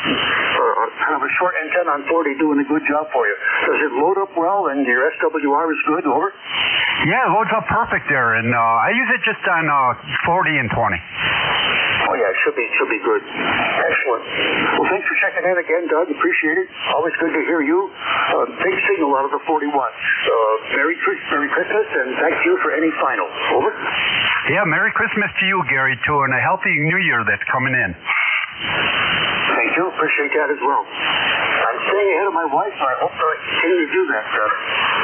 X: kind of a short antenna on 40, doing a good job for you. Does it load up well, and your SWR is good? Over.
F: Yeah, it loads up perfect there, and I use it just on 40 and 20.
X: Oh yeah, it should be good. Excellent. Well, thanks for checking in again, Doug. Appreciate it. Always good to hear you. Big signal out of the 40 watts. Merry Christmas, and thank you for any final. Over.
F: Yeah, Merry Christmas to you, Gary, too, and a healthy New Year that's coming in.
X: Thank you. Appreciate that as well. I'm staying ahead of my wife, so I hope I continue to do that.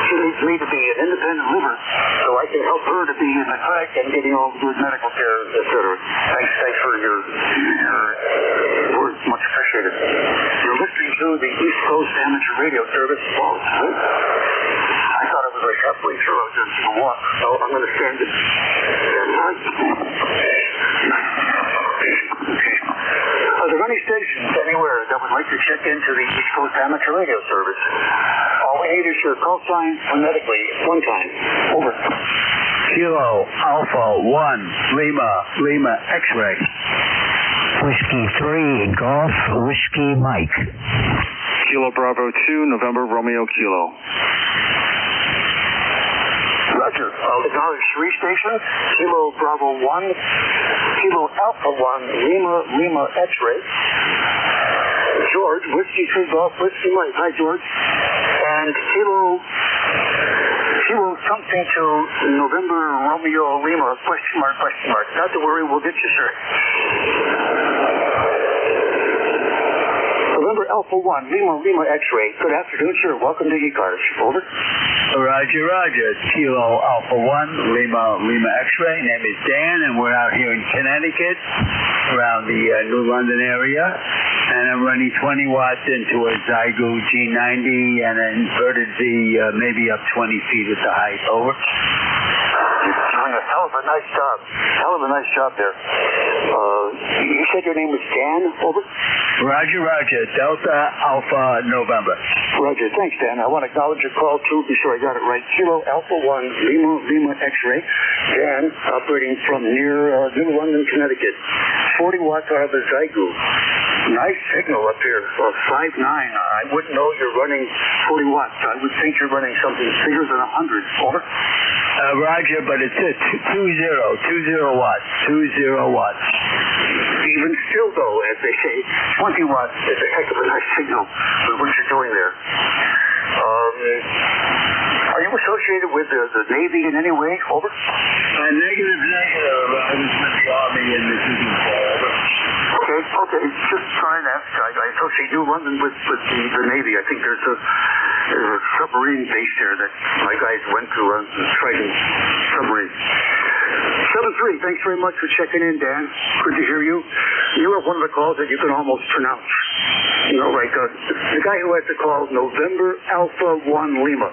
X: She needs me to be an independent liver, so I can help her to be in the clinic and getting all the good medical care, etc. Thanks for your words. Much appreciated. You're listening to the East Coast Amateur Radio Service. I thought it was like halfway through. I was just going to walk, so I'm going to stand it. Are there any stations anywhere that would like to check into the East Coast Amateur Radio Service? All we need is your call sign phonetically one time. Over.
O: Kilo Alpha 1 Lima X-Ray.
J: Whiskey 3 Golf Whiskey Mike.
T: Kilo Bravo 2 November Romeo Kilo.
X: Roger. Acknowledge 3 stations. Kilo Bravo 1, Kilo Alpha 1 Lima X-Ray. George, Whiskey 3 Golf Whiskey Mike. Hi, George. And Kilo something to November Romeo Lima, question mark. Not to worry, we'll get you, sir. November Alpha 1, Lima X-Ray. Good afternoon, sir. Welcome to ECARS. Over.
O: Roger. Kilo Alpha 1 Lima X-Ray. Name is Dan, and we're out here in Connecticut, around the New London area. And I'm running 20 watts into a Zygo G90 and an inverted Z, maybe up 20 feet at the height. Over.
X: You're doing a hell of a nice job. There. You said your name was Dan? Over.
O: Roger. Delta Alpha November.
X: Roger. Thanks, Dan. I want to acknowledge your call, too, be sure I got it right. Kilo Alpha 1 Lima X-Ray. Dan, operating from near New London, Connecticut. 40 watts out of the Zygo. Nice signal up here. 5.9. I wouldn't know you're running 40 watts. I would think you're running something bigger than 100. Over.
O: Roger, but it's a 20 watts. 20 watts.
X: Even still, though, as they say, 20 watts is a heck of a nice signal with what you're doing there. Are you associated with the Navy in any way? Over.
O: Negative. I was with the Army and this isn't over.
X: Okay. Just trying to ask. I associate New London with the Navy. I think there's a submarine base there that my guys went to, Triton submarine. 7-3, thanks very much for checking in, Dan. Good to hear you. You have one of the calls that you can almost pronounce. You know, like the guy who has the call, November Alpha 1 Lima.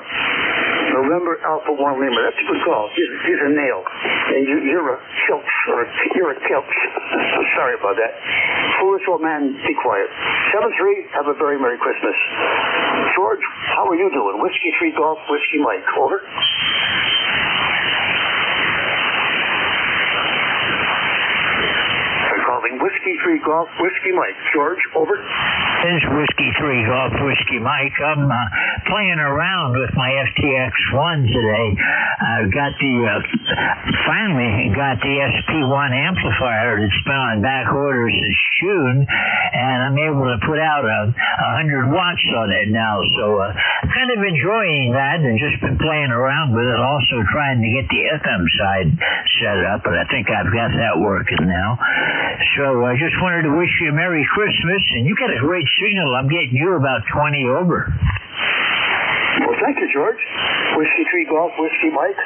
X: November Alpha 1 Lima. That's a good call. He's a nail. And you're a kilt. You're a kilt. I'm sorry about that. Foolish old man, be quiet. 7-3, have a very Merry Christmas. George, how are you doing? Whiskey 3 Golf, Whiskey Mike. Over. Whiskey 3 Golf, Whiskey Mike. George, over.
J: This is Whiskey 3 Golf Whiskey Mike. I'm playing around with my FTX1 today. I've got finally got the SP1 amplifier that's been on back order since June, and I'm able to put out 100 watts on it now. So I'm kind of enjoying that and just been playing around with it, also trying to get the FM side set up, but I think I've got that working now. So I just wanted to wish you a Merry Christmas, and you got a great signal. I'm getting you about 20 over.
X: Well, thank you, George. Whiskey 3 Golf Whiskey Mike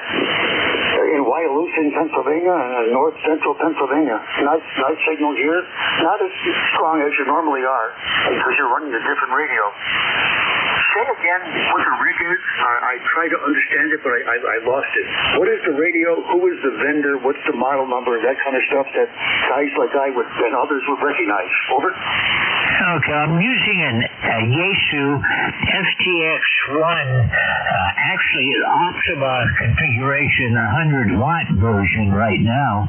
X: in Wyalusing, Pennsylvania, north central Pennsylvania. Nice signal here. Not as strong as you normally are because you're running a different radio. Say again what the rig is. I tried to understand it, but I lost it. What is the radio? Who is the vendor? What's the model number? That kind of stuff that guys like I would and others would recognize. Over.
J: Okay, I'm using a Yaesu FTX1, actually an Optima configuration, 100-watt version right now.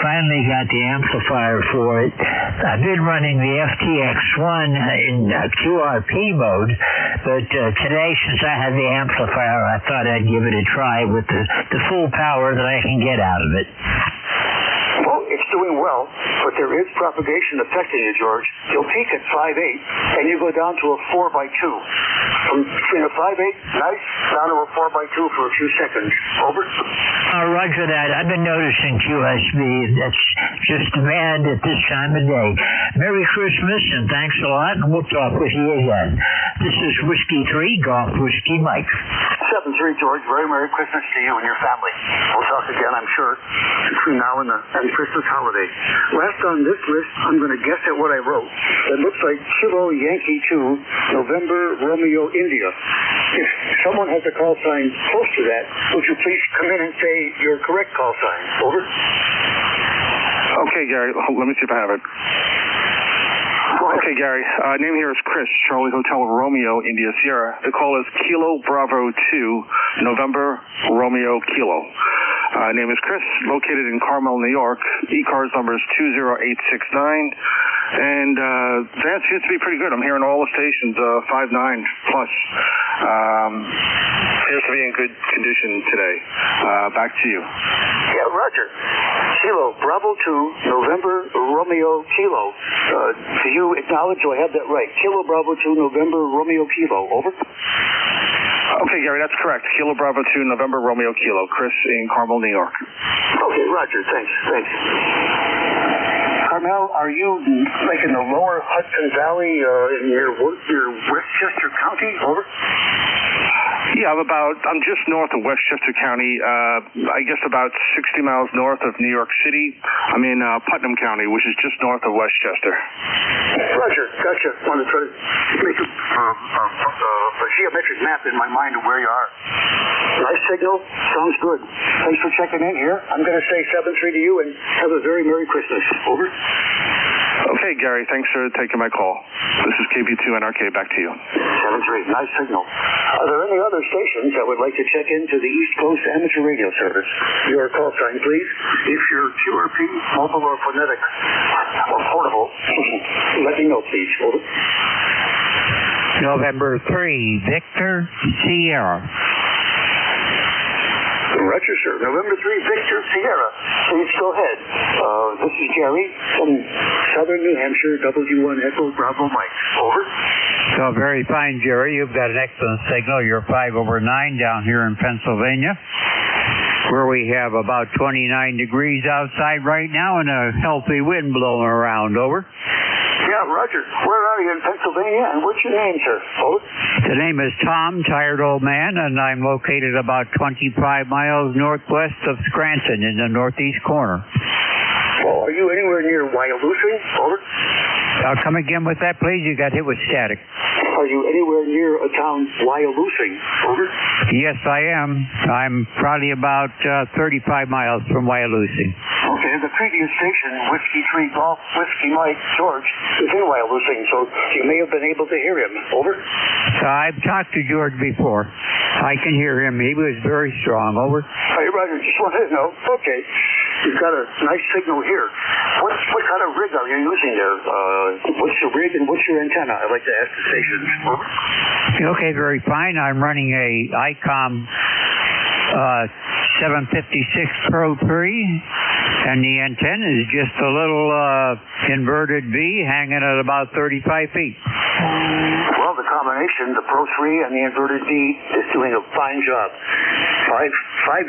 J: Finally got the amplifier for it. I've been running the FTX1 in QRP mode, but today, since I have the amplifier, I thought I'd give it a try with the full power that I can get out of it.
X: Well, it's doing well, but there is propagation affecting you, George. You'll peak at 5.8, and you go down to a 4x2. From between a 5.8, nice, down to a 4x2 for a few seconds. Over.
J: Roger that. I've been noticing QSB. That's just bad at this time of day. Merry Christmas, and thanks a lot, and we'll talk with you again. This is Whiskey 3 Golf Whiskey Mike.
X: 7-3, George. Very Merry Christmas to you and your family. We'll talk again, I'm sure, between now and the Christmas holiday. Last on this list, I'm going to guess at what I wrote. It looks like Kilo Yankee 2, November Romeo India. If someone has a call sign close to that, would you please come in and say your correct call sign? Over.
T: Okay, Gary. Let me see if I have it. Okay, Gary. Name here is Chris, Charlie Hotel Romeo, India Sierra. The call is Kilo Bravo 2, November Romeo Kilo. Name is Chris, located in Carmel, New York. ECARS number is 20869. And that seems to be pretty good. I'm hearing all the stations 5.9 plus. Appears to be in good condition today. Back to you.
X: Yeah, Roger. Kilo Bravo 2, November Romeo Kilo. Do you acknowledge, do I have that right? Kilo Bravo 2, November Romeo Kilo. Over.
T: Okay, Gary, that's correct. Kilo Bravo 2, November Romeo Kilo. Chris in Carmel, New York.
X: Okay, Roger. Thanks. Carmel, are you like in the lower Hudson Valley near Westchester County? Over.
T: Yeah, I'm just north of Westchester County, I guess about 60 miles north of New York City. I'm in Putnam County, which is just north of Westchester.
X: Roger, gotcha. Want to try to make a geometric map in my mind of where you are. Nice signal. Sounds good. Thanks for checking in here. I'm going to say 7-3 to you and have a very Merry Christmas. Over.
T: Okay, Gary. Thanks for taking my call. This is KB2NRK. Back to you.
X: 7-3. Nice signal. Are there any other stations that would like to check into the East Coast Amateur Radio Service? Your call sign, please. If you're QRP, mobile or phonetic, or portable, let me know, please. Over.
J: November 3, Victor Sierra.
X: Roger, sir. November 3, Victor Sierra. Please go ahead. This is Jerry from Southern New Hampshire, W1 Echo Bravo Mike. Over.
K: So very fine, Jerry. You've got an excellent signal. You're 5/9 down here in Pennsylvania, where we have about 29 degrees outside right now and a healthy wind blowing around. Over.
X: Yeah, Roger. Where are you in Pennsylvania, and what's your name, sir? Over.
K: The name is Tom, tired old man, and I'm located about 25 miles northwest of Scranton in the northeast corner.
X: Well, are you anywhere near Wyalusing? Over.
K: Come again with that, please. You got hit with static.
X: Are you anywhere near a town, Wyalusing? Over.
K: Yes, I am. I'm probably about 35 miles from Wyalusing.
X: Okay, the previous station, Whiskey 3 Golf Whiskey Mike George, is in Wyalusing, so you may have been able to hear him. Over.
K: I've talked to George before. I can hear him. He was very strong. Over.
X: Hey, Roger, just wanted to know. Okay. You've got a nice signal here. What kind of of rig are you using there? What's your rig and what's your antenna? I'd like to ask the station.
K: Okay, very fine. I'm running a ICOM 756 Pro 3, and the antenna is just a little inverted V hanging at about 35 feet.
X: Well, the combination, the Pro 3 and the inverted V, is doing a fine job. 5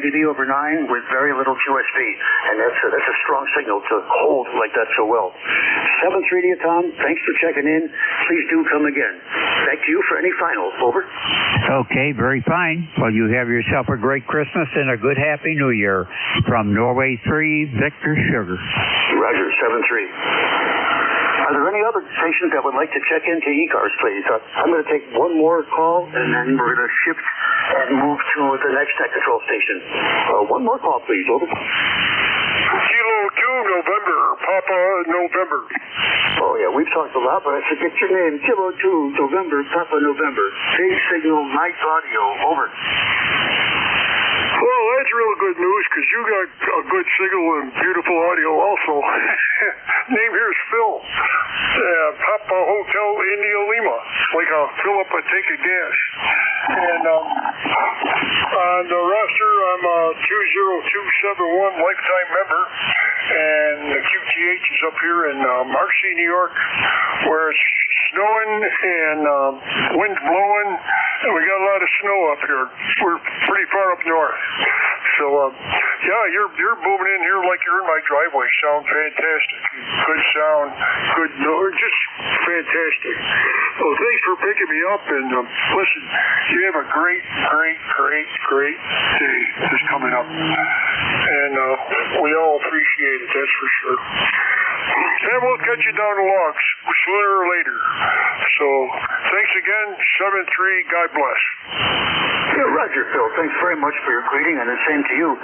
X: dB over 9 with very little QSV, and that's a strong signal to hold like that so well. 7-3 to you, Tom. Thanks for checking in. Please do come again. Back to you for any final. Over.
K: Okay, very fine. Well, you have yourself a great Christmas and a good Happy New Year. From Norway 3, Victor Sugar.
X: Roger, 7-3. Are there any other stations that would like to check into ECARS, please? I'm going to take one more call, and then we're going to shift and move to the next net control station. One more call, please. Over.
L: Kilo 2, November. Papa, November.
X: Oh, yeah, we've talked a lot, but I forget your name. Kilo 2, November, Papa, November. Big signal, nice audio. Over.
L: Well, that's real good news, because you got a good signal and beautiful audio also. Name here is Phil. Papa Hotel India Lima. Like a fill up a tank of gas. And on the roster, I'm a 20271 lifetime member. And the QTH is up here in Marcy, New York, where it's snowing and wind's blowing, and we got a lot of snow up here. We're pretty far up north. So, yeah, you're moving in here like you're in my driveway. Sound fantastic. Good sound, good noise, just fantastic. Well, thanks for picking me up, and listen, you have a great day that's coming up. And we all appreciate it, that's for sure. And we'll cut you down to logs sooner or later. So, thanks again, 7-3, God bless.
X: Yeah, Roger, Phil. Thanks very much for your greeting, and the same to you.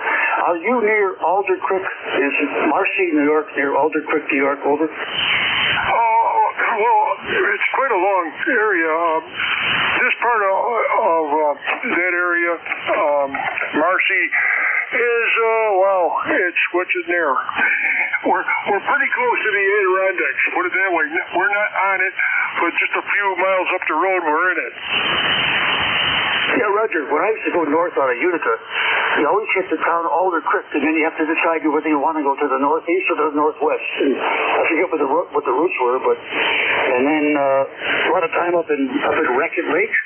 X: Are you near Alder Creek? Is Marcy, New York, near Alder Creek, New York? Over.
L: Well, it's quite a long area. This part of that area, Marcy, is, it's what's in there. We're pretty close to the Adirondacks, put it that way. We're not on it, but just a few miles up the road, we're in it.
X: Yeah, Roger, when I used to go north out of Utica, you always hit the town Alder Creek, and then you have to decide whether you want to go to the northeast or the northwest. And I forget what the routes were, and then a lot of time up in Racket Lake,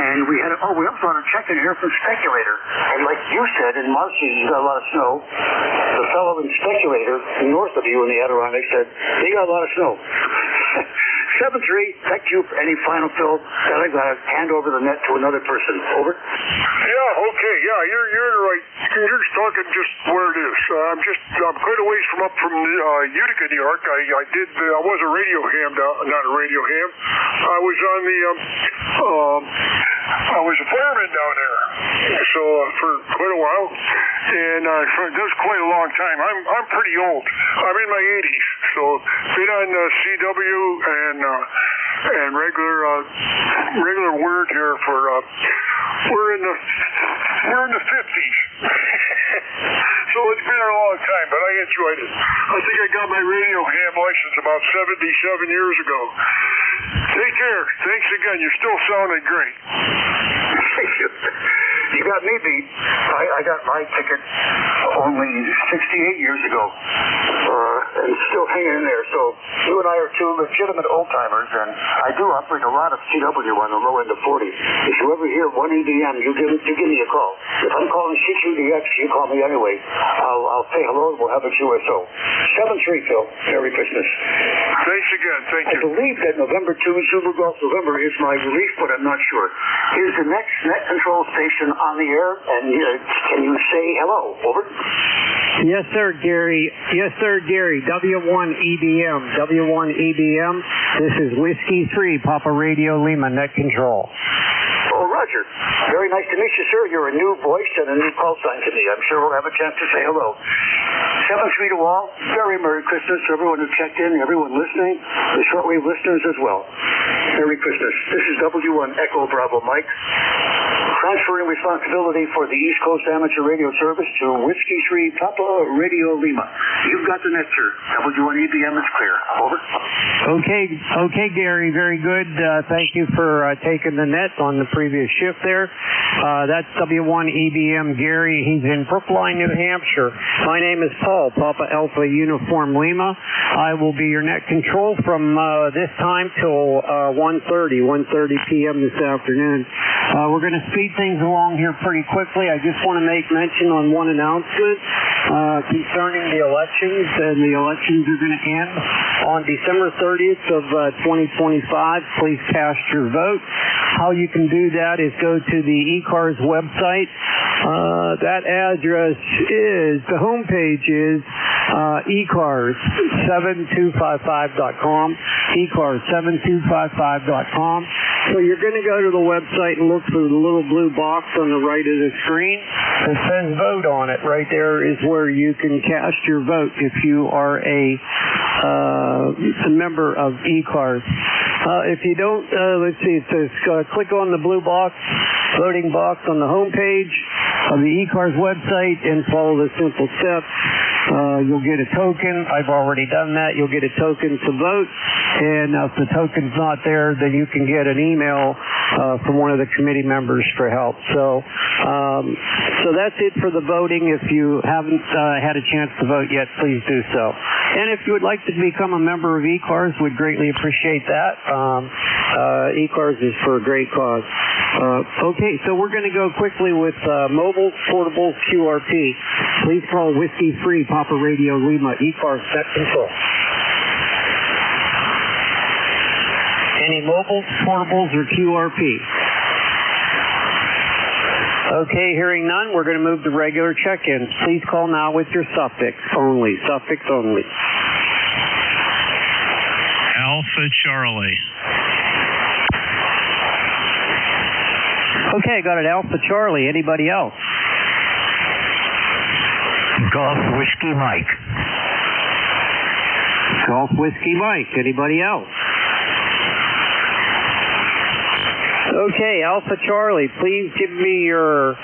X: and we also had a check-in here from Speculator. And like you said, in Marcy, you got a lot of snow. The fellow in Speculator, north of you in the Adirondacks, said, they got a lot of snow. 7-3, back to you for any final fill. Then I've got to hand over the net to another person. Over.
L: Yeah, okay, yeah, you're right. You're just talking just where it is. I'm quite a ways up from Utica, New York. I was a radio ham, not a radio ham. I was on the, I was a fireman down there. So for quite a while, and that was quite a long time. I'm pretty old. I'm in my 80s, so been on CW and regular word here for we're in the 50s. So it's been a long time, but I enjoyed it. I think I got my radio ham license about 77 years ago. Take care. Thanks again. You're still sounding great.
X: Thank you. You got me beat. I got my ticket only 68 years ago. And still hanging in there. So you and I are two legitimate old-timers, and I do operate a lot of CW on the low end of 40. If you ever hear 1EDM, you give me a call. If I'm calling CQDX, you call me anyway. I'll say hello, and we'll have a QSO. 7-3, Phil. Merry Christmas.
L: Thanks again. Thank you.
X: I believe that November 2, Super Golf November, is my relief, but I'm not sure. Is the next net control station on the air? And can you say hello? Over.
B: Yes, sir, Gary. W1EBM. W1EBM. This is Whiskey 3, Papa Radio Lima, net control.
X: Oh, Roger. Very nice to meet you, sir. You're a new voice and a new call sign to me. I'm sure we'll have a chance to say hello. 7-3 to all. Very Merry Christmas to everyone who checked in, everyone listening, the shortwave listeners as well. Merry Christmas. This is W1 Echo Bravo Mike. transferring responsibility for the East Coast Amateur Radio Service to Whiskey 3 Papa Radio Lima. You've got the net, sir. W1EBM is clear. Over.
B: Okay, Gary, very good. Thank you for taking the net on the previous shift there. That's W1EBM Gary. He's in Brookline, New Hampshire. My name is Paul, Papa Alpha Uniform Lima. I will be your net control from this time till 1:30 p.m. this afternoon. We're going to speed things along here pretty quickly. I just want to make mention on one announcement concerning the elections, and the elections are going to end on December 30th of 2025. Please cast your vote. How you can do that is go to the ECARS website. That address is, the homepage is ECARS7255.com, ECARS7255.com. So you're going to go to the website and look for the little blue box on the right of the screen. It says vote on it. Right there is where you can cast your vote if you are a member of ECARS. If you don't, let's see, it says click on the blue box, voting box on the homepage of the ECARS website and follow the simple steps. You'll get a token. I've already done that. You'll get a token to vote. And if the token's not there, then you can get an email from one of the committee members for help. So that's it for the voting. If you haven't had a chance to vote yet, please do so. And if you would like to become a member of ECARS, we'd greatly appreciate that. ECARS is for a great cause. Okay, so we're going to go quickly with mobile portable QRP. Please call Whiskey 3 Papa Radio Lima, ECARS Net Control. Any mobile, portables, or QRP? Okay, hearing none, we're going to move to regular check-ins. Please call now with your suffix only. Suffix only.
M: Alpha Charlie.
B: Okay, got it. Alpha Charlie. Anybody else?
J: Golf Whiskey Mike.
B: Golf Whiskey Mike. Anybody else? Okay, Alpha Charlie, please give me your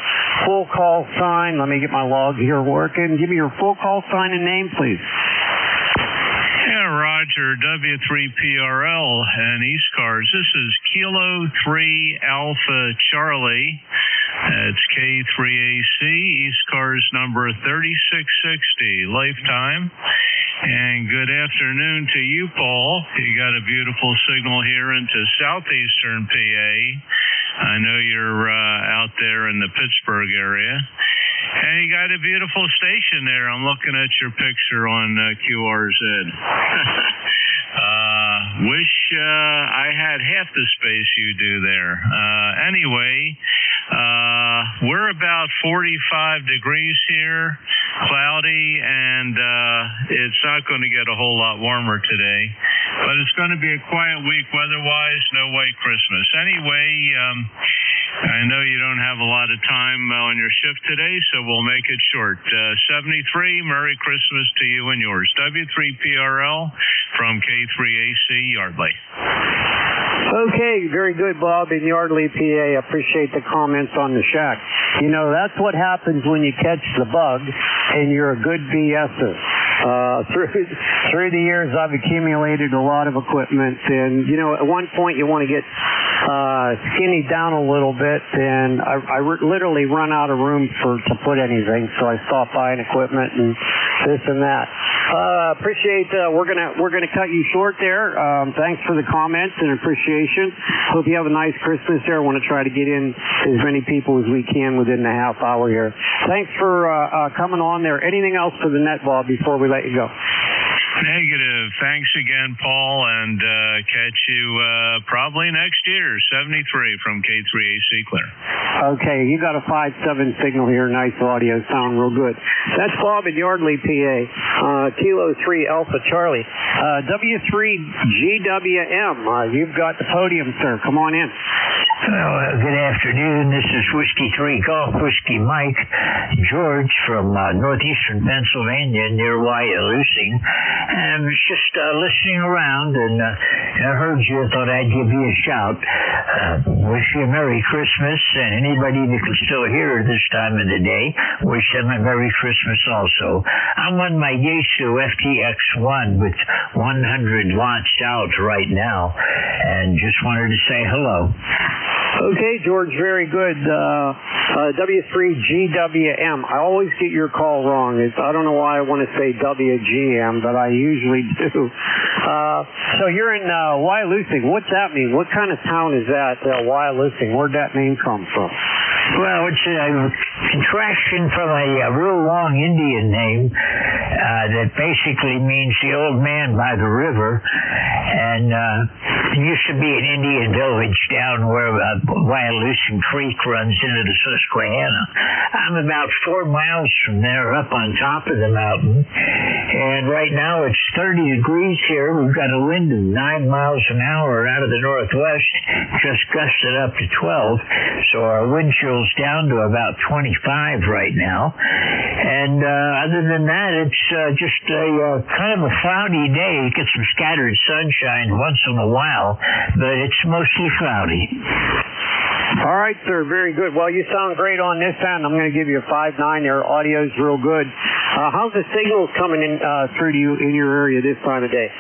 B: full call sign. Let me get my log here working. Give me your full call sign and name, please.
M: Yeah, Roger, W3PRL and ECARS. This is Kilo 3 Alpha Charlie. It's K3AC, ECARS number 3660, lifetime. And good afternoon to you, Paul. You got a beautiful signal here into southeastern PA. I know you're out there in the Pittsburgh area. And you got a beautiful station there. I'm looking at your picture on QRZ. Wish I had half the space you do there. Anyway, we're about 45 degrees here, cloudy, and it's not going to get a whole lot warmer today. But it's going to be a quiet week weather-wise, no white Christmas. Anyway, I know you don't have a lot of time on your shift today, so we'll make it short. 73, Merry Christmas to you and yours. W3PRL from K3AC Yardley.
B: Okay, very good, Bob in Yardley, PA. Appreciate the comments on the shack. You know, that's what happens when you catch the bug and you're a good BSer. Through the years, I've accumulated a lot of equipment, and you know, at one point you want to get skinny down a little bit, and I literally run out of room to put anything, so I stopped buying equipment and this and that. Appreciate. We're gonna cut you short there. Thanks for the comments and appreciation. Hope you have a nice Christmas there. I want to try to get in as many people as we can within the half hour here. Thanks for coming on there. Anything else for the net, Bob, before we let you go?
M: Negative. Thanks again, Paul, and catch you probably next year. 73 from K3AC Clear.
B: Okay, you got a 5.7 signal here. Nice audio. Sound real good. That's Bob in Yardley, PA. Kilo 3 Alpha Charlie. W3GWM. You've got the podium, sir. Come on in.
J: Well, good afternoon. This is Whiskey 3 Golf Whiskey Mike. George from northeastern Pennsylvania near Wyalusing. I was just listening around and I heard you. I thought I'd give you a shout. Wish you a Merry Christmas, and anybody that can still hear this time of the day, wish them a Merry Christmas also. I'm on my Yaesu FTX1 with 100 launched out right now, and just wanted to say hello.
B: Okay, George, very good. W3GWM. I always get your call wrong. I don't know why I want to say WGM, but I usually do. So you're in Wyalusing. What's that mean? What kind of town is that, Wyalusing? Where'd that name come from?
J: Well, it's a contraction from a real long Indian name that basically means the old man by the river. And it used to be an Indian village down where Wyalusing Creek runs into the Susquehanna. I'm about 4 miles from there up on top of the mountain. And right now it's 30 degrees here. We've got a wind of 9 miles an hour out of the northwest, just gusted up to 12. So our wind chill's down to about 25 right now. And other than that, it's just a kind of a cloudy day. You get some scattered sunshine once in a while, but it's mostly cloudy.
B: All right, sir. Very good. Well, you sound great on this end. I'm going to give you a 5.9 there. Audio's real good. How's the signals coming in through to you in your area this time of day?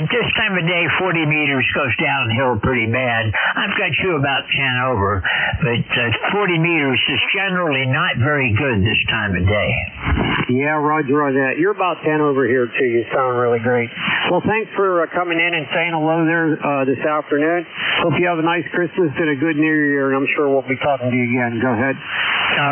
J: This time of day, 40 meters goes downhill pretty bad. I've got you about 10 over, but 40 meters is generally not very good this time of day.
B: Yeah, roger on that. You're about 10 over here, too. You sound really great. Well, thanks for coming in and saying hello there this afternoon. Hope you have a nice Christmas and a good New Year, and I'm sure we'll be talking to you again. Go ahead.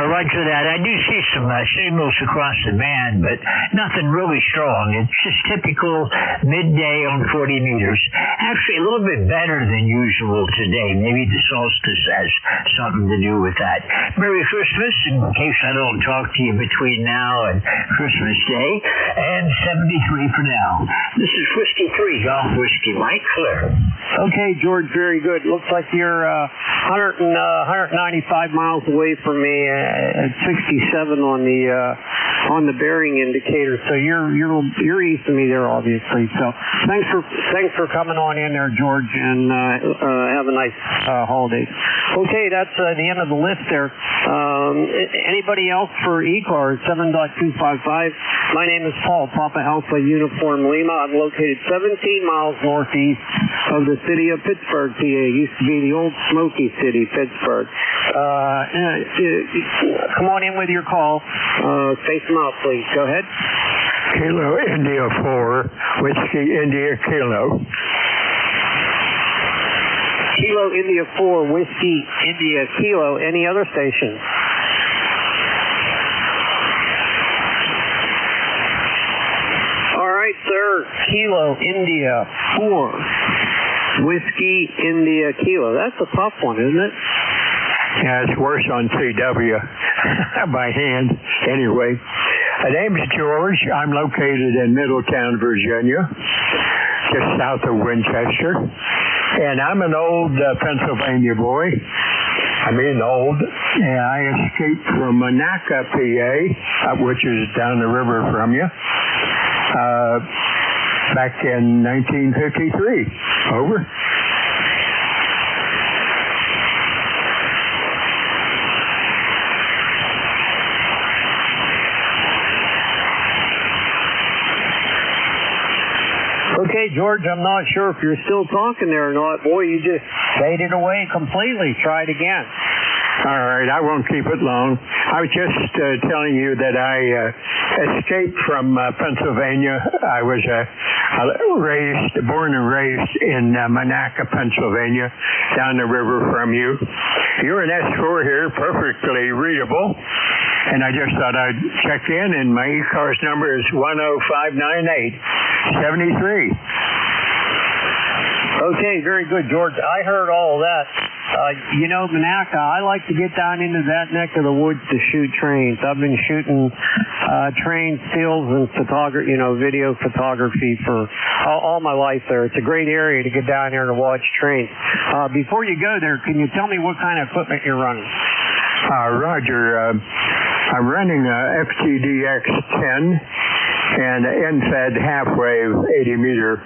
J: Roger that. I do see some signals across the band, but nothing really strong. It's just typical midday on 40 meters. Actually, a little bit better than usual today. Maybe the solstice has something to do with that. Merry Christmas, in case I don't talk to you between now and Christmas Day, and 73 for now. This is Whiskey 3 Golf Whiskey Mike Clear.
B: Okay, George, very good. Looks like you're 195 miles away from me at 67 on the bearing indicator. So you're east of me there, obviously. So thanks for coming on in there, George, and have a nice holiday. Okay, that's the end of the list there. Anybody else for ECARS 7.255? My name is Paul, Papa Alpha Uniform Lima. I'm located 17 miles northeast of the city of Pittsburgh, PA. It used to be the old smoky city, Pittsburgh. Come on in with your call. Face them out, please. Go ahead.
H: Kilo India 4, Whiskey India Kilo.
B: Kilo India 4, Whiskey India Kilo. Any other stations? All right, sir. Kilo India 4, Whiskey India Kilo. That's a tough one, isn't it?
H: Yeah, it's worse on CW by hand. Anyway, my name's George. I'm located in Middletown, Virginia, just south of Winchester. And I'm an old Pennsylvania boy. I mean old. And I escaped from Monaca, PA, which is down the river from you, back in 1953. Over.
B: Okay, George, I'm not sure if you're still talking there or not. Boy, you just faded away completely. Try it again.
H: All right, I won't keep it long. I was just telling you that I escaped from Pennsylvania. I was born and raised in Monaca, Pennsylvania, down the river from you. You're an S4 here, perfectly readable. And I just thought I'd check in, and my ECARS number is 10598-73.
B: Okay, very good, George. I heard all of that. Monaca, I like to get down into that neck of the woods to shoot trains. I've been shooting trained stills and photography, video photography for all my life there. It's a great area to get down there to watch trains. Before you go there, can you tell me what kind of equipment you're running?
H: Roger, I'm running a FTDX10 and an NFED half-wave 80-meter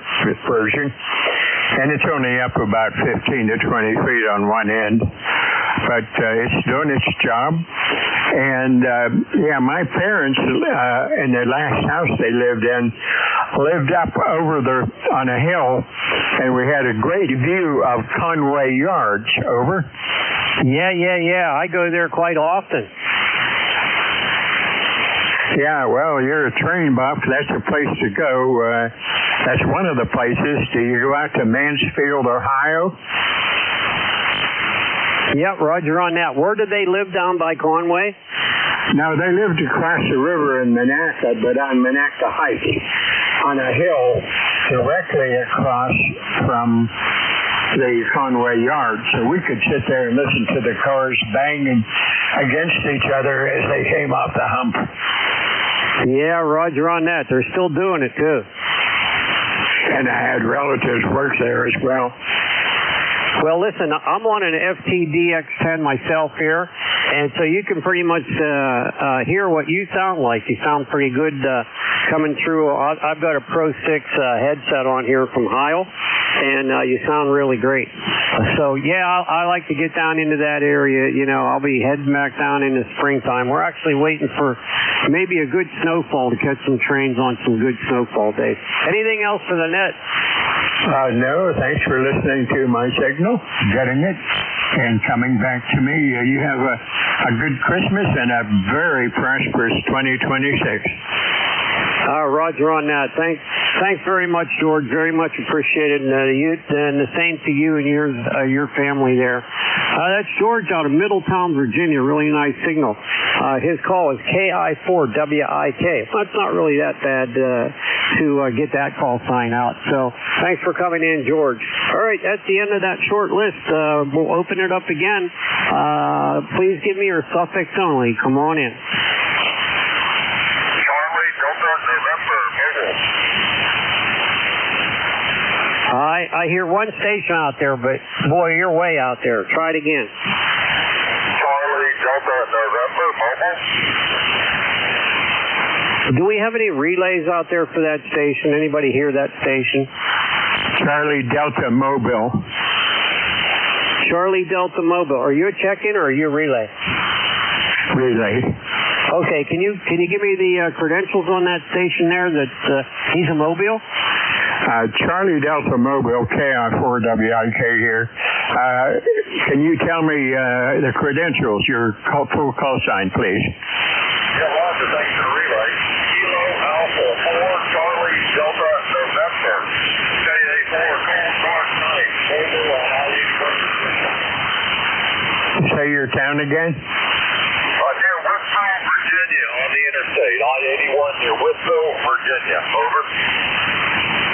H: version, and it's only up about 15 to 20 feet on one end, but it's doing its job. And my parents in the last house they lived in lived up over on a hill, and we had a great view of Conway Yards. Over.
B: Yeah. I go there quite often.
H: Yeah, well, you're a train buff. That's a place to go. That's one of the places. Do you go out to Mansfield, Ohio?
B: Yep, Roger on that. Where did they live down by Conway?
H: No, they lived across the river in Monaca, but on Monaca Heights, on a hill directly across from the Conway Yard. So we could sit there and listen to the cars banging against each other as they came off the hump.
B: Yeah, Roger on that. They're still doing it, too.
H: And I had relatives work there as well.
B: Well, listen, I'm on an FTDX10 myself here, and so you can pretty much hear what you sound like. You sound pretty good coming through. I've got a Pro 6 headset on here from Heil, and you sound really great. So, yeah, I like to get down into that area. I'll be heading back down in the springtime. We're actually waiting for maybe a good snowfall to catch some trains on some good snowfall days. Anything else for the net?
H: No, thanks for listening to my signal, getting it, and coming back to me. You have a good Christmas and a very prosperous 2026.
B: Roger on that. Thanks very much, George. Very much appreciated. And the same to you and your family there. That's George out of Middletown, Virginia. Really nice signal. His call is KI4WIK. That's not really that bad to get that call sign out. So thanks for coming in, George. All right, that's the end of that short list. We'll open it up again. Please give me your suffix only. Come on in. I hear one station out there, but boy, you're way out there. Try it again.
L: Charlie Delta November Mobile.
B: Do we have any relays out there for that station? Anybody hear that station?
H: Charlie Delta Mobile.
B: Charlie Delta Mobile. Are you a check-in or are you a relay?
H: Relay.
B: Okay, can you give me the credentials on that station there that he's a mobile?
H: Charlie Delta Mobile, KI4WIK here. Can you tell me the credentials, your full call sign, please?
L: Yeah, Roger, thanks for the relay. Kilo Alpha 4 Charlie Delta November. KA4 Dark Knight. Mobile on I-81.
H: Say your town again?
L: Near Whitville, Virginia, on the interstate. I-81 near Whitville, Virginia. Over.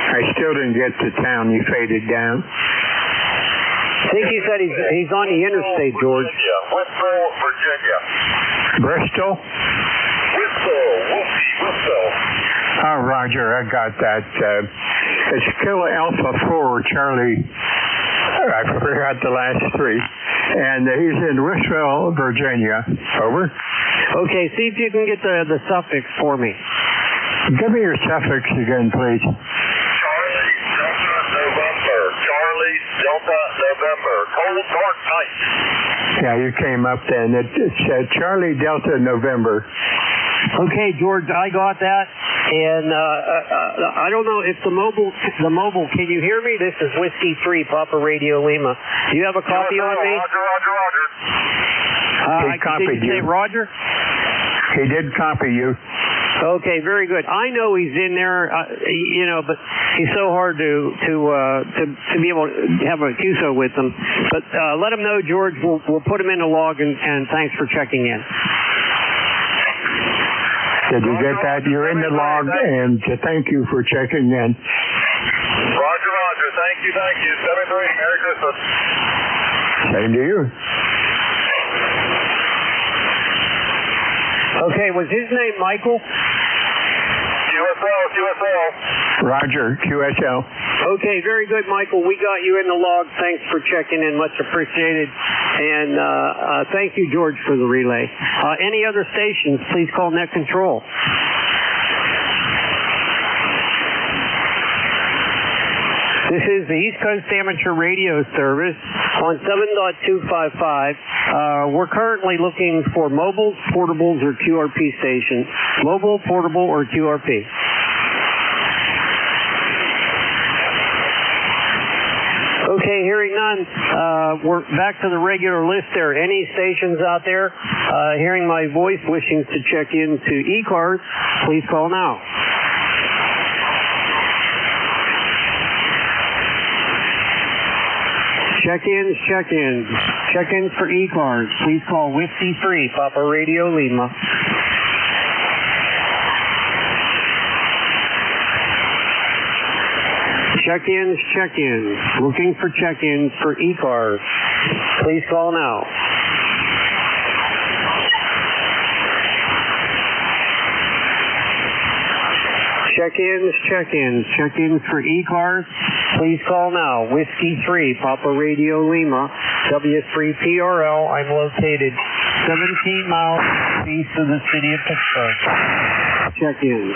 H: I still didn't get to town. You faded down.
B: I think he said he's on the interstate, George.
L: Whitville, Virginia.
H: Bristol?
L: Whitville.
H: Oh, Roger, I got that. It's Kilo Alpha 4 Charlie. I forgot the last three. And he's in Whitville, Virginia. Over.
B: Okay, see if you can get the suffix for me.
H: Give me your suffix again, please.
L: Charlie Delta November. Cold Dark Night.
H: Yeah, you came up then. It's Charlie Delta November.
B: Okay, George, I got that. And I don't know if the mobile, can you hear me? This is Whiskey 3, Papa Radio Lima. Do you have a copy on me?
L: Roger.
H: He copied
B: you. Did you say Roger?
H: He did copy you.
B: Okay, very good. I know he's in there, but he's so hard to be able to have a QSO with him. But let him know, George. We'll put him in the log, and thanks for checking in.
H: Did you get that? You're in the log, and thank you for checking in.
L: Roger. Thank you. 7-3. Merry Christmas.
H: Same to you.
B: Okay, was his name Michael?
V: QSL.
H: Roger, QSL.
B: Okay, very good, Michael. We got you in the log. Thanks for checking in. Much appreciated. And thank you, George, for the relay. Any other stations, please call Net Control. This is the East Coast Amateur Radio Service on 7.255. We're currently looking for mobiles, portables, or QRP stations. Mobile, portable, or QRP. Okay, hearing none. We're back to the regular list there. Any stations out there hearing my voice wishing to check in to ECARS, please call now. Check-ins. Check-ins for ECARS. Please call Whiskey 3, Papa Radio Lima. Check-ins. Looking for check-ins for ECARS. Please call now. Check-ins for ECARS. Please call now. Whiskey 3, Papa Radio Lima, W3PRL. I'm located 17 miles east of the city of Pittsburgh. Check-ins.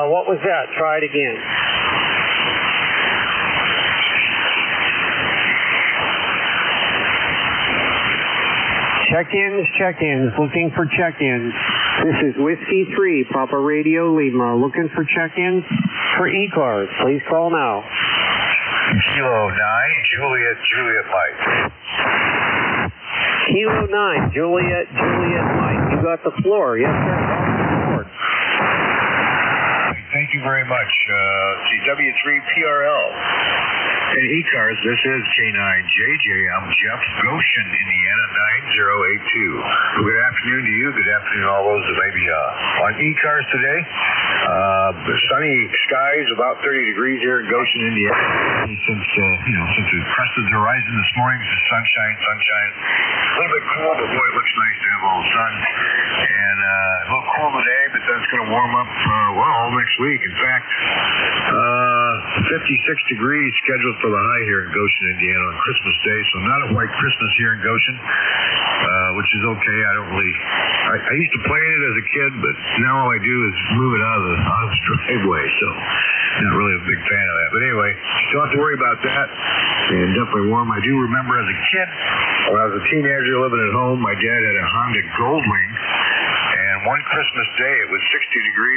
B: What was that? Try it again. Check-ins. Looking for check-ins. This is Whiskey 3, Papa Radio Lima. Looking for check-ins for ECARS. Please call now.
L: Kilo 9, Juliet Mike.
B: Kilo 9, Juliet Mike. You got the floor. Yes, sir.
L: Thank you very much. W3PRL. And ECARS, this is K9JJ. I'm Jeff, Goshen, Indiana, 9082. Good afternoon to you. Good afternoon to all those that may be on ECARS today. Sunny skies, about 30 degrees here in Goshen, Indiana. Since it crested the horizon this morning, it's just sunshine. A little bit cool, but boy, it looks nice to have all the sun. And a little cool today, but then it's going to warm up, all next week. In fact, 56 degrees scheduled for the high here in Goshen, Indiana on Christmas Day. So not a white Christmas here in Goshen, which is okay. I used to play in it as a kid, but now all I do is move it out of the driveway. So not really a big fan of that. But anyway, don't have to worry about that. And definitely warm. I do remember as a kid, when I was a teenager living at home, my dad had a Honda Goldwing. And one Christmas day, it was 60 degrees.